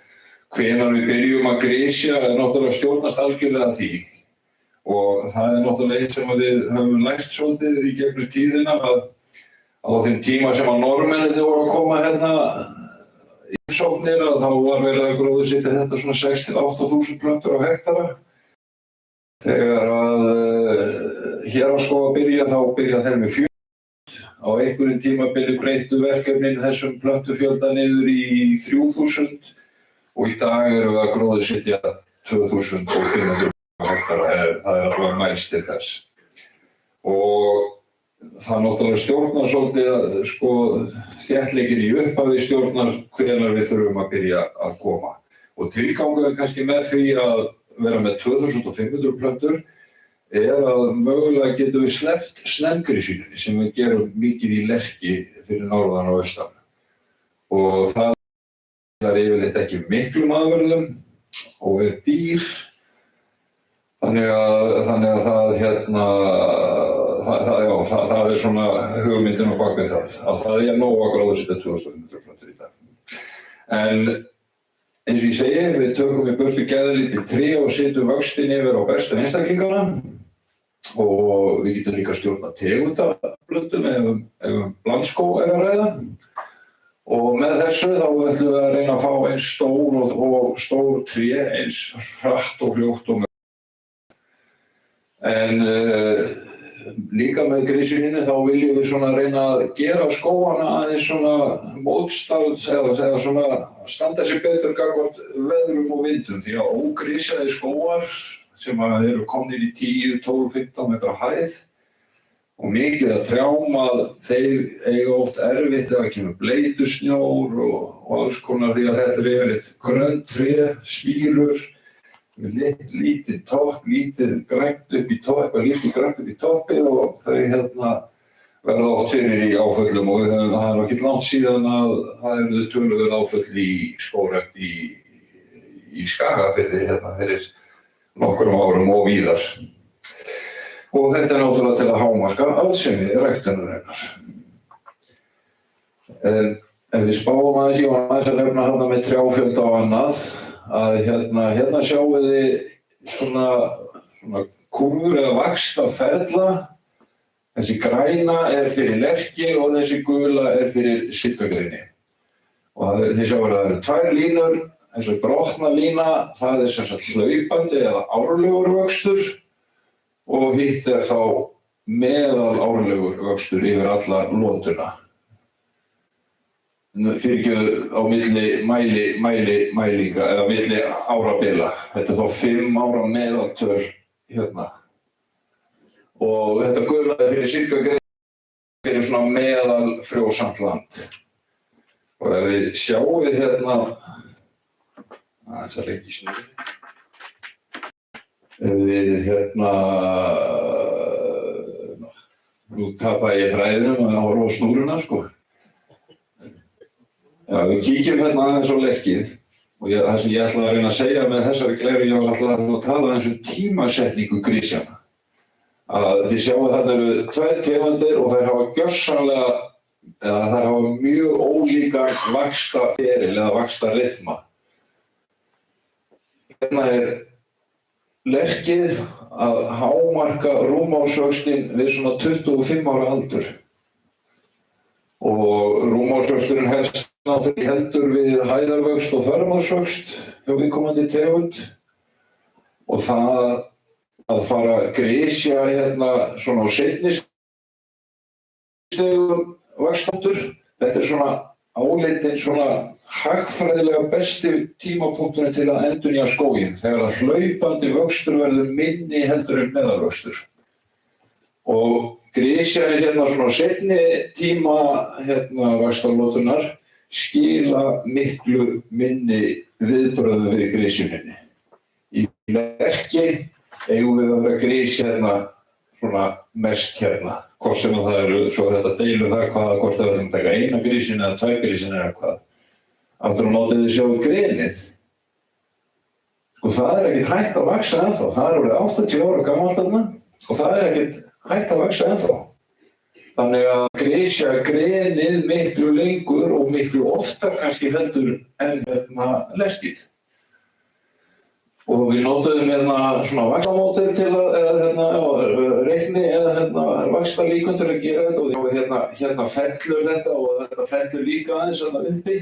hvenær við byrjum að grisja náttúrulega stjórnast algjörlega því. Og það náttúrulega eitt sem við höfum lært svolítið í gegnum tíðina að á þeim tíma sem að Norðmennirnir voru að koma hérna í sóknir að þá var verið að gróðursetja þetta svona 6.000-8.000 plöntur á hektara. Þegar að Héraðsskógar byrja þá byrja þeir með 40. Á einhverjum tímabili breyttu verkefnin þessum plöntufjölda niður í 3.000 og í dag erum við að gróðursetja 2.500 hektara, það allavega mælst til þess. Og það náttúrulega stjórnar svolítið þéttleikinn í upphafi stjórnar hvenær við þurfum að byrja að koma. Og tilgangurinn kannski með því að vera með 2.500 plöntur að mögulega getum við sleppt snemmgrisjunni sem við gerum mikið í Lerki fyrir norðan og austan. Og það yfirleitt ekki miklum afurðum og dýr. Þannig að það svona hugmyndin á bak við það. Að það nóg að gróðursetja 2.500 plöntur í dag. En eins og ég segi, við tökum í burtu geðlítið tré og setjum vöxtin yfir á bestu einstaklingana og við getum líka stjórna tegundablöndum ef blandskóg er að ræða. Og með þessu þá ætlum við að reyna að fá eins stór tré eins hratt og fljótt og En líka með grísuninni þá viljum við svona reyna að gera skógana aðeins svona mótstæðs eða svona standa sér betur gagnvart veðrum og vindum því að ógrísaði skógar sem eru komnir í 10, 12, 15 metra hæð og mikið að trjám að þeir eiga oft erfitt ef það kemur bleytusnjór og alls konar því að þetta er yfirleitt grönn tré, spírur lítið topp, lítið grænt upp í topp, eitthvað lítið grænt upp í toppi og þau verða oft fyrir í áföllum og það er ekki langt síðan að það eru töluverð áföll í skógrækt í Skagafirði fyrir nokkrum árum og víðar. Og þetta er náttúrulega til að hámarka arðsemi ræktunarinnar. Ef við spáum aðeins, ég var aðeins að nefna hérna með trjáfjölda og annað, að hérna sjáum við svona kúfur eða vaxtarferla. Þessi græna er fyrir lerki og þessi gula er fyrir siggagreini. Og þið sjáum að það eru tvær línur, þessi brotna lína, það er sem sagt hlaupandi eða árlegur vöxtur og hitt er þá meðal árlegur vöxtur yfir alla lótuna. Fyrirgefðu á milli mælinga eða milli árabila. Þetta er þá 5 ára meðaltöl hérna. Og þetta gula er fyrir siggagreini fyrir svona meðal frjósamt land. Og ef við sjáum hérna, þessar ekki snurri. Ef við hérna, nú tapa ég þræðinum að horfa á snúruna sko. Já, við kíkjum hérna aðeins á lerkið og það sem ég ætlaði að reyna að segja með þessari gleru, ég var alltaf að tala aðeins tímasetningu grísjana. Að þið sjáu þarna eru 2 tegundir og þær hafa gjörsamlega, eða þær hafa mjög ólíkan vaxtarferil eða vaxtarryþma. Hérna er lerkið að hámarka rúmmálsvöxtinn við svona 25 ára aldur. Og rúmmálsvöxturinn helst náttúrulega heldur við hæðarvöxt og þvermálsvöxt hjá viðkomandi tegund og það að fara að grisja hérna svona á seinni stigum vaxtáttur, þetta er svona áleitin svona hagfræðilega besti tímapunkturinn til að endurnýja skóginn þegar að hlaupandi vöxtur verður minni heldur en meðalvöxtur. Og grisja hérna svona á seinni tíma hérna vaxtarlótunar skila miklu minni viðbrögðum við grisjuninni. Í lerki eigum við að vera að grisja hérna svona mest hérna. Hvort sem það eru, svo er þetta deilum það hvort það verður að taka 1 grisjun eða 2 grisjun eða hvað. Aftur á móti þið sjáum grenið. Sko það er ekkert hægt að vaxa ennþá. Það er orðið 80 ára gamalt þarna og það er ekkert hægt að vaxa ennþá. Þannig að grisja grenið miklu lengur og miklu oftar kannski heldur en lerkið. Og við notuðum hérna svona vaxtamódel til að reikni eða vaxtarlíkön til að gera þetta og hérna fellur þetta og þetta fellur líka aðeins þarna uppi.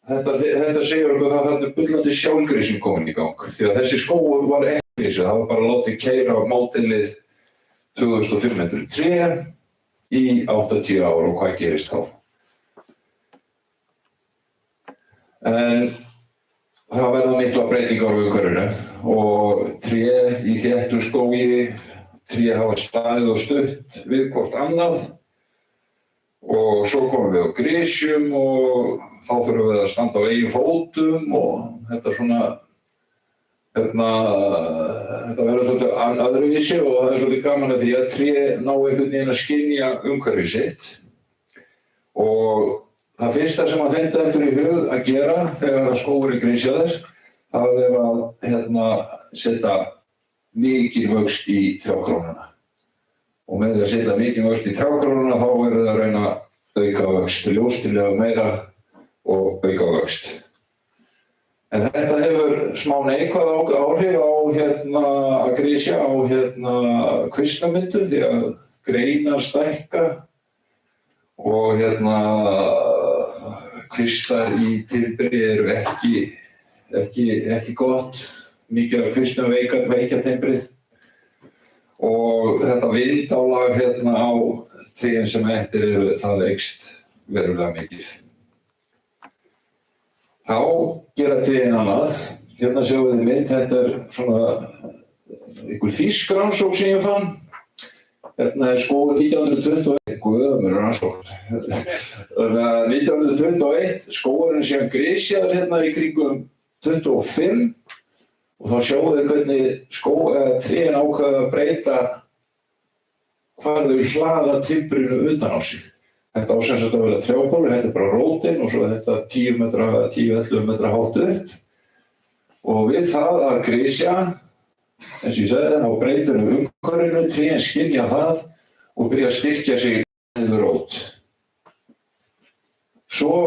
Þetta segir okkur að þarna er bullandi sjálfgrísing komin í gang því að þessi skógur var ekki grísið, það var bara látið keyra á módelið 2500 tré í 80 ár og hvað gerist þá. En það verða mikla breytingar á umhverfinu og tré í þéttum skógi, tré hafa staðið og stutt við hvort annað og svo komum við á grisjum og þá þurfum við að standa á eigin fótum og þetta svona þetta verður svolítið öðruvísi og það er svolítið gaman að því að tré ná einhvern veginn að skynja umhverfið sitt og það fyrsta sem að þeim dettur í hug að gera þegar að skógur er grisjaður það er að setja mikinn vöxt í trjákrónuna og með því að setja mikinn vöxt í trjákrónuna þá verður það að reyna að auka vöxt ljóstilega meira og auka vöxt. En þetta hefur smá neikvæð áhrif á að grisja á kvistamyndun því að greinar stækka og kvistar í timbri eru ekki gott, mikið af kvistum veikja timbrið og þetta vindálag á trén sem eftir eru, það eykst verulega mikið. Þá gera trén annað. Hérna sjáum við mynd, þetta er svona einhver þýsk rannsókn sem ég fann. Hérna er skógur 1921, guðamur rannsókn. 1921, skógurinn sem grisjaður hérna í kringum 25 og þá sjáum við hvernig trén ákveða að breyta hvar þau hlaða timbrinu utan á sig. Þetta á sem sagt að vera trjábólur, þetta er bara rótin og svo þetta 10-11 metra hátt upp. Og við það að grisja, eins og ég sagði, þá breytir umhverfinu, trén skynja það og byrja að styrkja sig yfir rót. Svo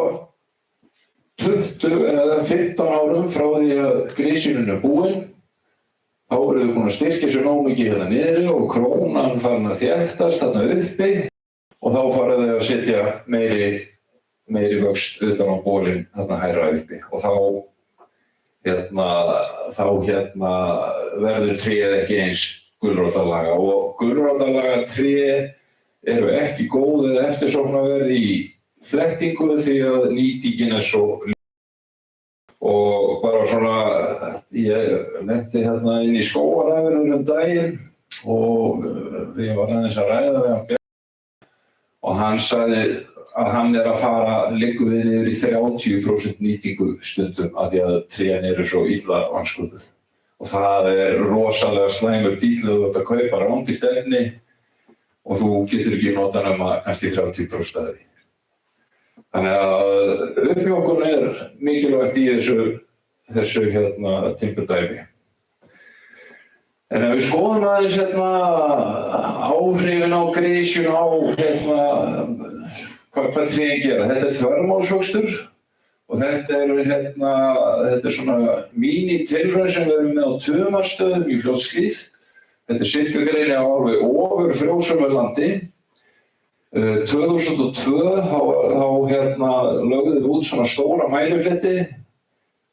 20 eða 15 árum frá því að grisjunin er búin, þá eru þau búin að styrkja sig nóg mikið hérna niðri og krónan farin að þéttast þarna uppi. Og þá fara þau að setja meiri vöxt utan á bólinn þarna hærra uppi og þá verður tréð ekki eins gulrótarlaga og gulrótarlaga tré eru ekki góð eða eftirsóknarverð í flettingu því að nýtingin er svo og bara svona ég lenti hérna inn í skógaræfinu daginn og við var aðeins að ræða við hann og hann sagði að hann er að fara liggur við niður í 30% nýtingu stundum af því að trén eru svo illa vanskuð. Og það er rosalega slæmur bíll að þú ert að kaupa rándýrt efni og þú getur ekki notað nema kannski 30% af því. Þannig að uppmjókun er mikilvægt í þessu timburdæmi. En ef við skoðum aðeins áhrifin á grisjun á hvað trén gera. Þetta er þvermálsvöxtur og þetta er svona mínitilraun sem við erum með á Tumastöðum í Fljótshlíð. Þetta er sirkagreini á alveg ofur frjósumu landi. 2002 þá lögðum við út svona stóra mælifleti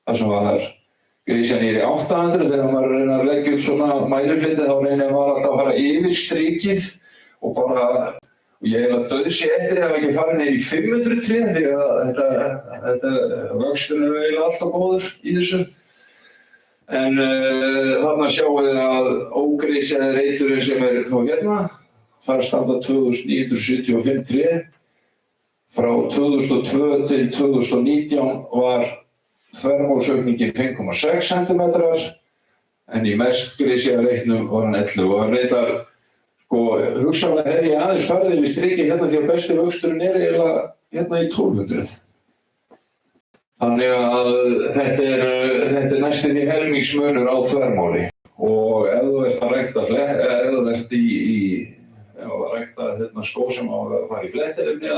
þar sem var grisja niður í 800 þegar maður reynir að leggja upp svona mælifleti þá reynir maður alltaf að fara yfir strikið og ég eiginlega dauðsí eftir að hafa ekki farið niður í 500 tré því að vöxturinn er eiginlega alltaf góður í þessu. En þarna sjáum við að ógrisjaði reiturinn sem er þó hérna, þar standa 2975 tré. Frá 2002 til 2019 var þvermálsaukningin 5,6 cm en í mest grisjaða reitnum var hann 11 og hann reitar hugsanlega hef ég aðeins farið yfir strikið hérna því að besti vöxturinn er eiginlega hérna í 1200. Þannig að þetta er næstum því helmingsmunur á þvermáli og ef þú ert að rækta skó sem á að fara í flettiefni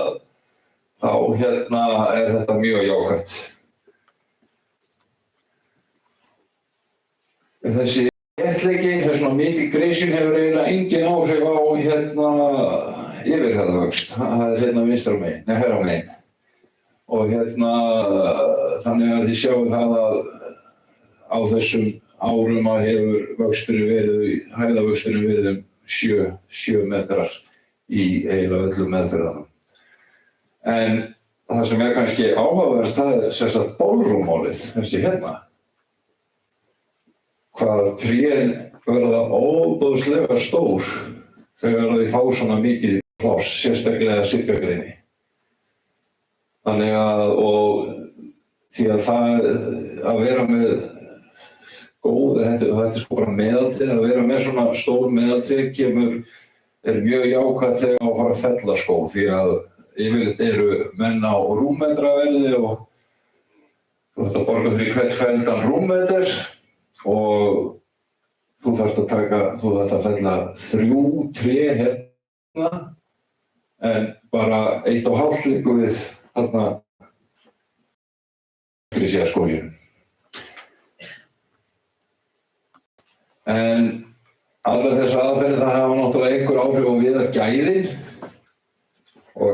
þá er þetta mjög jákvætt. Þessi léttleiki, svona mikil grisjun hefur eiginlega engin áhrif á yfirhæðavöxt. Það er vinstra megin, hægra megin. Og þannig að þið sjáum það að á þessum árum að hefur hæðavöxturinn verið 7 metrar í eiginlega öllum meðferðanum. En það sem er kannski áhugaverðast, það er sem sagt bólrúmmálið, þessi hérna. Hvað trén verða óbúðslega stór þegar þau fá svona mikið pláss, sérstaklega sirkagreini. Þannig og því að það að vera með þetta er sko bara meðaltré, að vera með svona stór meðaltré er mjög jákvætt þegar á að fara að fella skó því að yfirleitt eru menn á rúmmetraverði og þú þarft að borga fyrir hvert felldan rúmmetr og þú þarft að fella 3 tré hérna en bara 1,5 liggur við þarna Grímseyjarskóginum. En allar þessar aðferðir það hafa náttúrulega einhver áhrif á viðargæðin og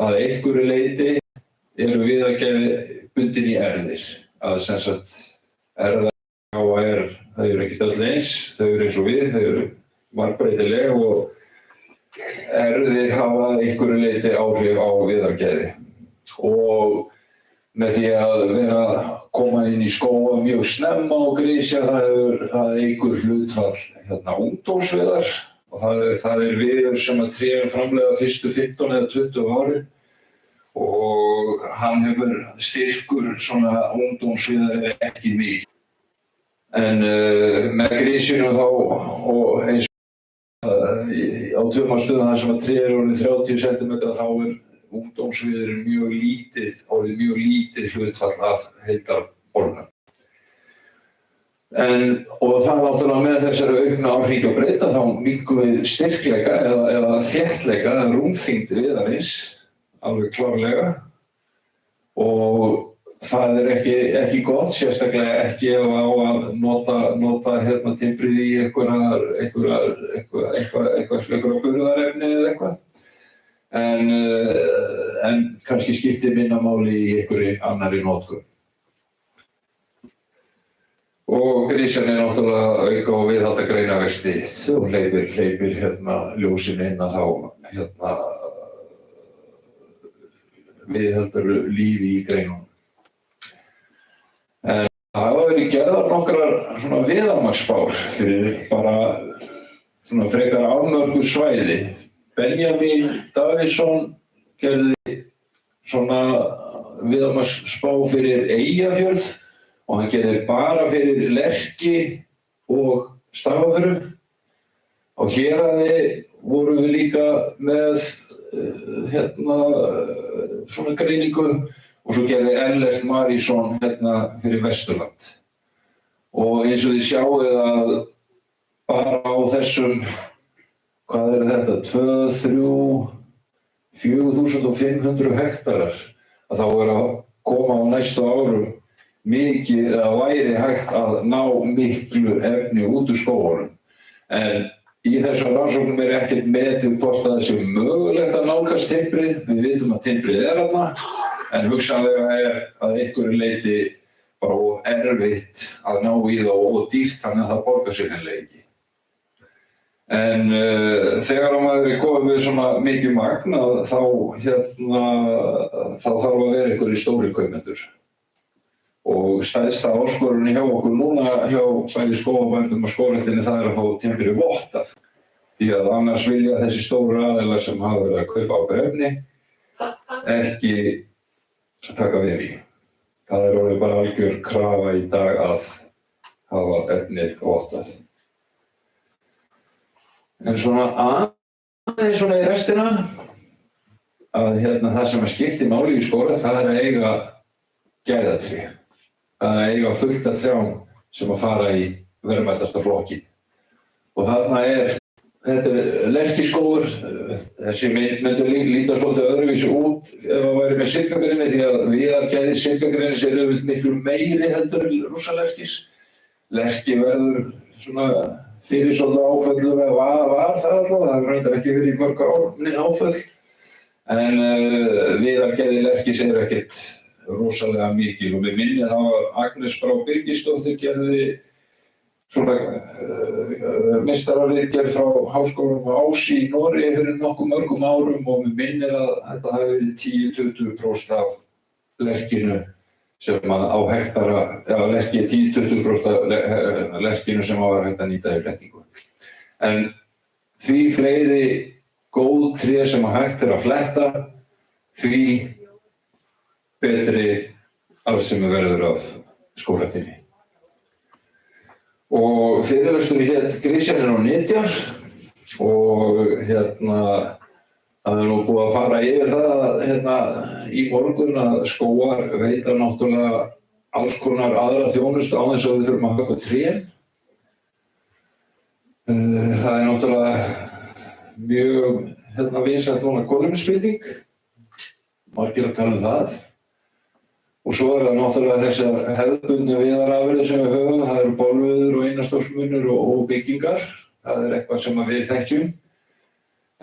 að einhverju leyti eru viðargæði bundin í erfðir. Að sem sagt erfðagáfa þau eru ekkert öll eins, þau eru eins og við, þau eru margbreytileg og erfðir hafa einhverju leyti áhrif á viðargæði. Og með því að vera að koma inn í skóga mjög snemma á Grímsey, það eykur hlutfall ungdómsviðar og það viður sem að trén framleiða fyrstu 15 eða 20 árin og hann hefur styrkur svona ungdómsviðar ekki mikið. En með Grímseyjum þá og eins á 2 stöðum þar sem að trén eru orðin 30 cm þá ungdómsviður orðið mjög lítið hlutfall af heildarbolnum. Og það náttúrulega með þessari aukna áhríkjabreyti þá minnkun við styrkleika eða þéttleika eða rúmþyngd viðarins alveg klárlega og það ekki gott, sérstaklega ekki ef á að nota timbrið í einhverja burðarefni eða eitthvað. En kannski skiptir minna máli í einhverju annarri notkun. Og Grímsey náttúrulega auka og viðhalda greinavexti. Þú hleypir ljósin inn að þá viðhaldar lífi í greinunum. En það hafa verið gerðar nokkrar svona viðarmagnsspár fyrir bara svona frekar afmörkuð svæði. Benjamin Davíðsson gerði svona viðarmagnsspá fyrir Eyjafjörð og hann gerði bara fyrir Lerki og Stafafjörð. Á Héraði vorum við líka með svona greiningu og svo gerði Ellert Marísson fyrir Vesturland. Og eins og þið sjáið að bara á þessum hvað þetta, 2, 3, 4.500 hektarar að þá að koma á næstu árum mikið að væri hægt að ná miklu efni út úr skógunum. En í þessum rannsóknum ekkert metið hvort að það sé mögulegt að nálgast timbrið. Við vitum að timbrið þarna, en hugsanlega að einhverju leyti bara erfitt að ná í það og dýrt þannig að það borgar sér hreinlega ekki. En þegar maður komið með svona mikið magn þá þarf að vera einhverjir stórir kaupendur. Og stærsta áskorunin hjá okkur núna hjá bæði skógarbændum og skógræktinni það að fá timbrið vottað. Því að annars vilja þessi stóru aðilar sem hafa verið að kaupa okkar efni ekki taka við í. Það orðið bara algjör krafa í dag að hafa efnið vottað. En svona aðeins svona í restina að það sem skiptir máli í skógrækt það að eiga gæðatré. Að eiga fullt af trjám sem að fara í verðmætasta flokkin. Og þarna þetta lerkiskógur, þessi myndi líta svolítið öðruvísi út ef það væri með sitkagreni því að viðargæði sitkagreni eru miklu meiri heldur en rússalerkis. Lerki verður svona fyrir svolítið áföllum eða var það allavega, það reyndar ekki verið í mörg ár áföll. En viðargæði lerkis ekkert rosalega mikil og við minnið þá að Agnes Brá Birgisdóttir gerði svona meistararitgerð frá Háskólanum á Ási í Noregi fyrir nokkuð mörgum árum og við minnið að þetta hafi verið 10-20% af lerkinu sem á hektara, eða lerki 10-20% af lerkinu sem á að hægt að nýta í flettingu. En því fleiri góð tré sem hægt að fletta, því betri arðsemi verður af skógræktinni. Og fyrirlesturinn hét Grímseyjar á Nytjar og það nú búið að fara yfir það í morgun að skógar veita náttúrulega alls konar aðra þjónustu á þess að við þurfum að höggva trén. Það náttúrulega mjög vinsælt núna kolefnisbinding, margir að tala það. Og svo það náttúrulega þessar hefðbundnu viðarafurðir sem við höfum, það eru bólveiðar og innanstokksmunir og byggingar. Það eitthvað sem við þekkjum.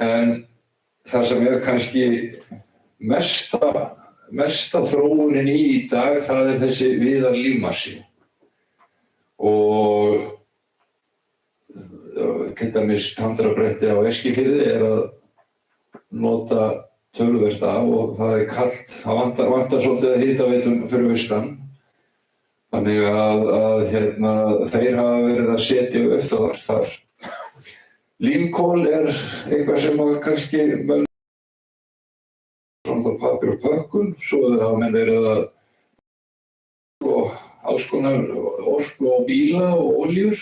En það sem kannski mesta þróunin í dag, það þessi viðarlífmassi. Og til dæmis tandrabretti á Eskifirði að nota töluvert af og það kalt, það vantar svolítið að hitaveitum fyrir austan. Þannig að þeir hafa verið að setja upp þar. Límkol eitthvað sem kannski svona pappír og pökkun, svo hafa menn verið að og alls konar orku á bíla og oljur.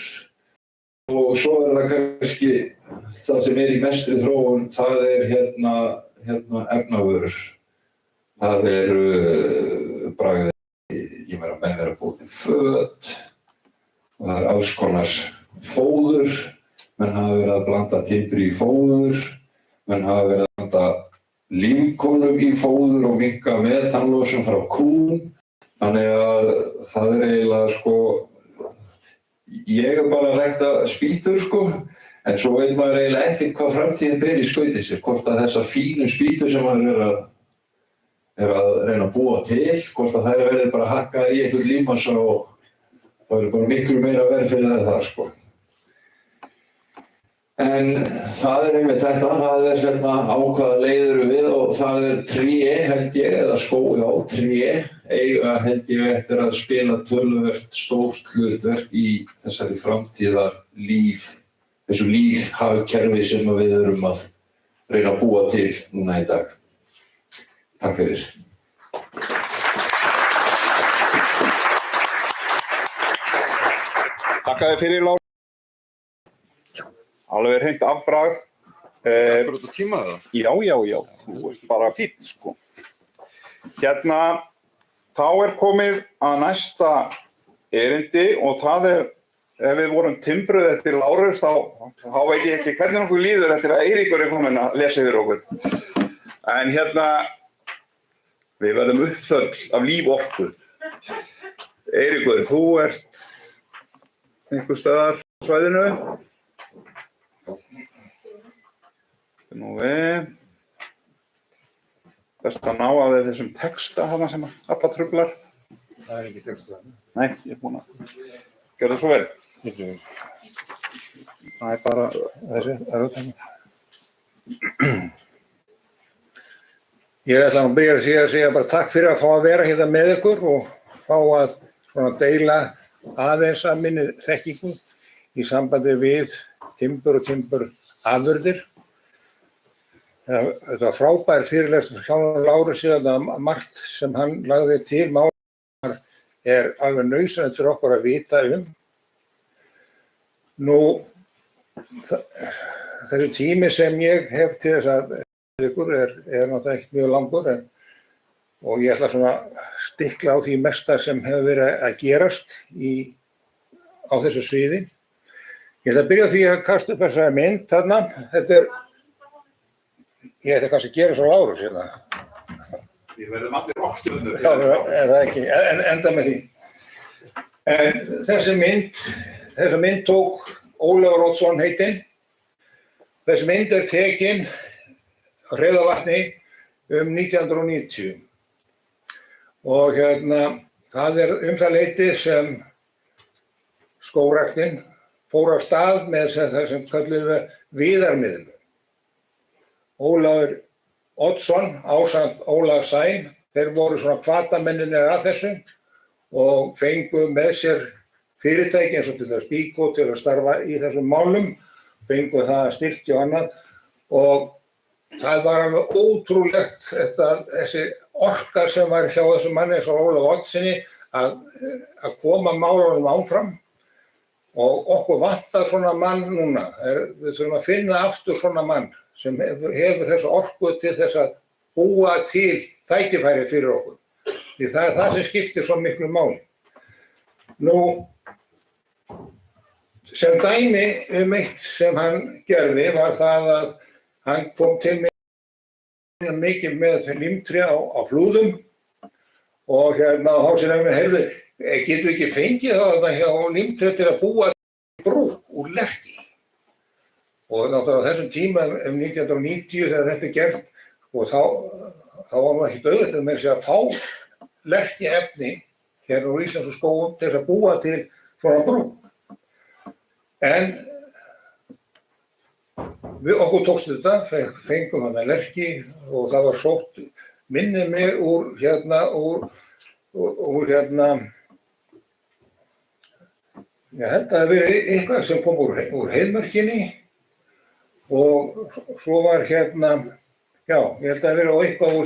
Og svo það kannski það sem í mestri þróun, það efnavörur. Það bragðið, ég meina menn að búa til föt og það alls konar fóður, menn hafa verið að blanda timbri í fóður, menn hafa verið að blanda límkolum í fóður og minnka metanlosun frá kúm. Þannig að það eiginlega ég bara að rækta spýtur en svo veit maður eiginlega ekkert hvað framtíðin ber í skauti sér, hvort að þessar fínu spýtur sem maður að reyna að búa til, hvort að þær verði bara hakkaðar í einhvern límmassa og það verður bara miklu meira verð fyrir það. En það einmitt þetta, það á hvaða leiðir við og það tré held ég, eða skói á tré, eiga held ég eftir að spila töluvert stórt hlutverk í þessari framtíðar þessu lífhagkerfi sem við erum að reyna að búa til núna í dag. Takk fyrir. Takk að þið fyrir, Lára. Alveg hreint afbragð. Akkur út á tíma eða? Já, þú ert bara fínn, Þá komið að næsta erindi og það ef við vorum timbruð eftir Lárus, þá veit ég ekki hvernig okkur líður eftir að Eiríkur kominn að lesa yfir okkur. En við verðum uppfull af líforku. Eiríkur, þú ert einhvers staðar á svæðinu. Best að ná að þér þessum texta þarna sem alla truflar. Það ekki texta. Nei, ég búinn að gera það svo vel. Það bara þessi röðtæmi. Ég ætla að byrja að segja bara takk fyrir að fá að vera hérna með ykkur og fá að deila aðeins af minni þekkingu í sambandi við timbur og timburafurðir. Þetta var frábær fyrirlestur hjá Lárus síðan að margt sem hann lagði til málar alveg nauðsynlegt fyrir okkur að vita Þessi tími sem ég hef til þess að ykkur náttúrulega ekki mjög langur og ég ætla svona að stikla á því mesta sem hefur verið að gerast á þessu sviði. Ég ætla að byrja á því að kasta upp þessa mynd þarna. Ég ætla kannski að gera svo Lárus hérna. Við verðum allir rockstöðunir. Já, það ekki, enda með því. En þessa mynd tók Ólafur Oddsson heitinn. Þessi mynd tekin á Hreðavatni 1990. Og það það leyti sem skógræktin fór af stað með það sem kölluðu viðarmiðlun. Ólafur Oddsson ásamt Ólaf Sæm, þeir voru svona hvatamennirnir að þessu og fengu með sér fyrirtæki eins og til þess Bíkó til að starfa í þessum málum, fengu það styrki og annað og það var alveg ótrúlegt þessi orka sem var hjá þessum manni eins og Ólaf Oddssoni að koma málunum áfram og okkur vantar svona mann núna. Við þurfum að finna aftur svona mann sem hefur þessa orku til þess að búa til tækifæri fyrir okkur. Því það það sem skiptir svo miklu máli. Sem dæmi eitt sem hann gerði var það að hann kom til mig mikið með límtré á flúðum og þá sem við heyrðu, getum við ekki fengið það hjá Límtré til að búa brú úr lerki. Og náttúrulega á þessum tíma 1990 þegar þetta er gert, og þá var nú ekkert auðvitað með þess að fá lerkiefni hérna úr íslenskum skógum til þess að búa til svona brú. En við okkur tókst þetta, fengum þarna lerki og það var sótt minni mér úr ég held að það hafi verið eitthvað sem kom úr Heiðmörkinni og svo var ég held að það hafi verið eitthvað úr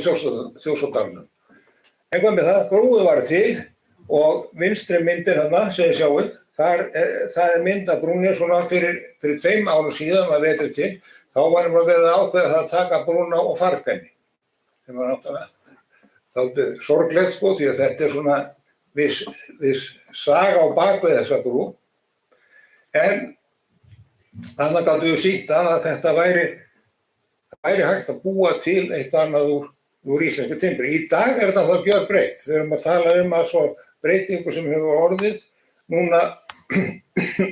Þjórsárdalnum. Eitthvað með það, brúið var til og vinstri myndin þarna sem þið sjáið, það er mynd af brúnni svona fyrir 2 árum síðan að vetri til, þá varum við verið að ákveða það að taka brúna og farga henni. Sem var náttúrulega þáttið sorglegt sko, því að þetta er svona viss saga á bakvið þessa brú. En þannig gátum við sýnt að þetta væri hægt að búa til eitt annað úr íslensku timbri. Í dag er þetta gjörbreytt. Við erum að tala að svo breytingu sem hefur orðið núna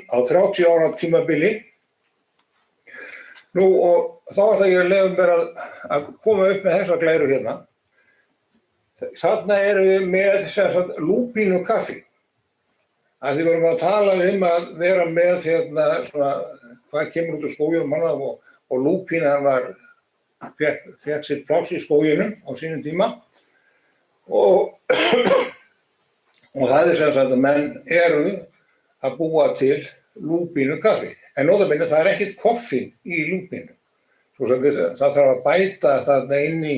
á 30 ára tímabili. Nú og þá ætla ég að leyfa mér að koma upp með þessa glæru hérna. Þarna erum við með lúpínu kaffi. Því við erum að tala að vera með svona, hvað kemur út úr skóginum annað og lúpínan fékk sitt pláss í skóginum á sínum tíma og það er að menn eru að búa til lúpínu kaffi. En notabene það er ekkert koffín í lúpínu. Það þarf að bæta þarna inn í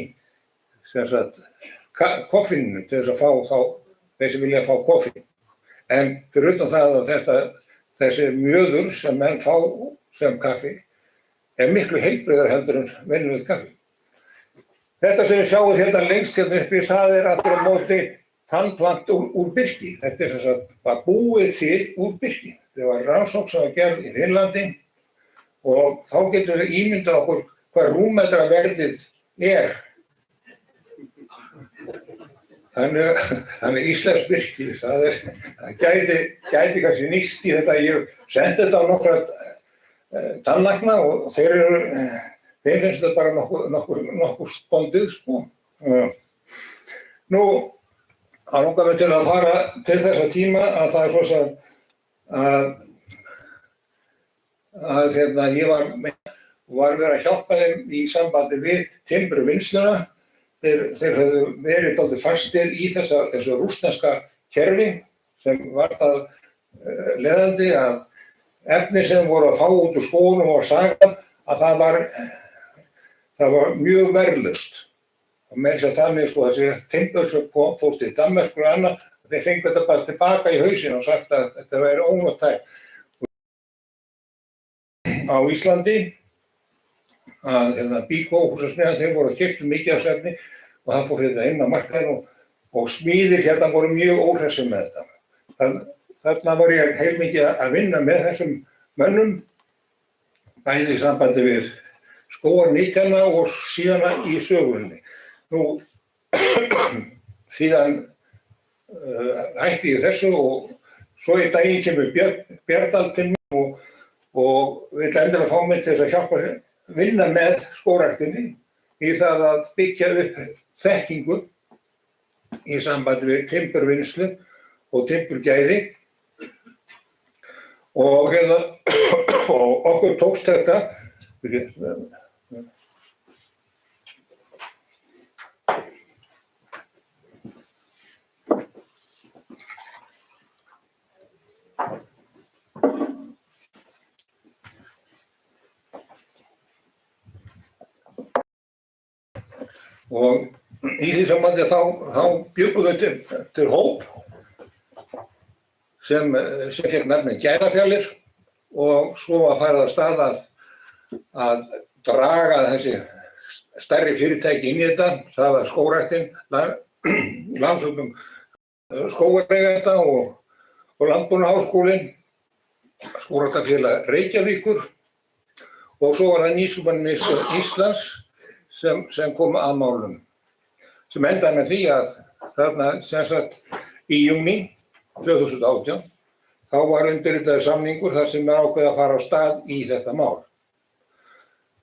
koffíninu til þess að fá þeir sem vilja fá koffín. En fyrir utan það að þessi mjöður sem menn fá sem kaffi er miklu heilbrigðara heldur en venjulegt kaffi. Þetta sem við sjáum hérna lengst hérna uppi, það er aftur á móti tannplant úr birki. Þetta er var búið til úr birki. Það var rannsókn sem var gerð í Finnlandi og þá getum við ímyndað okkur hvað rúmmetraverðið er. Þannig íslensk birki, það gæti kannski nýst í þetta. Ég sendi þetta á nokkra tannlækna og þeim finnst þetta bara nokkur spondið, sko. Nú, það langar mig til að fara til þessa tíma að það er svo að ég var verið að hjálpa þeim í sambandi við timburvinnsluna. Þeir höfðu verið dálítið fastir í þessu rússneska kerfi sem var það leiðandi að efni sem voru að fá út úr skógunum og sagað að það var mjög verðlaust. Og með þess að þannig þessi timbur sem fór til Danmerkur og annað, þeir fengu þetta bara tilbaka í hausinn og sagt að þetta væri ónotægt. Á Íslandi að Bíkó húsasmiðjan, þeir voru að keyptu mikið af efni og það fór hérna inn á markaðinn og smíðir hérna voru mjög óhressir með þetta. Þarna var ég heilmikið að vinna með þessum mönnum, bæði í sambandi við skógarnytjana og síðan í sögunni. Nú, síðan hætti ég þessu og svo í daginn kemur Björndal til mig og vill endilega fá mig til þess að hjálpa vinna með skógræktinni í það að byggja upp þekkingu í sambandi við timburvinnslu og timburgæði og okkur tókst þetta og í því sambandi þá bjuggum við til hóp sem fékk nafnið Gæðafjallir og svo var farið af stað að draga þessi stærri fyrirtæki inn í þetta. Það var skógræktin, Landssamtök skógareigenda og Landbúnaðarháskólinn, Skógræktarfélag Reykjavíkur og svo var það Nýsköpunarmiðstöð Íslands sem kom að málum, sem endaði með því að þarna sem sagt í júní 2018, þá var undirritaður samningur þar sem ákveðið að fara á stað í þetta mál.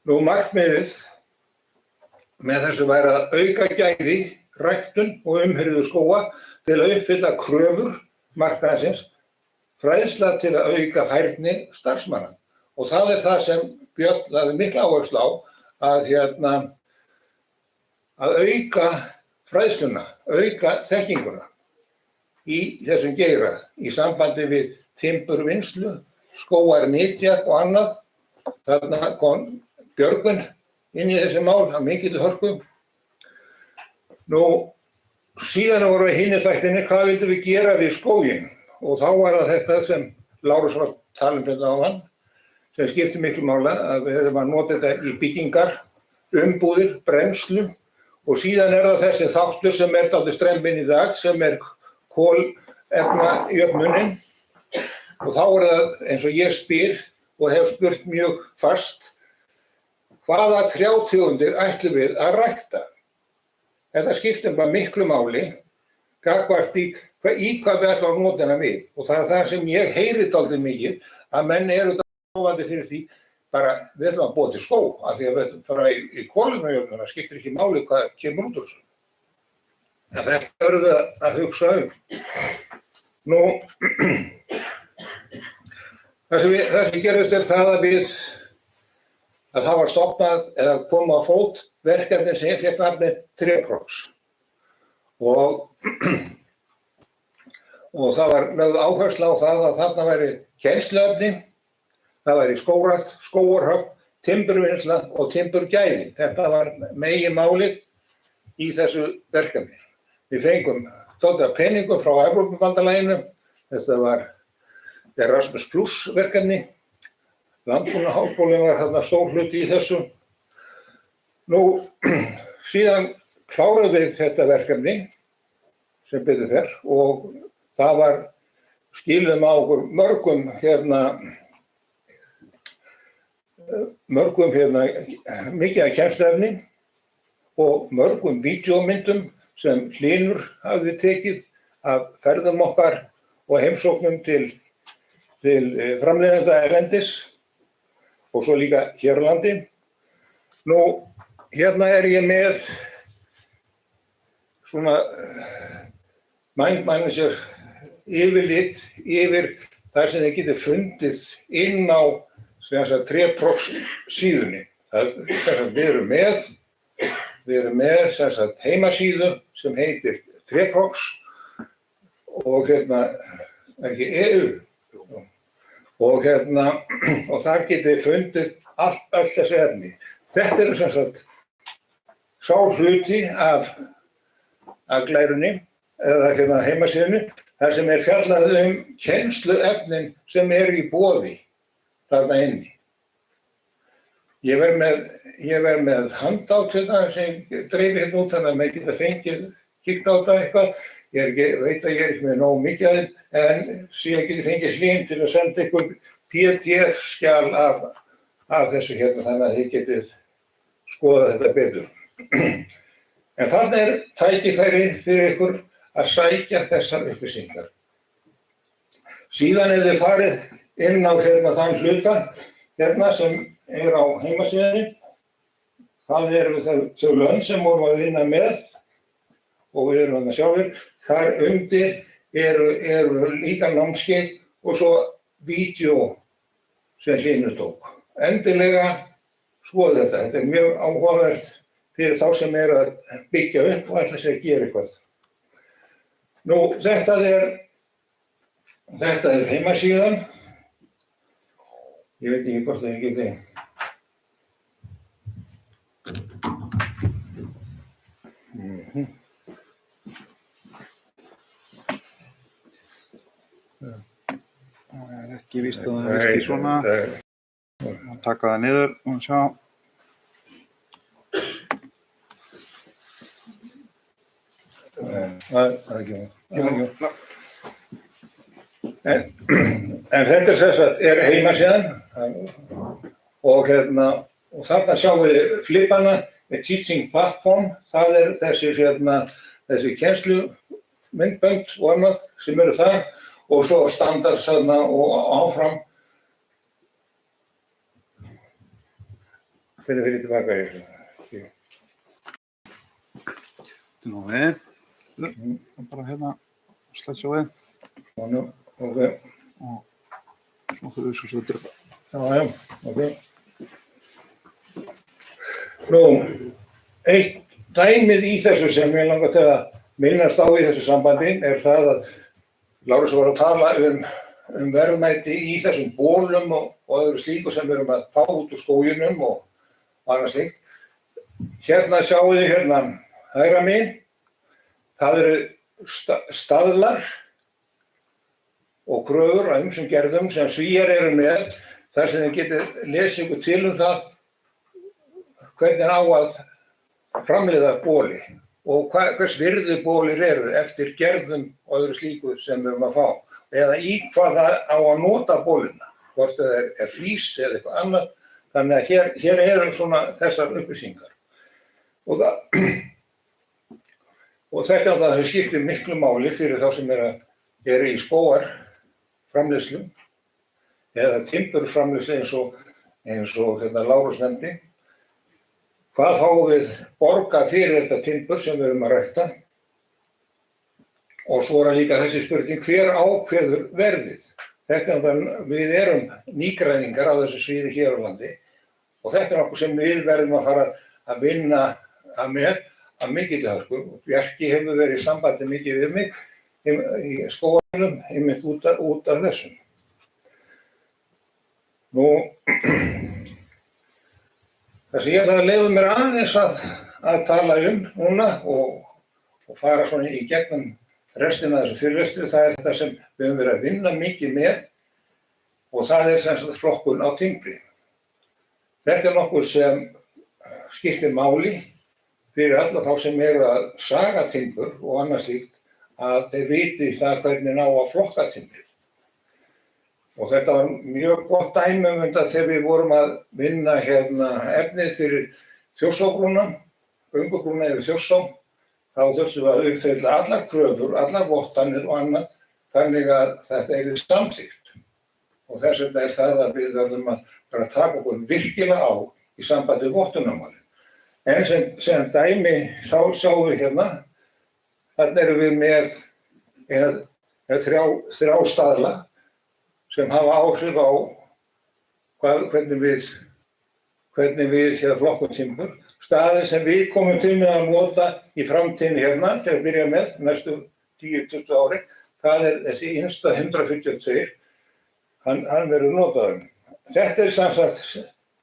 Nú markmiðið með þessu væri að auka gæði, ræktun og umhirðu skóga til að uppfylla kröfur markaðarins, fræðsla til að auka færni starfsmanna. Og það það sem Björn lagði mikla áherslu á, að auka fræðsluna, auka þekkinguna í þessum geira í sambandi við timburvinnslu, skógarnytjar og annað. Þarna kom Björgvin inn í þessi mál af mikilli hörku. Nú, síðan voru hinir þættinni, hvað vildum við gera við skóginn? Og þá var það þetta sem Lárus var talað um áðan, sem skiptir miklu máli, að við erum að nota þetta í byggingar, umbúðir, brennslu, og síðan það þessi þáttur sem dálítið strembinn í dag, sem kolefnajöfnunin. Og þá það eins og ég spyr og hef spurt mjög fast, hvaða trjátegundir ætlum við að rækta? Þetta skiptir bara miklu máli, gagnvart í hvað við ætlum að nota hana við. Og það sem ég heyri dálítið mikið, að menn eru lofandi fyrir því, bara við ætlum að búa til skóg, af því að við fara í kolefnajöfnuna, skiptir ekki máli hvað kemur út úr þessu. En þetta verðum við að hugsa um. Nú, það sem gerðist það að það var stofnað eða komið á fót verkefni sem ég fékk nafnið Treprox. Og það var lögð áhersla á það að þarna væri kennsluefni, það væri skógrækt, skógarhögg, timburvinnsla og timburgæði. Þetta var meginmálið í þessu verkefni. Við fengum dálítið peningum frá Evrópubandalaginu. Þetta var Erasmus Plus verkefni. Landbúnaðarháskólinn var þarna stór hluti í þessu. Nú, síðan kláruðum við þetta verkefni sem betur fer og það var skiluðum á okkur mörgum mikið af kennsluefni og mörgum vídeómyndum sem Hlynur hafði tekið af ferðum okkar og heimsóknum til framleiðenda erlendis og svo líka hér á landi. Nú, hérna ég með svona mindmanager yfirlit yfir það sem þið getið fundið inn á Treprox síðunni. Við erum með heimasíðu sem heitir Treprox og ekki EU. Og þar getið fundið öll þessi efni. Þetta sá hluti af glærunni eða heimasíðunni, þar sem fjallað kennsluefnin sem í boði þarna inni. Ég verð með handát sem dreifi út þannig að maður geta fengið kíkt á þetta eitthvað. Ég veit að ég ekki með nógu mikið af þeim, en síðan get ég fengið Hlyn til að senda ykkur PDF-skjal af þessu þannig að þið getið skoðað þetta betur. En þarna tækifæri fyrir ykkur að sækja þessar upplýsingar. Síðan þið farið inn á þann hluta sem á heimasíðunni. Það eru þau lönd sem vorum að vinna með og við erum þarna sjálfur. Þar undir eru líka námskeið og svo vídeó sem Hlynur tók. Endilega skoða þetta. Þetta mjög áhugavert fyrir þá sem að byggja upp og ætla sér að gera eitthvað. Nú, þetta heimasíðan. Ég veit ekki hvort ég geti. Það ekki víst að það ekki svona. Taka það niður og sjá. En þetta heimasíðan og þarna sjáum við flipana með teaching platform. Það þessi þessi kennslumyndbönd og annað sem eru þar og svo standards þarna og áfram. Hvernig fyrir tilbaka í þessu? Þetta er nú við. Bara hérna, slideshowið. Ok. Og svo þurfum við svo að drepa. Já, ok. Nú, eitt dæmið í þessu sem ég langar til að minnast á í þessu sambandi er það að Lárus var að tala um verðmæti í þessum bólum og öðru slíku sem við erum að fá út úr skóginum og annað slíkt. Hérna sjáum við hérna hægra megin, það eru staðlar og kröfur á ýmsum gerðum sem Svíar eru með þar sem þið getið lesið ykkur til það hvernig á að framleiða bóli og hvers virði bólir eru eftir gerðum og öðru slíku sem við erum að fá eða í hvað það á að nota bólina, hvort það er flís eða eitthvað annað. Þannig að hér eru svona þessar upplýsingar. Og þetta er það sem skiptir miklu máli fyrir þá sem eru í skógarframleiðslu eða timburframleiðslu eins og Lárus nefndi. Hvað fáum við borga fyrir þetta timbur sem við erum að rækta? Og svo er líka þessi spurning, hver ákveður verðið? Við erum nýgræðingar á þessu sviði hér á landi og þetta er nokkuð sem við verðum að fara að vinna með að mikilli hörku. Bjarki hefur verið í sambandi mikið við mig í skóganum einmitt út af þessum. Nú, það sem ég ætla að leyfa mér aðeins að tala núna og fara svona í gegnum restina af þessu fyrirlestri, það er þetta sem við höfum verið að vinna mikið með og það er sem sagt flokkun á timbri. Þetta er nokkuð sem skiptir máli fyrir alla þá sem eru að saga timbur og annað slíkt að þeir viti það hvernig ná að flokka timbrið. Og þetta var mjög gott dæmi þetta þegar við vorum að vinna hérna efnið fyrir Þjórsárbrúna, göngubrúna yfir Þjórsá. Þá þurftum við að uppfylla allar kröfur, allar vottanir og annað, þannig að þetta yrði samþykkt. Og þess vegna er það að við verðum að bara taka okkur virkilega á í sambandi við vottunarmálin. En sem dæmi þá sjáum við hérna, þarna erum við með þrjá staðla sem hafa áhrif á hvernig við flokkum timbur. Staðið sem við komum til með að nota í framtíðinni hérna til að byrja með næstu 10-20 ári, það er þessi innsta 142, hann verður notaður. Þetta er samsagt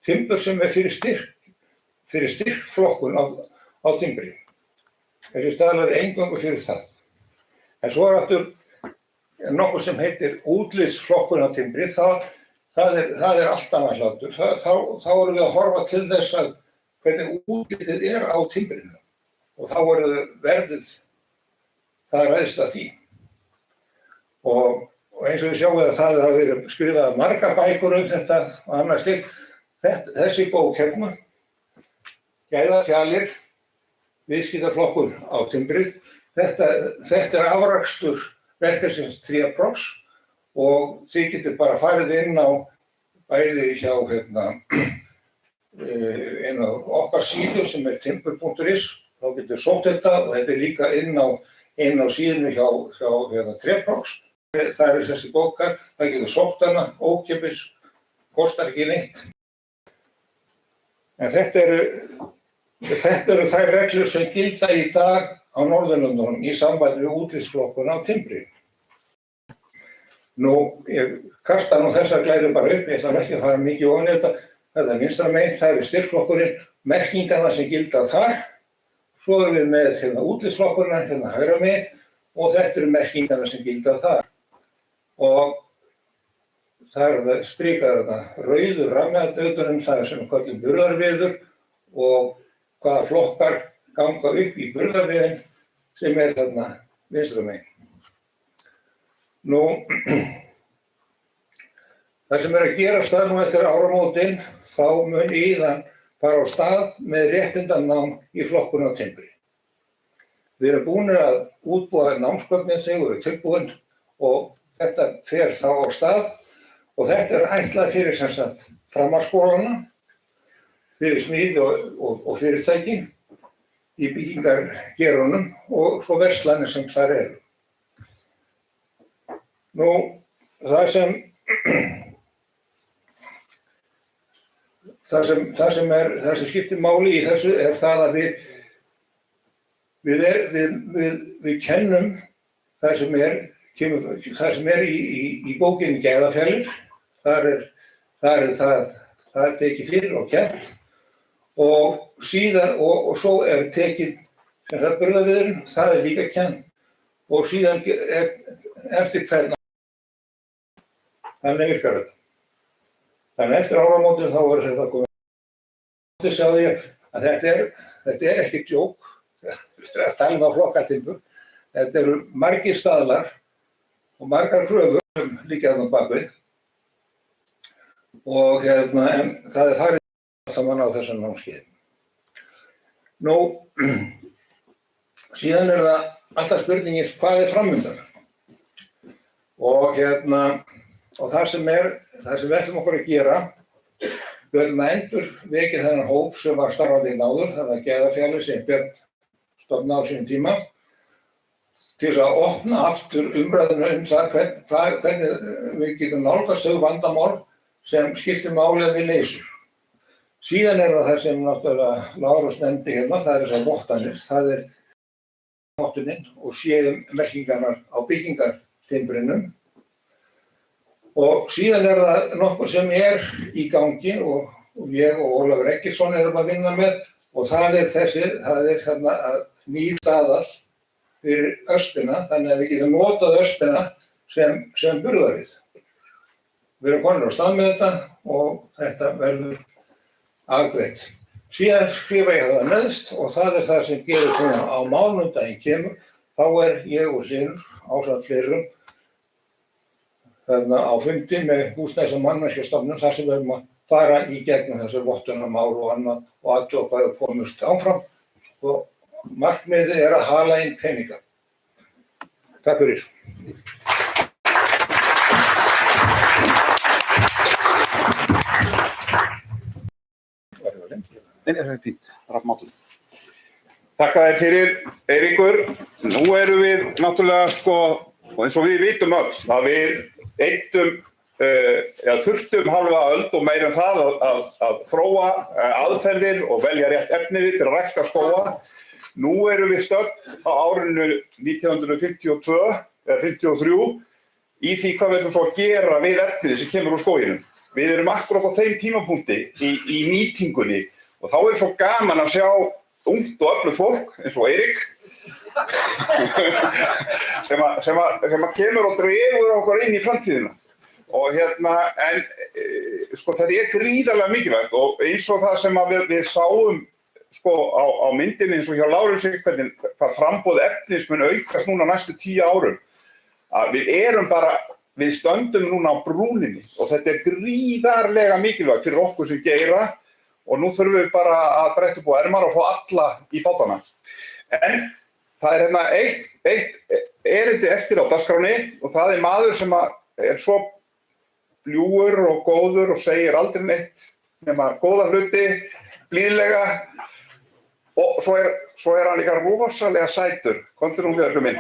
timbur sem er fyrir styrkflokkun á timbri. Þessi staðlar er eingöngu fyrir það. En svo er aftur nokkuð sem heitir útlitsflokkun á timbri, það er allt annað hlátur. Þá erum við að horfa til þess að hvernig útlitið er á timbrinu og þá er verðið, það ræðist að því. Og eins og við sjáum að það hafa verið skrifað margar bækur þetta og annað slíkt. Þessi bók hérna, Gæðafjalir, viðskiptaflokkur á timbrið, þetta er afrakstur verkefnisins 3Prox og þið getur bara farið inn á bæði hjá inn á okkar síðu sem er timbur.is, þá getur sótt þetta og þetta er líka inn á síðunni hjá 3Prox. Það eru þessi bókar, það getur sótt hana, ókeypis, kostar ekki neitt. En þetta eru þær reglur sem gilda í dag á Norðurlöndunum í sambandi við útlitsflokkun á timbri. Nú, ég kasta þessar glæru bara upp, ég ætla ekki að fara mikið ofan í þetta. Þetta er vinstra megin, það er styrkflokkurinn, merkingarna sem gilda þar. Svo erum við með útlitsflokkurinn, hægra megin og þetta eru merkingarna sem gilda þar. Og það er strikað rauðu rammeðautunum, það er sem við kallum burðarviður og hvaða flokkar ganga upp í burðarviðin sem er þarna vinstra megin. Nú, það sem er að gerast það nú eftir áramótin, þá mun Íðan fara á stað með réttindannám í flokkun á timbri. Við erum búin að útbúa námsgögnin, þau eru tilbúin og þetta fer þá á stað og þetta er ætlað fyrir sem sagt framhaldsskólana, fyrir smíð og fyrirtæki í byggingargeirunum og svo verslanir sem þar eru. Nú, það sem skiptir máli í þessu er það að við kennum það sem er í bókinni Gæðafjallir. Það er tekið fyrir og kennt og síðan og svo er tekið sem sagt burðarviðurinn, það er líka kennt og síðan eftir hvern þannig virkar þetta. Þannig eftir áramótin þá verður þetta komið. Þá sjáðu ég að þetta er ekki djók, að tala um að flokkatimpur. Þetta eru margir staðlar og margar kröfur sem liggja þarna bakvið. Og en það er farið saman á þessum námskeiðum. Nú, síðan er það alltaf spurningin hvað er framundan. Og það sem við ætlum okkur að gera, við ætlum að endurvekja þennan hóp sem var starfandi áður, það Gæðafjalli sem Björn stofnaði á sínum tíma, til að opna aftur umræðuna það hvernig við getum nálgast þau vandamál sem skiptir máli að við leysum. Síðan er það sem náttúrulega Lárus nefndi hérna, það er þessar vottanir, það er vottunin og séðum merkingarnar á byggingartimbrinum. Og síðan er það nokkuð sem er í gangi og ég og Ólafur Eggertsson erum að vinna með og það er nýr staðall fyrir öspina, þannig að við getum notað öspina sem burðarvið. Við erum konur á stað með þetta og þetta verður afgreitt. Síðan skrifa ég það neðst og það er það sem gerist núna á mánudaginn kemur. Þá er ég og Hlynur ásamt fleirum á fundi með Húsnæðis- og mannvirkjastofnun þar sem við erum að fara í gegnum þessi vottunarmál og annað og athuga hvað við komumst áfram. Og markmiðið er að hala inn peninga. Takk fyrir. Það er fínt, bara mátulega. Þakka þér fyrir, Eiríkur. Nú erum við náttúrulega og eins og við vitum öll að við þurftum halva öld og meira en það að þróa aðferðir og velja rétt efni til að rækta skóga. Nú erum við stödd á árinu 1952 eða 53 í því hvað við ætlum svo að gera við efnið sem kemur úr skóginum. Við erum akkurat á þeim tímapunkti í nýtingunni og þá er svo gaman að sjá ungt og öflugt fólk eins og Eirík sem kemur og dregur okkur inn í framtíðina. Og þetta er gríðarlega mikilvægt og eins og það sem við sáum á myndinni eins og hjá Lárusi hvað framboð efnis mun aukast núna næstu 10 árum. Að við stöndum núna á brúninni og þetta er gríðarlega mikilvægt fyrir okkur sem geira og nú þurfum við bara að bretta upp á ermar og fá alla í bátana. En það er eitt erindi eftir á dagskránni og það er maður sem er svo bljúgur og góður og segir aldrei neitt nema góða hluti, blíðlega og svo er hann líka rosalega sætur. Komdu nú Björn minn.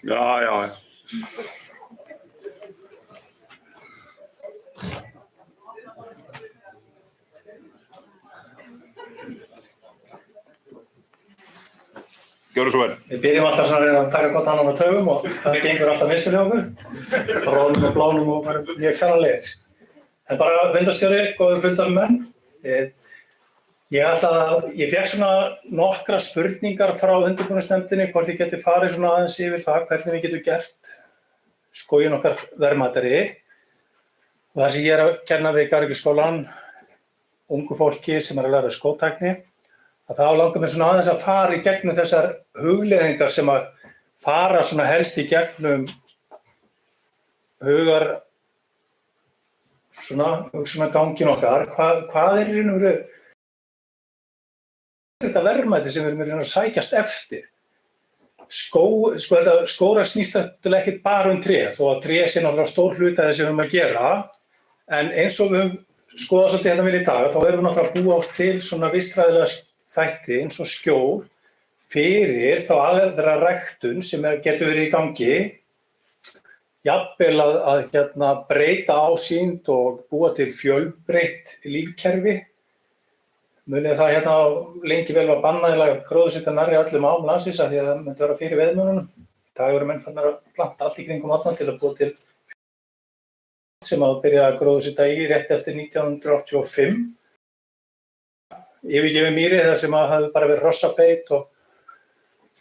Já. Gjörðu svo vel. Við byrjum alltaf svona að reyna að taka gott annan á taugum og það gengur alltaf misvel hjá okkur. Rónum og blánum og bara mjög kjánarlegir. En bara fundarstjóri, góður fundarmenn. Ég fékk svona nokkra spurningar frá undirbúningsnefndinni hvort ég geti farið svona aðeins yfir það hvernig við getum gert skóginn okkar verðmætari. Og það sem ég er að kenna við Garðyrkjuskólann, ungu fólki sem er að læra skótækni, að þá langar mér svona aðeins að fara í gegnum þessar hugleiðingar sem að fara svona helst í gegnum svona gangin okkar, hvað í raun og veru þetta verðmæti sem við erum að sækjast eftir. Þetta skógrækt snýst náttúrulega ekki bara tré, þó að tré sé náttúrulega stór hluti af því sem við erum að gera, en eins og við höfum skoðað svolítið hérna í dag, þá erum við náttúrulega að búa oft til svona vistfræðilega þætti eins og skjól fyrir þá aðra ræktun sem getur verið í gangi, jafnvel að breyta ásýnd og búa til fjölbreytt lífkerfi. Munið það hérna lengi vel var bannað að gróðursetja nærri öllum ám landsins af því að það myndi vera fyrir veðmönnunum. Í dag eru menn farnir að planta allt í kringum árnar til að búa til sem að byrja að gróðursetja í rétt eftir 1985. Yfirgefið mýri þar sem að hafði bara verið hrossabeit og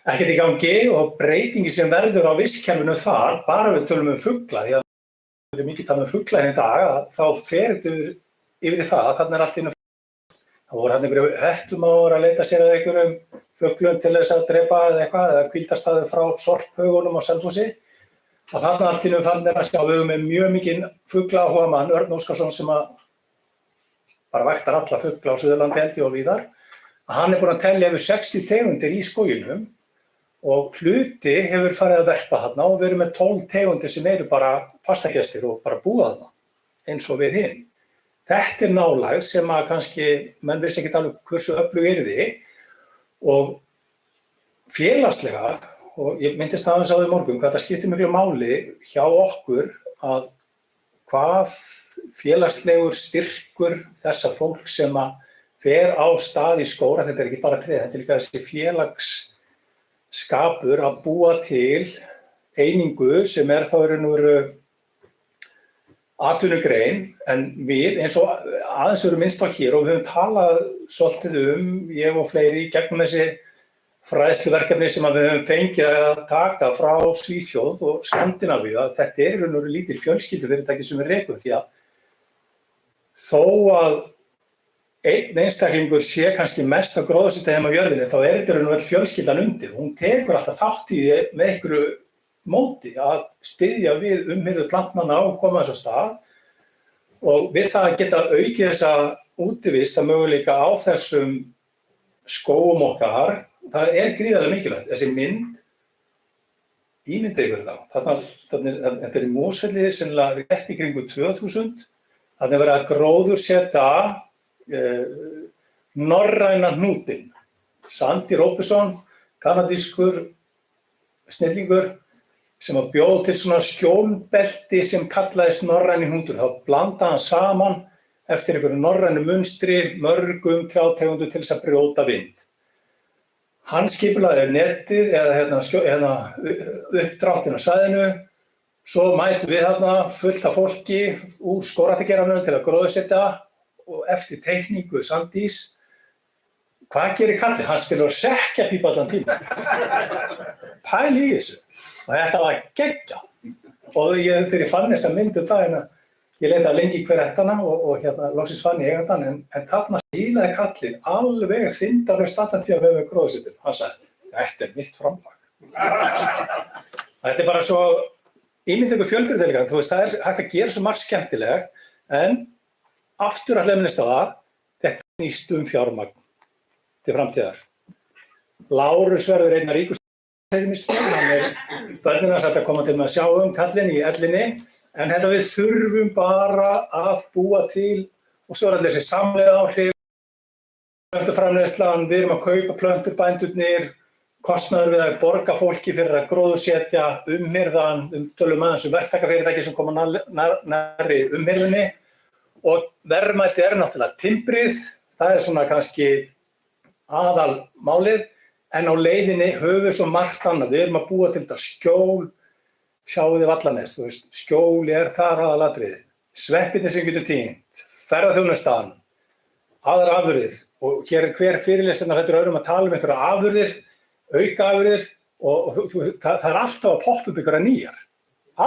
ekkert í gangi og breytingi sem verður á vistkerfinu þar, bara við tölum fugla, því að við erum mikið talað fugla í dag, þá fer þetta yfir í það, þannig allt inn það voru hann einhverju hettumár að leita sér að einhverjum fuglum til þess að drepa eða hvíldarstaði frá sorphaugunum á Selfossi. Og þarna allt í þannig að sjá, við höfum með mjög mikinn fuglaáhugamann, Örn Óskarsson, sem bara vaktar alla fugla á Suðurlandi held ég og víðar. Hann búinn að telja yfir 60 tegundir í skóginum og hluti hefur farið að verpa þarna og við erum með 12 tegundir sem eru bara fastagestir og bara búa þarna, eins og við hin. Þetta nálægð sem að kannski, menn vissi ekki alveg hversu öflug yrði og félagslega, og ég myndist aðeins á því morgun, hvað það skiptir miklu máli hjá okkur að hvað félagslegur styrkur þessa fólk sem að fer á stað í skóra, þetta ekki bara tré, þetta líka þessi félagsskapur að búa til einingu sem þá í raun og veru atvinnugrein, en við eins og aðeins erum minnst á hér og við höfum talað svolítið ég og fleiri gegnum þessi fræðsluverkefni sem við höfum fengið að taka frá Svíþjóð og Skandinavíu, að þetta í raun og veru lítil fjölskyldufyrirtæki sem við rekum, því að þó að einn einstaklingur sé kannski mest að gróðursetja heima á jörðinni, þá þetta í raun og veru fjölskyldan undir. Hún tekur alltaf þátt í því með einhverju móti að styðja við umhirðu plantnanna og koma þess á stað og við það að geta aukið þessa útivist að möguleika á þessum skógum okkar, það gríðarlega mikilvægt. Þessi mynd, ímyndið ykkur þetta í Mosfelli sennilega rétt í kringu 2000, þannig verið að gróðursetja norræna hnútinn. Sandi Róbesson, kanadískur snillingur, sem að bjóð til svona skjólbelti sem kallaðist norræni hnútur. Þá blandaði hann saman eftir einhverju norrænu munstri, mörgum trjátegundu til þess að brjóta vind. Hann skipulagði netið eða uppdráttinn á svæðinu, svo mætum við þarna fullt af fólki úr skógræktargeiranum til að gróðursetja og eftir teikningu Sandís. Hvað gerir kallinn? Hann spilar sekkjapípu allan tíma. Pæli í þessu. Og þetta var geggjað. Og þegar ég fann þessa mynd daginn, ég leitaði lengi hver ettana og loksins fann ég eigandann, en þarna skilaði kallinn alveg þyndarlaust allan tíma með gróðursetjun. Hann sagði, þetta mitt framlag. Þetta bara svo ímyndingu fjölbreytileika. Þú veist, það hægt að gera svo margt skemmtilegt, en aftur að minnast á það, þetta snýst fjármagn til framtíðar. Lárus verður einn af ríkustu börnin hans að koma til með að sjá kallinn í ellinni, en þetta við þurfum bara að búa til og svo allir þessi samlega áhrif, plöntuframleiðslan, við erum að kaupa plöntur bændurnir, kostnaður við að borga fólki fyrir að gróðursetja umhirðan, tölum aðeins verktakafyrirtæki sem koma nærri umhirðunni og verðmæti náttúrulega timbrið, það svona kannski aðalmálið. En á leiðinni höfum við svo margt annað. Við erum að búa til þetta skjól, sjáu þið Vallanes, skjól þar aðalatriði. Sveppirnir sem getur tínt, ferðaþjónustan, aðrar afurðir. Og hér hver fyrirlesinn af þetta öðrum að tala einhverja afurðir, aukaafurðir og það alltaf að poppa upp einhverja nýjar.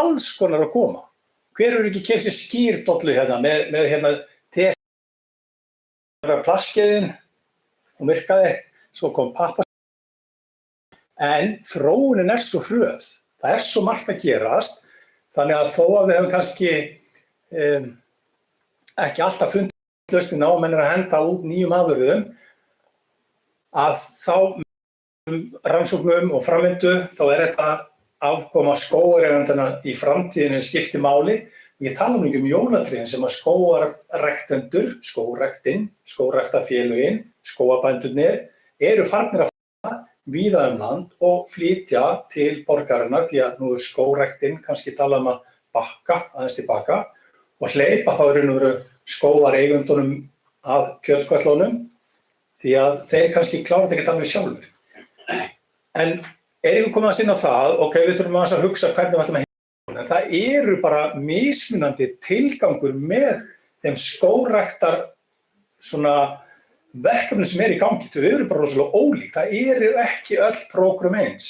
Alls konar að koma. Hver ekki kemst sér skýrdollu með plastskeiðin og myrkaði, svo kom pappa. En þróunin svo hröð, það svo margt að gerast, þannig að þó að við hefum kannski ekki alltaf fundið lausnin á og menn að henda út nýjum afurðum, að þá rannsóknum og framvindu þá þetta afkoma skógareigandana í framtíðinni skiptir máli. Ég tala nú ekki jólatréin sem að skógarektendur, skógræktafélögin, skógabændurnir eru farnir að fara víða land og flytja til borgarinnar því að nú skógræktin kannski tala að bakka, aðeins tilbaka og hleypa þá raun og veru skógareigundunum að kjötkötlunum því að þeir kannski klára þetta ekki alveg sjálfur. En við komin að sinna það, ok, við þurfum að hugsa hvernig við ætlum að en það eru bara mismunandi tilgangur með þeim skógræktar svona verkefnum sem í gangi. Þau eru bara rosalega ólík. Það eru ekki öll prógram eins.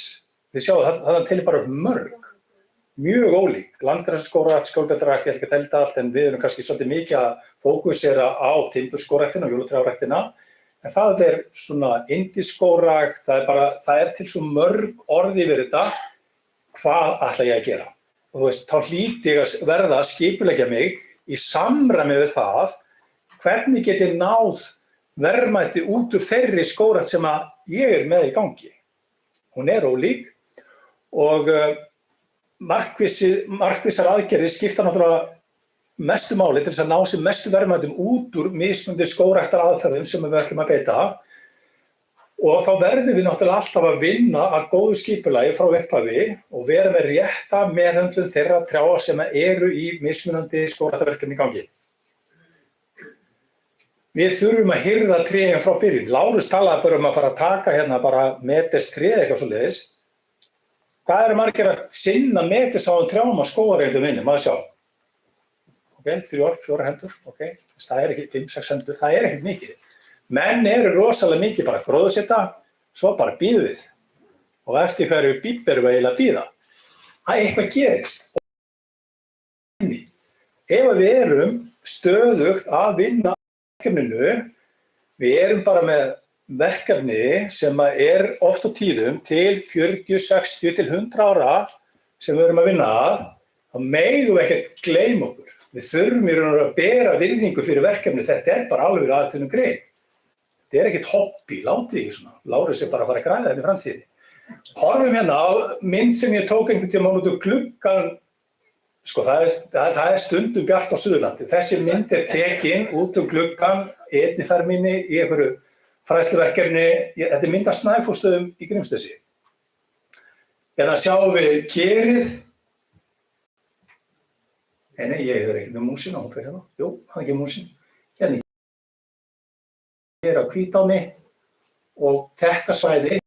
Þið sjáu það til bara mjög ólík. Landgræðsluskógrækt, skjólbeltarækt, ég ætla ekki að telja allt en við erum kannski svolítið mikið að fókusera á timburskógræktina og jólatrjáræktina. En það svona indiskógrækt, það til svo mörg orð yfir þetta. Hvað ætla ég að gera? Og þú veist, þá hlýt ég að verða að skipuleggja mig í samræmi við það hvernig get ég náð verðmæti út úr þeirri skógrækt sem að ég með í gangi. Hún ólík og markvissar aðgerðir skipta náttúrulega mestu máli til þess að ná sem mestu verðmætum út úr mismunandi skógræktar aðferðum sem við ætlum að beita. Og þá verðum við náttúrulega alltaf að vinna að góðu skipulagi frá upphafi og vera með rétta meðhöndlun þeirra trjáa sem eru í mismunandi skógræktarverkefni í gangi. Við þurfum að hirða trén frá byrjun. Lárus talaði bara að fara að taka hérna bara metestré eitthvað svoleiðis. Hvað eru margir að sinna metesáum trjám á skógareigendum inni? Maður sjá. Ok, 3-4 hendur, ok. Það ekki 5-6 hendur, það ekkert mikið. Menn eru rosalega mikið bara að gróðursetja, svo bara bíðum við. Og eftir hverju bíp erum við eiginlega að bíða. Að eitthvað gerist. Ef við erum stöðugt að vinna verkefninu, við erum bara með verkefni sem oft á tíðum til 40, 60 til 100 ára sem við erum að vinna að, þá megum við ekkert gleyma okkur. Við þurfum í raun og veru að bera virðingu fyrir verkefni, þetta bara alveg aðtöðnum grein. Þetta ekkert hobby, látið ekki svona. Lárus bara að fara að græða þetta í framtíðinni. Horfum hérna á mynd sem ég tók einhvern tímann út úr gluggann. Sko, það stundum bjart á Suðurlandi. Þessi mynd tekin út úr gluggann, einniferð minni í einhverju fræðsluverkefni. Þetta mynd af Snæfellsstöðum í Grímsnesi. Hérna sjáum við kerið. Nei, ég hefur ekki með músin á hún fyrir hérna. Jú, það ekki músin. Hérna á Hvítáni og þetta svæði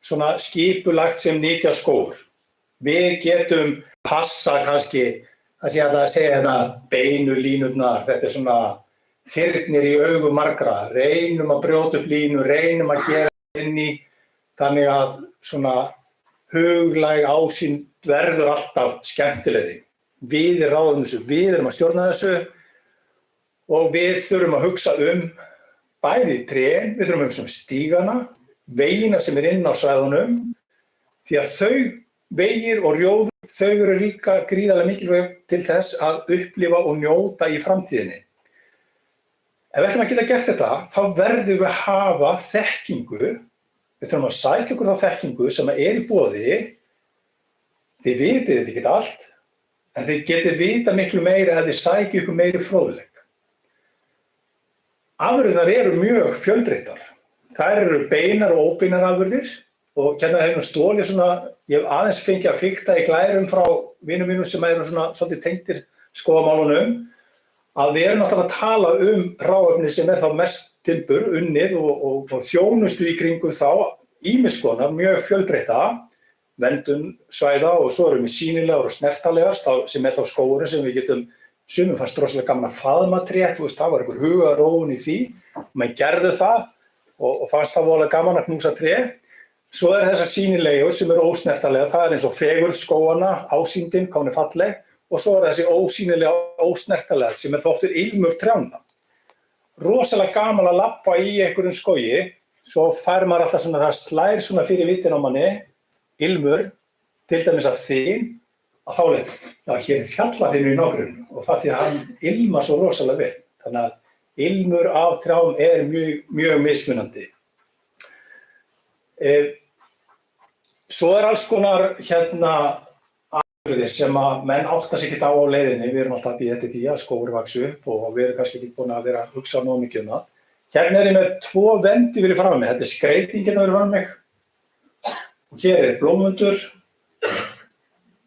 svona skipulagt sem nytjaskógur. Við getum passa kannski, það sem ég ætla að segja hérna, beinu línurnar, þetta svona þyrnir í augum margra, reynum að brjóta upp línu, reynum að gera inn í þannig að svona huglæg ásýnd verður alltaf skemmtilegri. Við ráðum þessu, við erum að stjórna þessu og við þurfum að hugsa bæði trén, við þurfum að hugsa stígana, vegina sem inn á svæðunum, því að þau vegir og rjóður, þau eru líka gríðarlega mikilvæg til þess að upplifa og njóta í framtíðinni. Ef við ætlum að geta gert þetta, þá verðum við að hafa þekkingu, við þurfum að sækja okkur þá þekkingu sem í boði, þið vitið þetta ekki allt, en þið getið vita miklu meira ef þið sækja ykkur meiri fróðleik. Afurðirnar eru mjög fjölbreyttar. Þær eru beinar og óbeinar afurðir og hérna hefur stólið svona, ég hef aðeins fengið að fikta í glærum frá vinum mínum sem eru svona svolítið tengdir skógamálunum, að við erum náttúrulega að tala hráefni sem þá mest timbur unnið og þjónustu í kringum þá ýmiss konar mjög fjölbreytta, verndun svæða og svo erum við sýnilegar og snertalegar sem þá skógurinn sem við getum sumum fannst rosalega gaman að faðma tré, þú veist, það var einhver hugarófun í því, maður gerði það og fannst það voðalega gaman að knúsa tré. Svo þessar sýnilegu sem eru ósnertanlega, það eins og fegurð skóganna, ásýndin, hvað hún falleg, og svo þessi ósýnilega ósnertanlega sem þá oft ilmur trjánna. Rosalega gaman að labba í einhverjum skógi, svo fær maður alltaf svona, það slær svona fyrir vitin á manni, ilmur, til dæmis af þín, að þá leið, já, hér er fjallaþynur í nágrunum og það því að hann ilmar svo rosalega vel. Þannig að ilmur af trjám er mjög mismunandi. Svo er alls konar atburðir sem að menn átta sig ekki á leiðinni. Við erum alltaf að bíða eftir því að skógur vaxi upp og við erum kannski ekki búin að vera að hugsa nóg mikið um það. Hérna er ég með 2 vendi verið fram með. Þetta er skreyting hérna verið fram með. Og hér er blómvöndur.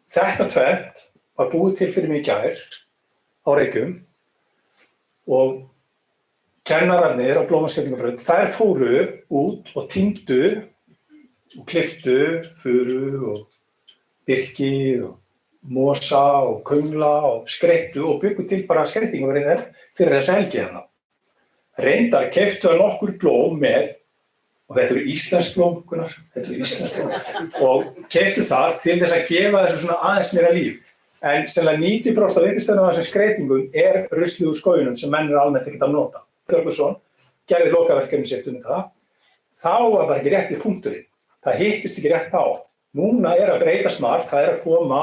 Þetta tvennt var búið til fyrir mig í gær á Reykjum og kennararnir á blómaskiptingabraut, þær fóru út og tímdu og klipptu furu og birki og mosa og kumla og skreyttu og byggu til bara skreytingar fyrir þessa helgi hérna. Reyndar keyptu að nokkur blóm með, og þetta eru íslensk blóm, Gunnar, þetta eru íslensk blóm, og keyptu það til þess að gefa þessu svona aðeins meira líf. En sennilega 90% af virkistöðunum af þessum skreytingum er ruslið úr skóginum sem menn almennt ekkert að nota. Björgvinsson gerði lokaverkefni sitt um þetta. Þá var bara ekki rétti punkturinn. Það hittist ekki rétt á. Núna er að breytast margt, það er að koma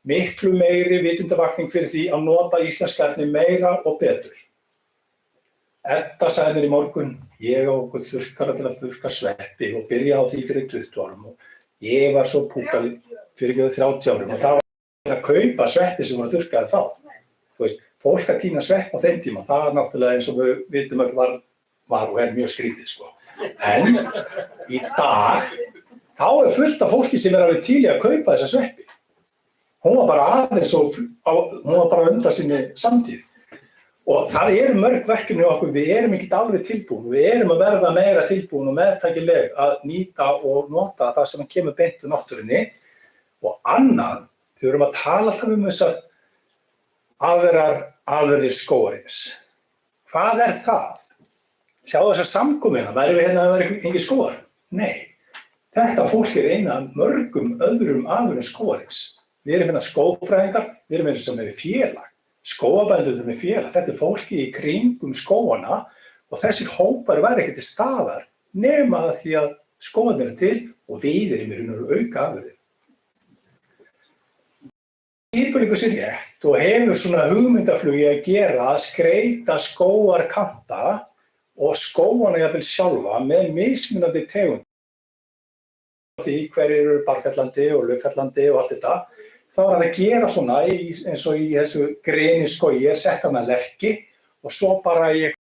miklu meiri vitundavakning fyrir því að nota íslenska efni meira og betur. Edda sagði mér í morgun, ég á okkur þurrkara til að þurrka sveppi og byrja á því fyrir 20 árum og ég var svo púkali fyrir 30 árum og það var að kaupa sveppi sem voru þurrkaði þá. Þú veist, fólk að tína svepp á þeim tíma, það er náttúrulega eins og við vitum öll var og er mjög skrítið, sko. En í dag, þá er fullt af fólki sem er alveg til í að kaupa þessa sveppi. Hún var bara aðeins og hún var bara undan sinni samtíð. Og það eru mörg verkefni á okkur, við erum ekkert alveg tilbúin, við erum að verða meira tilbúin og meðtækileg að nýta og nota það sem kemur beint úr náttúrunni. Og annað, við erum að tala alltaf um þessar aðrar afurðir skógarins. Hvað er það? Sjáðu þessar samkomuna, værum við hérna að vera engin skógar? Nei, þetta fólk er eina af mörgum öðrum afurðum skógarins. Við erum hérna skógfræðingar, við erum eins og með félag. Skógarbændur með félag, þetta er fólki í kringum skógana og þessir hópar væri ekki til staðar nema því að skógarnir er til og við erum í raun og auka afurðir. Skipulíku sér rétt og hefur svona hugmyndaflugi að gera að skreyta skógarkanta og skógana jafnvel sjálfa með mismunandi tegund. Því hverjir eru barfellandi og lauffellandi og allt þetta. Þá er það að gera svona eins og í þessu greni skógi er sett hana lerki og svo bara ég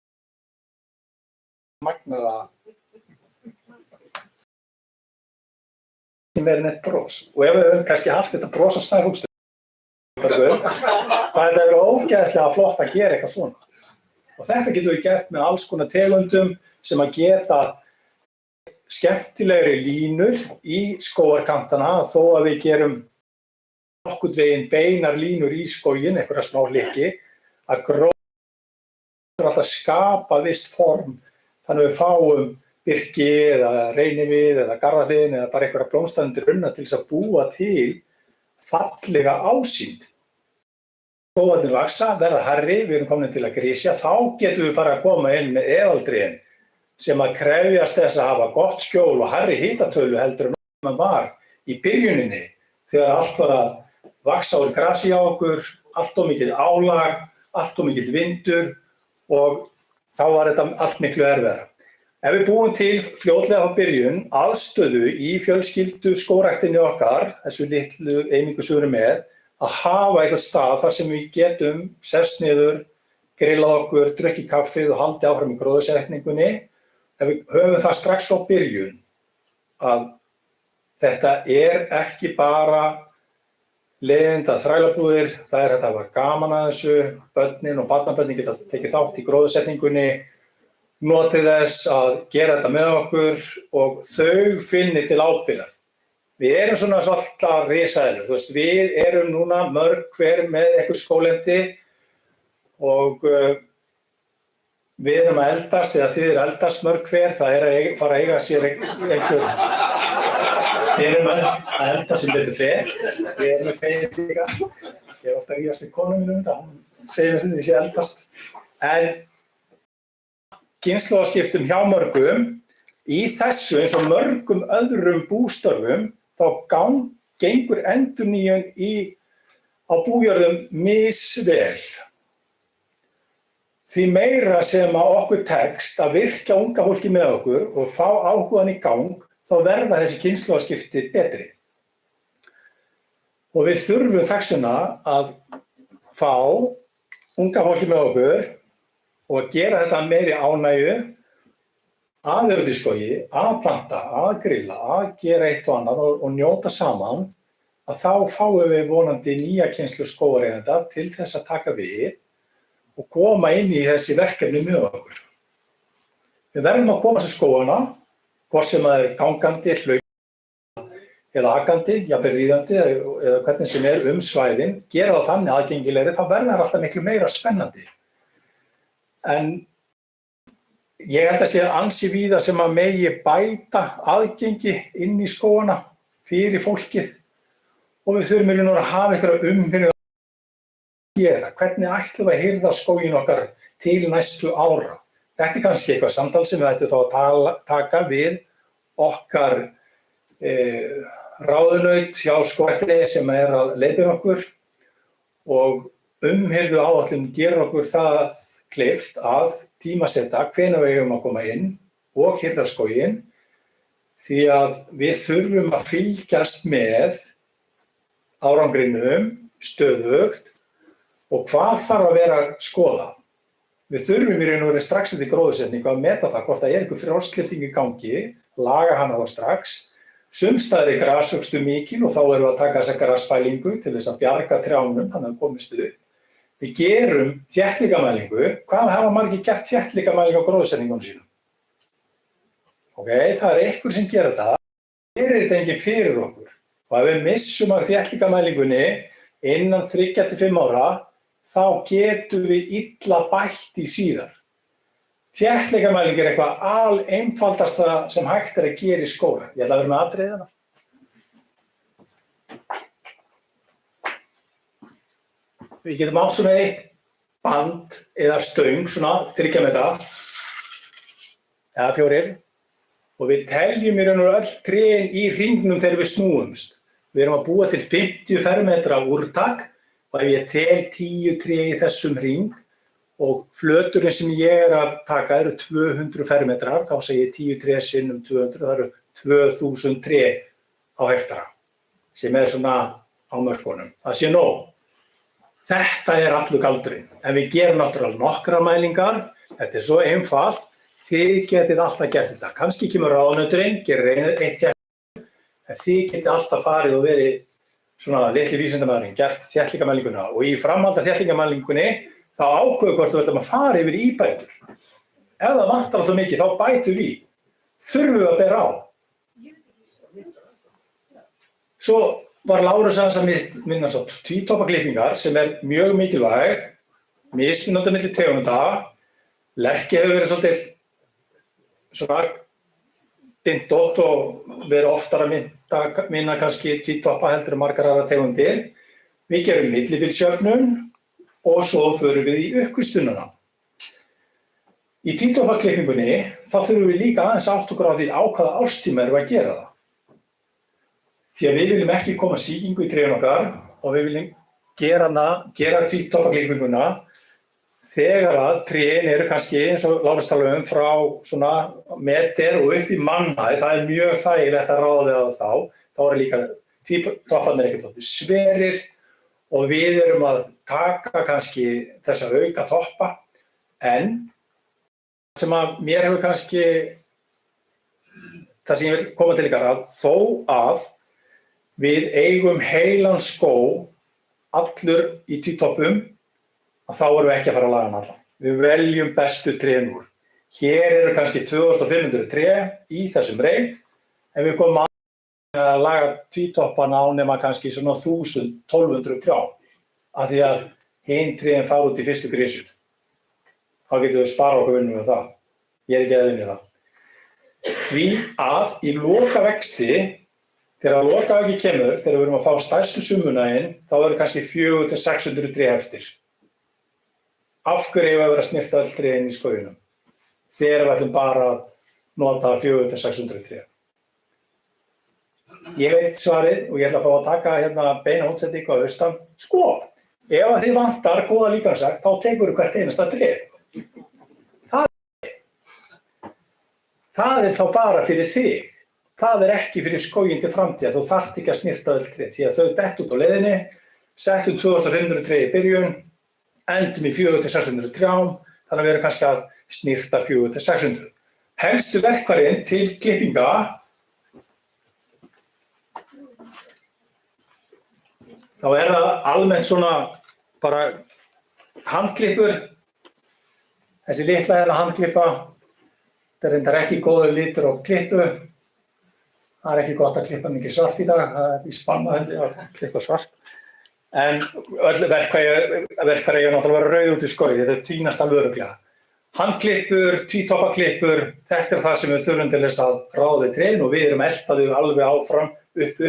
magna það meira en eitt bros. Og ef við höfum kannski haft þetta bros á Snæfellsjökull, það er ógeðslega flott að gera eitthvað svona. Og þetta getum við gert með alls konar tegundum sem að geta skemmtilegri línur í skógarkantana þó að við gerum nokkurn veginn beinar línur í skóginn, einhverja smá hlykki, að gróður alltaf skapa visst form, þannig að við fáum birki eða reynivið eða garðahlíðin eða bara einhverja blómstæðundir runna til þess að búa til fallega ásýnd. Skógarnir vaxa, verða hærri, við erum komin til að grísja, þá getum við farið að koma inn með eðaldrén sem að krefjast þess að hafa gott skjól og hærri hitatölu heldur en mann var í byrjuninni þegar allt var að vaxa úr grasi á okkur, allt of mikið álag, allt of mikið vindur og þá var þetta allt miklu erfiðara. Ef við búum til fljótlega á byrjun aðstöðu í fjölskyldu skógræktinni okkar, þessu litlu einingu sem við erum með, að hafa eitthvað stað þar sem við getum sest niður, grillað okkur, drukkið kaffið og haldið áfram í gróðursetningunni, ef við höfum það strax frá byrjun að þetta er ekki bara leiðinda þrælabúðir, það er hægt að hafa gaman að þessu, börnin og barnabörnin geta tekið þátt í gróðursetningunni, notið þess að gera þetta með okkur og þau finni til ábyrgðar. Við erum svona svolítið risaeðlur, þú veist, við erum núna mörg hver með eitthvað skólendi og við erum að eldast eða þið eru eldast mörg hver, það er að fara að eiga sér einhver. Við erum að eldast sem betur fer, við erum með fegið líka. Ég er ofta að rífast í konum mínum þetta, hún segir mér sem því sé eldast. En kynslóðaskiptum hjá mörgum, í þessu eins og mörgum öðrum bústörfum, þá gengur endurnýjun í á bújörðum misvel. Því meira sem að okkur tekst að virkja unga fólki með okkur og fá áhugann í gang, þá verða þessi kynslóðaskipti betri. Og við þurfum þess vegna að fá unga fólki með okkur og að gera þetta meiri ánægju, að vera út í skógi, að planta, að grilla, að gera eitt og annað og njóta saman, að þá fáum við vonandi nýja kynslóð skógareigenda til þess að taka við og koma inn í þessi verkefni með okkur. Við verðum að koma sér skógana, hvort sem það er gangandi, hlaupandi eða akandi, jafnvel ríðandi eða hvernig sem er svæðin, gera það þannig aðgengilegri, þá verður það alltaf miklu meira spennandi. En ég held að sé ansi víða sem að megi bæta aðgengi inn í skógana fyrir fólkið og við þurfum í raun að hafa einhverja umhirðu gera. Hvernig ætlum við að hirða skóginn okkar til næstu ára? Þetta er kannski eitthvað samtal sem við ættum þá að taka við okkar ráðunaut hjá skógræktinni sem er að leiðbeina okkur og umhirðu áætlun gera okkur það kleift að tímasetta hvenær við eigum að koma inn og hirða skóginn því að við þurfum að fylgjast með árangrinum stöðugt og hvað þarf að vera að skoða. Við þurfum í raun og veru strax eftir gróðursetningu að meta það hvort það er einhver frjálslyfting í gangi, laga hana þá strax. Sums staðar er grasvöxtur mikil og þá erum við að taka þessa grasbælingu til þess að bjarga trjánum, þannig að komist upp. Við gerum þéttleikamælingu. Hvað hafa margir gert þéttleikamælingu á gróðursetningunum sínum? Það er einhver sem gerir þetta. Gerir þetta enginn fyrir okkur. Og ef við missum af þéttleikamælingunni innan 3 til 5 ára, þá getum við illa bætt í síðar. Þéttleikamæling er eitthvað aleinfaldasta sem hægt er að gera í skóla. Ég ætla að vera með atriðina. Við getum átt svona eitt band eða stöng, svona 3 metra eða 4 og við teljum í raun og öll trén í hringnum þegar við snúumst. Við erum að búa til 50 fermetra úrtak og ef ég tel 10 tré í þessum hring og flöturinn sem ég er að taka eru 200 fermetrar, þá segi ég 10 tré sinnum 200, það eru 2000 tré á hektara, sem er svona á mörkunum. Það sé nóg. Þetta er allur galdurinn. En við gerum náttúrulega nokkrar mælingar, þetta er svo einfalt, þið getið alltaf gert þetta. Kannski kemur ráðunauturinn, gerir eitt sér, en þið getið alltaf farið og verið svona litli vísindamaðurinn, gert þéttleikamælinguna og í framhald af þéttleikamælingunni þá ákveðum hvort við ætlum að fara yfir íbætur. Ef það vantar alltaf mikið, þá bætum við. Þurfum við að bera á. Svo var Lárus aðeins að minna svo tvítoppaklippingar sem er mjög mikilvæg, mismunandi milli tegunda. Lerki hefur verið svolítið svona dindótt og verið oftar að minna kannski tvítoppa heldur margar aðra tegundir. Við gerum millibilsjöfnun og svo förum við í uppkvistununa. Í tvítoppaklippingunni þá þurfum við líka aðeins átt okkur á því á hvaða árstíma erum við að gera það. Því að við viljum ekki koma sýkingu í trén okkar og við viljum gera tvítoppaklippinguna þegar að trén eru kannski eins og Lárus talaði frá svona meter og upp í mannhæð, það er mjög þægilegt að ráða við á þá eru líka tvítopparnir ekkert sverir og við erum að taka kannski þessa auka toppa en sem að mér hefur kannski það sem ég vil koma til ykkar að þó að við eigum heilan skó allur í tvítoppum þá erum við ekki að fara að laga hann allan. Við veljum bestu trén úr. Hér eru kannski 2500 tré í þessum reit, en við komum að laga tvítoppana á nema kannski svona 1200 trjá, af því að hin trén fara út í fyrstu grísur. Þá getum við spara okkur vinnu með það. Ég er ekki að vinna það. Því að í lokavexti, þegar lokavexti kemur, þegar við erum að fá stærstu summuna inn, þá eru kannski 400 til 600 tré eftir. Af hverju hefur að vera snyrta öll trén í skóginum þegar við ætlum bara að nota 400 til 600 tré. Ég veit svarið og ég ætla að fá að taka hérna beina útsendingu á austan. Sko, ef að þið vantar góða líkamsrækt, þá tekur hvert einasta tré. Það þá bara fyrir þig. Það ekki fyrir skóginn til framtíðar. Þú þarft ekki að snirta öll tré, því að þau dett út á leiðinni, settum 2500 tré í byrjun, endum í 400-600 trjám, þannig að við erum kannski að snirta 400-600. Helstu verkfærin til klippinga þá það almennt svona bara handklippur, þessi litla hérna handklippa, þetta reyndar ekki góður litur á klippu, það ekki gott að klippa mikið svart í dag, það í spanna held ég að klippa svart, en öll verkfæri náttúrulega vera rauð út í skógi, þetta tvínast alveg örugglega. Handklippur, tvítopaklippur, þetta það sem við þurfum til þess að ráða við trén og við erum eltaðu alveg áfram upp,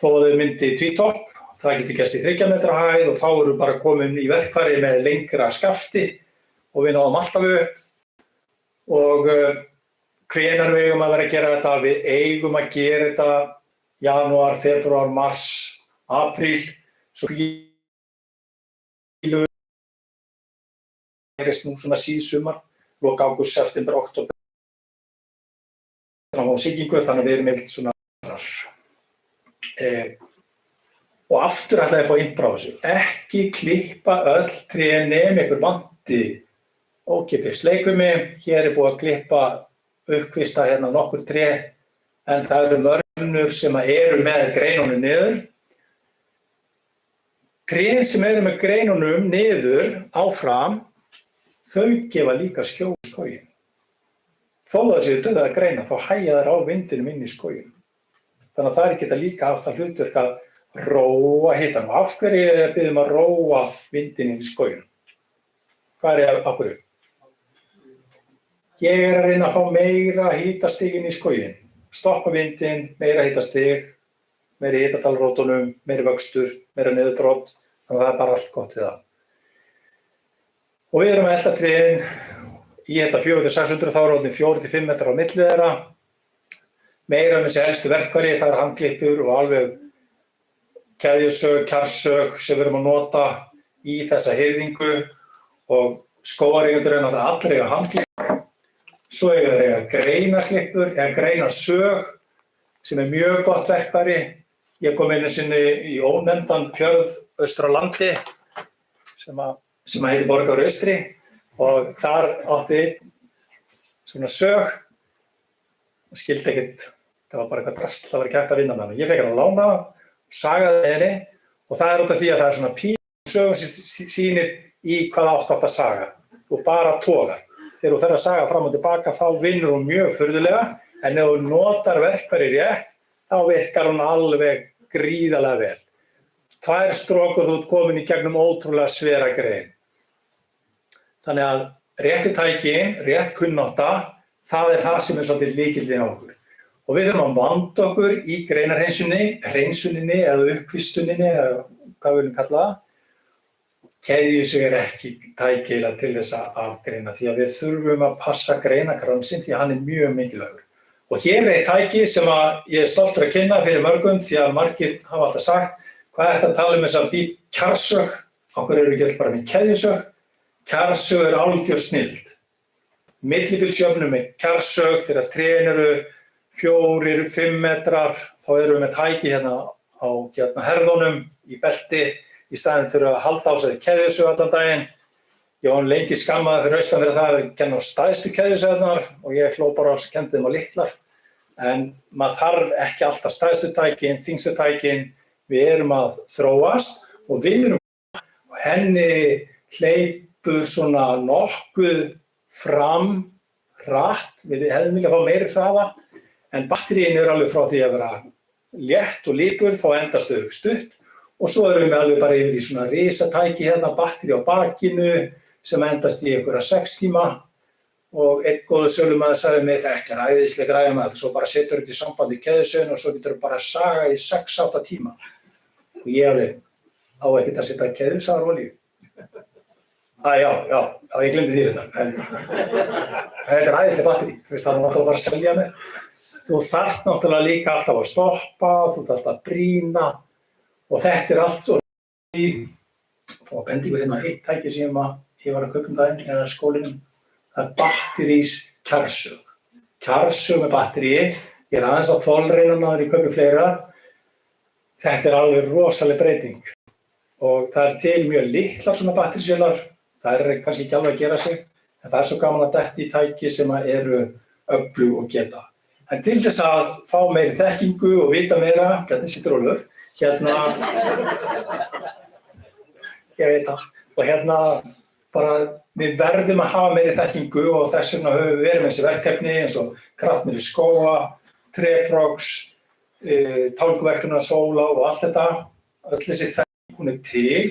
þó að þau myndi tvítopp. Það getur gerst í 3 metra hæð og þá erum bara komin í verkfæri með lengra skafti og við náðum alltaf upp. Og hvenær við eigum að vera að gera þetta? Við eigum að gera þetta janúar, febrúar, mars, apríl, svo gerist nú svona síðsumar, lok ágúst, september, október. Þannig að á siglingu, þannig að við erum eitthvað svona og aftur ætla ég að fá innbrá þessu. Ekki klippa öll tré nema einhver vanti ókeypis leikfimi. Hér búið að klippa uppkvista hérna nokkur tré en það eru mörnur sem eru með greinunum niður. Trén sem eru með greinunum niður áfram, þau gefa líka skjól í skóginn. Þó það séu döða að greina, þá hægja þær á vindinum inn í skóginn. Þannig að það geta líka haft það hlutverk að róa hitanum. Af hverju er að biðja að róa vindinn í skóginum? Hvað er af hverju? Ég er að reyna að fá meira hitastig inn í skóginn. Stoppa vindinn, meira hitastig, meiri hitatalrótunum, meiri vöxtur, meira niðurbrot. Þannig að það er bara allt gott við það. Og við erum að elta trén í þetta 400-600, þá er orðin 4-5 metrar á milli þeirra. Meira þessi helstu verkfæri, það handklippur og alveg keðjusög, kjarsög sem við erum að nota í þessa hirðingu og skógareigendur er náttúrulega allir eiga handklippur. Svo eiga þeir eiga greinaklippur eða greinasög sem er mjög gott verkfæri. Ég kom einu sinni í ónefndan fjörð austur á landi sem heitir Borgar Austri og þar átti svona sög. Það skildi ekkert, það var bara eitthvað drasl, það var ekki hægt að vinna með hann. Ég fekk hann að lána sagaði henni og það út af því að það er svona sögum sem sýnir í hvað átt að saga og bara togar. Þegar þú þarf að saga fram og tilbaka þá vinnur hún mjög furðulega en ef þú notar verkfæri rétt þá virkar hún alveg gríðarlega vel. 2 strókur þú ert komin í gegnum ótrúlega svera grein. Þannig að réttu tækin, rétt kunnátta, það er það sem er svolítið lykillinn á okkur. Og við þurfum að vanda okkur í hreinsuninni eða uppkvistuninni eða hvað við viljum kalla það. Keðjusög ekki tækilega til þess að afgreina því að við þurfum að passa greinakransinn því að hann er mjög mikilvægur. Og hér er tæki sem ég er stoltur að kynna fyrir mörgum því að margir hafa alltaf sagt hvað er það að tala um þess að kjarsög, okkur eru ekki bara með keðjusög. Kjarsög er algjör snilld. Millibilsjöfnum með kjarsög þegar trén eru 4-5 metrar, þá erum við með tæki hérna á herðunum í belti í staðinn fyrir að halda á sig keðjusög allan daginn. Ég var lengi skammaður fyrir austan fyrir það að kenna á stærstu keðjusögnar og ég hló bara á sig kenndi þeim á litlar. En maður þarf ekki alltaf stærstu tækin, þyngstu tækin, við erum að þróast og við erum og henni hleypur svona nokkuð fram hratt, við hefðum viljað fá meiri hraða. En batteríin er alveg frá því að vera létt og líkur, þá endast þau stutt og svo erum við alveg bara yfir í svona risatæki hérna, batteri á bakinu sem endast í einhverja 6 tíma og einn góður sölumaður sagði mig það ekki æðisleg græja maður, svo bara setur þetta í samband í keðjusögn og svo getur bara að saga í 6-8 tíma. Og ég alveg á ekkert að setja keðjusagarolíu. Já, ég glemdi því þetta. En þetta er æðisleg batteri, þú veist það var náttúrulega bara að selja mér. þú þarft náttúrulega líka alltaf að stoppa, þú þarft að brýna og þetta allt svo í og bendi ykkur eitt tæki sem ég var að kaupa daginn eða skólinum, það batterís kjarsög. Kjarsög með batteríi, ég aðeins á þolreinan að ég kaupi fleira, þetta alveg rosaleg breyting og það til mjög litlar svona batterísvélar, það kannski ekki alveg að gera sig, en það svo gaman að detta í tæki sem eru öflug og geta. En til þess að fá meiri þekkingu og vita meira, hérna situr Ólafur, ég veit það, og bara við verðum að hafa meiri þekkingu og þess vegna höfum við verið með þessi verkefni eins og Kraftmeiri skóga, Treprox, Tálguverkefni Sóla og allt þetta, öll þessi þekkingu til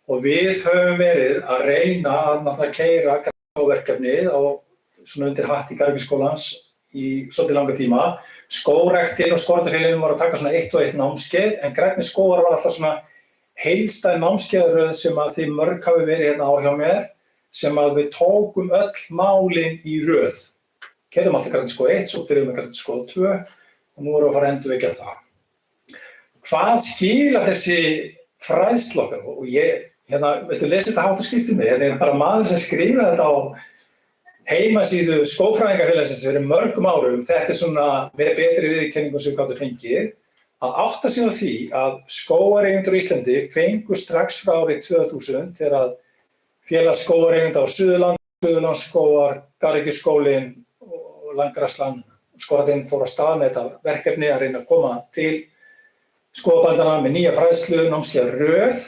og við höfum verið að reyna að náttúrulega keyra verkefnið á svona undir hatti Garðyrkjuskólans í svolítið langa tíma. Skógræktin og skógræktarfélögin voru að taka svona 1 og 1 námskeið, en grænni skógar var alltaf svona heildstæð námskeiðaröð sem að þið mörg hafi verið hérna á hjá mér, sem að við tókum öll málin í röð. Keyrðum alltaf grænni skóg 1, svo byrjuðum við grænni skóg 2 og nú erum við að fara að endurvekja það. Hvað skilar þessi fræðsla okkar? Og viltu lesa þetta hátt og skiptið mig? Þetta bara maður sem skrifa þetta á heimasíðu Skógfræðingafélagsins fyrir mörgum árum. Þetta svona verið betri viðurkenningu sem við gátum fengið. Að átta sig á því að skógareigendur í Íslandi fengu strax frá árið 2000 þegar að félag skógareigenda á Suðurlandsskógar, Garðyrkjuskólinn og Landgræðslan Skógræktin fór af stað með þetta verkefni að reyna að koma til skógarbændanna með nýja fræðslu, námskeiðaröð,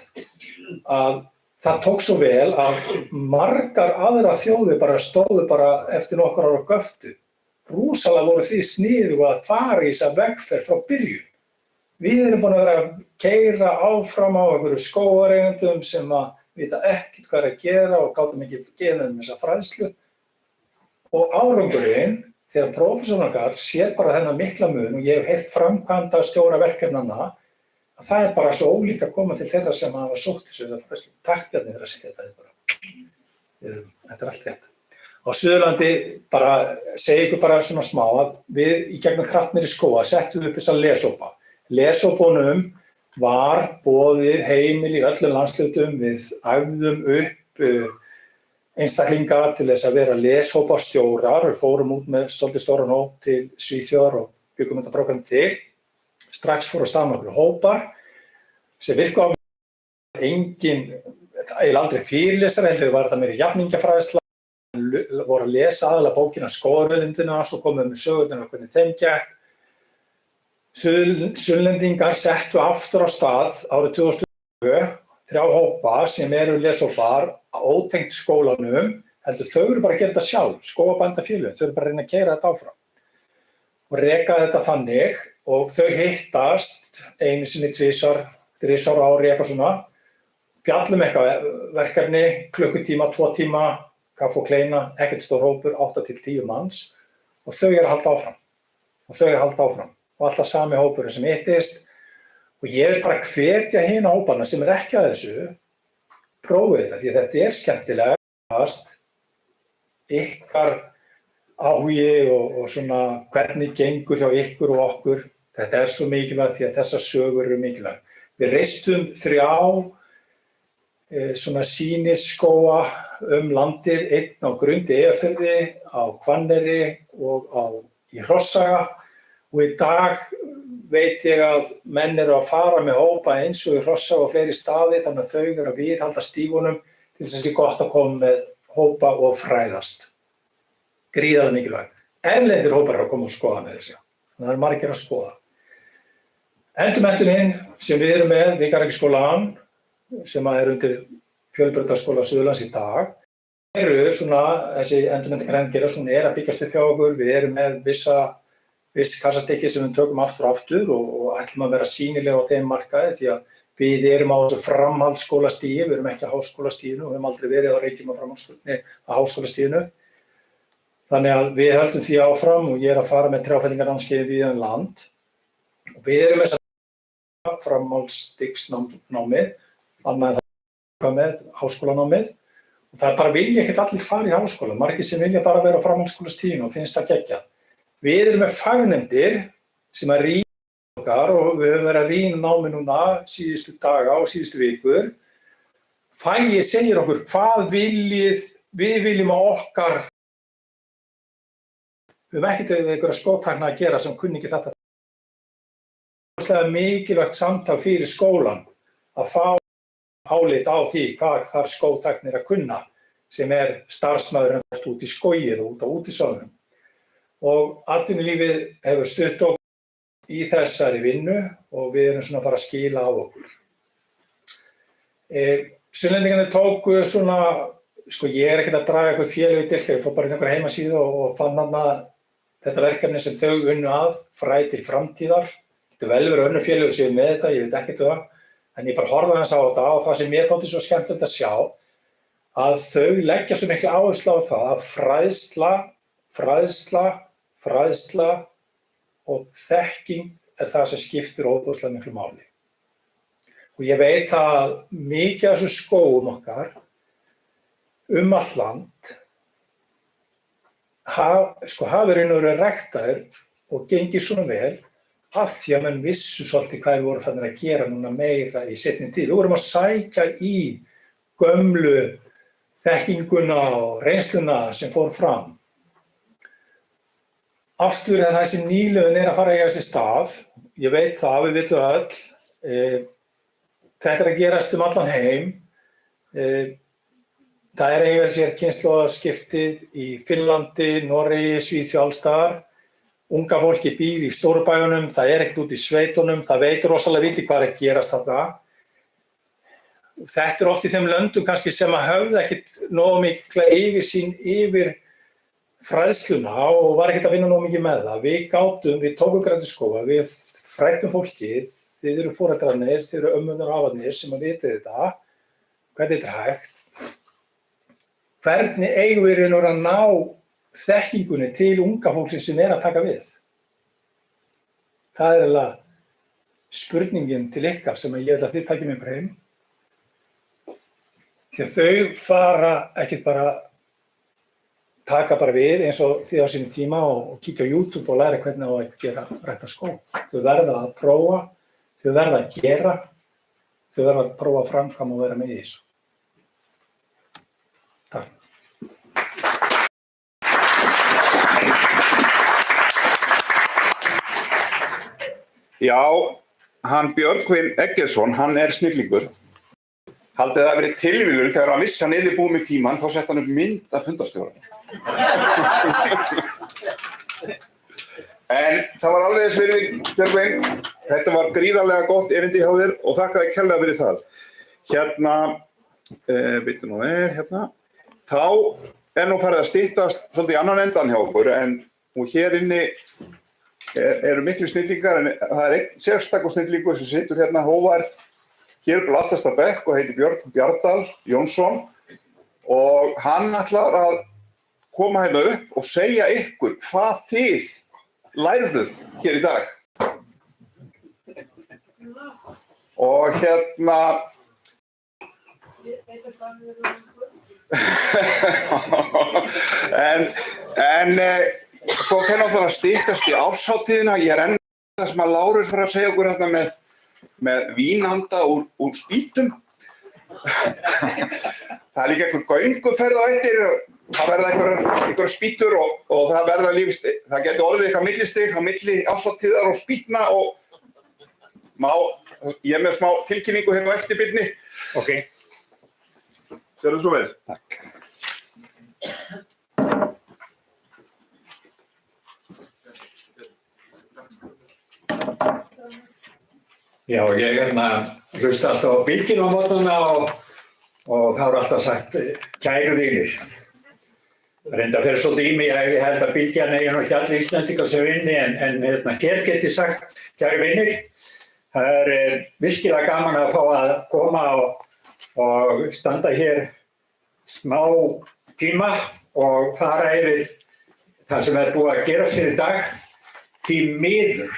að það tók svo vel að margar aðrar þjóðir bara stóðu bara eftir nokkur ára göftu. Rosalega voru því sniðug að fara í þessa vegferð frá byrjun. Við erum búin að vera að keyra áfram á einhverju skógareigendum sem að vita ekkert hvað að gera og gátum ekki gefið þeim þessa fræðslu. Og árangurinn, þegar prófessorinn okkar sér bara þennan mikla mun og ég hef heyrt framkvæmda stjóra verkefnanna, að það bara svo ólíkt að koma til þeirra sem hafa sótt þessu fræðslu. Takk Bjarni fyrir að segja þetta. Þetta allt rétt. Á Suðurlandi bara segi ykkur bara svona smá að við í gegnum Kraftmeiri skóga settum upp þessa leshópa. Leshópunum var boðið heimil í öllum landshlutum, við æfðum upp einstaklinga til þess að vera leshópastjórar. Við fórum út með svolítið stóran hóp til Svíþjóðar og byggum þetta prógram til. Strax fóru að stað með okkur hópar sem virku á engin, eiginlega aldrei fyrirlesara, heldur var þetta meiri jafningjafræðsla, voru að lesa aðalega bókina Skógarauðlindina, svo komum við með sögurnar og hvernig þeim gekk. Sunnlendingar settu aftur á stað árið 2002 3 hópa sem eru leshópar ótengt skólanum, heldur þau eru bara að gera þetta sjálf, skógarbændafélögin, þau eru bara að reyna að keyra þetta áfram og reka þetta þannig og þau hittast einu sinni, tvisvar, þrisvar á ári eitthvað svona, fjallum eitthvað verkefni, klukkutíma, 2 tíma, kaffi og kleina, ekkert stór hópur, 8 til 10 manns og þau eru að halda áfram og alltaf sami hópurinn sem hittist og ég vil bara hvetja hina hóparna sem ekki að þessu, prófið þetta því að þetta skemmtilegast, ykkar áhugi og svona hvernig gengur hjá ykkur og okkur. Þetta svo mikilvægt því að þessar sögur eru mikilvægt. Við reistum 3 svona sýnisskóga landið, einn á Grundi Eyjafirði, á Hvanneyri og í Hrossaga og í dag veit ég að menn eru að fara með hópa eins og í Hrossaga og fleiri staði þannig að þau eru að viðhalda stígunum til þess að það sé gott að koma með hópa og fræðast. Gríðarlega mikilvægt. Erlendir hópar eru að koma og skoða með þessu. Það eru margir að skoða. Endurmenntunin sem við erum með við Garðyrkjuskólann, sem er undir Fjölbrautaskóla Suðurlands í dag, eru svona, þessi endurmenntingarhengjara svona að byggjast upp hjá okkur. Við erum með viss kassastykki sem við tökum aftur og aftur og ætlum að vera sýnilega á þeim markaði því að við erum á þessu framhaldsskólastigi, við erum ekki á háskólastiginu og við höfum aldrei verið á Reykjum á háskólastiginu. Þannig að við höldum því áfram og ég að fara með trjáfellingarnámskeið víða um land. Og við erum með framhaldsstigsnámið, annað en það með háskólanámið. Og það bara vilja ekkert allir fara í háskóla, margir sem vilja bara vera á framhaldsskólastiginu og finnst það geggjað. Við erum með fagnefndir sem að rýna okkar og við höfum verið að rýna námi núna síðustu daga og síðustu vikur. Fagið segir okkur hvað við viljum að okkar. Við höfum ekkert við einhverja skótækna að gera sem kunni ekki þetta. Það er mikilvægt samtal fyrir skólan að fá álit á því hvað þarf skótæknir að kunna sem starfsmaðurinn út í skógið og út á útisvæðunum. Og atvinnulífið hefur stutt okkur í þessari vinnu og við erum svona að fara að skila á okkur. Sunnlendingarnir tóku svona, ég er ekkert að draga eitthvað félög í dilka, ég fór bara inn einhver heimasíðu og fann þetta verkefni sem þau unnu að, Fræ til framtíðar. Þetta vel verið önnur félög sem með þetta, ég veit ekkert það, en ég bara horfði aðeins á þetta og það sem mér þótti svo skemmtilegt að sjá að þau leggja svo mikla áherslu á það að fræðsla og þekking það sem skiptir óbúslega miklu máli. Og ég veit að mikið af þessum skógum okkar allt land hafa verið ræktaðir og gengið svona vel af því að menn vissu svolítið hvað við vorum fannir að gera núna meira í seinni tíð. Við vorum að sækja í gömlu þekkinguna og reynsluna sem fór fram. Aftur að þessi nýliðun að fara að eiga sér stað, ég veit það, við vitum öll, þetta að gerast allan heim. Það að eiga sér kynslóðaskiptið í Finnlandi, Noregi, Svíþjóð alls staðar. Unga fólki býr í stórbæjunum, það ekkert út í sveitunum, það veit rosalega viti hvað að gerast þarna. Þetta oft í þeim löndum kannski sem að höfðu ekkert nógu mikla yfirsýn yfir fræðsluna og var ekkert að vinna nógu mikið með það. Við tókum græðiskóla, við fræddum fólkið, þið eru foreldrarnir, þið eru ömmunar og afarnir sem að vita þetta, hvernig þetta hægt. Hvernig eigum við að ná þekkingunni til unga fólksins sem að taka við? Það eiginlega spurningin til ykkar sem ég vil að þið takið með ykkur heim. Því að þau fara ekkert bara taka bara við eins og þið á sínum tíma og kíkja á YouTube og læra hvernig á að gera rækta skó. Þau verða að prófa, þau verða að gera, þau verða að prófa að framkvæma og vera með í þessu. Takk. Já, hann Björgvin Eggertsson, hann snillingur. Haldið það verið tilviljun þegar hann vissi hann búið með tímann, þá sett hann upp mynd af fundarstjóranum. En það var alveg þess fyrir Björgvin. Þetta var gríðarlega gott erindi hjá þér og þakka þér kærlega fyrir það. Þá nú farið að styttast svolítið í annan endan hjá okkur og hér inni eru miklu snillingar en það einn sérstakur snillingur sem situr hérna hóvar hér upp á aftasta bekk og heitir Björn Bjarndal Jónsson og hann ætlar að koma hérna upp og segja ykkur hvað þið lærðuð hér í dag. Og svo fer náttúrulega að styttast í árshátíðina. Ég enn það sem að Lárus var að segja okkur hérna með vínanda úr spýtum. Það líka einhver gönguferð á eftir. Það verða einhverjar spýtur og það verða lífstig. Það getur orðið eitthvað millistig á milli árshátíðar og spýtna og ég með smá tilkynningu hérna á eftir byrni. Ok. Gjörðu svo vel. Takk. Já, ég hlusta alltaf á Bylgjuna á morgnana og það er alltaf sagt kæru vinir. Reyndar fer svolítið í mig, ég held að Bylgjan eigi nú ekki allir Íslendingar sem vinni en hér get ég sagt kæru vinir. Það virkilega gaman að fá að koma og standa hér smá tíma og fara yfir það sem búið að gera sér í dag. Því miður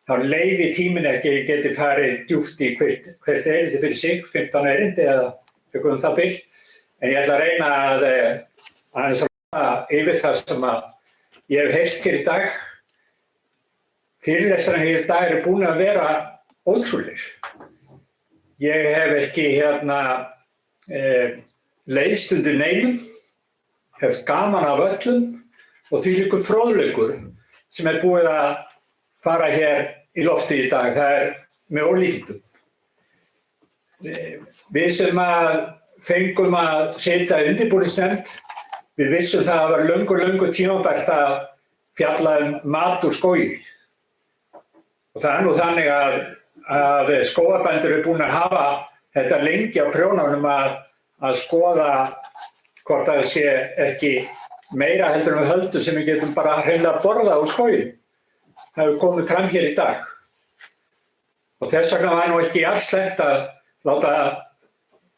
þá leyfi tíminn ekki að ég geti farið djúpt í hvert erindi fyrir sig, 15 erindi eða eitthvað það bil. En ég ætla að reyna að aðeins að yfir það sem að ég hef heyrt hér í dag, fyrirlesararnir hér í dag eru búin að vera ótrúlegir. Ég hef ekki leiðst undir neinum, hef gaman af öllum og þvílíkur fróðleikur sem er búið að fara hér í lofti í dag. Það með ólíkindum. Við sem að fengum að setja undirbúningsnefnd, við vissum það að var löngu tímabært að fjalla mat úr skógi. Og það nú þannig að skógarbændur eru búin að hafa þetta lengi á prjónunum að skoða hvort það sé ekki meira heldur en við höldum sem við getum bara hreinlega borðað úr skógi. Það hefur komið fram hér í dag. Og þess vegna var nú ekki allslægt að láta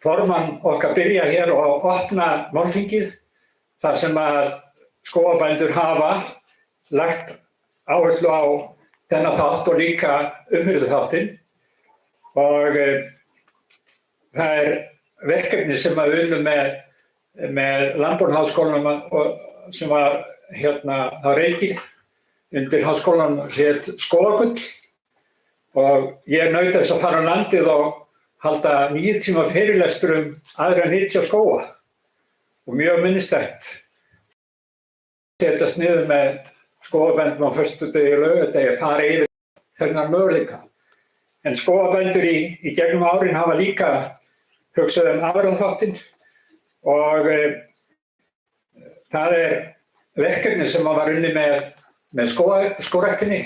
formann okkar byrja hér og opna málþingið þar sem að skógarbændur hafa lagt áherslu á þennan þátt og líka umhirðuþáttinn. Og það verkefni sem við unnum með Landbúnaðarháskólanum sem var á Reykjum undir háskólanum hét Skógagull. Og ég naut þess að fara á landið og halda 9 tíma fyrirlestur aðra nytjaskóga og mjög minnisstætt. Setjast niður með skógarbændum á föstudegi og laugardegi að fara yfir þennan möguleika. En skógarbændur í gegnum árin hafa líka hugsað afurðaþáttinn og það verkefni sem var unnið með skógræktinni,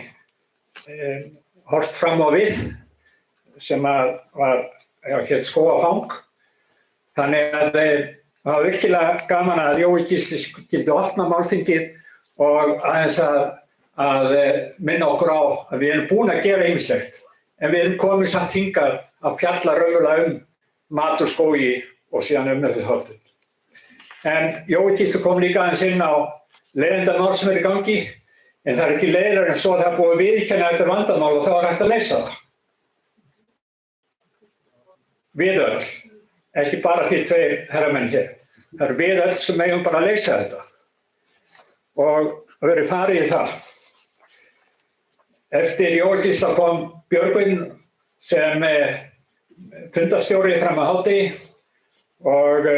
horft fram á við, sem hét Skógafang. Þannig að það var virkilega gaman að Jói Gísli skyldi opna málþingið og aðeins að minna okkur á að við erum búin að gera ýmislegt, en við erum komin samt hingað að fjalla raunverulega mat úr skógi og síðan umhirðuþáttinn. En Jói Gísli kom líka aðeins inn á leiðindamál sem í gangi, en það ekki leiðilegra en svo að það er búið að viðurkenna þetta vandamál og þá hægt að leysa það. Við öll, ekki bara þið tveir herramenn hér. Það við öll sem eigum bara að leysa þetta og verið farið í það. Eftir Jói Gísla kom Björgvin sem fundarstjóri fram að hádegi og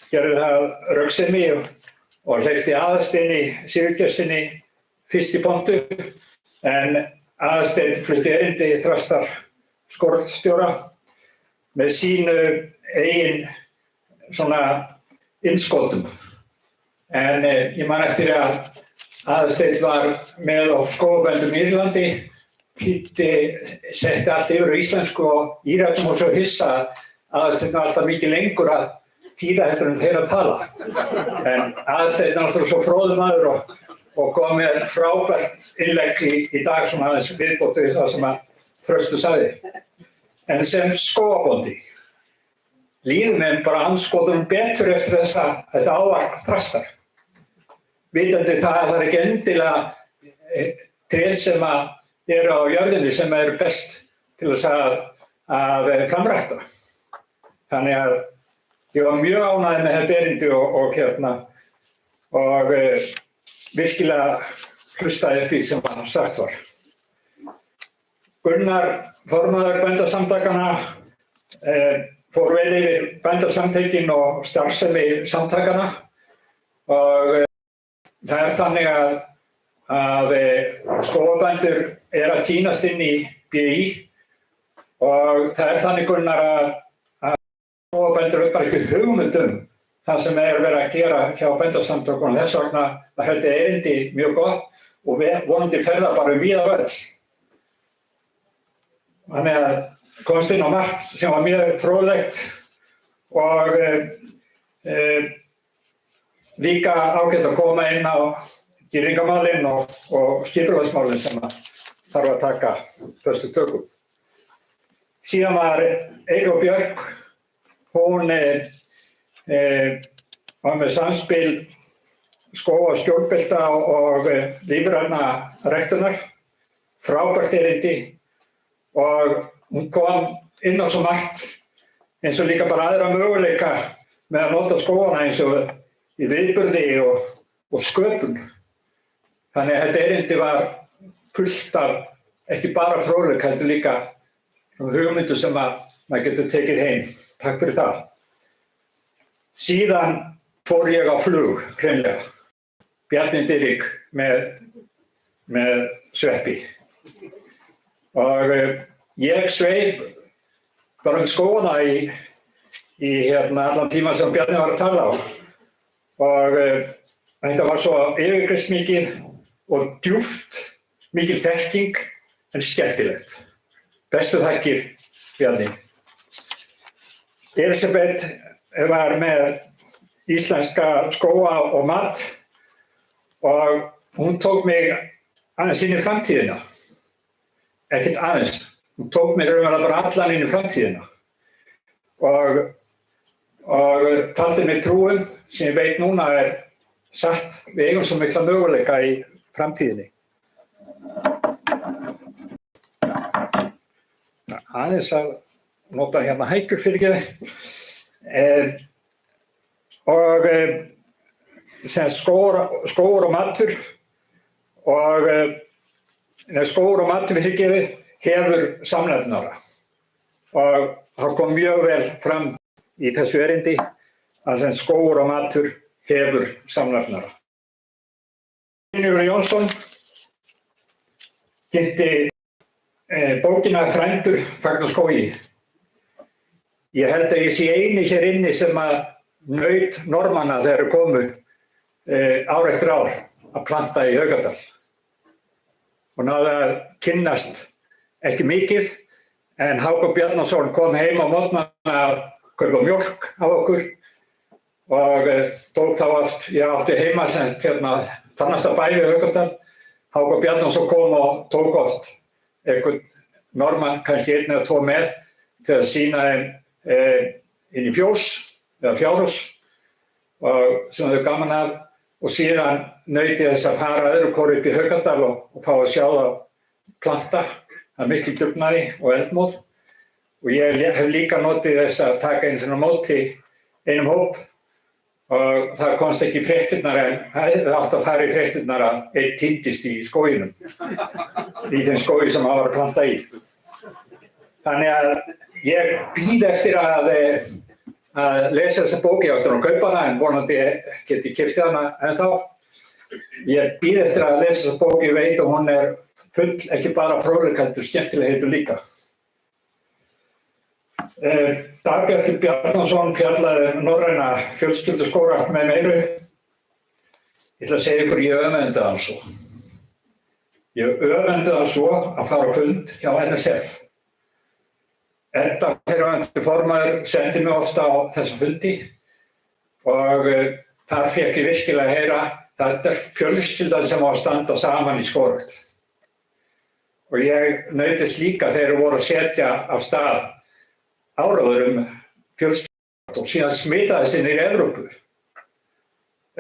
gerði það röggsemi og hleypti Aðalsteini Sigurgeirssyni fyrst í pontu, en Aðalsteinn flutti erindi í Þrastar skorðstjóra með sínu eigin svona innskotum. En ég man eftir að Aðalsteinn var með á skógarbændum í Írlandi, setti allt yfir á íslensku og Írarnir og svo hissa að Aðalsteinn var alltaf mikið lengur að tíða heldur en þeir að tala. En Aðalsteinn er alltaf svo fróður maður og kom með frábært innlegg í dag sem aðeins viðbótu í það sem að Þröstur sagði. En sem skógarbóndi líður mér bara andskotunum betur eftir þetta ávarp Þrastar. Vitandi það að það ekki endilega tré sem eru á jörðinni sem eru best til þess að framrækta. Þannig að ég var mjög ánægður með þetta erindi og virkilega hlustaði eftir því sem sagt var. Gunnar, formaður bændasamtakanna, fór vel yfir bændasamtökin og starfsemi samtakanna og það þannig að skógarbændur að tínast inn í BÍ og það þannig, Gunnar, að skógarbændur bara ekki hugmynd það sem verið að gera hjá bændasamtökunum. Þess vegna var þetta erindi mjög gott og vonandi ferða bara víða öll. Þannig að komst inn á margt sem var mjög fróðlegt og líka ágætt að koma inn á girðingamálin og skipulagsmálin sem þarf að taka föstu tökum. Síðan var Eygló Björk, hún var með samspil skóga- og skjólbelta og lífræna ræktunar, frábært erindi og hún kom inn á svo margt eins og líka bara aðra möguleika með að nota skógana eins og í viðburði og sköpun. Þannig að þetta erindi var fullt af ekki bara fróðleik heldur líka hugmyndu sem maður getur tekið heim. Takk fyrir það. Síðan fór ég á flug, hreinlega. Bjarni Dýrik með sveppi. Og ég sveif bara skóna í allan tíma sem Bjarni var að tala á. Og þetta var svo yfirgripsmikið og djúpt, mikil þekking en skemmtilegt. Bestu þakkir, Bjarni. Elisabeth var með íslenska skóa og mat og hún tók mig aðeins inn í framtíðina. Ekkert aðeins. Hún tók mig bara allan inn í framtíðina. Og taldi mig trúum sem ég veit núna satt. Við eigum svo mikla möguleika í framtíðinni. Aðeins að nota hérna hækjur fyrir ekki. Og skóur og matur og skóur og matur fyrir ekki hefur samnefnara. Og það kom mjög vel fram í þessu erindi að skóur og matur hefur samnefnara. Brynjólfur Jónsson kynnti bókina Frændur fagna skógi. Ég held að ég sé eini hér inni sem að naut Normanna þegar þeir komu ár eftir ár að planta í Haukadal. Og náði að kynnast ekki mikið, en Hákon Bjarnason kom heim á morgnana að kaupa mjólk á okkur og tók þá oft, ég átti heima þannasta bæ við Haukadal. Hákon Bjarnason kom og tók oft einhvern Normann, kannski einn eða tvo með, til að sýna þeim inn í fjós eða fjárhús og sem þau gaman af, og síðan naut ég þess að fara öðru hvoru upp í Haukadal og fá að sjá það planta, það er mikil dugnaði og eldmóð. Og ég hef líka notið þess að taka einu svona móti einum hóp og það komst ekki í fréttirnar, en það átti að fara í fréttirnar að einn týndist í skóginum, í þeim skógi sem hann var að planta í. Þannig að ég bíð eftir að lesa þessa bók. Ég átti að kaupa hana, en vonandi get ég keypt hana ennþá. Ég bíð eftir að lesa þessa bók. Ég veit að hún full, ekki bara fróðleik heldur skemmtilegheitur líka. Dagbjartur Bjarnason fjallaði norræna fjölskylduskógrækt með meiru. Ég ætla að segja ykkur, ég öfendaði hann svo. Ég öfendaði hann svo að fara á fund hjá NSF. Edda, fyrrverandi formaður, sendi mig ofta á þessa fundi og þar fékk ég virkilega að heyra þetta fjölskyldan sem á að standa saman í skógrækt. Og ég nautist líka þegar þeir voru að setja af stað áráður fjölskyldan og síðan smitaði sig niður í Evrópu.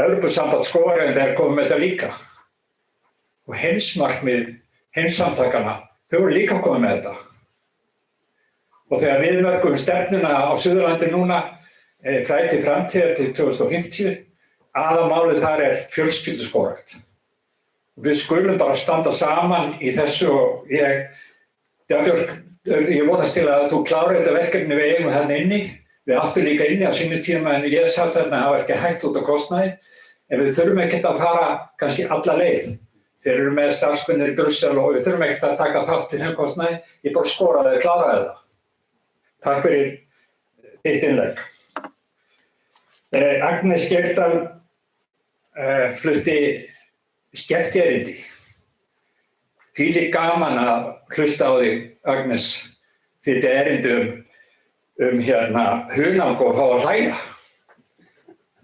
Evrópusamband skógrækenda komið með þetta líka. Og heimsmarkmið heimssamtakanna, þau voru líka komið með þetta. Og þegar við mörgum stefnuna á Suðurlandi núna, Fræði framtíðar til 2050, aðalmálið þar fjölskylduskógrækt. Við skulum bara standa saman í þessu og ég vonast til að þú klárir þetta verkefni við eigum þarna inni. Við áttum líka inni á sínu tíma, en ég satt þarna, það var ekki hægt út á kostnaði, en við þurfum ekkert að fara kannski alla leið. Þeir eru með starfsmennir í Brussel og við þurfum ekkert að taka þátt í þeim kostnaði. Ég bara skoraði að klára þetta. Takk fyrir þitt innlegg. Agnes Geirdal flutti skemmtierindi. Þvílíkt gaman að hlusta á þig, Agnes, fyrir þetta erindi hunang og fá að hlæja.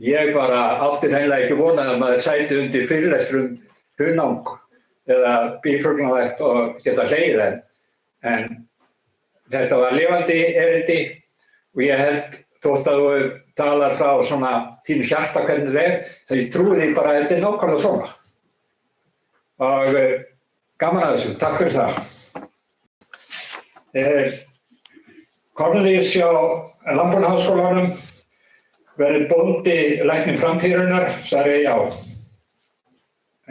Ég bara átti hreinlega ekki vonað að maður sæti undir fyrirlestrum hunang eða býfuglarækt og geta hlegið, en þetta var lifandi erindi og ég held þótt að þú talar frá svona þínu hjarta hvernig það þegar ég trúi því bara að þetta nákvæmlega svona. Og gaman að þessu, takk fyrir það. Cornelius hjá Landbúnaðarháskólanum verið bóndi lækni framtíðarinnar, sagði já.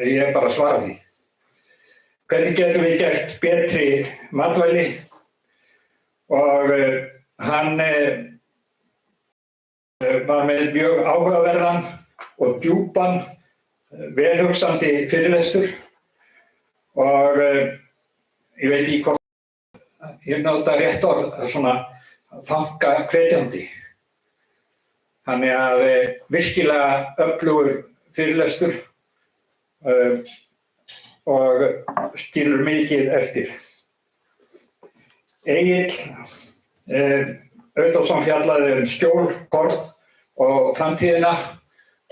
Ég bara svara því. Hvernig getum við gert betri matvæli? Og hann var með mjög áhugaverðan og djúpan, velhugsandi fyrirlestur og ég veit ekki hvort ég nota rétt orð, svona þanga hvetjandi. Þannig að virkilega öflugur fyrirlestur og skilur mikið eftir. Egill Auðunsson fjallaði skjól, korn og framtíðina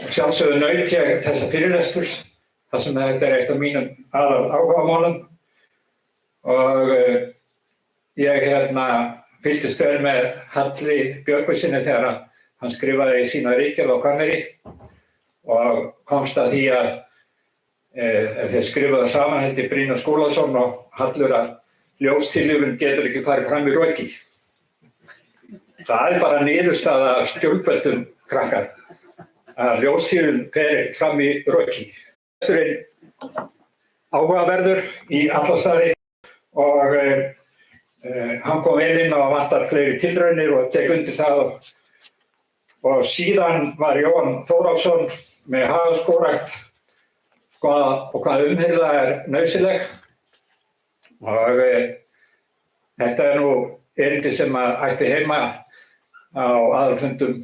og sjálfsögðu naut ég þessa fyrirlesturs þar sem þetta eitt af mínum aðal áhugamálum og ég fylgdist vel með Halli Björgvinssyni þegar hann skrifaði sína ritgerð á Hvanneyri og komst að því að þeir skrifuðu saman heldur Brynjar Skúlason og Hallur að ljóstilífun getur ekki farið fram í roki. Það bara niðurstaða af stjórnvöldum krakkar að ljóstilífun fer ekkert fram í roki. Lesturinn áhugaverður í alla staði og hann kom inn og vantar fleiri tilraunir og tek undir það og síðan var Jóhann Þórhallsson með hagaskógrækt og hvað umhirða nauðsynleg og þetta nú erindi sem ætti heima á aðalfundum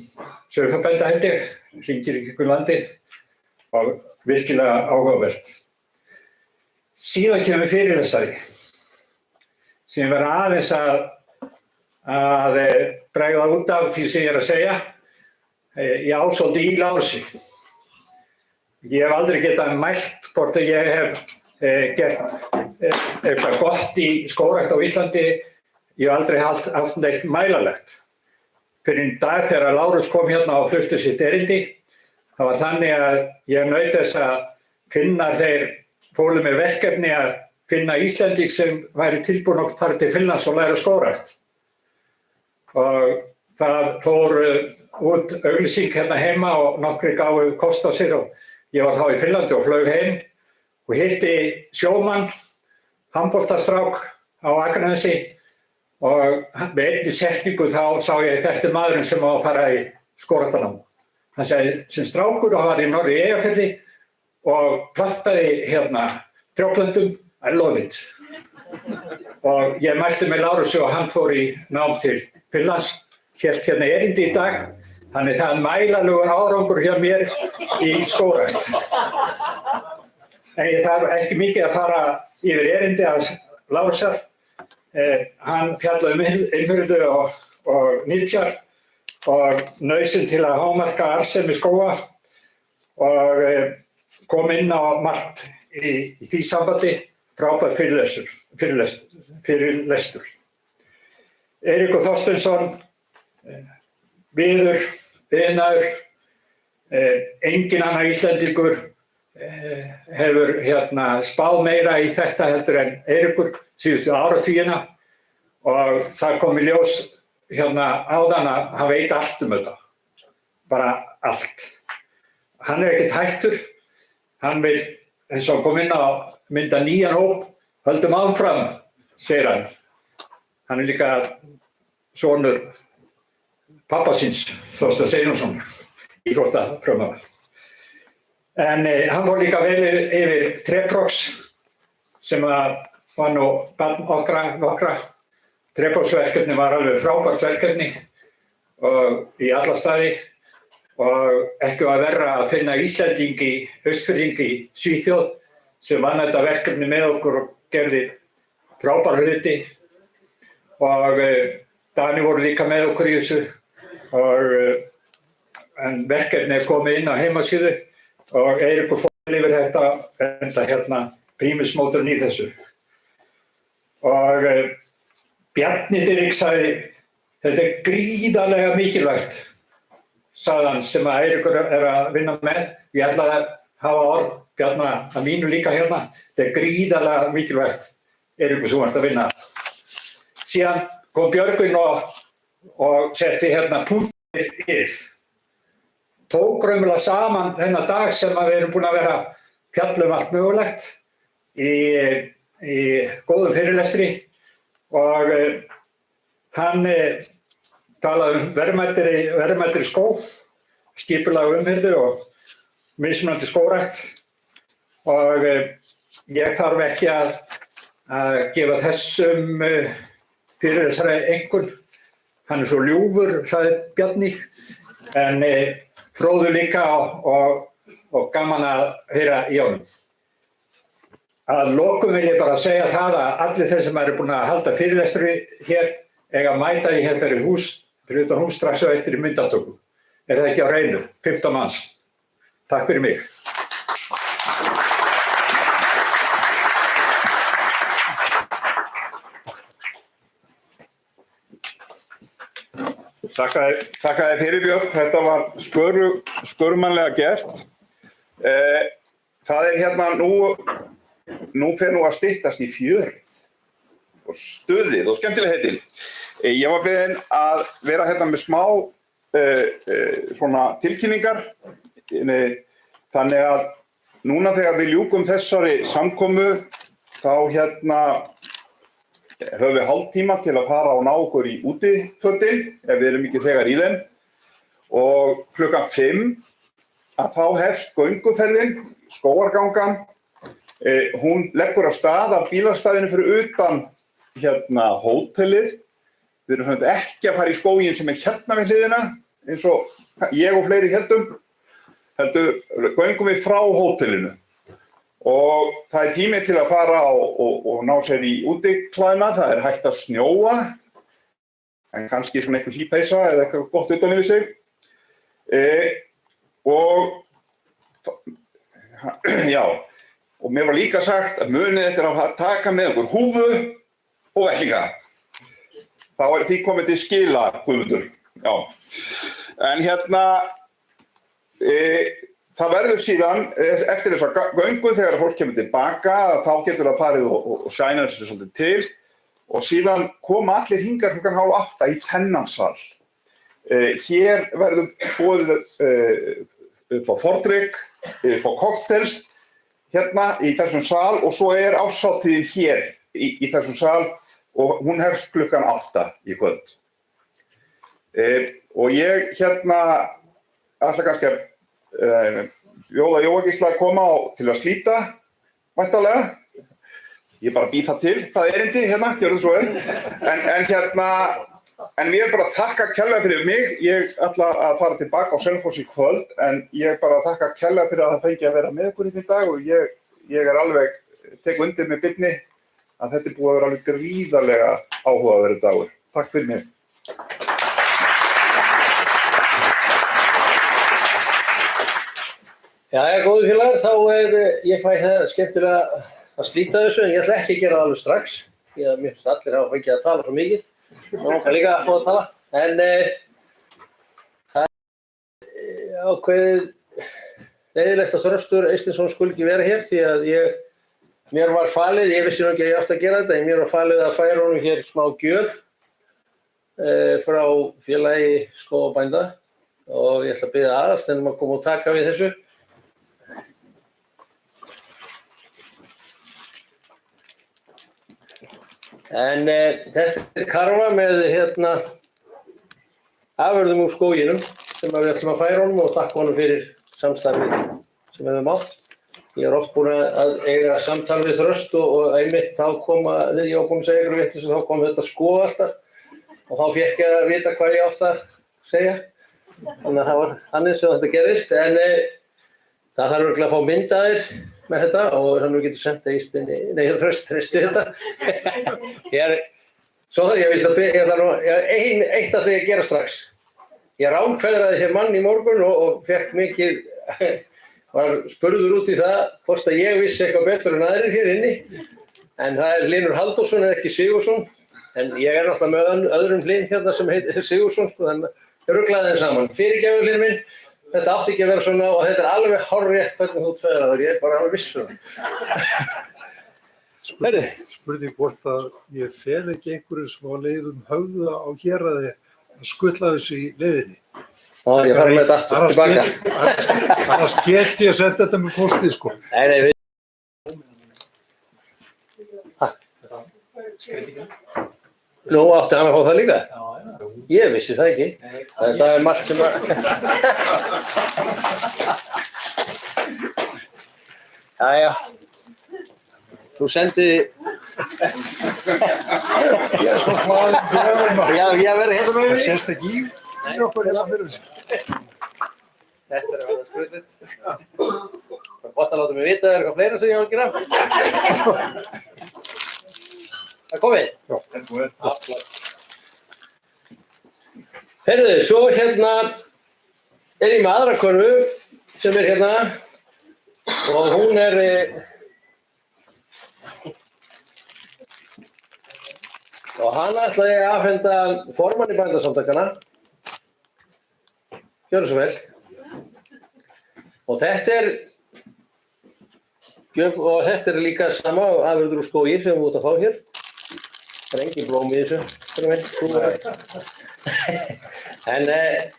sauðfjárbænda held ég, hringir í kringum landið og virkilega áhugavert. Síðan kemur fyrirlesari sem var aðeins að bregða út af því sem ég að segja. Ég á svolítið í Lárusi. Ég hef aldrei getað mælt hvort ég hef gert eitthvað gott í skógrækt á Íslandi. Ég hef aldrei haft neitt mælanlegt. Fyrir í dag þegar Lárus kom hérna og flutti sitt erindi, það var þannig að ég naut þess að Finnar þeir fólu með verkefni að finna Íslending sem væri tilbúin að fara til Finnlands og læra skógrækt. Og það fór út auglýsing hérna heima og nokkri gáfu kost á sér og ég var þá í Finnlandi og flaug heim og hitti sjómann, handboltastrák á Akranesi og með einni setningu þá sá ég þetta maðurinn sem á að fara í skógræktarnám. Hann sagði sem strákur og hann var í Norður Eyjafirði og plantaði trjáplöntum, I love it. Og ég mælti með Lárusi og hann fór í nám til Finnlands, hélt erindi í dag. Þannig það mælanlegur árangur hjá mér í skógrækt. En ég þarf ekki mikið að fara yfir erindi að Lárusar. Hann fjallaði innhyrðu og nytjar og nauðsyn til að hámarka arðsemi skóga og kom inn á margt í því sambandi. Frábær fyrirlestur. Eiríkur Þorsteinsson, viður, iðnaður, enginn annar Íslendingur hefur spáð meira í þetta heldur en Eiríkur síðustu áratugina og það kom í ljós áðan að hann veit allt um þetta, bara allt. Hann ekkert hættur, hann vil, eins og kom inn á mynda nýjan hóp, höldum áfram, segir hann. Hann líka sonur pappa síns, Þorsteins Einarsson, íþróttafrömmuður. En hann fór líka vel yfir Treprox, sem var nú barn nokkra. Treprox-verkefni var alveg frábært verkefni og í alla staði og ekki að verra að finna Íslendingi, Austfirðingi í Svíþjóð sem vann þetta verkefni með okkur og gerði frábæra hluti og Dani voru líka með okkur í þessu en verkefni komið inn á heimasíðu og Eiríkur fór yfir þetta prímusmótorinn í þessu. Og Bjarni Dyrrik sagði, þetta gríðarlega mikilvægt, sagði hann sem að Eiríkur að vinna með. Ég ætla að hafa orð Bjarna að mínu líka þetta gríðarlega mikilvægt, Eiríkur sem vart að vinna. Síðan kom Björgvin og setti punktir yfir. Tók raunverulega saman þennan dag sem við erum búin að vera fjalla allt mögulegt í góðum fyrirlestri og hann talaði verðmættri skó, skipulag umhirðu og mismunandi skórækt og ég þarf ekki að gefa þessum fyrir þessari einkunn. Hann svo ljúfur, sagði Bjarni, en fróður líka og gaman að heyra í honum. Að lokum vil ég bara segja það að allir þeir sem eru búin að halda fyrirlestri hér eiga að mæta í hér fyrir utan hús strax og eftir í myndatöku. Er það ekki á hreinu? 15 manns. Takk fyrir mig. Þakka þér fyrir, Björn. Þetta var skörmannlega gert. Það hérna nú fer nú að styttast í fjörið og stuðið og skemmtilegheitin. Ég var beðinn að vera hérna með smá svona tilkynningar. Þannig að núna þegar við ljúkum þessari samkomu þá hérna höfum við hálftíma til að fara og ná okkur í útifötin ef við erum ekki þegar í þeim og klukkan 5 að þá hefst gönguferðin, skógargangan. Hún leggur af stað af bílastæðinu fyrir utan hérna hótelið. Við erum svona ekki að fara í skóginn sem er hérna við hliðina eins og ég og fleiri heldum. Heldur göngum við frá hótelinu. Og það er tími til að fara og ná sér í útiklæðina. Það er hægt að snjóa, en kannski svona eitthvað hlýpeysa eða eitthvað gott utan yfir sig. Og mér var líka sagt að munið eftir að taka með okkur húfu og vettlinga. Þá er því komið til skila, Guðmundur. Já. En hérna það verður síðan, eftir þessa göngu, þegar fólk kemur tilbaka, þá getur það farið og sæna þessu svolítið til og síðan koma allir hingað klukkan 7:30 í Tennansal. Hér verður boðið upp á fordrykk, upp á kokteil, hérna í þessum sal og svo er árshátíðin hér í þessum sal og hún hefst klukkan 8 í kvöld. Og ég hérna ætla kannski að bjóða Jóa Gísla að koma til að slíta, væntanlega. Ég bara býð það til, það erindi hérna, gjörðu svo vel. En ég bara þakka kærlega fyrir mig. Ég ætla að fara tilbaka á Selfoss í kvöld, en ég bara þakka kærlega fyrir að það fengi að vera með ykkur í dag og ég er alveg, tek undir með Birni að þetta er búið að vera alveg gríðarlega áhugaverður dagur. Takk fyrir mig. Jæja, góðu félagar, þá ég fæ það skemmtilega að slíta þessu, en ég ætla ekki að gera það alveg strax, því að mér finnst allir hafa fengið að tala svo mikið. Það langar líka að fá að tala, en það er ákveðið leiðilegt að Þröstur Eysteinsson skuli ekki vera hér, því að mér var falið, ég vissi nú ekki að ég átti að gera þetta, en mér var falið að færa honum hér smá gjöf frá félagi skógarbænda og ég ætla að biðja aðalsteinum að koma og taka við þessu. En þetta er karfa með afurðum úr skóginum sem við ætlum að færa honum og þakka honum fyrir samstarfið sem við höfum átt. Ég er oft búin að eiga samtal við Þröst og einmitt þá þegar ég var búin að segja ykkur vitlaust þá kom þetta sko alltaf og þá fékk ég að vita hvað ég átti að segja. Þannig að það var þannig sem þetta gerist, en það þarf örugglega að fá myndaðir með þetta og þannig getur sendt Eystinni, Þröst treysti þetta. Svo þarf ég að vísa að eitt af því að gera strax. Ég ránkveðraði hér mann í morgun og fekk mikið, var spurður út í það hvort að ég vissi eitthvað betur en aðrir hér inni. En það er Hlynur Halldórsson, ekki Sigurðsson. En ég er náttúrulega með öðrum Hlyn hérna sem heitir Sigurðsson, þannig að ég ruglaði þeim saman. Fyrirgefðu Hlynur minn. Þetta átti ekki að vera svona og þetta er alveg hárrétt hvernig þú feðraður, ég er bara alveg viss Spurning hvort að ég fel ekki einhverju smá leiðum höfða á héraði að skutla þessu í leiðinni. Þá er ég að fara með þetta aftur tilbaka. Annars get ég að senda þetta með postið, sko. Nei, við... Nú átti hann að fá það líka? Ég vissi það ekki. Það er margt sem að... Jæja. Þú sendi... Ég er svo hlaðinn fyrir öðrum. Já, ég verði hérna með því. Það sést ekki í okkur hérna fyrir þessu. Þetta er að verða skrutið. Það er gott að láta mig vita að það er eitthvað fleira sem ég á að gera. Það er komið? Já. Heyrðu, svo hérna er ég með aðra körfu sem er hérna og hún er og hann ætlaði að afhenda formanni Bændasamtakanna. Gjörðu svo vel. Og þetta er líka sama afurður úr skógi sem við út að fá hér. Það er engin blóm í þessu. En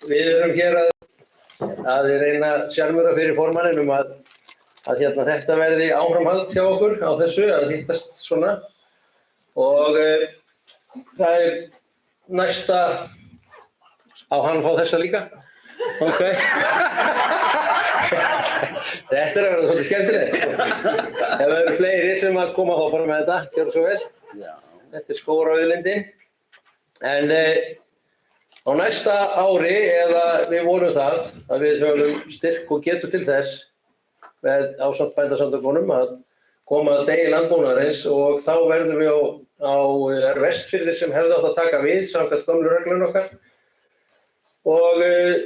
við erum hér að reyna að sjálfmöra fyrir formanninum að hérna, þetta verði áframhald hjá okkur á þessu, að hittast svona. Og það er næsta á hann að fá þessa líka. Ok. Þetta er að verða svolítið skemmtilegt. Ef það eru fleiri sem að koma þá bara með þetta, gjörðu svo vel. Þetta er skógarauðlindin. En á næsta ári, eða við vonum það, að við höfum styrk og getu til þess með ásamt Bændasamtökunum að koma að degi landbúnaðarins og þá verðum við á Vestfirðir sem hefði átt að taka við samkvæmt gömlu reglunum okkar. Og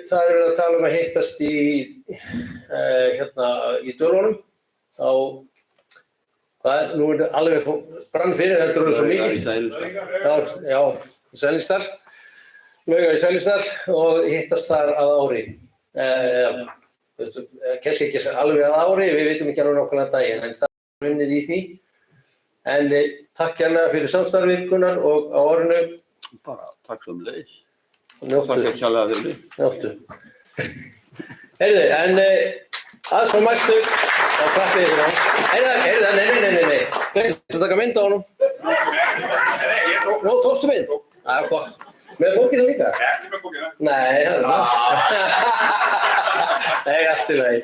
það er verið að tala um að hittast í Dölunum á, nú er alveg brann fyrir, heldur það svo mikið. Já, í Sælingsdal, Lauga í Sælingsdal og hittast þar að ári. Kannski ekki alveg að ári, við veitum ekki alveg nákvæmlega daginn, en það er unnið í því. En takk kærlega fyrir samstarfið, Gunnar, og á árinu. Bara takk sömuleiðis. Njóttu. Takk kærlega fyrir mig. Njóttu. Heyrðu, en að svo mæstu, þá klappið þér á. Heyrðu, nei. Gleymst að taka mynd á honum. Nú, tókstu mynd? Það er gott. Með bókina líka? Ekki með bókina. Nei, það er það. Nei, allt í lagi.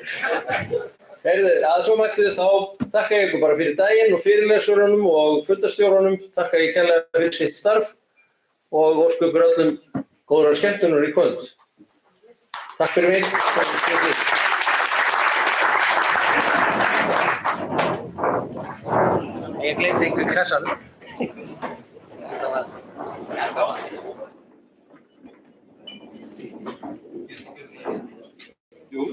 Heyrðu, að svo mæstu þá þakka ég ykkur bara fyrir daginn og fyrirlesurunum og fundarstjórunum. Þakka ég kærlega fyrir sitt starf og óska ykkur öllum góðrar skemmtunar í kvöld. Takk fyrir mig. Ég gleymdi einhver kassanum. Jú.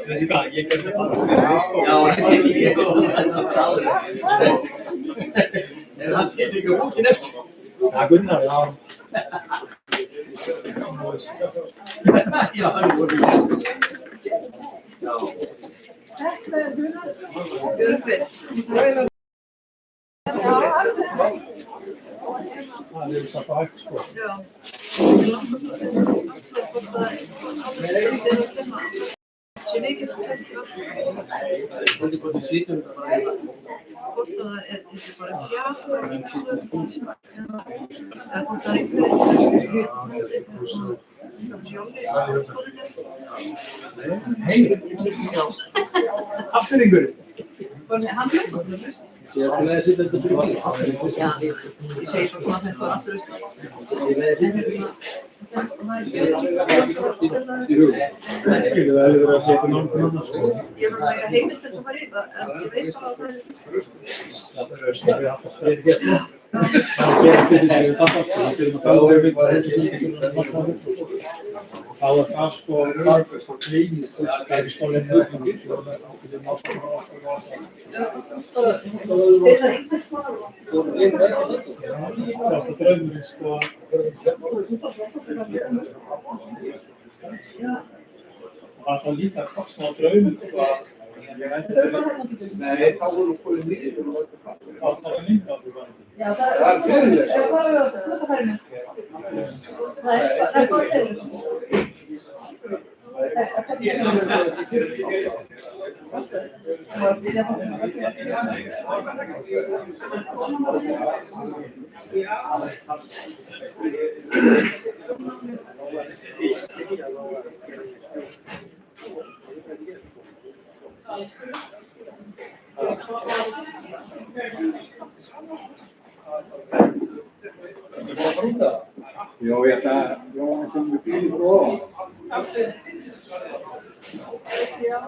Veistu hvað, ég gerði bara en hann skildi ekki bókin eftir. Já, Gunnar, já. Já, hann er búin að já. Þetta er Gunnar. Björgvin. Já, Það er satt á hægt, sko. Já. Ég langar svo að hvort það er alveg að kenna. Sé mikið að kenna. Hvort þið sýtum þetta bara. Hvort það er bara fjár. Eða hvort það er einhverjum Afturringur. Hann hljómar. Ég ætla að setja þetta fyrir mig. Já, ég segi svo svona að þetta var aftur austur. Ég veið þetta. Í hug. Ég veið að vera að setja náttúrulega sko. Ég var að lega heimilt þess að fara í það, en ég veit bara að það er... Það er sem við alltaf spyrir hérna. Það gerast þetta þegar við tapast. Við byrjum að tala um þetta. Þá er það sko margast og kleinist það er skólinn nöðlum. Þeir eru einhvers konar. Það er draumurinn sko. Það er líka kostnað á drauminn sko. Nei, þá voru komin nýr og það var líka. Já, það er fyrirlega. Já, hvað er það? Hlutafærinu. Það er bara fyrirlega. Já, ég ætla að Jóhann kom með bíl frá ofan. Já.